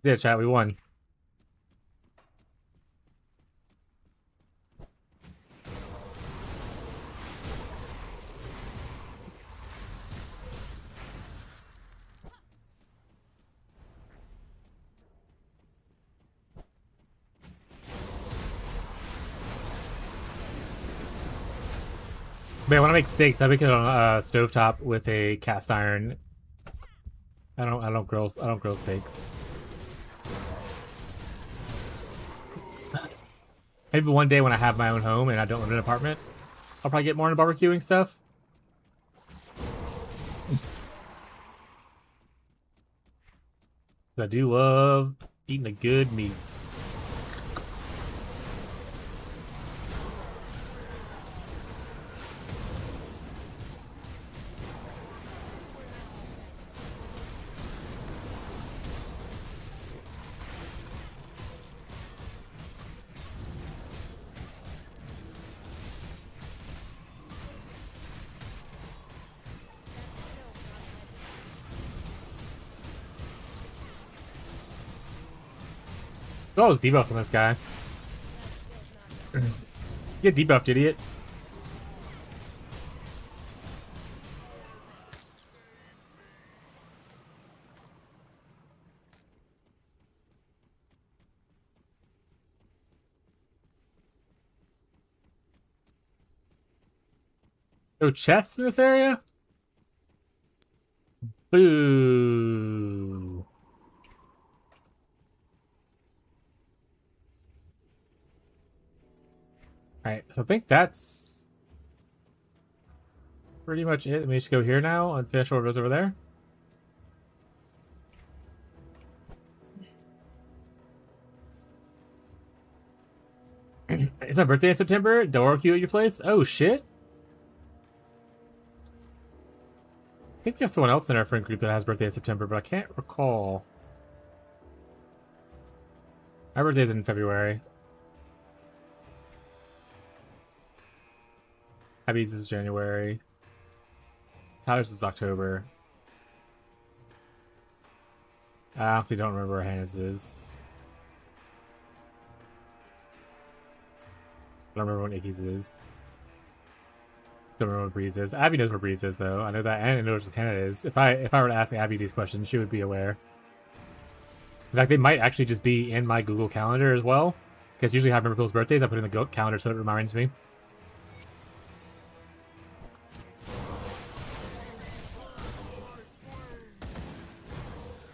Yeah, chat, we won. Man, when I make steaks, I make it on a stovetop with a cast iron. I don't grill steaks. Maybe one day when I have my own home and I don't live in an apartment, I'll probably get more into barbecuing stuff. I do love eating a good meat. Oh, there's debuffs on this guy. Get debuffed, idiot. No chests in this area? Boo. Alright, so I think that's pretty much it. Let me just go here now and finish what was over there. It's my birthday in September. Barbecue at your place? Oh shit. I think we have someone else in our friend group that has birthday in September, but I can't recall. My birthday's in February. Abby's is January. Tyler's is October. I honestly don't remember where Hannah's is. I don't remember what Nicky's is. Don't remember what Breeze is. Abby knows where Breeze is, though. I know that, and I know where Hannah is. If I were to ask Abby these questions, she would be aware. In fact, they might actually just be in my Google Calendar as well. Because usually, I remember people's birthdays, I put it in the calendar so it reminds me.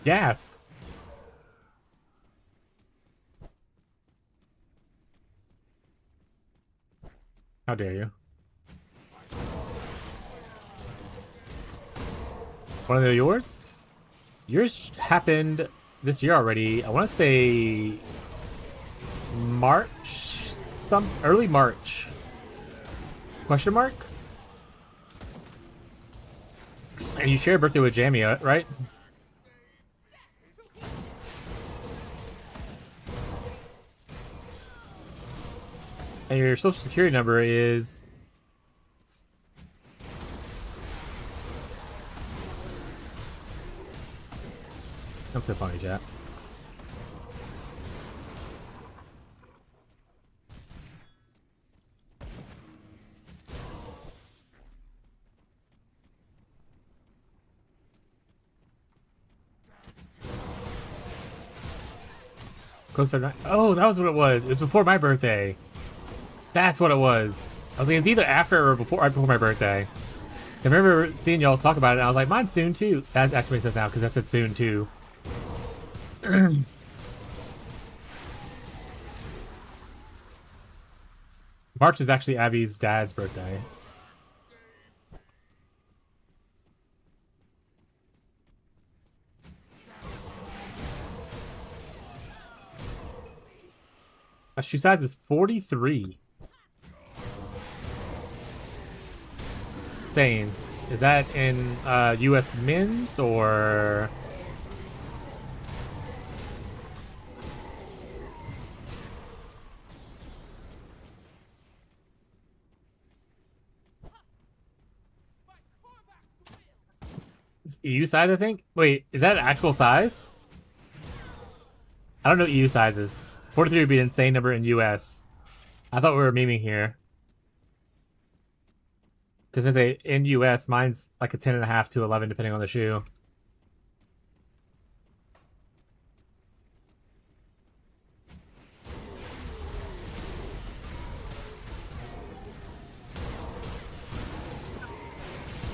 Gasp! How dare you? Want to know yours? Yours happened this year already. I want to say March, early March. Question mark? And you share a birthday with Jamia, right? And your social security number is... I'm so funny, chat. Closer to... Oh, that was what it was. It was before my birthday. That's what it was. I was like, it's either after or before, right before my birthday. I remember seeing y'all talk about it, and I was like, mine's soon too. That actually makes sense now, because I said soon too. March is actually Abby's dad's birthday. My shoe size is 43. Insane. Is that in US men's or... It's EU size, I think? Wait, is that an actual size? I don't know EU sizes. 43 would be an insane number in US. I thought we were memeing here. Because in US, mine's like a 10.5 to 11, depending on the shoe.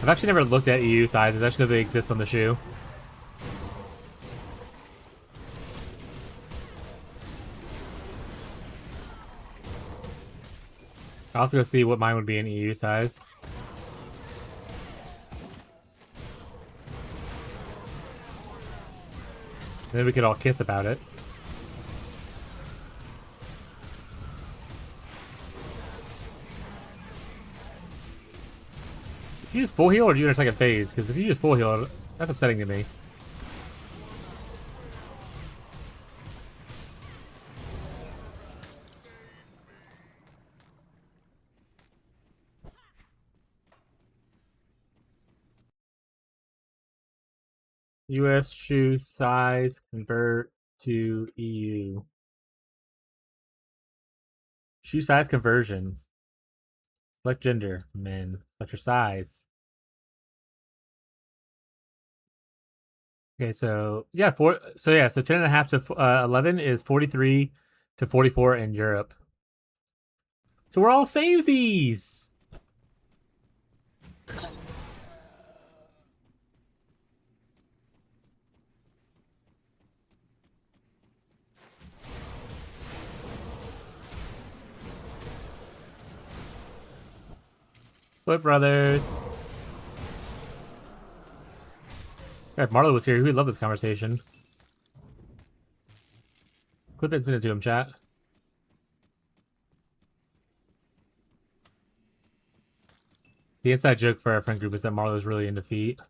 I've actually never looked at EU sizes. I just know they exist on the shoe. I'll have to go see what mine would be in EU size. And then we could all kiss about it. Do you just full heal or do you just like a phase? Because if you just full heal, that's upsetting to me. US shoe size convert to EU. Shoe size conversion. Select gender, men. Select your size. Okay, so yeah, so 10.5 to 11 is 43 to 44 in Europe. So we're all samesies. Foot Brothers. If Marlo was here, he would love this conversation. Clip it and send it to him, chat. The inside joke for our friend group is that Marlo's really into feet.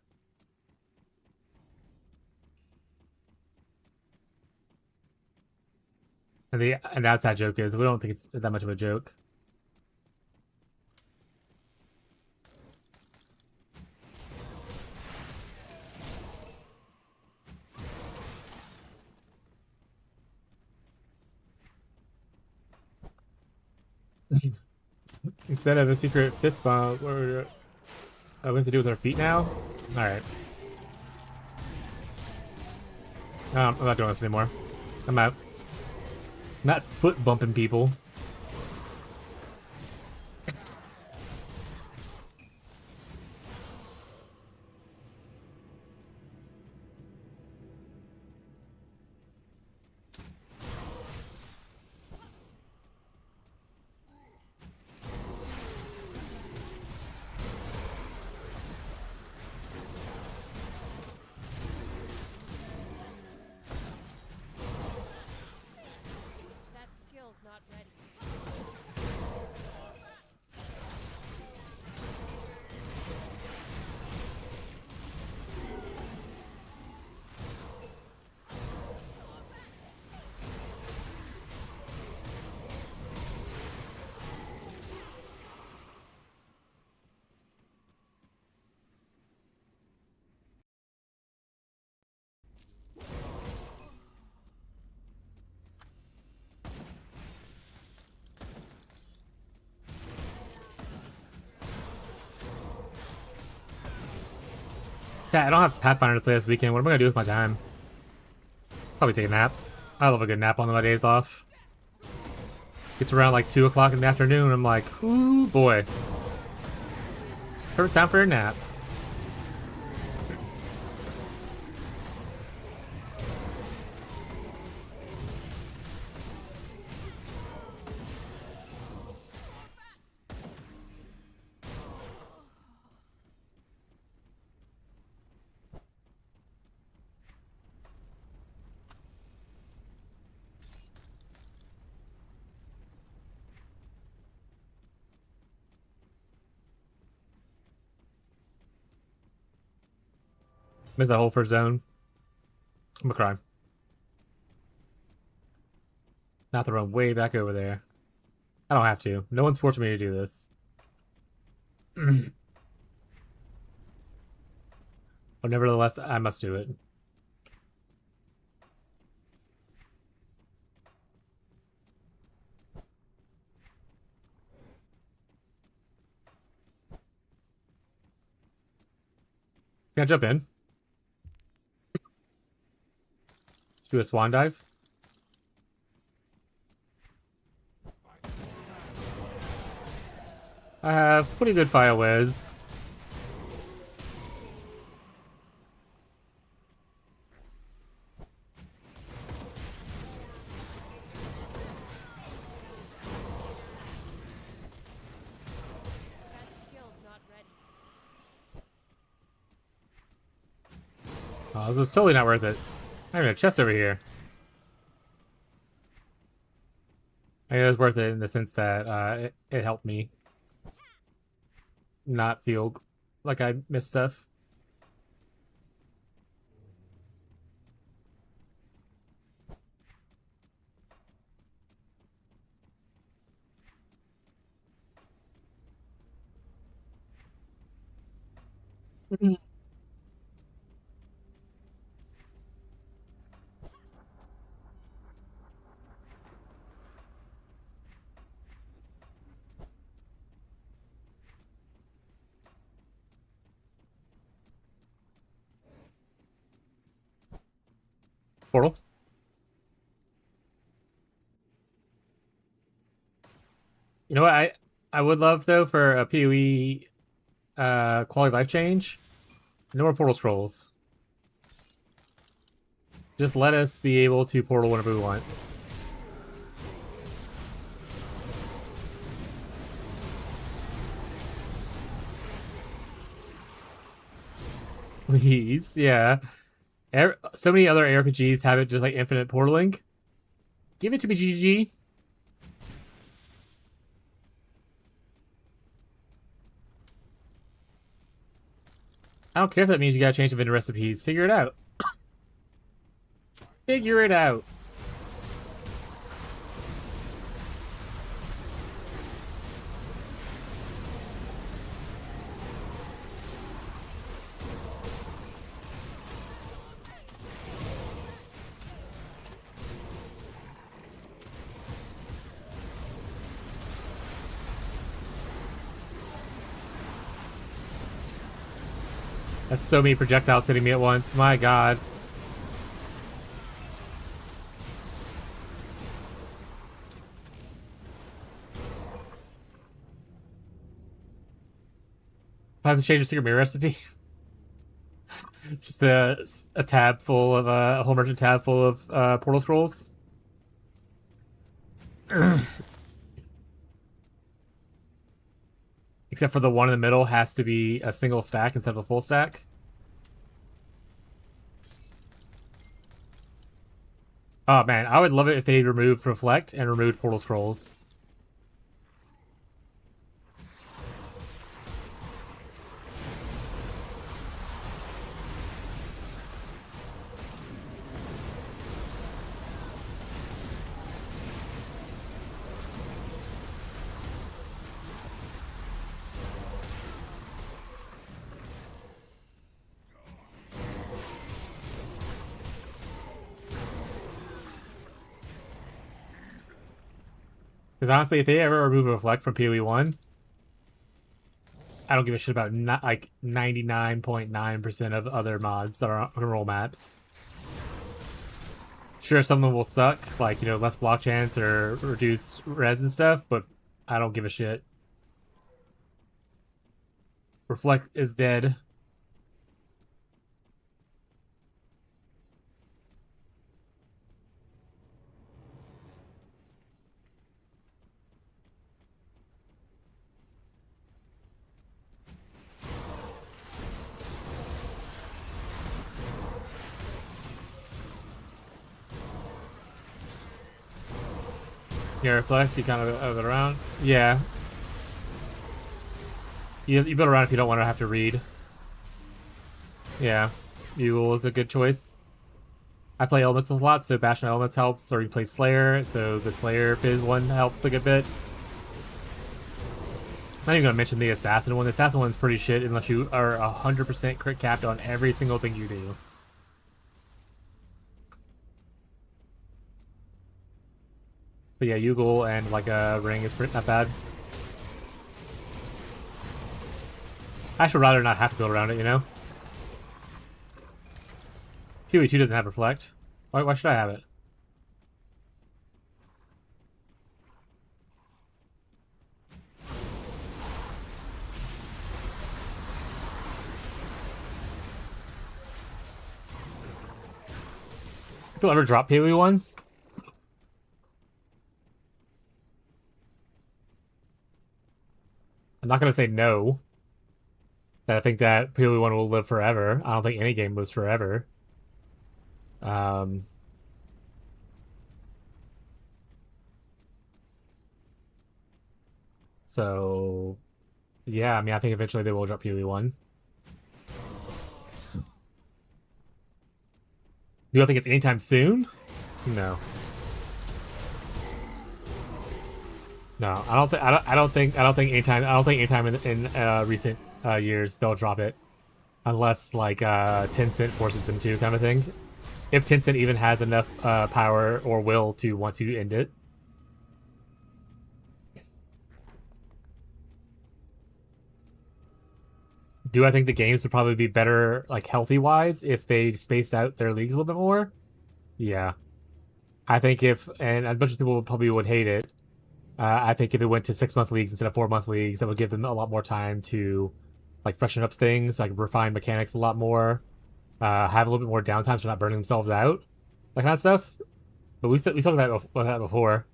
And the outside joke is we don't think it's that much of a joke. Instead of a secret fist bump, what we have to do with our feet now? Alright. I'm not doing this anymore. I'm out. Not foot bumping people. That skill's not ready. Yeah, I don't have Pathfinder to play this weekend. What am I gonna do with my time? Probably take a nap. I love a good nap on my days off. It's around like 2 o'clock in the afternoon. I'm like, ooh boy. Perfect time for a nap. Missed that whole first zone. I'm gonna cry. Not to run way back over there. I don't have to. No one's forcing me to do this. But nevertheless, I must do it. Can I jump in? Do a swan dive? I have pretty good fire whiz. That skill's not ready. Oh, this was totally not worth it. I have a chest over here. I mean, it was worth it in the sense that it helped me not feel like I missed stuff. Portal. You know what I would love though for a PoE quality of life change? No more portal scrolls. Just let us be able to portal whenever we want. Please, yeah. So many other RPGs have it just like infinite portaling. Give it to me, GG. I don't care if that means you gotta change the vendor recipes. Figure it out. Figure it out. That's so many projectiles hitting me at once. My god. I have to change the secret mirror recipe. Just a tab full of a whole merchant tab full of portal scrolls. Except for the one in the middle has to be a single stack instead of a full stack. Oh man, I would love it if they removed Reflect and removed Portal Scrolls. Because honestly, if they ever remove Reflect from PoE 1, I don't give a shit about like 99.9% of other mods that are on roll maps. Sure, some of them will suck, like, you know, less block chance or reduced res and stuff, but I don't give a shit. Reflect is dead. Yeah, Reflect, you kind of it around. Yeah. You build around if you don't want to have to read. Yeah. Bugle is a good choice. I play Elementals a lot, so Bastion Elements helps, or you play Slayer, so the Slayer Fizz one helps a good bit. I'm not even gonna mention the Assassin one. The Assassin one's pretty shit unless you are 100% crit capped on every single thing you do. But yeah, Yugal and like a Ring is not bad. I should rather not have to build around it, you know? PoE 2 doesn't have Reflect. Why should I have it? Think they'll ever drop PoE 1? I'm not gonna say no. I think that PoE 1 will live forever. I don't think any game lives forever. So yeah, I mean, I think eventually they will drop PoE 1. Do I think it's anytime soon? No. No, I don't think anytime in recent years they'll drop it, unless like Tencent forces them to, kind of thing. If Tencent even has enough power or will to want to end it. Do I think the games would probably be better, like healthy-wise, if they spaced out their leagues a little bit more? Yeah. I think and a bunch of people probably would hate it. I think if it went to 6-month leagues instead of 4-month leagues, that would give them a lot more time to like freshen up things, like refine mechanics a lot more, have a little bit more downtime so they're not burning themselves out, that kind of stuff. But we talked about that before,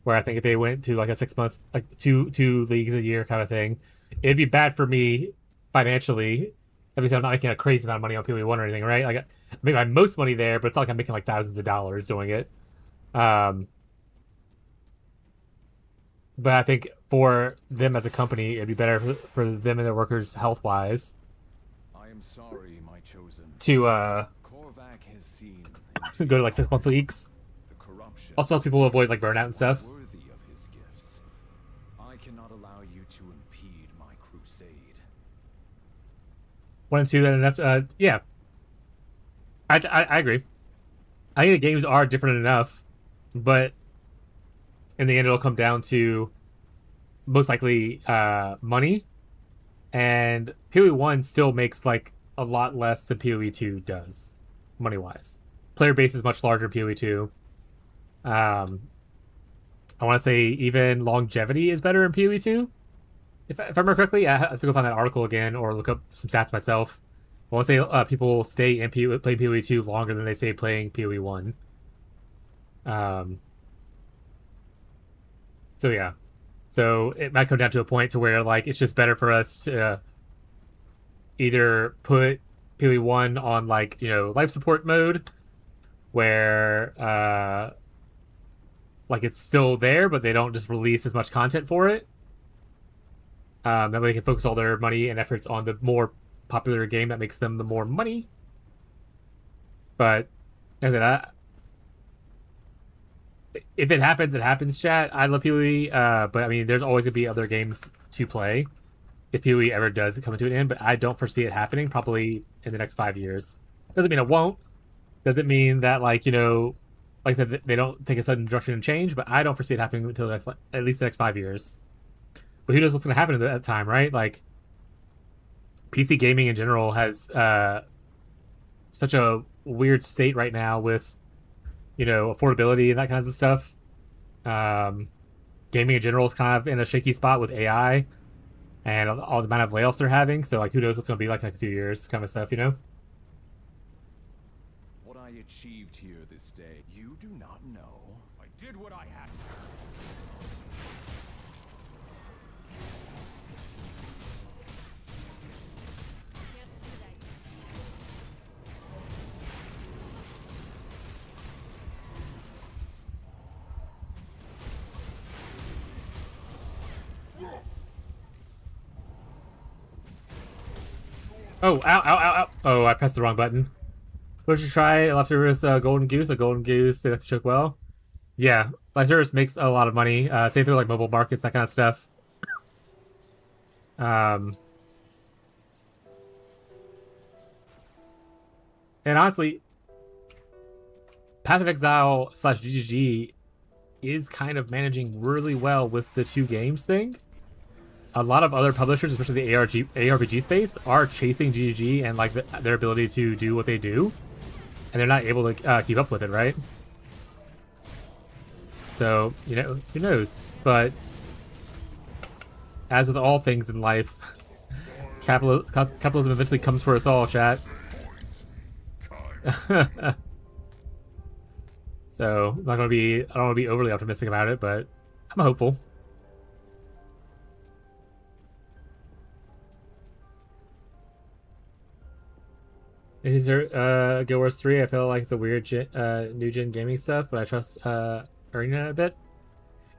where I think if they went to like a 6-month, like two leagues a year kind of thing, it'd be bad for me financially Obviously, I'm not making a crazy amount of money on PoE1 or anything, right? Like, I make my most money there, but it's not like I'm making like thousands of dollars doing it. But I think for them as a company, it'd be better for them and their workers health-wise I am sorry, my chosen. to Korvac has seen go to like 6-month weeks. the corruption. Also helps people avoid like burnout and stuff. Worthy of his gifts. I cannot allow you to impede my crusade. 1 and 2, that enough? Yeah, I agree. I think the games are different enough, but in the end, it'll come down to most likely money. And PoE1 still makes like a lot less than PoE2 does, money wise. Player base is much larger in PoE2. I want to say even longevity is better in PoE2. If I remember correctly, I have to go find that article again or look up some stats myself. I want to say people stay in playing PoE2 longer than they stay playing PoE1. So yeah, so it might come down to a point to where like it's just better for us to either put PoE1 on like life support mode, where like it's still there, but they don't just release as much content for it. That way they can focus all their money and efforts on the more popular game that makes them the more money. But as I said, if it happens, it happens, chat. I love PoE, but I mean, there's always going to be other games to play if PoE ever does come to an end, but I don't foresee it happening probably in the next 5 years. Doesn't mean it won't. Doesn't mean that, like I said, they don't take a sudden direction and change, but I don't foresee it happening until at least the next 5 years. But who knows what's going to happen at that time, right? Like, PC gaming in general has such a weird state right now with affordability and that kinds of stuff. Gaming in general is kind of in a shaky spot with AI and all the amount of layoffs they're having. So like, who knows what's going to be like in a few years, kind of stuff, What I achieved here this day, you do not know. I did what I had. Oh, ow, ow, ow, ow. Oh, I pressed the wrong button. What should you try? Live service golden goose. A golden goose, they like to choke well. Yeah, live service makes a lot of money. Same thing with like mobile markets, that kind of stuff. And honestly, Path of Exile / GGG is kind of managing really well with the 2 games thing. A lot of other publishers, especially the ARPG space, are chasing GGG and like their ability to do what they do, and they're not able to keep up with it, right? So who knows? But as with all things in life, capitalism eventually comes for us all, chat. So I don't want to be overly optimistic about it, but I'm hopeful. This is Guild Wars 3. I feel like it's a weird new gen gaming stuff, but I trust Arena a bit.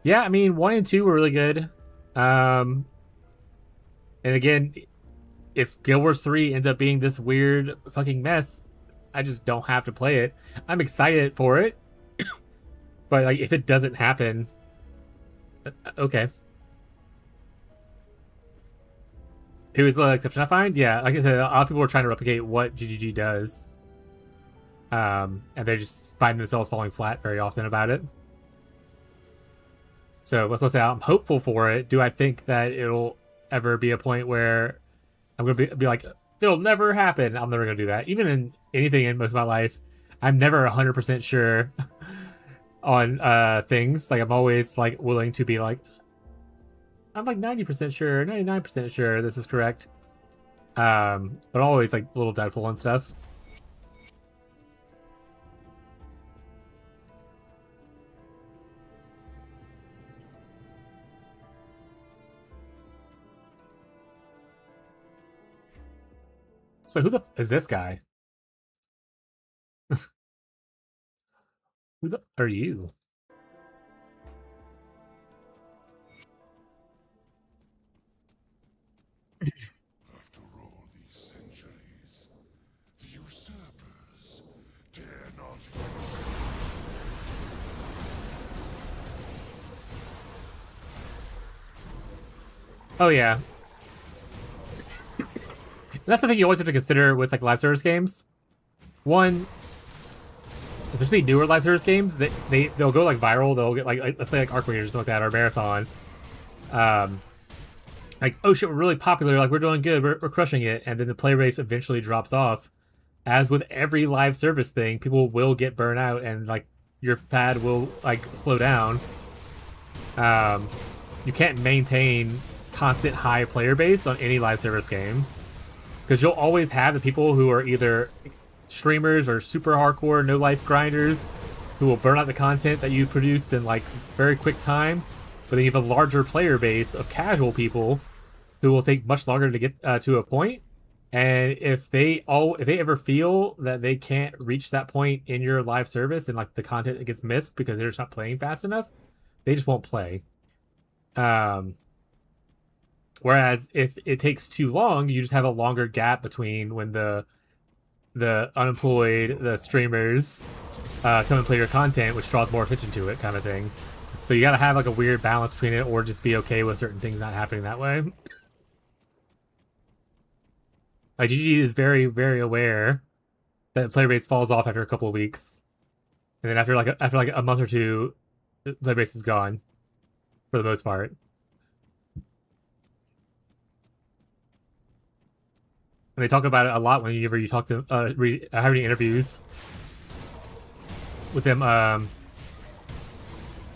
Yeah, I mean 1 and 2 were really good. And again, if Guild Wars 3 ends up being this weird fucking mess, I just don't have to play it. I'm excited for it, but like if it doesn't happen, okay. Who is the exception I find? Yeah, like I said, a lot of people are trying to replicate what GGG does. And they just find themselves falling flat very often about it. So, let's say I'm hopeful for it. Do I think that it'll ever be a point where I'm going to be like, it'll never happen? I'm never going to do that. Even in anything in most of my life, I'm never 100% sure on things. Like, I'm always like willing to be like, I'm like 90% sure, 99% sure this is correct. But always like a little doubtful and stuff. So who the is this guy? Who the are you? After all these centuries, the usurpers dare not. Oh yeah. And that's the thing you always have to consider with like live service games. One, especially newer live service games, they'll go like viral. They'll get like let's say like Arc Raiders or something like that or Marathon. Um, like oh shit, we're really popular. Like we're doing good. We're crushing it. And then the play base eventually drops off. As with every live service thing, people will get burnt out and like your fad will like slow down. You can't maintain constant high player base on any live service game because you'll always have the people who are either streamers or super hardcore no life grinders who will burn out the content that you produced in like very quick time, but then you have a larger player base of casual people who will take much longer to get to a point. And if they ever feel that they can't reach that point in your live service and like the content gets missed because they're just not playing fast enough, they just won't play. Whereas if it takes too long, you just have a longer gap between when the unemployed, the streamers come and play your content, which draws more attention to it, kind of thing. So you got to have like a weird balance between it, or just be okay with certain things not happening that way. Like GG is very, very aware that player base falls off after a couple of weeks, and then after like a month or two, the player base is gone for the most part. And they talk about it a lot whenever you talk to have any interviews with them,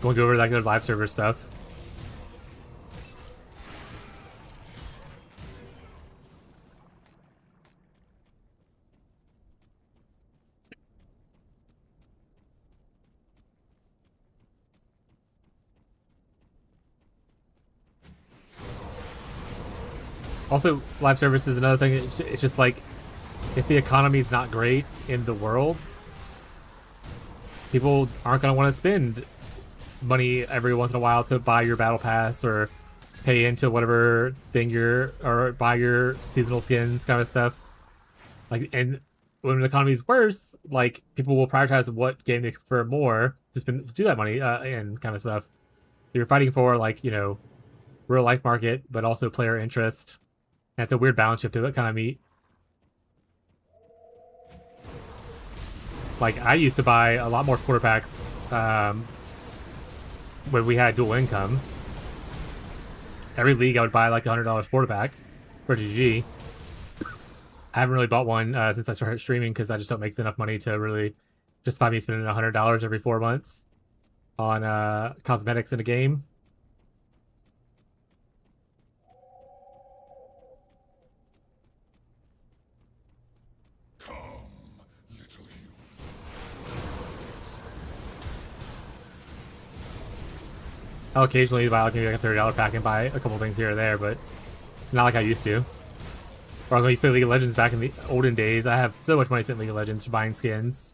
going over like their live server stuff. Also, live service is another thing. It's just like, if the economy is not great in the world, people aren't going to want to spend money every once in a while to buy your battle pass or pay into whatever thing or buy your seasonal skins kind of stuff. Like, and when the economy's worse, like people will prioritize what game they prefer more to do that money in kind of stuff. You're fighting for like real life market, but also player interest. And it's a weird balance you have to kind of meet. Like I used to buy a lot more supporter packs when we had dual income. Every league I would buy like $100 supporter pack for GG. I haven't really bought one since I started streaming because I just don't make enough money to really justify me spending $100 every 4 months on cosmetics in a game. I'll occasionally buy like maybe like a $30 pack and buy a couple things here or there, but not like I used to. Or when I used to play League of Legends back in the olden days, I have so much money spent in League of Legends for buying skins.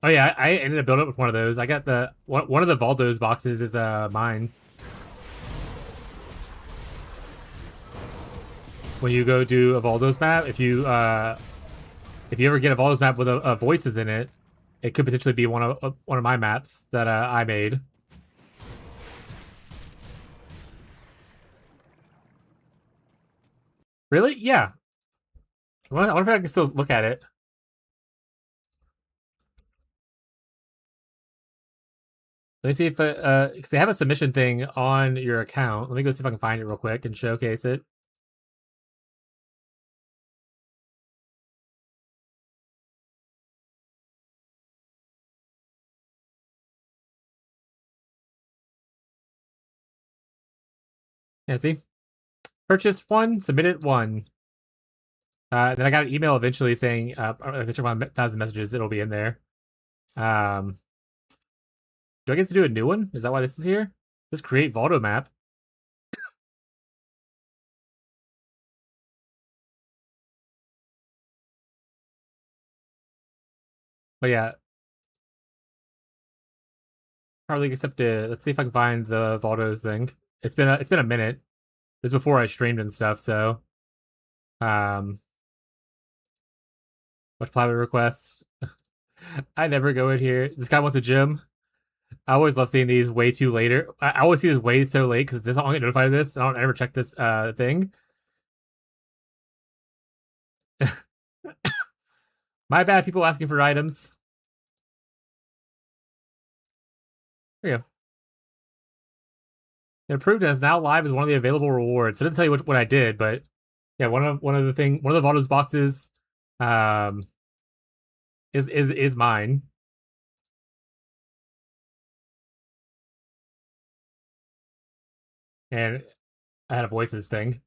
Oh yeah, I ended up building up with one of those. I got the one of the Valdo's boxes is mine. When you go do a Valdo's map, if you ever get a Valdo's map with a voices in it, it could potentially be one of my maps that I made. Really? Yeah. I wonder if I can still look at it. Let me see if because they have a submission thing on your account. Let me go see if I can find it real quick and showcase it. Yeah, see? Purchased one, submitted one. Then I got an email eventually saying, if I check my 1,000 messages, it'll be in there. Do I get to do a new one? Is that why this is here? Just create Voldo map. But yeah, probably accepted. Let's see if I can find the Voldo thing. It's been a minute. This is before I streamed and stuff, so much private requests. I never go in here. This guy wants a gym. I always love seeing these way too later. I always see this way so late because this I don't get notified of this. I don't ever check this thing. My bad. People asking for items. There you go. Improved and is now live as one of the available rewards. So it doesn't tell you what I did, but yeah, one of the Voldo's boxes is mine. And I had a voices thing.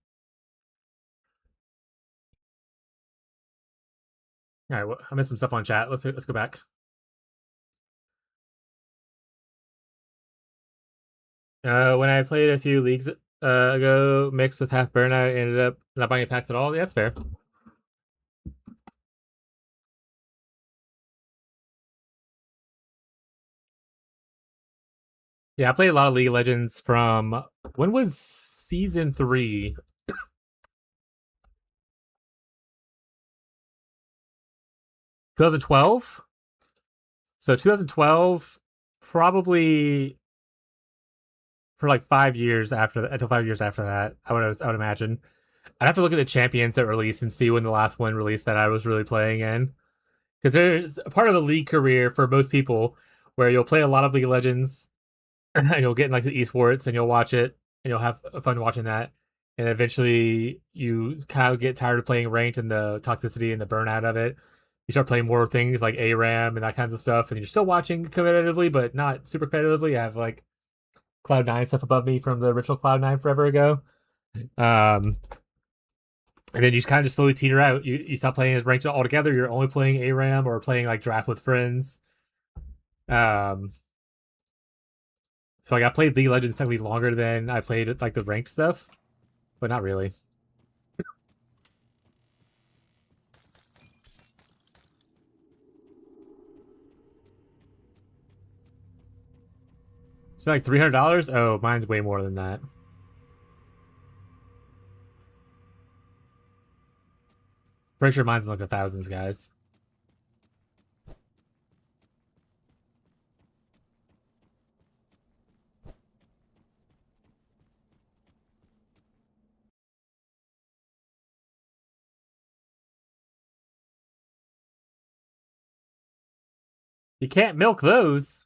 All right, well, I missed some stuff on chat. Let's go back. When I played a few leagues ago, mixed with half burnout, I ended up not buying packs at all. Yeah, that's fair. Yeah, I played a lot of League of Legends from when was season 3? 2012. So 2012, probably for like 5 years after that, until 5 years after that, I would imagine. I'd have to look at the champions that released and see when the last one released that I was really playing in. Because there's a part of the league career for most people where you'll play a lot of League of Legends and you'll get in like the esports and you'll watch it and you'll have fun watching that. And eventually you kind of get tired of playing ranked and the toxicity and the burnout of it. You start playing more things like ARAM and that kinds of stuff, and you're still watching competitively, but not super competitively. I have like Cloud9 stuff above me from the original Cloud9 forever ago. And then you kind of just slowly teeter out. You stop playing as ranked altogether. You're only playing ARAM or playing like draft with friends. So like I played League of Legends technically longer than I played like the ranked stuff, but not really. It's been like $300. Oh, mine's way more than that. Pretty sure mine's in like the thousands, guys. You can't milk those.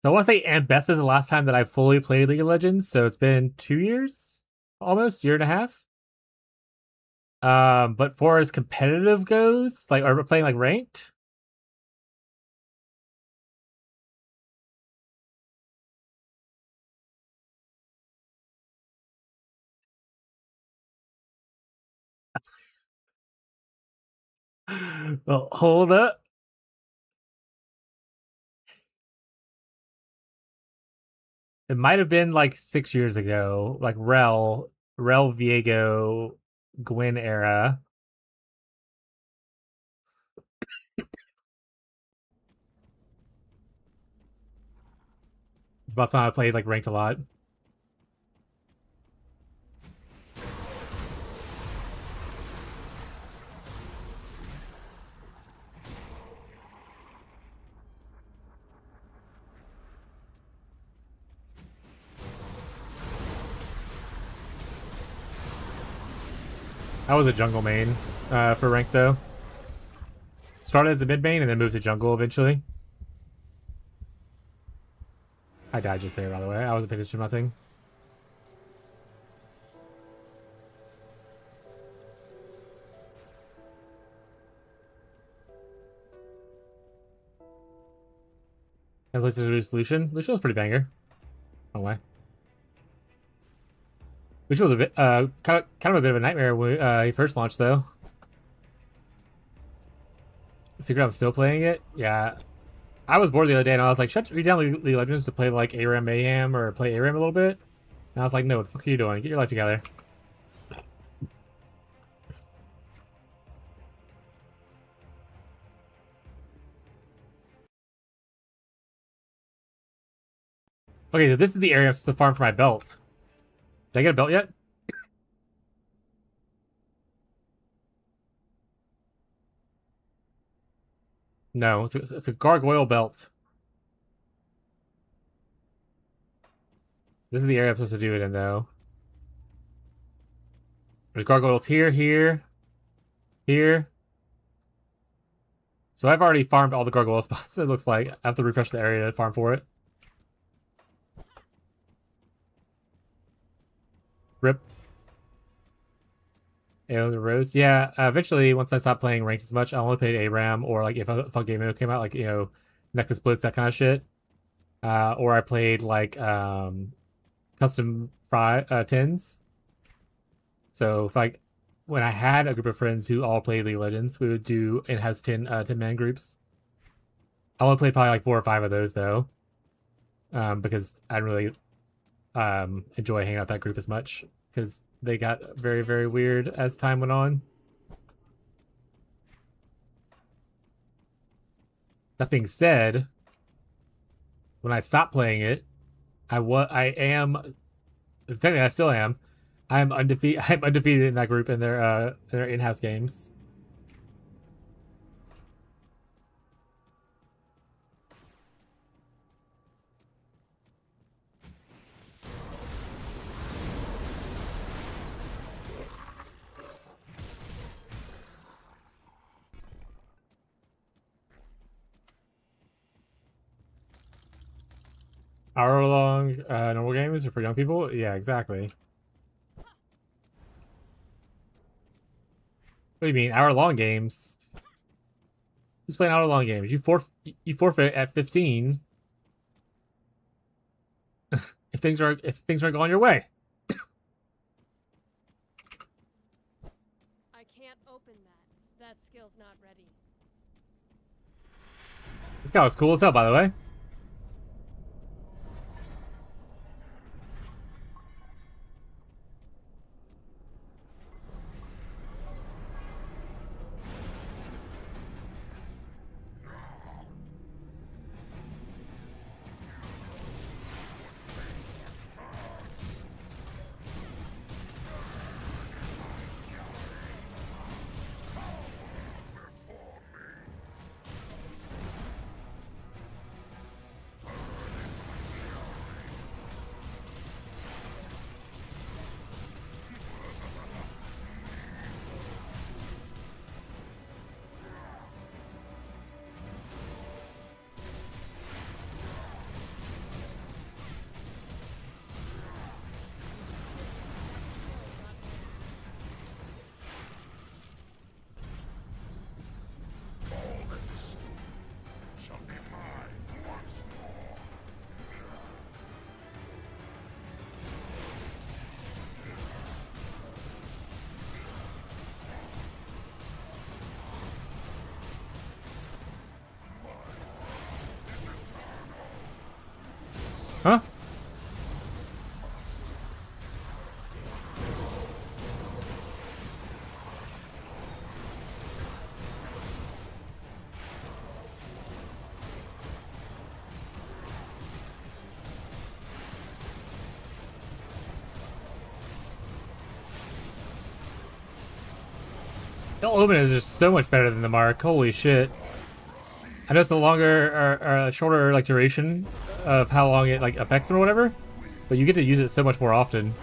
So I want to say best is the last time that I fully played League of Legends, so it's been 2 years, almost year and a half. But for as competitive goes, like are we playing like ranked? Well, hold up. It might have been like 6 years ago, like Rel Viego, Gwyn era. It's the last time I played like ranked a lot. I was a jungle main for rank though. Started as a mid main and then moved to jungle eventually. I died just there, by the way. I wasn't paying attention to nothing. And this is Lucian. Lucian was pretty banger. Oh way. Which was a bit kind of a bit of a nightmare when he first launched though. Secret, I'm still playing it. Yeah, I was bored the other day and I was like, should I read down League of Legends to play like ARAM Mayhem or play ARAM a little bit? And I was like, no, what the fuck are you doing? Get your life together. Okay, so this is the area I'm supposed to farm for my belt. Did I get a belt yet? No, it's a gargoyle belt. This is the area I'm supposed to do it in, though. There's gargoyles here, here, here. So I've already farmed all the gargoyle spots, it looks like. I have to refresh the area to farm for it. Rip. And the rose. Yeah, eventually, once I stop playing ranked as much, I only play ARAM, or like if a fun game mode came out, like, you know, Nexus Blitz, that kind of shit. Or I played like custom tins. So if when I had a group of friends who all played League of Legends, we would do in-house 10-man groups. I only played probably like 4 or 5 of those though, because I didn't really enjoy hanging out with that group as much because they got very, very weird as time went on. That being said, when I stopped playing it, technically I still am. I'm undefeated in that group in their in-house games. Hour-long normal games are for young people? Yeah, exactly. What do you mean, hour-long games? Who's playing hour-long games? You forfeit at 15 if things are going your way. I can't open that. That skill's not ready. That was cool as hell, by the way. Huh? The Omen is just so much better than the Mark. Holy shit. I know it's a longer or shorter like duration of how long it like affects them or whatever, but you get to use it so much more often.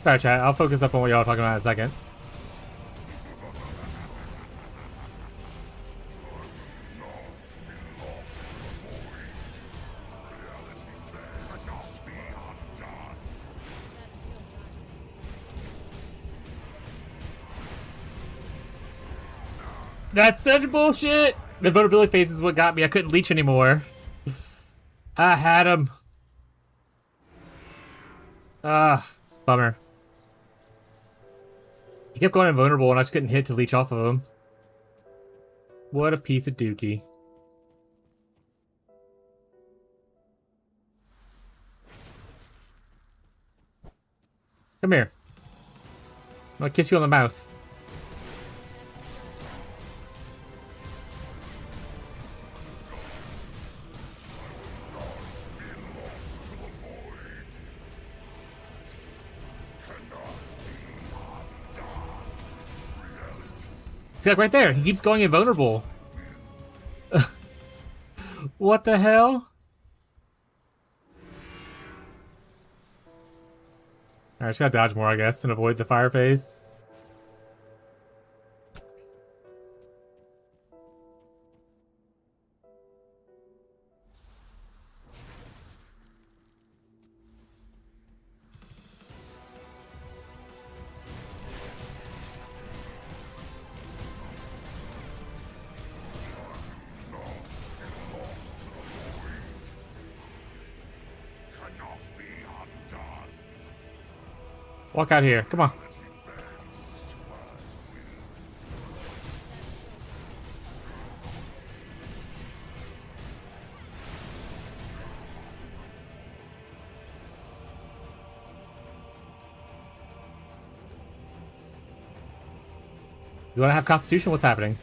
Alright, chat. I'll focus up on what y'all are talking about in a second. That's such bullshit! The vulnerability phase is what got me. I couldn't leech anymore. I had him. Ah, bummer. He kept going invulnerable and I just couldn't hit to leech off of him. What a piece of dookie. Come here. I'm gonna kiss you on the mouth. See, like right there, he keeps going invulnerable. What the hell? Alright, just gotta dodge more, I guess, and avoid the fire phase. Walk out here, come on. You wanna have Constitution? What's happening?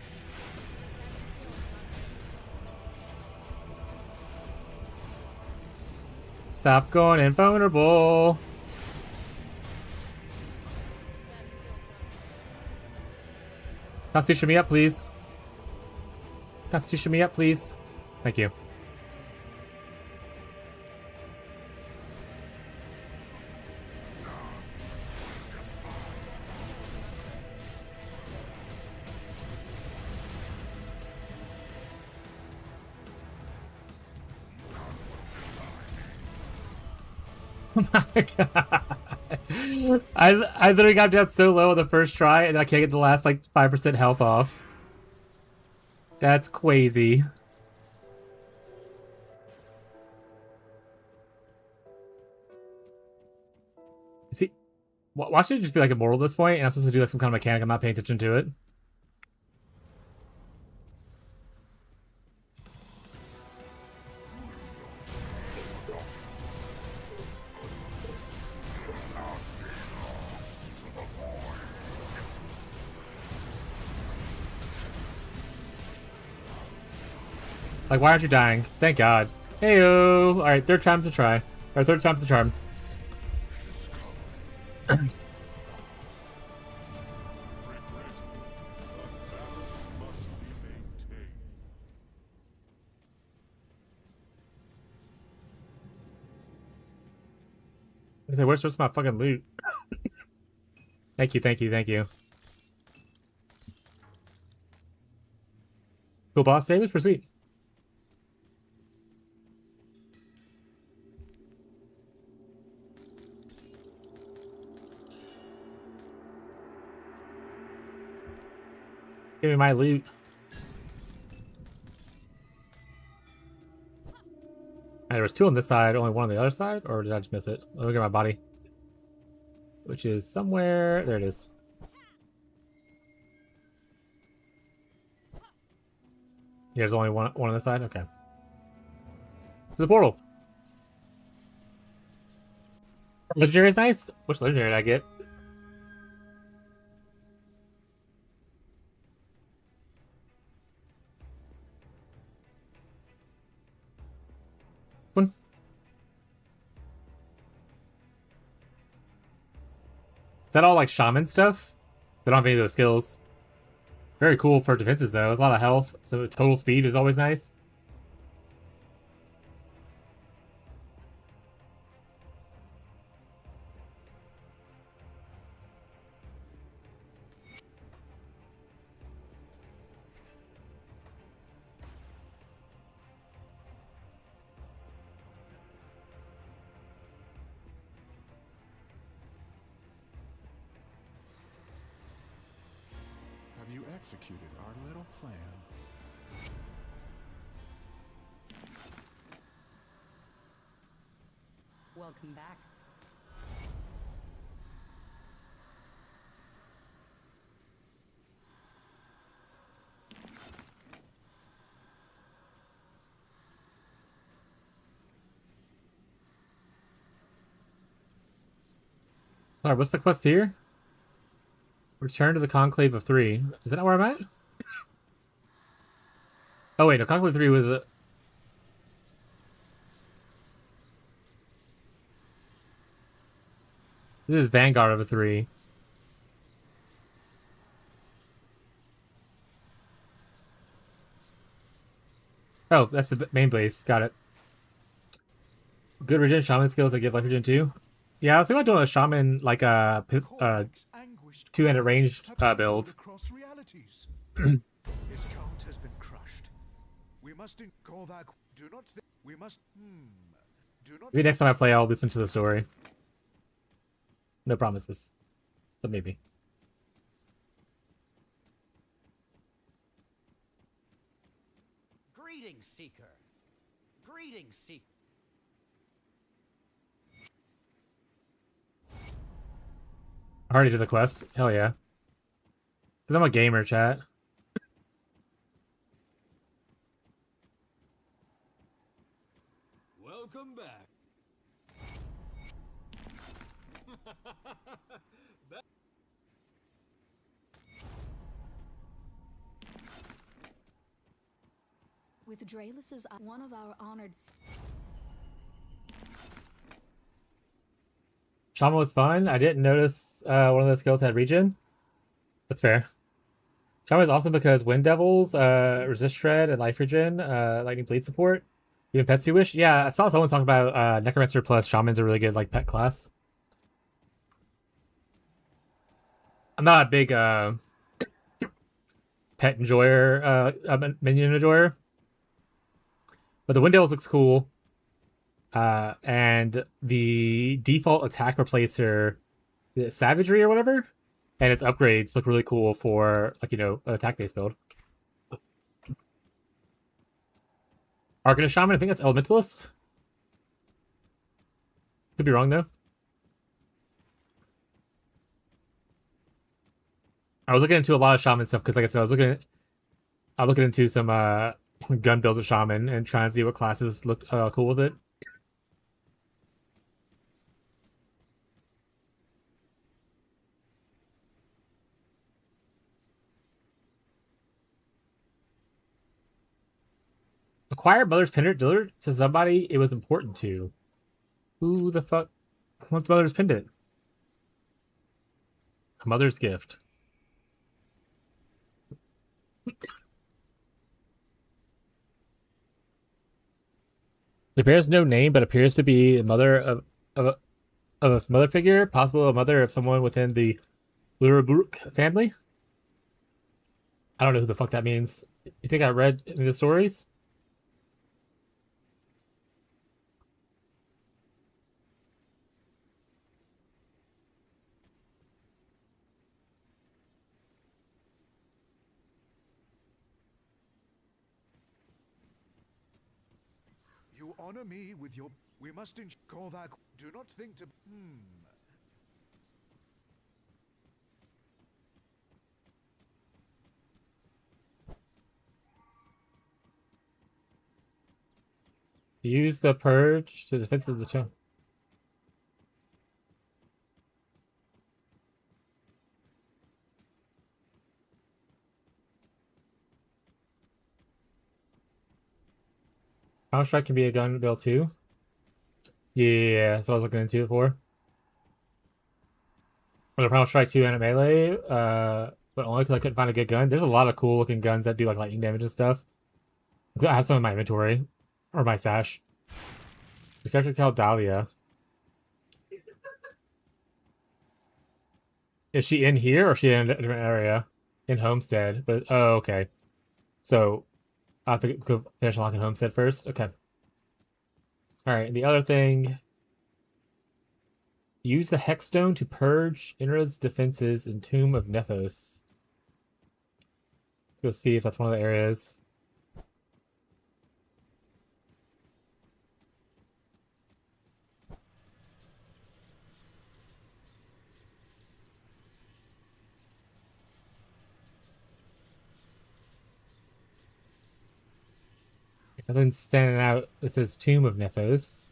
Stop going invulnerable. Constitution me up, please. Constitution me up, please. Thank you. Oh my god. I literally got down so low on the first try and I can't get the last like 5% health off. That's crazy. See, why should it just be like immortal at this point and I'm supposed to do like some kind of mechanic? I'm not paying attention to it. Like, why aren't you dying? Thank God. Heyo! Alright, third time's a try. Or third time's a charm. I say, where's just my fucking loot? Thank you, thank you, thank you. Cool boss savers for sweet. Give me my loot. There was two on this side, only one on the other side? Or did I just miss it? Look at my body. Which is somewhere... There it is. Yeah, there's only one on this side? Okay. To the portal. Legendary is nice? Which legendary did I get? One. Is that all like shaman stuff? They don't have any of those skills. Very cool for defenses though. It's a lot of health, so total speed is always nice. Have you executed our little plan. Welcome back. Alright, what's the quest here? Return to the Conclave of 3. Is that not where I'm at? Oh wait, no, Conclave 3 was a... This is Vanguard of a 3. Oh, that's the main base. Got it. Good regen shaman skills that give life regen too. Yeah, I was thinking about doing a shaman, like a two-handed ranged build. His count has been crushed. We must call that. Do not think we must. Do not. Maybe next time I play, I'll listen to the story. No promises. So maybe. Greetings, Seeker. Greetings, Seeker. I already did the quest. Hell yeah. Because I'm a gamer, chat. Welcome back. With Draelus's one of our honored. Shaman was fun. I didn't notice one of the skills had regen. That's fair. Shaman is awesome because Wind Devils, Resist Shred, and Life Regen, Lightning Bleed support. Even pets if you wish. Yeah, I saw someone talk about Necromancer plus Shaman's a really good like pet class. I'm not a big pet enjoyer, minion enjoyer. But the Wind Devils looks cool. And the default attack replacer, the Savagery or whatever, and its upgrades look really cool for, like, you know, an attack-based build. Arcanist Shaman, I think that's Elementalist. Could be wrong, though. I was looking into a lot of Shaman stuff, because, like I said, I was looking into some gun builds with Shaman, and trying to see what classes looked cool with it. Acquire Mother's Pendant delivered to somebody it was important to. Who the fuck wants Mother's Pendant? A mother's gift. It bears no name, but appears to be a mother of a mother figure, possible a mother of someone within the Lurabuk family. I don't know who the fuck that means. You think I read any of the stories? You honor me with your. We must call that. Do not think to. Use the purge to defense of the tomb. Power Strike can be a gun build too. Yeah, that's what I was looking into it for. Or the Power Strike 2 and a melee, but only because I couldn't find a good gun. There's a lot of cool looking guns that do like lightning damage and stuff. I have some in my inventory. Or my stash. The character called Dahlia. Is she in here or is she in a different area? In Homestead. But oh, okay. So I have to go finish unlocking Homestead first. Okay. Alright, the other thing. Use the Hexstone to purge Inra's defenses in Tomb of Nephos. go see if that's one of the areas. Nothing's standing out. This says Tomb of Nethos.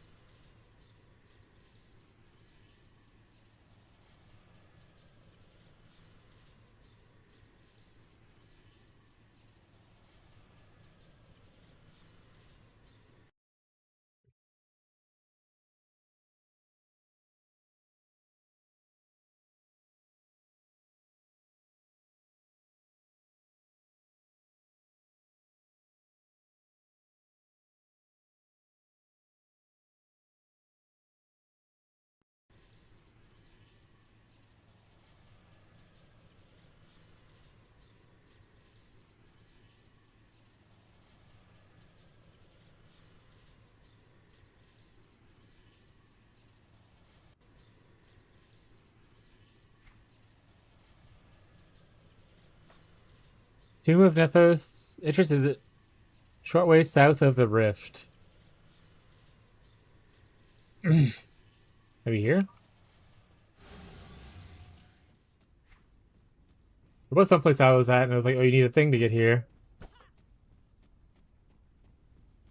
Tomb of Nethos. Entrance is short way south of the rift. Maybe here? There was someplace I was at, and I was like, oh, you need a thing to get here.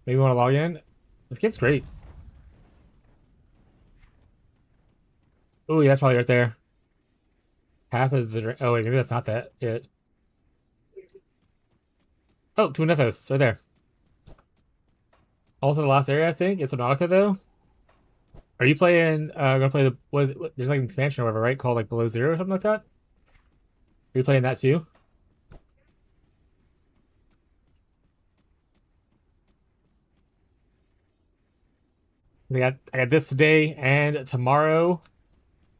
Maybe you want to log in? This game's great. Oh, yeah, that's probably right there. Half of the... Oh, wait, maybe that's not that. It. Oh, Tomb of Nethos. Right there. Also the last area, I think. It's Subnautica, though. Are you playing... gonna play the... there's like an expansion or whatever, right? Called like Below Zero or something like that? Are you playing that too? I got this today and tomorrow,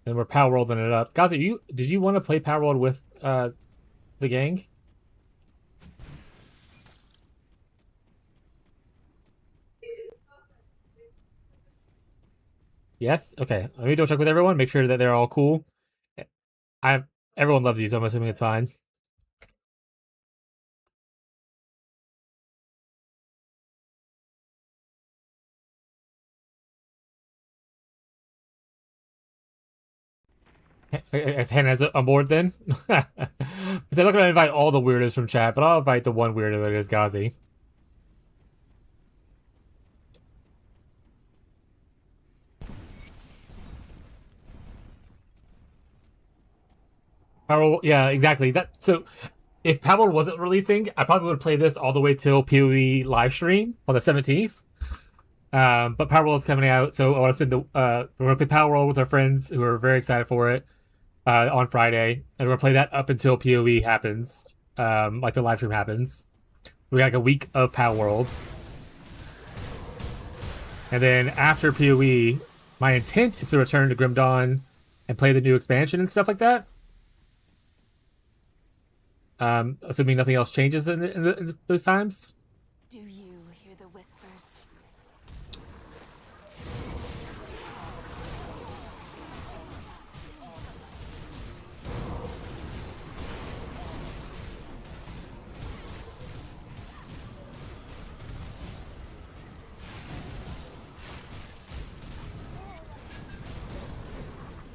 and we're Power Worlding it up. Guys, did you want to play Power World with the gang? Yes. Okay. Let me double check with everyone. Make sure that they're all cool. Everyone loves you, so I'm assuming it's fine. Is Hannah's on board then? So I'm not gonna invite all the weirdos from chat, but I'll invite the one weirdo that is Ghazi. Power, yeah, exactly. So if Power wasn't releasing, I probably would play this all the way till PoE live stream on the 17th. But Power World's coming out, so I want to spend we're gonna play Power World with our friends who are very excited for it on Friday, and we're gonna play that up until PoE happens, like the live stream happens. We got like a week of Power World, and then after PoE, my intent is to return to Grim Dawn and play the new expansion and stuff like that. Assuming nothing else changes in those times. Do you hear the whispers?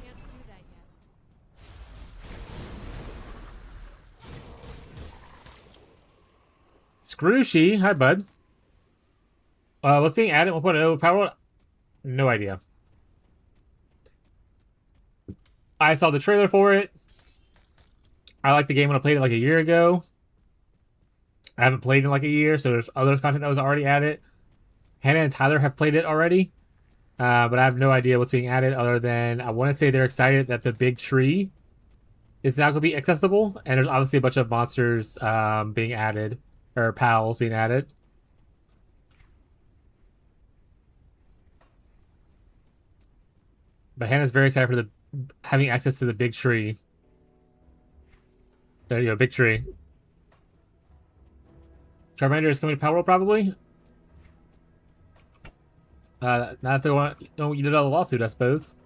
Can't do that yet. Scrooshy, hi bud. What's being added? 1.0 Power? No idea. I saw the trailer for it. I liked the game when I played it like a year ago. I haven't played in like a year, so there's other content that was already added. Hannah and Tyler have played it already, but I have no idea what's being added other than I want to say they're excited that the big tree is now going to be accessible, and there's obviously a bunch of monsters being added, or pals being added. But Hannah's very excited for the having access to the big tree. There you go, big tree. Charmander is coming to Power World probably. Not if they want, don't get another lawsuit, I suppose.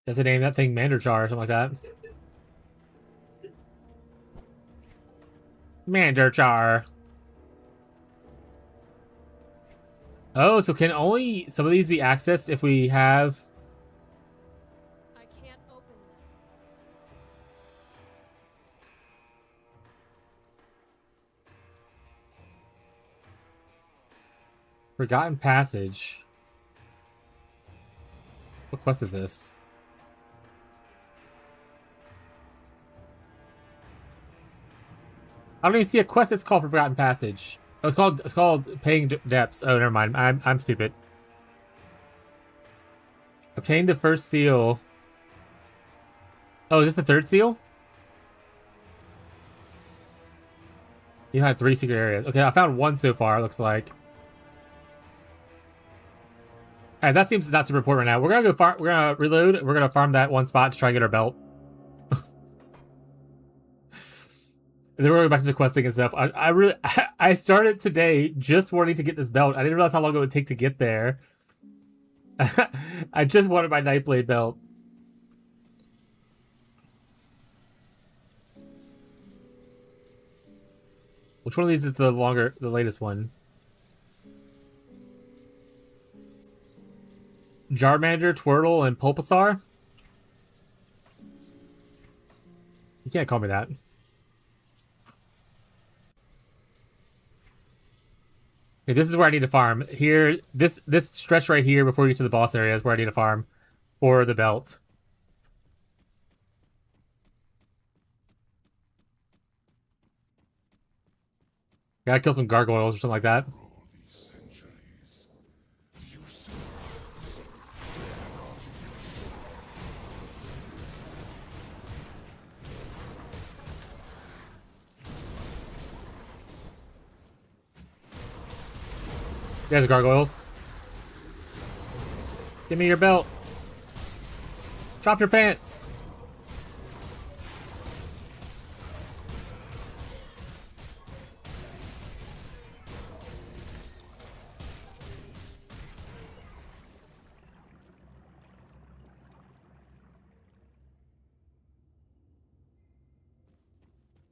That's the name of that thing, Manderchar or something like that. Commander Char. Oh, so can only some of these be accessed if we have... I can't open them. Forgotten Passage. What quest is this? I don't even see a quest that's called Forgotten Passage. Oh, it's called Paying Depths. Oh, never mind. I'm stupid. Obtain the first seal. Oh, is this the third seal? You had 3 secret areas. Okay, I found 1 so far, looks like. Alright, that seems not super important right now. We're gonna go farm. We're gonna reload. We're gonna farm that 1 spot to try and get our belt. And then we're going back to the questing and stuff. I started today just wanting to get this belt. I didn't realize how long it would take to get there. I just wanted my Nightblade belt. Which one of these is the latest one? Jarmander, Twirtle, and Pulpasar? You can't call me that. Okay, this is where I need to farm. Here, this stretch right here before you get to the boss area is where I need to farm for the belt. Gotta kill some gargoyles or something like that. There's the gargoyles. Give me your belt. Drop your pants.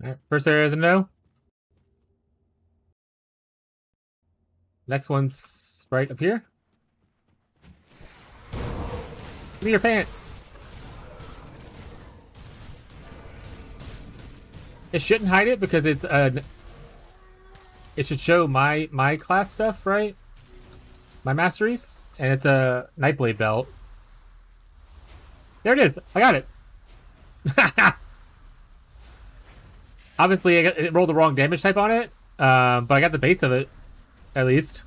All right, first area is a no. Next one's right up here. Give me your pants. It shouldn't hide it because it's an... It should show my class stuff, right? My masteries. And it's a Nightblade belt. There it is. I got it. Obviously, it rolled the wrong damage type on it. But I got the base of it. At least.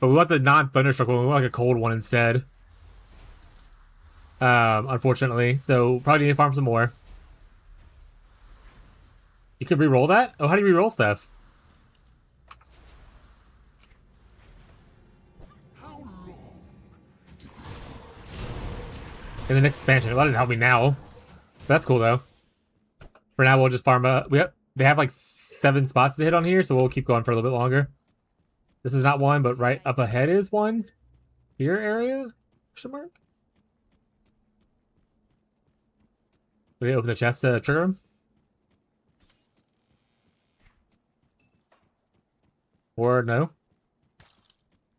But we want the non-Thunderstruck one. We want like a cold one instead. Unfortunately. So probably need to farm some more. You could re-roll that? Oh, how do you re-roll stuff? In the next expansion. Well, that didn't help me now. But that's cool though. For now, we'll just farm. They have like 7 spots to hit on here, so we'll keep going for a little bit longer. This is not one, but right up ahead is one. Here area? Question mark? Did we open the chest to trigger him? Or no?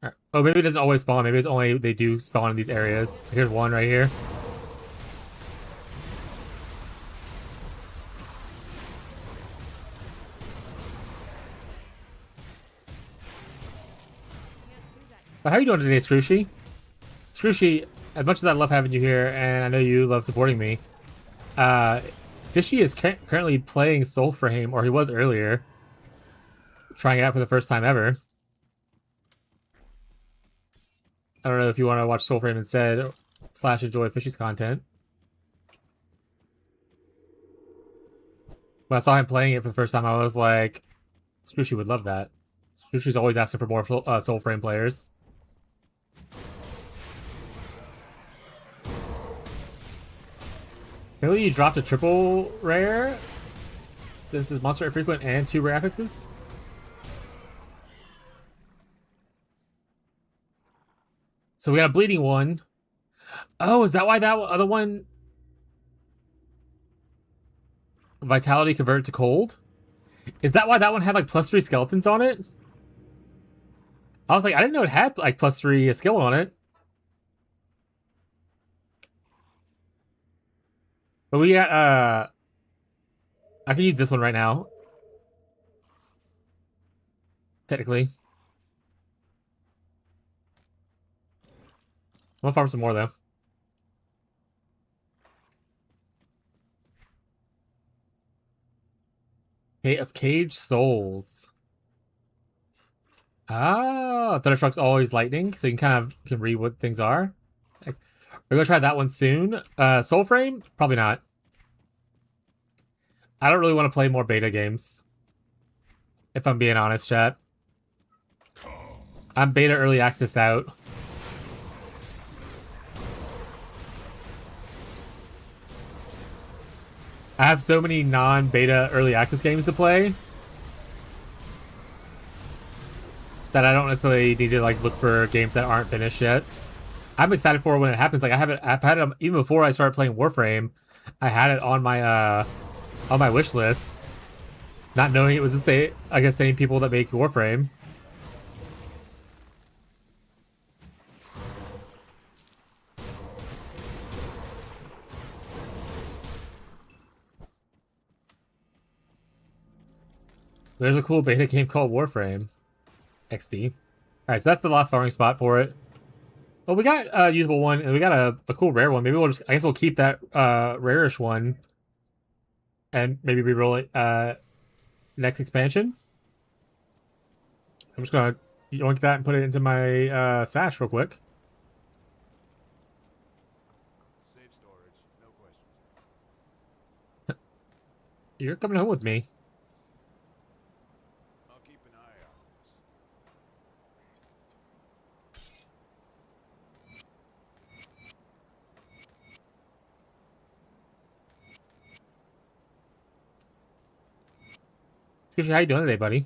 Right. Oh, maybe it doesn't always spawn. Maybe it's only they do spawn in these areas. Here's one right here. But how are you doing today, Scrooshy? Scrooshy, as much as I love having you here, and I know you love supporting me, Fishy is currently playing Soulframe, or he was earlier, trying it out for the first time ever. I don't know if you want to watch Soulframe instead, / enjoy Fishy's content. When I saw him playing it for the first time, I was like, Scrooshy would love that. Scrooshy's always asking for more Soulframe players. Apparently you dropped a triple rare since it's monster rate frequent and 2 rare affixes. So we got a bleeding one. Oh, is that why that other one... Vitality convert to cold? Is that why that one had like +3 skeletons on it? I was like, I didn't know it had like +3 skill on it. But we got I can use this one right now. Technically. I'm gonna farm some more though. Gate of Cage Souls. Ah, Thunderstruck's always lightning, so you can read what things are. Thanks. We're gonna try that one soon. Soul Frame? Probably not. I don't really want to play more beta games. If I'm being honest, chat. I'm beta early access out. I have so many non-beta early access games to play that I don't necessarily need to like look for games that aren't finished yet. I'm excited for when it happens. Like I've had it even before I started playing Warframe. I had it on my wish list, not knowing it was the same people that make Warframe. There's a cool beta game called Warframe XD. Alright, so that's the last farming spot for it. Well, we got a usable one, and we got a cool rare one. Maybe I guess we'll keep that rarish one, and maybe reroll it next expansion. I'm just gonna yoink that and put it into my sash real quick. Safe storage, no questions. You're coming home with me. I'll keep an eye on this. How you doing today, buddy?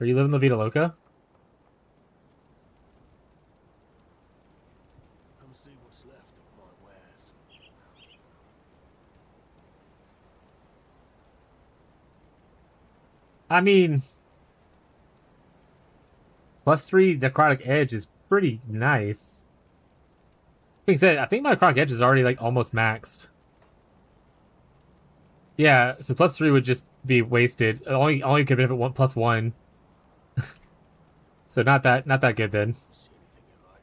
Are you living La Vida Loca? Come see what's left of my wares. I mean, +3 necrotic edge is pretty nice. Being said, I think my necrotic edge is already like almost maxed. Yeah, so +3 would just be wasted. Only could benefit +1. So not that good then. See anything you like?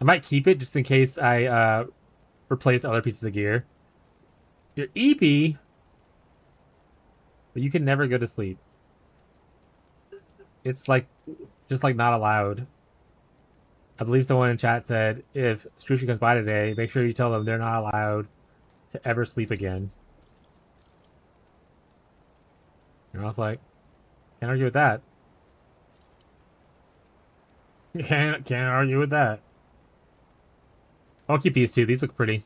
I might keep it just in case I replace other pieces of gear. You're EP, but you can never go to sleep. It's like just like not allowed. I believe someone in chat said if Scrooshy comes by today, make sure you tell them they're not allowed to ever sleep again. And I was like, can't argue with that. Can't argue with that. I'll keep these two. These look pretty.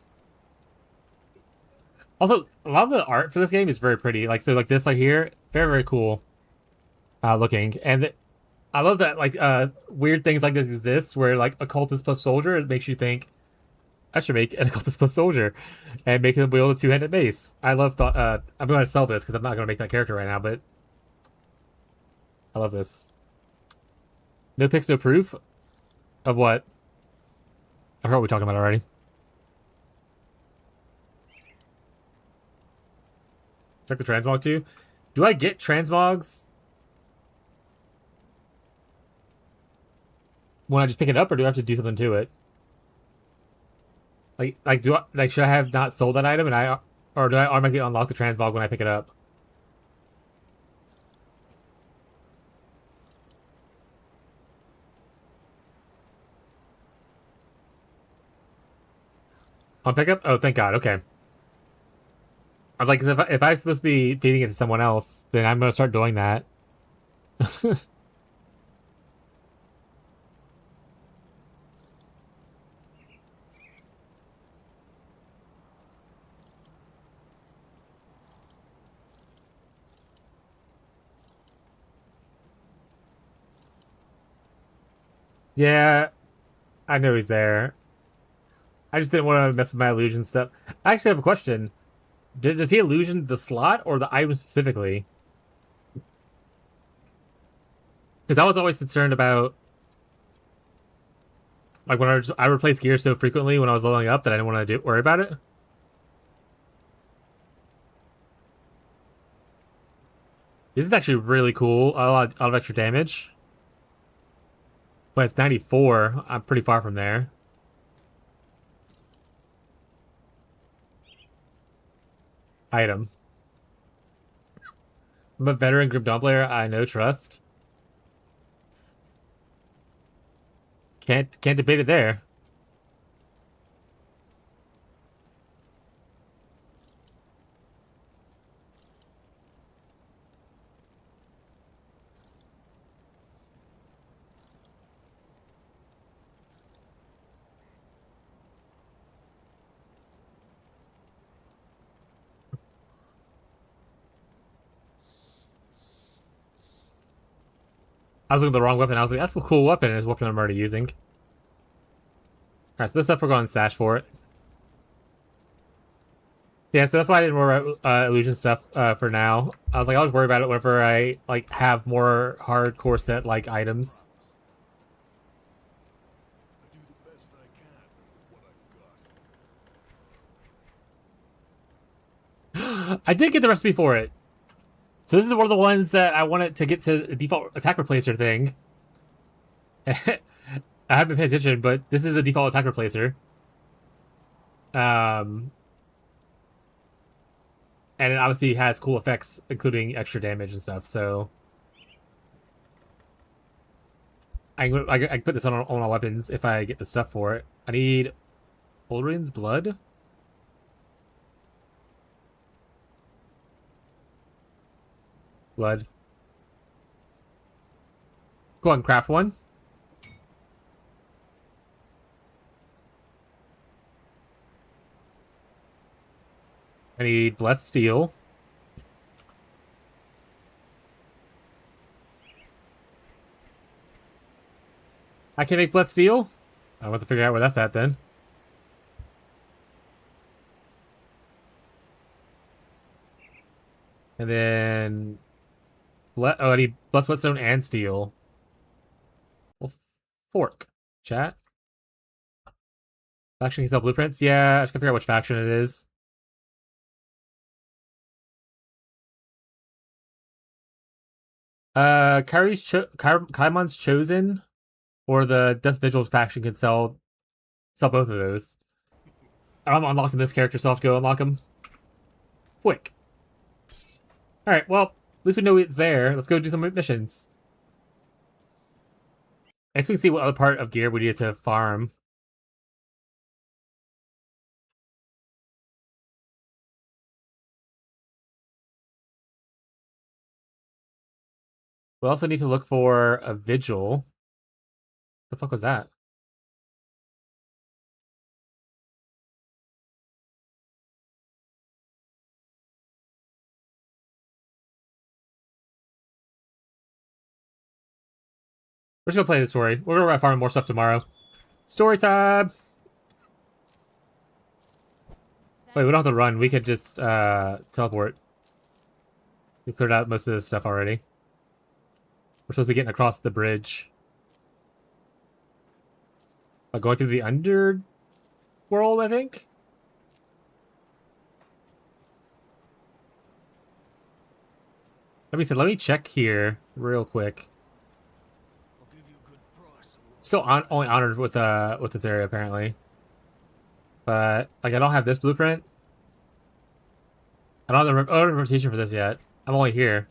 Also, a lot of the art for this game is very pretty. Like so, like this like here, very cool. Looking, and I love that like weird things like this exist where like occultist plus soldier, it makes you think I should make an occultist plus soldier and make him wield a two-handed mace. I love thought. I'm going to sell this because I'm not going to make that character right now, but I love this. No pics, no proof of what? I heard what we're talking about already. Check the transmog too. Do I get transmogs when I just pick it up, or do I have to do something to it? Should I have not sold that item or do I automatically unlock the transmog when I pick it up? On pickup? Oh, thank God. Okay. I was like, if I'm supposed to be feeding it to someone else, then I'm gonna start doing that. Yeah, I know he's there. I just didn't want to mess with my illusion stuff. I actually have a question. Does he illusion the slot or the item specifically? Because I was always concerned about, like, when I replaced gear so frequently when I was leveling up that I didn't want to worry about it. This is actually really cool. A lot of extra damage. But it's 94. I'm pretty far from there. Item. I'm a veteran Grim Dawn player. I know trust. Can't debate it there. I was looking at the wrong weapon. I was like, that's a cool weapon. It's a weapon I'm already using. Alright, so this stuff we're going to stash for it. Yeah, so that's why I didn't worry about illusion stuff for now. I was like, I'll just worry about it whenever I like have more hardcore set like items. I do the best I can with what I've got. I did get the recipe for it. So this is one of the ones that I wanted to get to the default attack replacer thing. I haven't been paying attention, but this is a default attack replacer. And it obviously has cool effects, including extra damage and stuff, so... I can put this on all my weapons if I get the stuff for it. I need Ulrian's Blood? Blood. Go on, craft one. I need Blessed Steel. I can make Blessed Steel? I want to figure out where that's at then. And then... I need Blessed Whetstone and Steel. Well, fork. Chat. Faction can sell blueprints? Yeah, I just gotta figure out which faction it is. Kaimon's Chosen or the Dust Vigil faction can sell both of those. I'm unlocking this character, so I'll have to go unlock him. Quick. Alright, well, at least we know it's there. Let's go do some missions. I guess we can see what other part of gear we need to farm. We also need to look for a vigil. The fuck was that? We're just gonna play the story. We're gonna farm more stuff tomorrow. Story time! Wait, we don't have to run. We could just teleport. We cleared out most of this stuff already. We're supposed to be getting across the bridge. Going through the underworld, I think? Let me check here real quick. Still only honored with this area apparently. But like I don't have this blueprint. I don't have the reputation for this yet. I'm only here.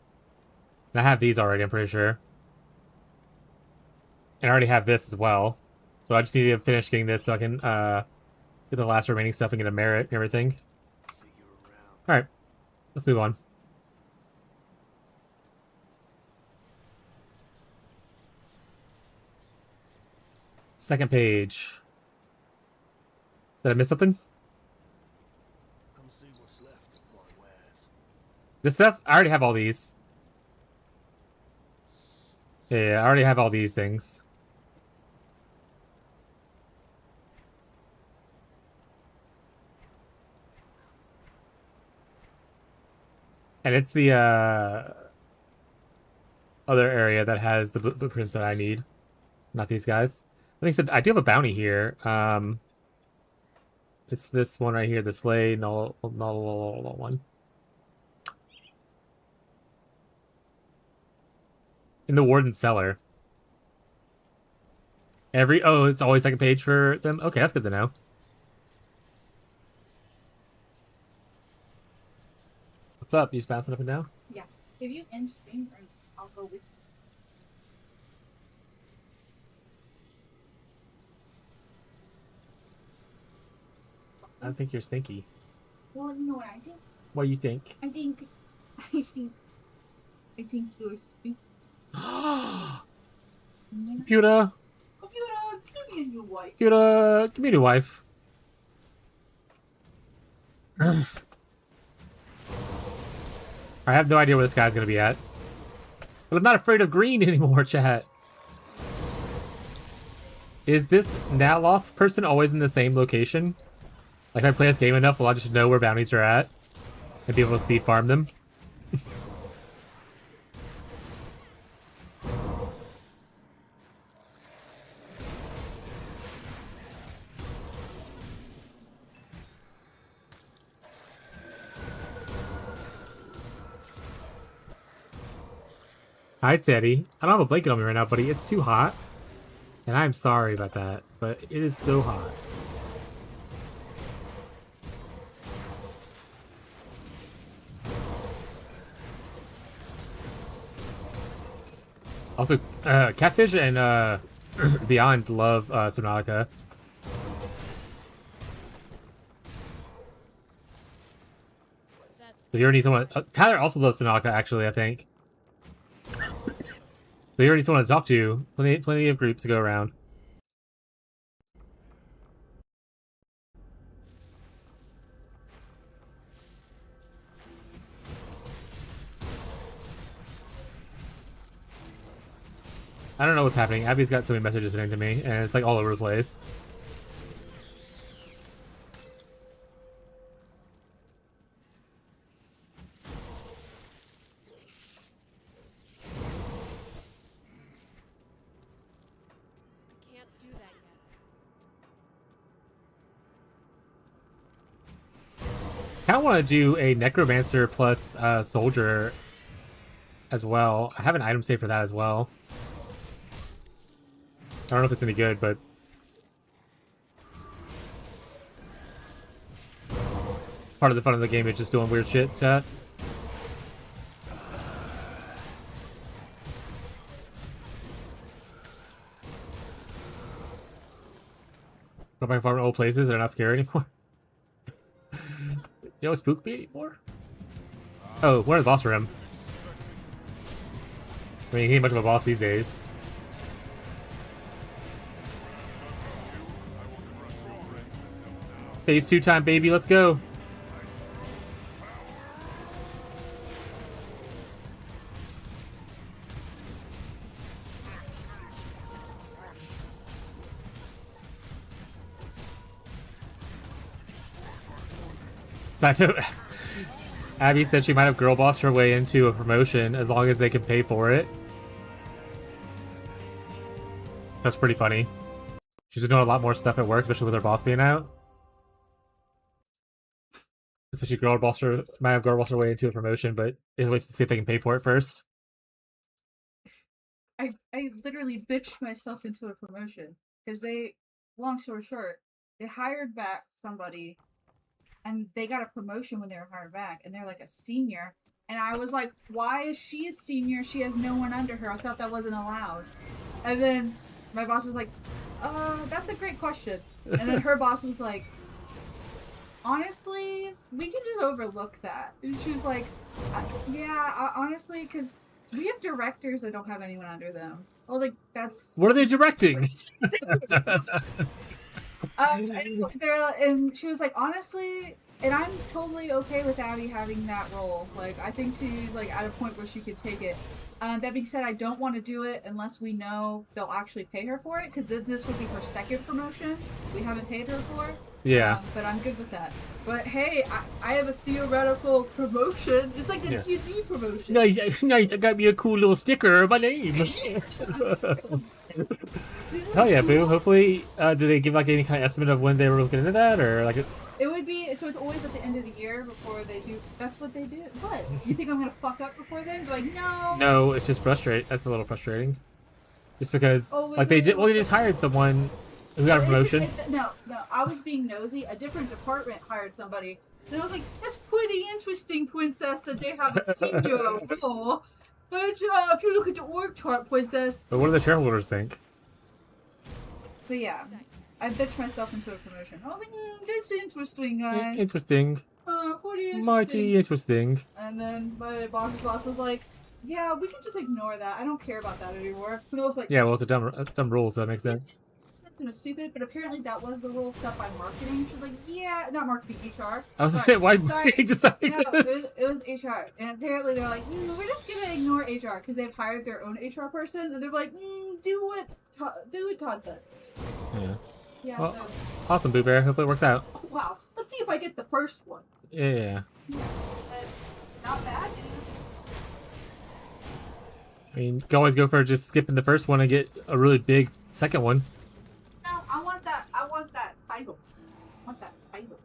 And I have these already, I'm pretty sure. And I already have this as well. So I just need to finish getting this so I can get the last remaining stuff and get a merit and everything. Alright. Let's move on. Second page. Did I miss something? Come see what's left of my wares. This stuff? I already have all these. Yeah, I already have all these things. And it's the other area that has the blueprints that I need, not these guys. Like I said, I do have a bounty here. It's this one right here, the sleigh null one. In the warden's cellar. It's always second page for them? Okay, that's good to know. What's up? You just bouncing up and down? Yeah. If you end stream, I'll go with you. I think you're stinky. Well, you know what I think? What do you think? I think you're stupid. Computer! Computer, give me a new wife. Computer, give me a new wife. I have no idea where this guy's gonna be at. But I'm not afraid of green anymore, chat. Is this Natloth person always in the same location? Like, if I play this game enough, will I just know where bounties are at? And be able to speed farm them? Hi, Teddy. I don't have a blanket on me right now, buddy. It's too hot. And I'm sorry about that, but it is so hot. Also, Catfish and Beyond love Subnautica. So you already need someone. Tyler also loves Subnautica, actually, I think. So you already need someone to talk to. Plenty of groups to go around. I don't know what's happening. Abby's got so many messages sitting to me, and it's like all over the place. I can't do that yet. I kind of want to do a Necromancer plus Soldier as well. I have an item save for that as well. I don't know if it's any good, but part of the fun of the game is just doing weird shit, chat. Go back farm in old places, they're not scary anymore. You don't spook me anymore? Oh, we're in the boss room. I mean, he ain't much of a boss these days. Phase 2 time, baby, let's go. Side note, Abby said she might have girl bossed her way into a promotion as long as they can pay for it. That's pretty funny. She's been doing a lot more stuff at work, especially with her boss being out. So she might have girl bossed her way into a promotion, but it waits to see if they can pay for it first. I literally bitched myself into a promotion because long story short, they hired back somebody and they got a promotion when they were hired back, and they're like a senior. And I was like, why is she a senior? She has no one under her. I thought that wasn't allowed. And then my boss was like, that's a great question. And then her boss was like, honestly, we can just overlook that. And she was like, yeah, honestly, because we have directors that don't have anyone under them. I was like, that's... What are they directing? And she was like, honestly, and I'm totally okay with Abby having that role. Like, I think she's like at a point where she could take it. That being said, I don't want to do it unless we know they'll actually pay her for it, because this would be her second promotion we haven't paid her for. Yeah. But I'm good with that. But hey, I have a theoretical promotion. It's like a Yeah. D&D promotion. Nice, nice. I got me a cool little sticker of my name. Hell yeah, boo. Hopefully, do they give like any kind of estimate of when they were looking into that, or like? It would be so. It's always at the end of the year before they do. That's what they do. What? You think I'm gonna fuck up before then? Be like, no. No, it's just frustrating. That's a little frustrating. Just because, Oh, like they just hired someone who got a promotion. No. I was being nosy. A different department hired somebody, and I was like, "That's pretty interesting, princess, that they have a senior role." But if you look at the org chart, princess. But what do the shareholders think? But yeah, I bitched myself into a promotion. I was like, "That's interesting, guys." Interesting. Pretty interesting. Mighty interesting. And then my boss's boss was like, "Yeah, we can just ignore that. I don't care about that anymore." And I was like, Yeah, well, it's a dumb rule, so that makes sense. It's stupid, but apparently that was the rule set by marketing. She was like, "Yeah, not marketing, HR." I was gonna say, why Sorry. they decided No, this? it was HR, and apparently they're like, "We're just gonna ignore HR because they've hired their own HR person," and they're like, "Do what Todd said." Yeah. Yeah. Well, So. awesome, Boo Bear. Hopefully it works out. Wow. Let's see if I get the first one. Yeah. Not bad. I mean, you can always go for just skipping the first one and get a really big second one. No, I want that title. I want that title.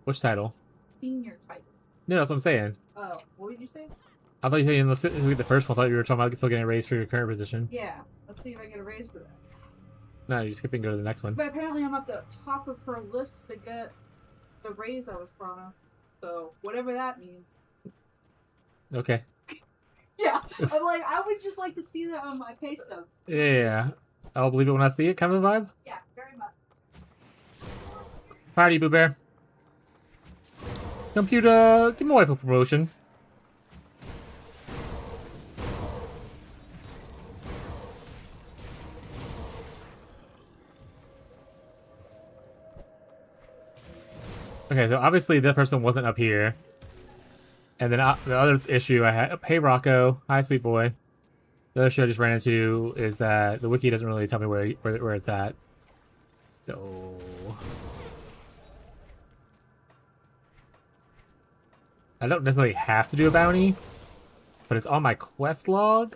Which title? Senior title. No, that's what I'm saying. Oh, what did you say? I thought you said let's get the first one. I thought you were talking about still getting a raise for your current position. Yeah. Let's see if I get a raise for that. No, you skip and go to the next one. But apparently I'm at the top of her list to get the raise I was promised. So, whatever that means. Okay. Yeah, I'm like, I would just like to see that on my pay stub. Yeah. I'll believe it when I see it, kind of a vibe. Yeah, very much. Proud of you, Boo Bear. Computer, give my wife a promotion. Okay, so obviously that person wasn't up here. And then the other issue I had, hey Rocco, hi sweet boy. The other issue I just ran into is that the wiki doesn't really tell me where it's at. So I don't necessarily have to do a bounty, but it's on my quest log.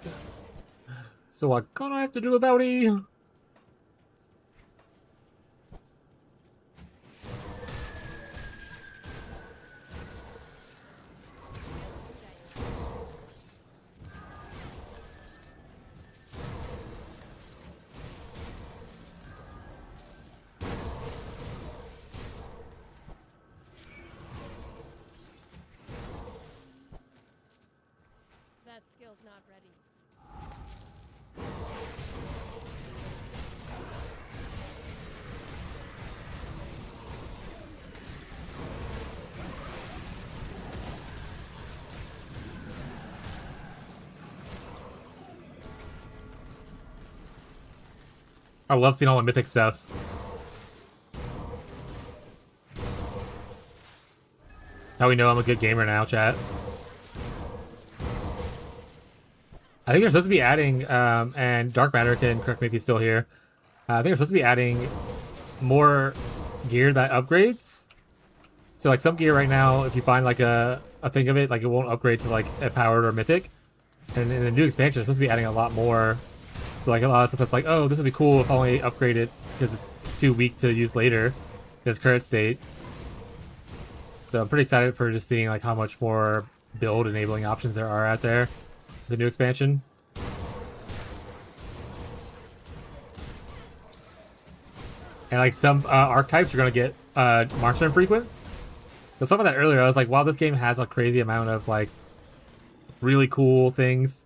So I kinda have to do a bounty. That skill's not ready. I love seeing all the mythic stuff. How we know I'm a good gamer now, chat. I think they're supposed to be adding, and Dark Matter can correct me if he's still here. I think they're supposed to be adding more gear that upgrades. So like some gear right now, if you find like a thing of it, like it won't upgrade to like a powered or mythic. And in the new expansion, they're supposed to be adding a lot more. So like a lot of stuff that's like, oh, this would be cool if I only upgrade it because it's too weak to use later in its current state. So I'm pretty excited for just seeing like how much more build enabling options there are out there. The new expansion. And like some archetypes, you're gonna get monster infrequents. I was talking about that earlier. I was like, wow, this game has a crazy amount of like really cool things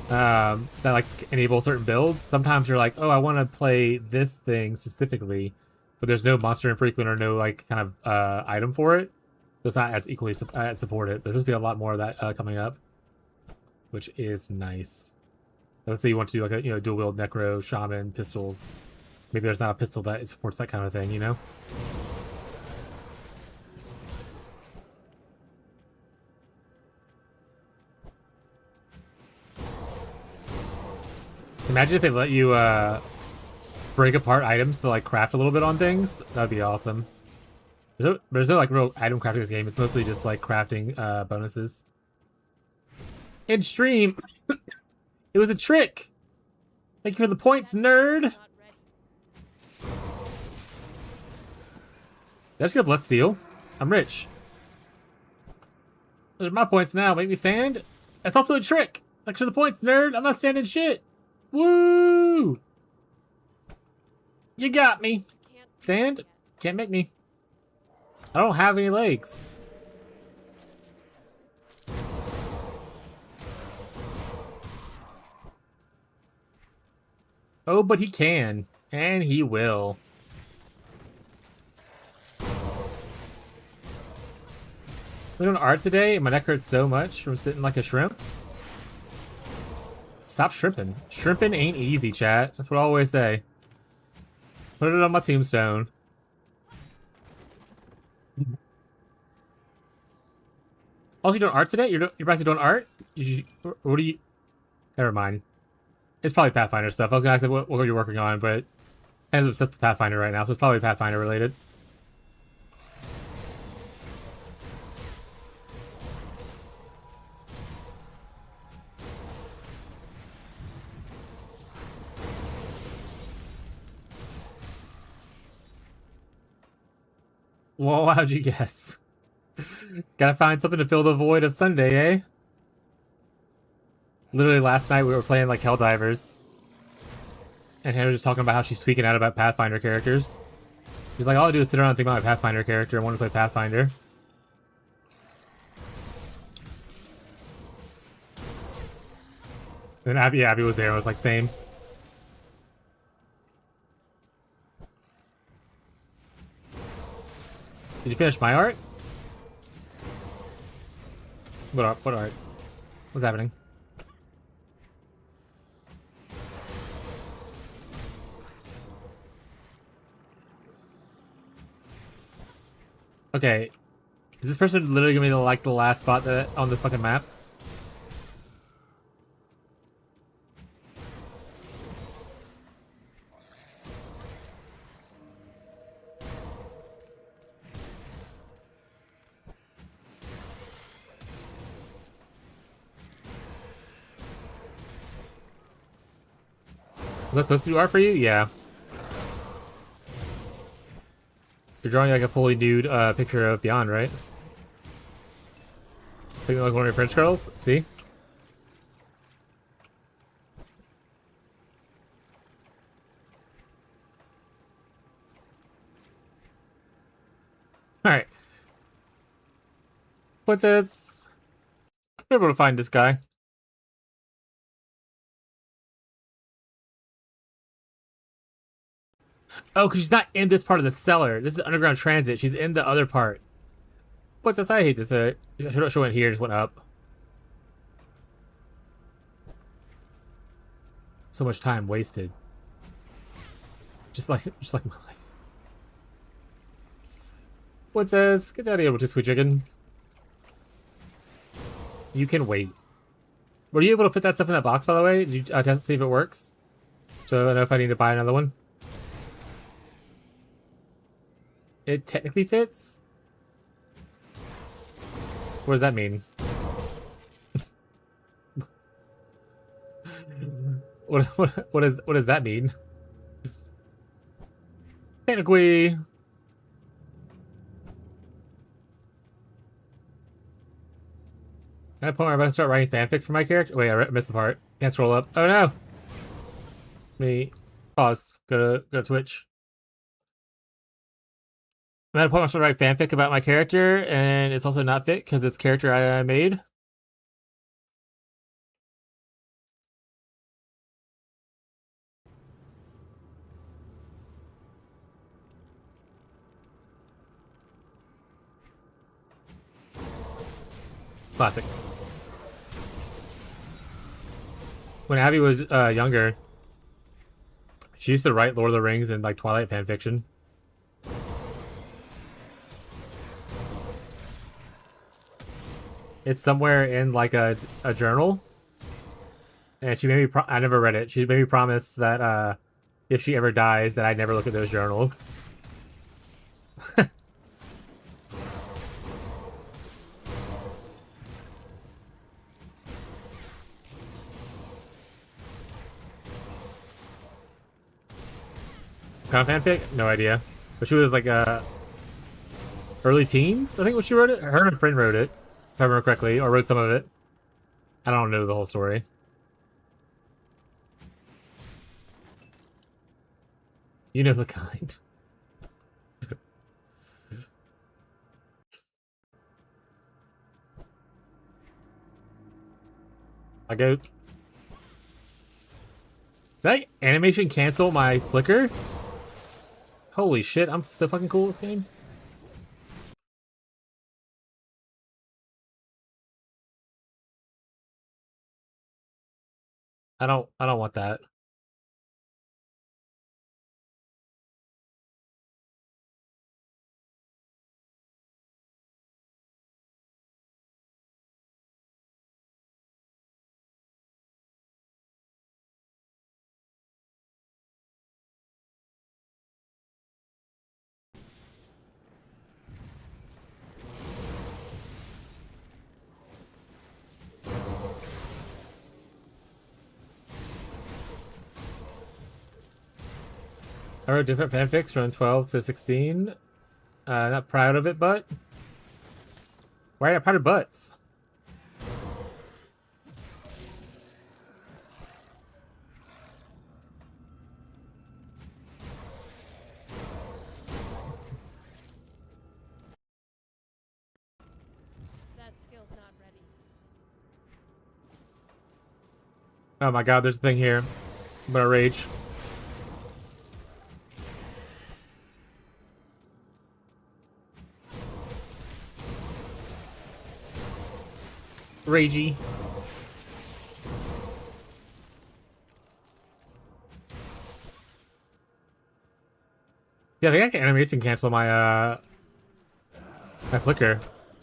that like enable certain builds. Sometimes you're like, oh, I want to play this thing specifically, but there's no monster infrequent or no like kind of item for it. So it's not as equally supported. There's supposed to be a lot more of that coming up, which is nice. Let's say you want to do like a dual wield necro shaman pistols. Maybe there's not a pistol that supports that kind of thing, you know? Imagine if they let you break apart items to like craft a little bit on things. That'd be awesome. There's no like real item crafting in this game. It's mostly just like crafting bonuses. In stream, it was a trick. Thank you for the points, nerd. Not ready. Did I just get a blessed steel? I'm rich. Those are my points now. Make me stand. That's also a trick. Thanks for the points, nerd. I'm not standing shit. Woo! You got me. Can't do Stand? it yet. Can't make me. I don't have any legs. Oh, but he can. And he will. We're doing art today, and my neck hurts so much from sitting like a shrimp. Stop shrimping. Shrimping ain't easy, chat. That's what I always say. Put it on my tombstone. Also, you doing art today? You're back to doing art? What do you... Never mind. It's probably Pathfinder stuff. I was gonna ask what you're working on, but Anna's obsessed with Pathfinder right now, so it's probably Pathfinder related. Whoa, how'd you guess? Gotta find something to fill the void of Sunday, eh? Literally last night we were playing like Helldivers. And Hannah was just talking about how she's tweaking out about Pathfinder characters. She's like, all I do is sit around and think about my Pathfinder character and want to play Pathfinder. And Abby was there and was like, same. Did you finish my art? What art? What art? What's happening? Okay. Is this person literally gonna be like the last spot that on this fucking map? Was that supposed to do art for you? Yeah. You're drawing like a fully nude picture of Beyond, right? Looking like one of your French girls? See? Alright. What's this? I'm able to find this guy. Oh, because she's not in this part of the cellar. This is underground transit. She's in the other part. What's this? I hate this. I should went here, just went up. So much time wasted. Just like my life. What's this? Get out of here with this sweet chicken. You can wait. Were you able to fit that stuff in that box, by the way? Did you test to see if it works? So I know if I need to buy another one. It technically fits? What does that mean? what does that mean? Technically. At a point where I'm about to start writing fanfic for my character. Wait, I missed the part. Can't scroll up. Oh no! Me pause. Go to Twitch. I'm at a point where I'm starting to write fanfic about my character, and it's also not fit because it's character I made. Classic. When Abby was younger, she used to write Lord of the Rings and like Twilight fanfiction. It's somewhere in like a journal, and she made me. I never read it. She made me promise that if she ever dies, that I'd never look at those journals. kind of fanfic? No idea. But she was like early teens, I think, when she wrote it. Her and a friend wrote it, if I remember correctly, or wrote some of it. I don't know the whole story. You know the kind. I go. Did that animation cancel my flicker? Holy shit, I'm so fucking cool at this game. I don't want that. I wrote different fanfics from 12 to 16. Not proud of it, but why are you not proud of butts? That skill's not ready. Oh my god, there's a thing here. I'm gonna rage. Ragey. Yeah, I think I can animation cancel my my flicker.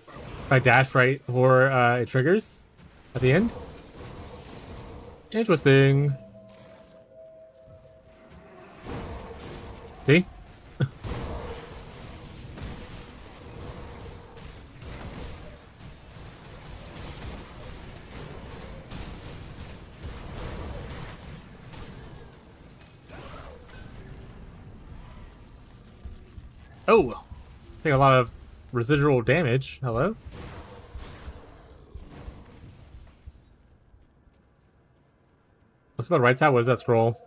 If I dash right before it triggers at the end. Interesting. See? Oh! Take a lot of residual damage. Hello? What's on the right side? What is that scroll?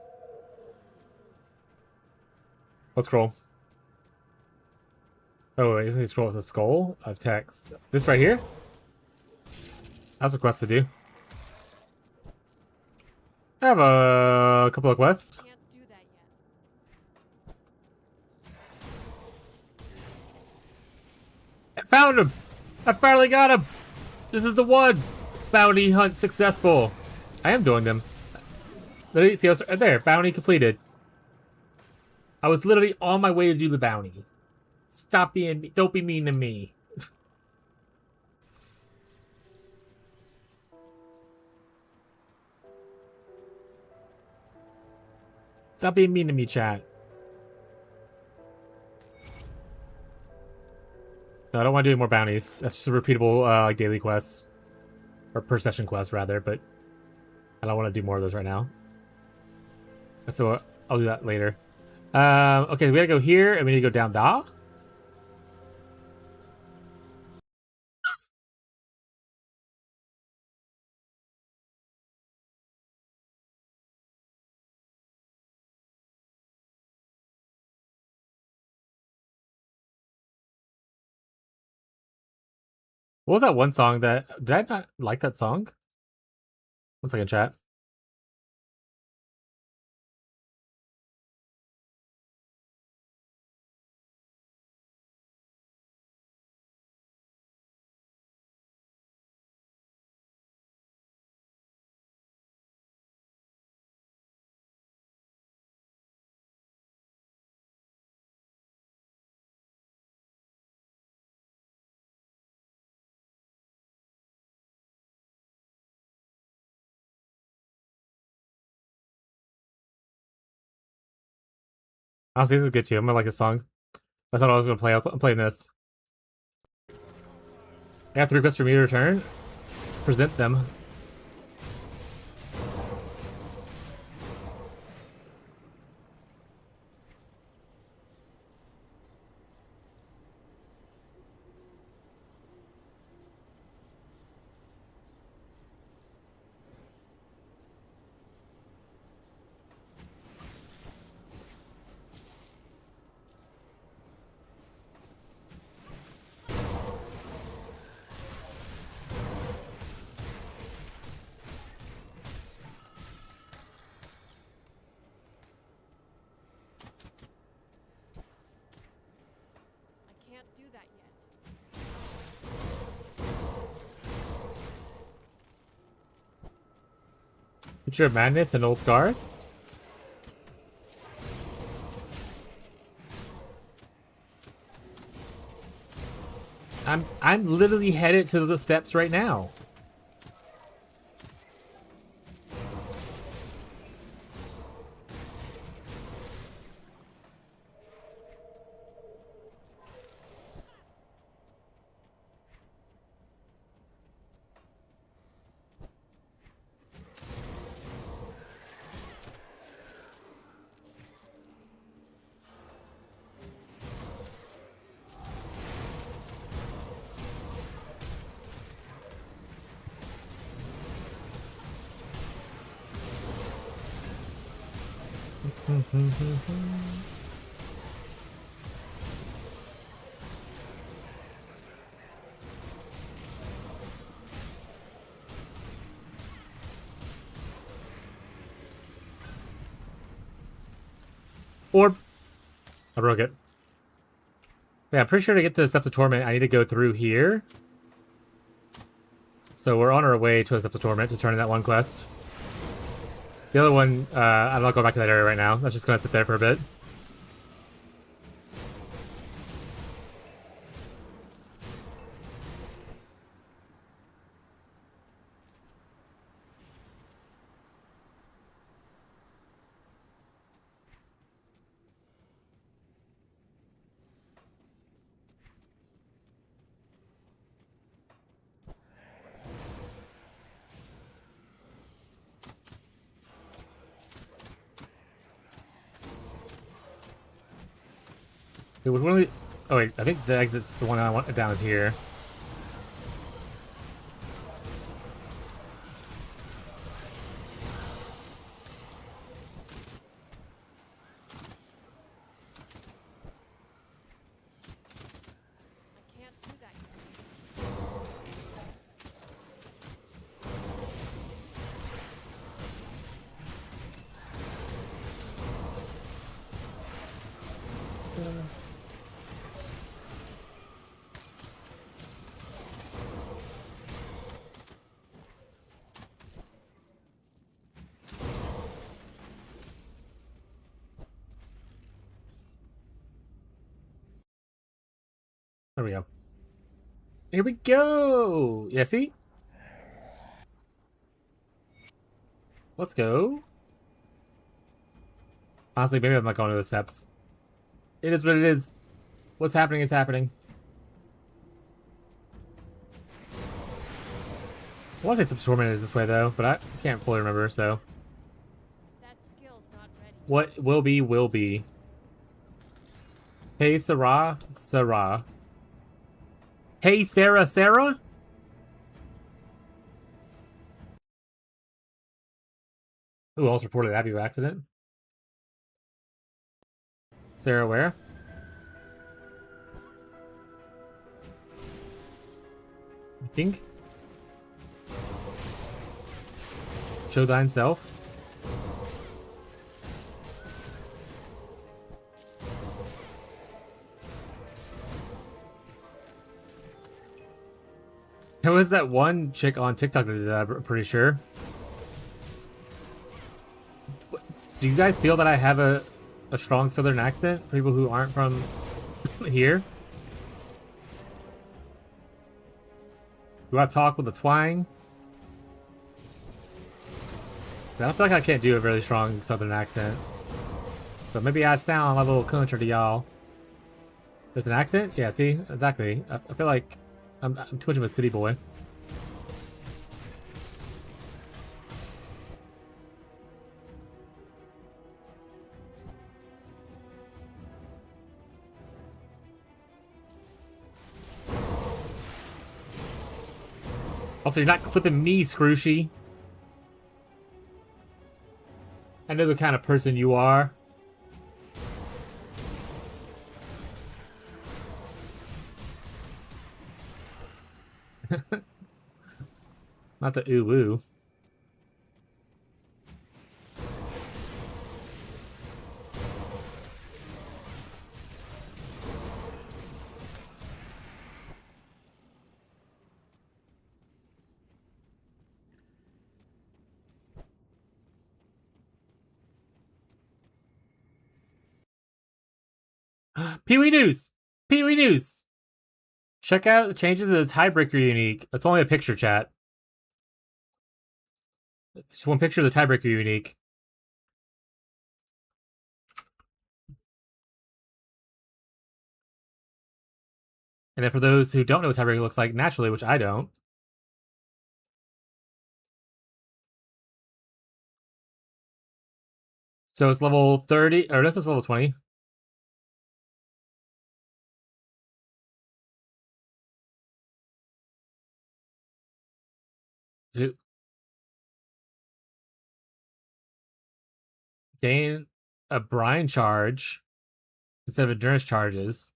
What scroll? Oh, wait, isn't it scroll? It's a skull of text. This right here? That's a quest to do. I have a couple of quests. Can't do that yet. I found him! I finally got him! This is the one! Bounty hunt successful. I am doing them. Literally, see, right there, bounty completed. I was literally on my way to do the bounty. Stop being, don't be mean to me. Stop being mean to me, chat. No, I don't want to do any more bounties. That's just a repeatable like daily quest. Or per session quest, rather, but I don't want to do more of those right now. And so I'll do that later. Okay, we gotta go here, and we need to go down da. What was that one song that... Did I not like that song? 1 second, chat. Honestly, this is good too. I'm gonna like this song. That's not what I was gonna play. I'm playing this. I have 3 requests for me to return. Present them. that yet. Future of Madness and Old Scars. I'm literally headed to the steps right now. Orb. I broke it. Yeah, I'm pretty sure to get to the Steps of Torment, I need to go through here. So we're on our way to the Steps of Torment to turn in that one quest. The other one, I'm not going back to that area right now. That's just going to sit there for a bit. It was really... Oh wait, I think the exit's the one I want down here. I can't do that yet. There we go. Here we go! Yeah, see? Let's go. Honestly, maybe I'm not going to the steps. It is what it is. What's happening is happening. I want to say Steps of Torment is this way, though, but I can't fully remember, so... That skill's not ready. What will be, will be. Hey, Sarah. Sarah. Hey, Sarah, Sarah? Who else reported that Abbey accident? Sarah where? I think. Show thine self. There was that one chick on TikTok that did that, I'm pretty sure. Do you guys feel that I have a strong southern accent for people who aren't from here? Do I talk with a twang? I don't feel like I can't do a really strong southern accent. But maybe I sound like a little country to y'all. There's an accent? Yeah, see? Exactly. I feel like I'm too much of a city boy. Also, you're not clipping me, Scrooshy. I know the kind of person you are. Not the ooh-woo. Pee-wee News! Pee-wee News! Check out the changes to the tiebreaker unique. It's only a picture, chat. It's just one picture of the tiebreaker unique. And then for those who don't know what tiebreaker looks like naturally, which I don't, so it's level 30, or this was level 20. To gain a brine charge instead of endurance charges.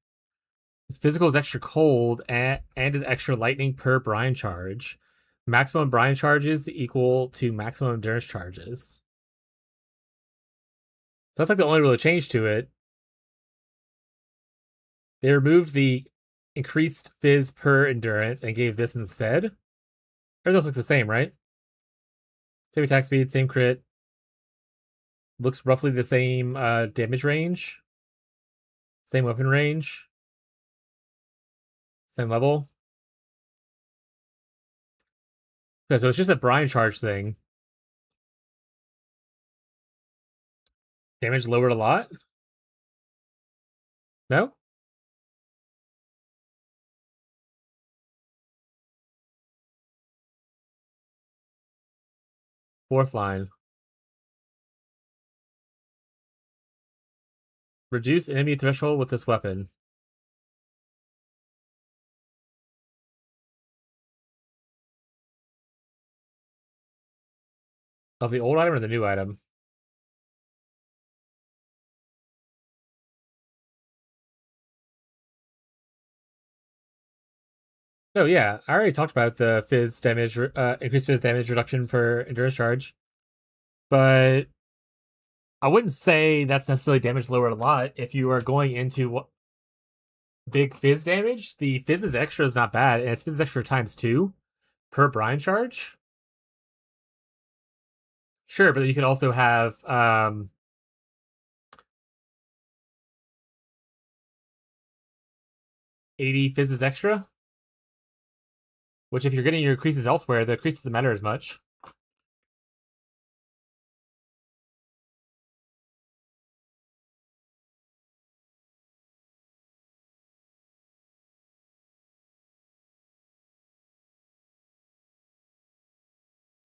His physical is extra cold and is extra lightning per brine charge. Maximum brine charges equal to maximum endurance charges. So that's like the only real change to it. They removed the increased fizz per endurance and gave this instead. Everything else looks the same, right? Same attack speed, same crit. Looks roughly the same damage range. Same weapon range. Same level. Okay, so it's just a brine charge thing. Damage lowered a lot? No? Fourth line. Reduce enemy threshold with this weapon. Of the old item or the new item? Oh yeah, I already talked about the fizz damage, increased fizz damage reduction for endurance charge, but I wouldn't say that's necessarily damage lowered a lot. If you are going into big fizz damage, the fizz's extra is not bad, and it's fizz extra times 2 per brine charge. Sure, but you can also have 80 fizzes extra. Which, if you're getting your increases elsewhere, the increase doesn't matter as much.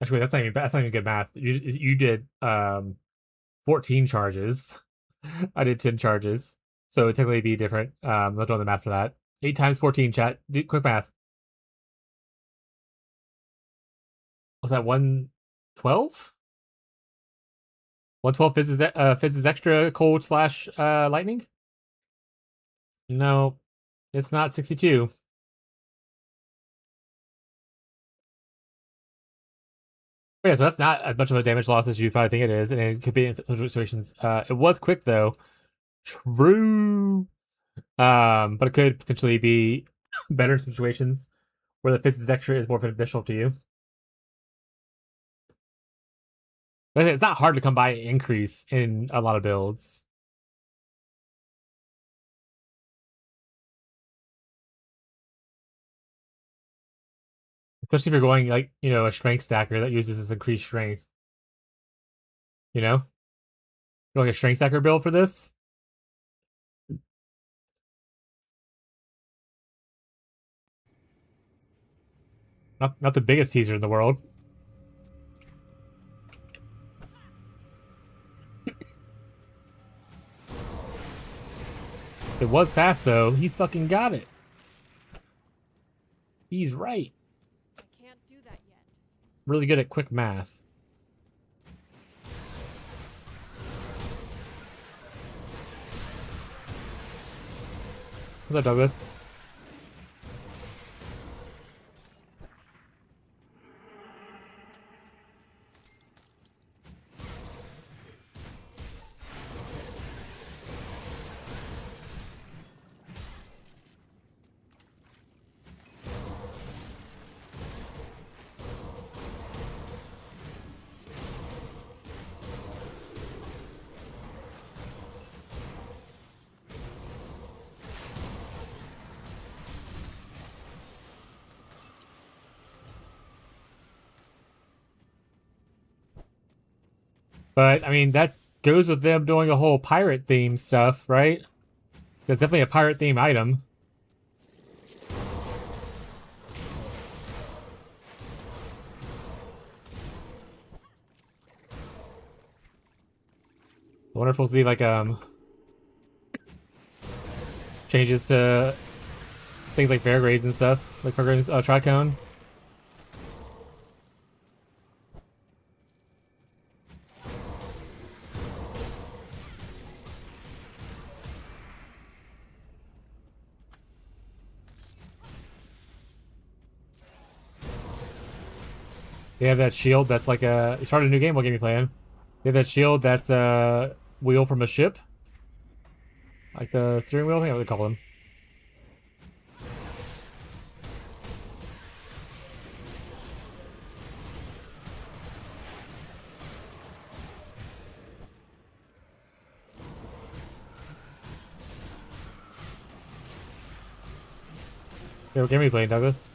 Actually, that's not even good math. You did 14 charges. I did 10 charges, so it'd technically be different. Not doing the math for that. 8 times 14, chat. Do quick math. Was that 112? 112 fizzes extra cold slash lightning? No, it's not 62. But yeah, so that's not as much of a damage loss as you probably think it is, and it could be in some situations. It was quick though. True. But it could potentially be better in situations where the fizzes extra is more beneficial to you. But it's not hard to come by an increase in a lot of builds. Especially if you're going like, a strength stacker that uses this increased strength. You know? You're like a strength stacker build for this? Not the biggest teaser in the world. It was fast though. He's fucking got it. He's right. I can't do that yet. Really good at quick math. What's up, Douglas? But I mean, that goes with them doing a whole pirate theme stuff, right? There's definitely a pirate theme item. I wonder if we'll see like changes to things like fairgrades and stuff, like fairgrades Tricone. They have that shield that's like a. You started a new game. What game you playing? They have that shield that's a wheel from a ship, like the steering wheel. I think what they call them. Yeah, what game are you playing, Douglas?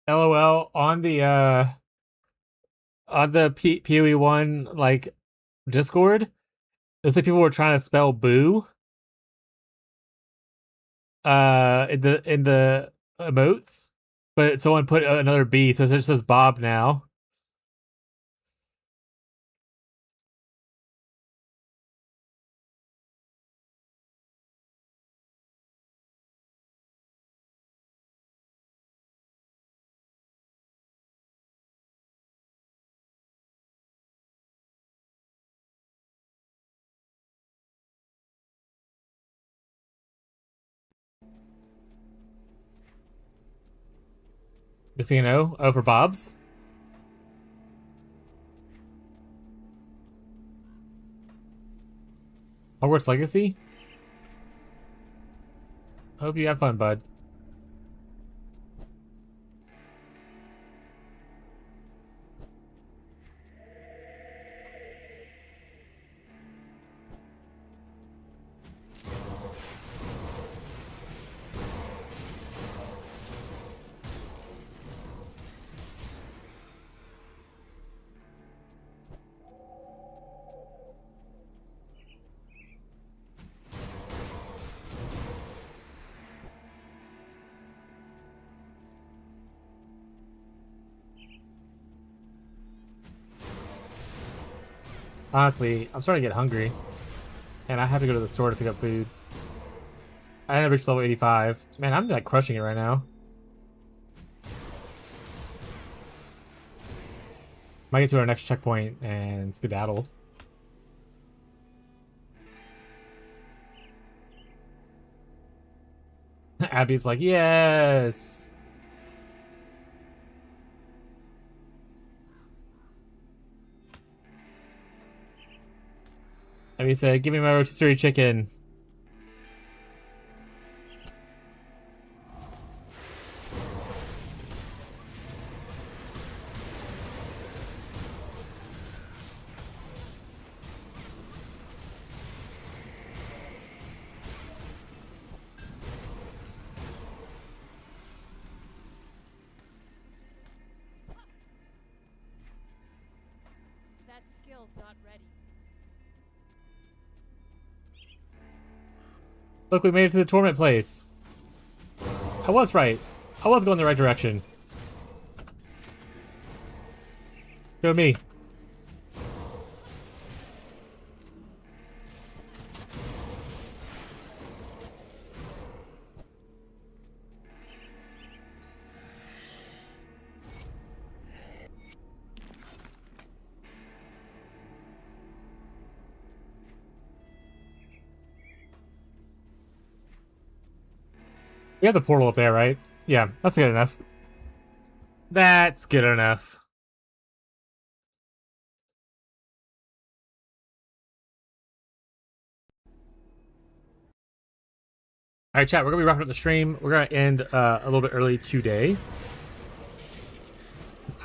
LOL on the PoE1 like Discord. It's like people were trying to spell boo in the emotes, but someone put another B, so it just says Bob now. Missing an O? O for Bob's? Hogwarts Legacy? Hope you have fun, bud. Honestly, I'm starting to get hungry. And I have to go to the store to pick up food. I haven't reached level 85. Man, I'm like crushing it right now. Might get to our next checkpoint and skedaddle. Abby's like, yes! Abby said, give me my rotisserie chicken. That skill's not ready. Look, we made it to the torment place. I was right. I was going the right direction. Go me. We have the portal up there, right? Yeah, that's good enough. That's good enough. All right, chat. We're gonna be wrapping up the stream. We're gonna end a little bit early today.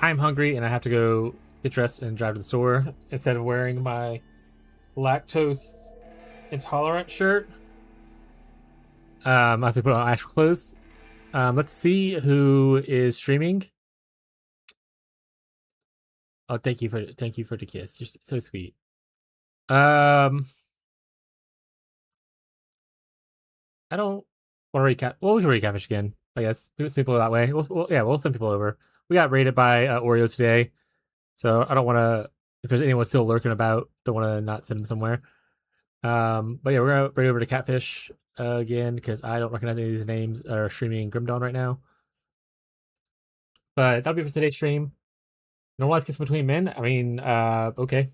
I'm hungry and I have to go get dressed and drive to the store instead of wearing my lactose intolerant shirt. I have to put on actual clothes. Let's see who is streaming. Oh, thank you for the kiss. You're so sweet. I don't want to recap. Well, we can recapfish again, I guess. It's simple that way. We'll send people over. We got raided by Oreo today, so I don't want to. If there's anyone still lurking about, don't want to not send them somewhere. But yeah, we're gonna raid over to Catfish again because I don't recognize any of these names are streaming Grim Dawn right now. But that'll be for today's stream. Normalized kiss between men. I mean, okay.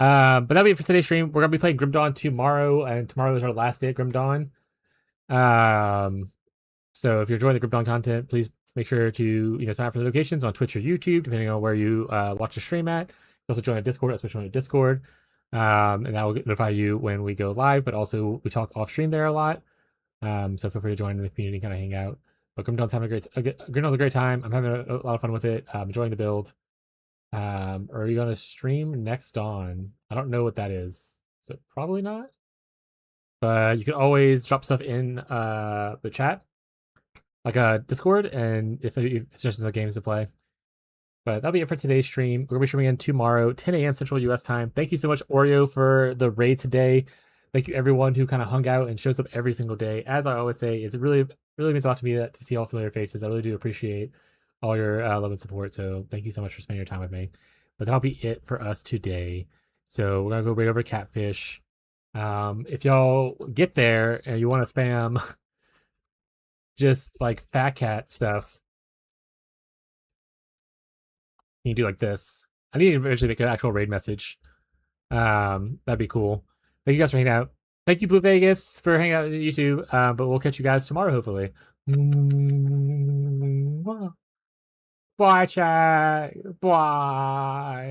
But that'll be it for today's stream. We're gonna be playing Grim Dawn tomorrow, and tomorrow is our last day at Grim Dawn. So if you're enjoying the Grim Dawn content, please make sure to sign up for the notifications on Twitch or YouTube, depending on where you watch the stream at. You also join a Discord, especially on a Discord, and that will notify you when we go live. But also we talk off stream there a lot. So feel free to join in the community and kind of hang out. But Grim Dawn's having Grim Dawn's a great time. I'm having a lot of fun with it. Enjoying the build. Are you gonna stream next Dawn? I don't know what that is, so probably not. But you can always drop stuff in the chat, like a Discord, and if it's just the games to play. But that'll be it for today's stream. We're gonna be streaming again tomorrow, 10 a.m. Central US time. Thank you so much, Oreo, for the raid today. Thank you everyone who kind of hung out and shows up every single day. As I always say, it really means a lot to me to see all familiar faces. I really do appreciate all your love and support. So thank you so much for spending your time with me. But that'll be it for us today. So we're gonna go right over to Catfish. If y'all get there and you want to spam just like fat cat stuff, you can do like this. I need to eventually make an actual raid message. That'd be cool. Thank you guys for hanging out. Thank you, Blue Vegas, for hanging out on YouTube. But we'll catch you guys tomorrow, hopefully. Bye, chat. Bye.